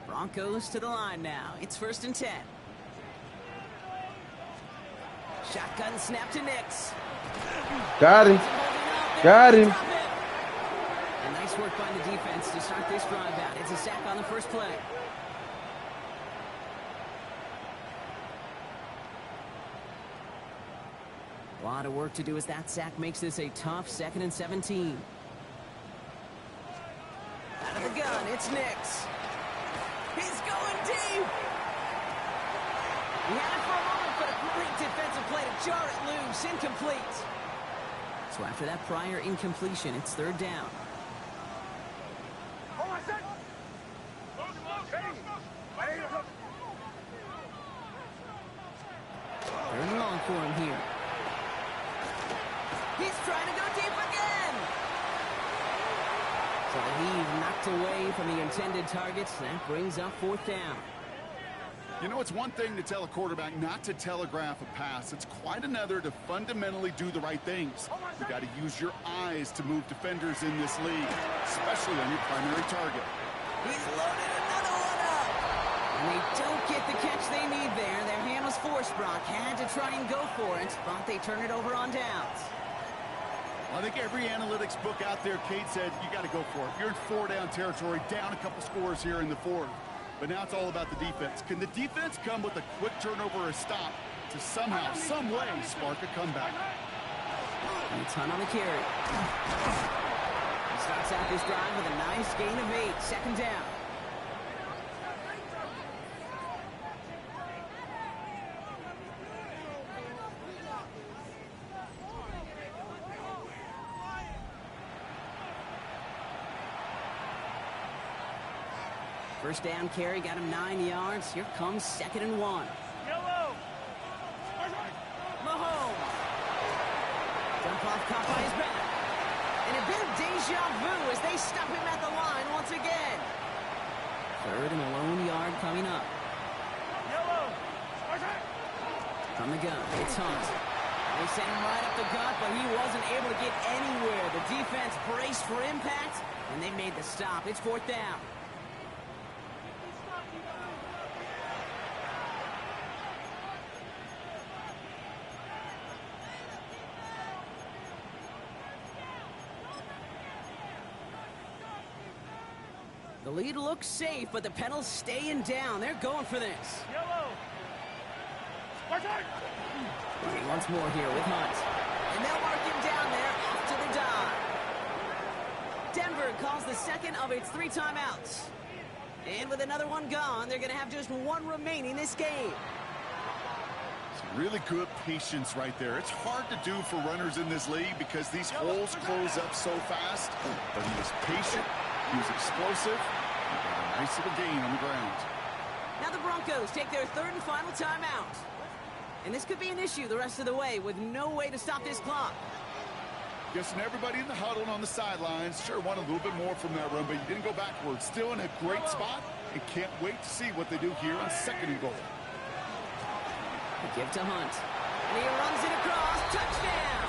Speaker 10: Broncos to the line now. It's 1st and 10. Shotgun snap to Nix.
Speaker 1: Got him. Got him.
Speaker 10: And nice work by the defense to start this drive out. It's a sack on the first play. A lot of work to do as that sack makes this a tough 2nd and 17. Out of the gun, it's Nix. He's going deep. He had it for a moment, but a great defensive play to jar it loose. Incomplete. So after that prior incompletion, it's 3rd down. Third and long for him here. He's trying to go deep again. So the heave knocked away from the intended targets. That brings up 4th down.
Speaker 11: You know, it's one thing to tell a quarterback not to telegraph a pass. It's quite another to fundamentally do the right things. You got to use your eyes to move defenders in this league, especially on your primary target.
Speaker 10: He's loaded another one up. And they don't get the catch they need there. Their hand was forced, Brock. Had to try and go for it, but they turn it over on downs.
Speaker 11: I think every analytics book out there, Kate said, you got to go for it. You're in 4-down territory, down a couple scores here in the 4th. But now it's all about the defense. Can the defense come with a quick turnover or a stop to somehow, some way, spark a comeback?
Speaker 10: And a ton on the carry. He starts out this drive with a nice gain of 8. 2nd down. First down carry got him 9 yards. Here comes 2nd and 1. Mahomes. Dump off caught by his back. And a bit of deja vu as they stop him at the line once again. 3rd and a lone yard coming up. From the gun, it's Hunt. They sent him right up the gut, but he wasn't able to get anywhere. The defense braced for impact, and they made the stop. It's 4th down. The lead looks safe, but the Penals staying down. They're going for this. Running once more here with Hunt. And they'll mark him down there after the dive. Denver calls the 2nd of its 3 timeouts. And with another one gone, they're going to have just 1 remaining this game.
Speaker 11: Some really good patience right there. It's hard to do for runners in this league because these holes close up so fast. But he was patient. He was explosive. He got a nice little gain on the ground.
Speaker 10: Now the Broncos take their 3rd and final timeout. And this could be an issue the rest of the way with no way to stop this clock.
Speaker 11: Guessing everybody in the huddle and on the sidelines sure want a little bit more from that run, but you didn't go backwards. Still in a great spot and can't wait to see what they do here on 2nd and goal.
Speaker 10: The give to Hunt. And he runs it across. Touchdown!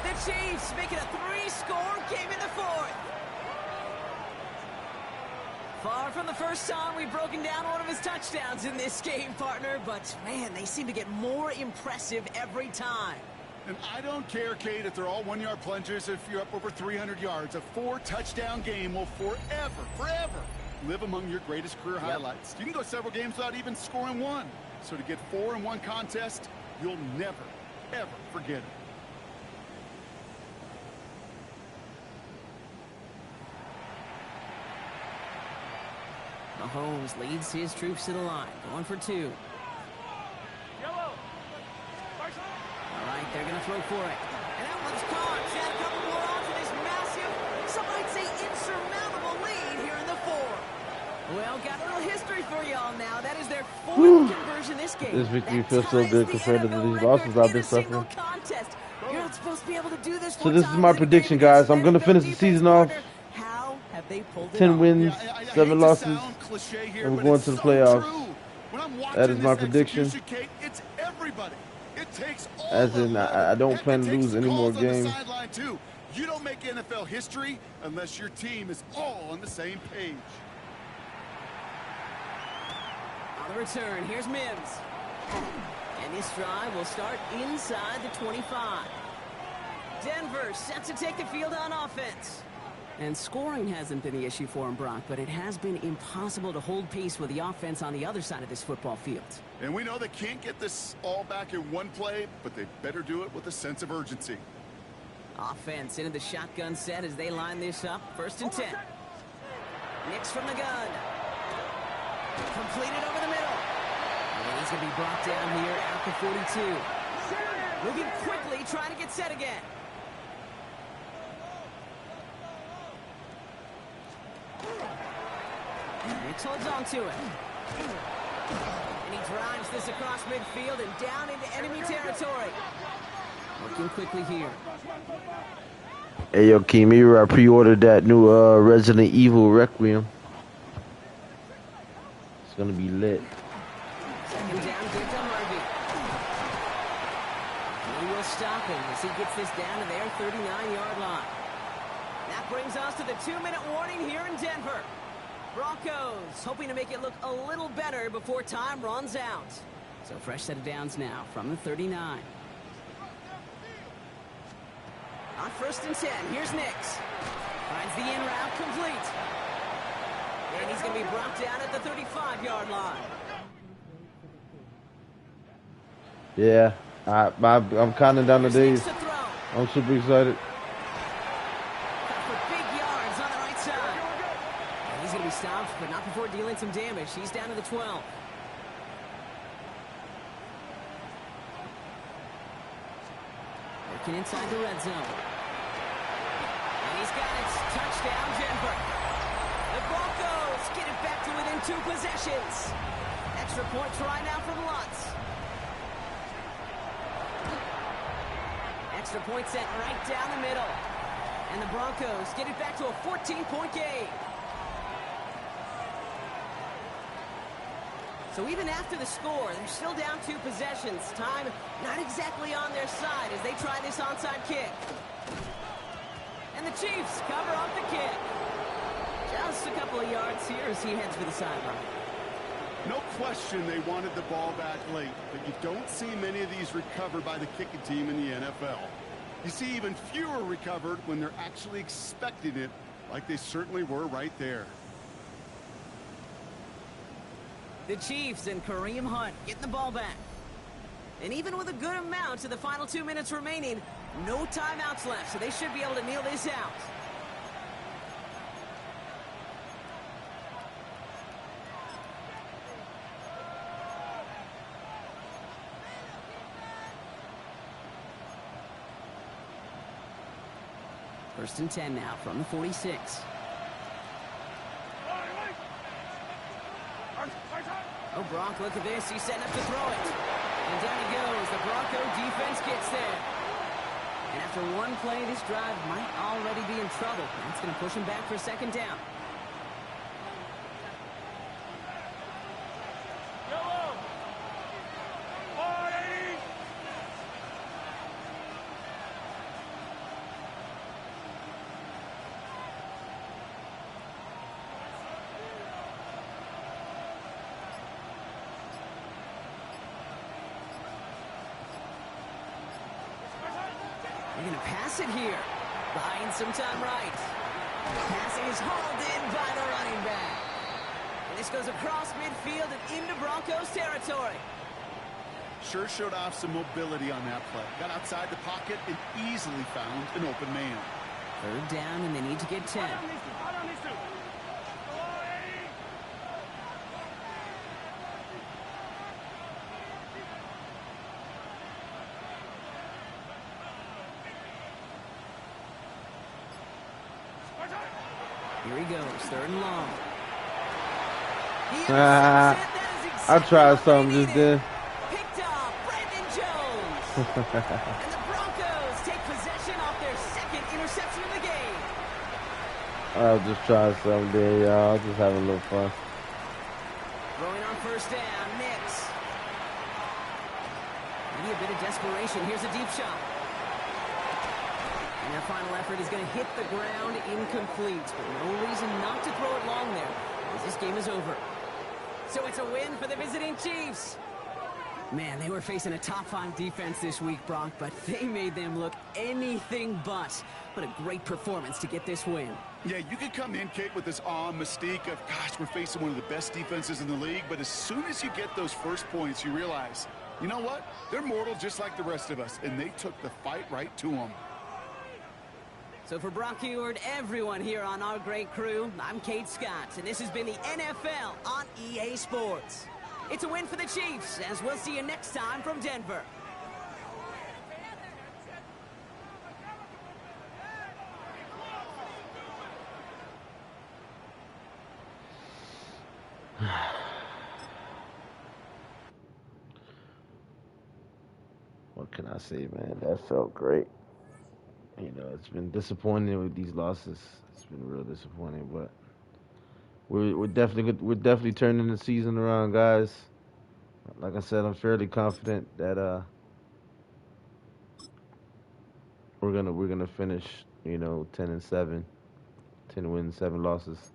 Speaker 10: The Chiefs make it a 3-score game in the 4th. Far from the first time we've broken down one of his touchdowns in this game, partner, but man, they seem to get more impressive every time.
Speaker 11: And I don't care, Kate, if they're all 1-yard plungers, if you're up over 300 yards. A 4-touchdown game will forever live among your greatest career highlights. You can go several games without even scoring 1. So to get 4 in one contest, you'll never, ever forget it.
Speaker 10: Mahomes leads his troops to the line, going for 2. All right, they're going to throw for it. And that one's caught. Add a couple more on to this massive, some might say insurmountable lead here in the 4. Well, got a little history for y'all now. That is their 4th conversion this game.
Speaker 1: This victory feels so good compared to these losses I've been suffering.
Speaker 10: You're not supposed to be able to do this.
Speaker 1: So this is my prediction, guys. I'm going to finish the season off 10 wins, 7 losses, and we're going to the playoffs. That is my prediction.
Speaker 11: It's everybody. It takes all
Speaker 1: As in, I don't plan to lose any more games.
Speaker 11: You don't make NFL history unless your team is all on the same page.
Speaker 10: On the return, here's Mims. And this drive will start inside the 25. Denver set to take the field on offense. And scoring hasn't been the issue for him, Brock, but it has been impossible to hold pace with the offense on the other side of this football field.
Speaker 11: And we know they can't get this all back in one play, but they better do it with a sense of urgency.
Speaker 10: Offense into the shotgun set as they line this up. 1st and 10. Nix from the gun. Completed over the middle. And he's going to be brought down here at the 42. Moving quickly, trying to get set again. Nix holds on to it. And he drives this across midfield and down into enemy territory. Working quickly here.
Speaker 1: Hey, yo, Kimira, I pre-ordered that new Resident Evil Requiem. It's going to be lit.
Speaker 10: 2nd down, give to Harvey. He will stop him as he gets this down to their 39-yard line. That brings us to the 2-minute warning here in Denver. Broncos hoping to make it look a little better before time runs out. So fresh set of downs now from the 39. On 1st and 10, here's Nix. Finds the in route complete. And he's going to be brought down at the 35-yard line.
Speaker 1: Yeah, I'm counting down the days. I'm super excited.
Speaker 10: Stopped, but not before dealing some damage. He's down to the 12. Working inside the red zone. And he's got it. Touchdown, Denver. The Broncos get it back to within 2 possessions. Extra point try now from Lutz. Extra point set right down the middle. And the Broncos get it back to a 14-point game. So even after the score, they're still down 2 possessions. Time not exactly on their side as they try this onside kick. And the Chiefs cover up the kick. Just a couple of yards here as he heads for the sideline.
Speaker 11: No question they wanted the ball back late, but you don't see many of these recovered by the kicking team in the NFL. You see even fewer recovered when they're actually expecting it, like they certainly were right there.
Speaker 10: The Chiefs and Kareem Hunt getting the ball back. And even with a good amount to the final 2 minutes remaining, no timeouts left, so they should be able to kneel this out. First and 10 now from the 46. Oh, Brock, look at this. He's setting up to throw it. And down he goes. The Bronco defense gets there. And after one play, this drive might already be in trouble. That's going to push him back for 2nd down. They're going to pass it here. Buying some time right. Passing is hauled in by the running back. And this goes across midfield and into Broncos territory.
Speaker 11: Sure showed off some mobility on that play. Got outside the pocket and easily found an open man.
Speaker 10: 3rd down, and they need to get 10. Here he goes, 3rd and long. He intercepts it.
Speaker 1: I
Speaker 10: That is exactly
Speaker 1: tried
Speaker 10: what they
Speaker 1: something just
Speaker 10: needed.
Speaker 1: then.
Speaker 10: Picked off Brandon Jones. And the Broncos take possession off their 2nd interception of the game.
Speaker 1: I'll just try something there, y'all. Just having a little fun.
Speaker 10: Throwing on 1st down, Nix. Maybe a bit of desperation. Here's a deep shot. And their final effort is going to hit the ground incomplete. But no reason not to throw it long there, as this game is over. So it's a win for the visiting Chiefs. Man, they were facing a top-5 defense this week, Brock, but they made them look anything but. What a great performance to get this win.
Speaker 11: Yeah, you could come in, Kate, with this awe and mystique of, gosh, we're facing one of the best defenses in the league, but as soon as you get those first points, you realize, you know what? They're mortal just like the rest of us, and they took the fight right to them.
Speaker 10: So for Brock Eward, everyone here on our great crew, I'm Kate Scott, and this has been the NFL on EA Sports. It's a win for the Chiefs, as we'll see you next time from Denver.
Speaker 1: What can I say, man? That felt great. You know, it's been disappointing with these losses. It's been real disappointing, but we're definitely turning the season around, guys. Like I said, I'm fairly confident that we're gonna finish, 10-7, 10 wins, 7 losses.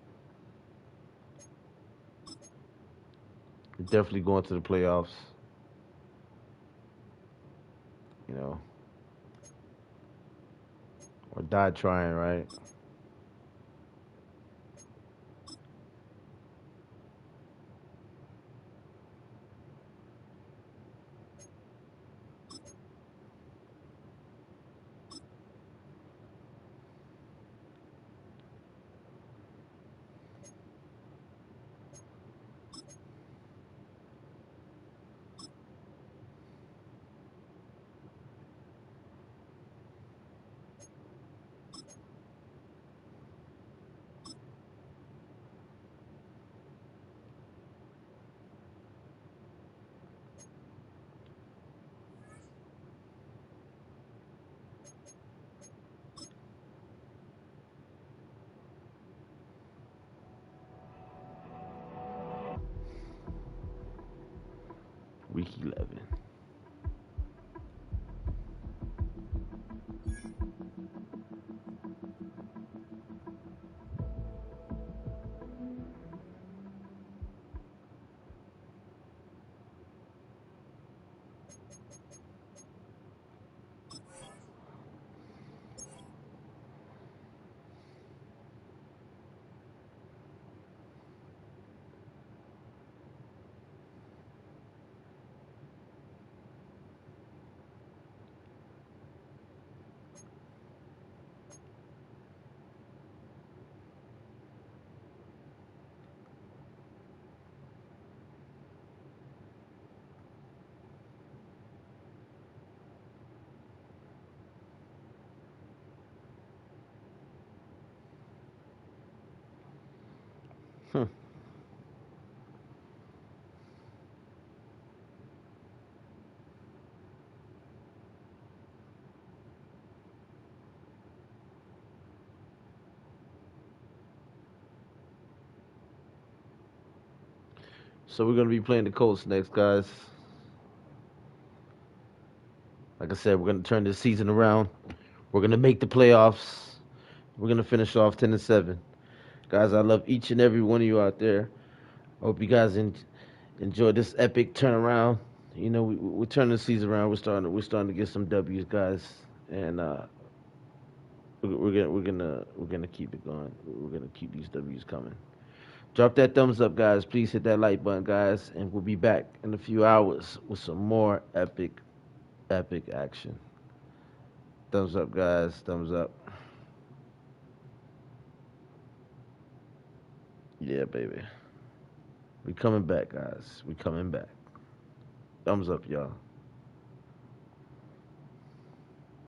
Speaker 1: We're definitely going to the playoffs. You know, or die trying, right? Week 11. Hmm. So we're gonna be playing the Colts next, guys. Like I said, we're gonna turn this season around. We're gonna make the playoffs. We're gonna finish off 10-7. Guys, I love each and every one of you out there. I hope you guys enjoy this epic turnaround. You know, we're turning the season around. We're starting to get some W's, guys, and we're gonna keep it going. We're gonna keep these W's coming. Drop that thumbs up, guys. Please hit that like button, guys, and we'll be back in a few hours with some more epic action. Thumbs up, guys. Thumbs up. Yeah, baby. We coming back, guys. We coming back. Thumbs up, y'all.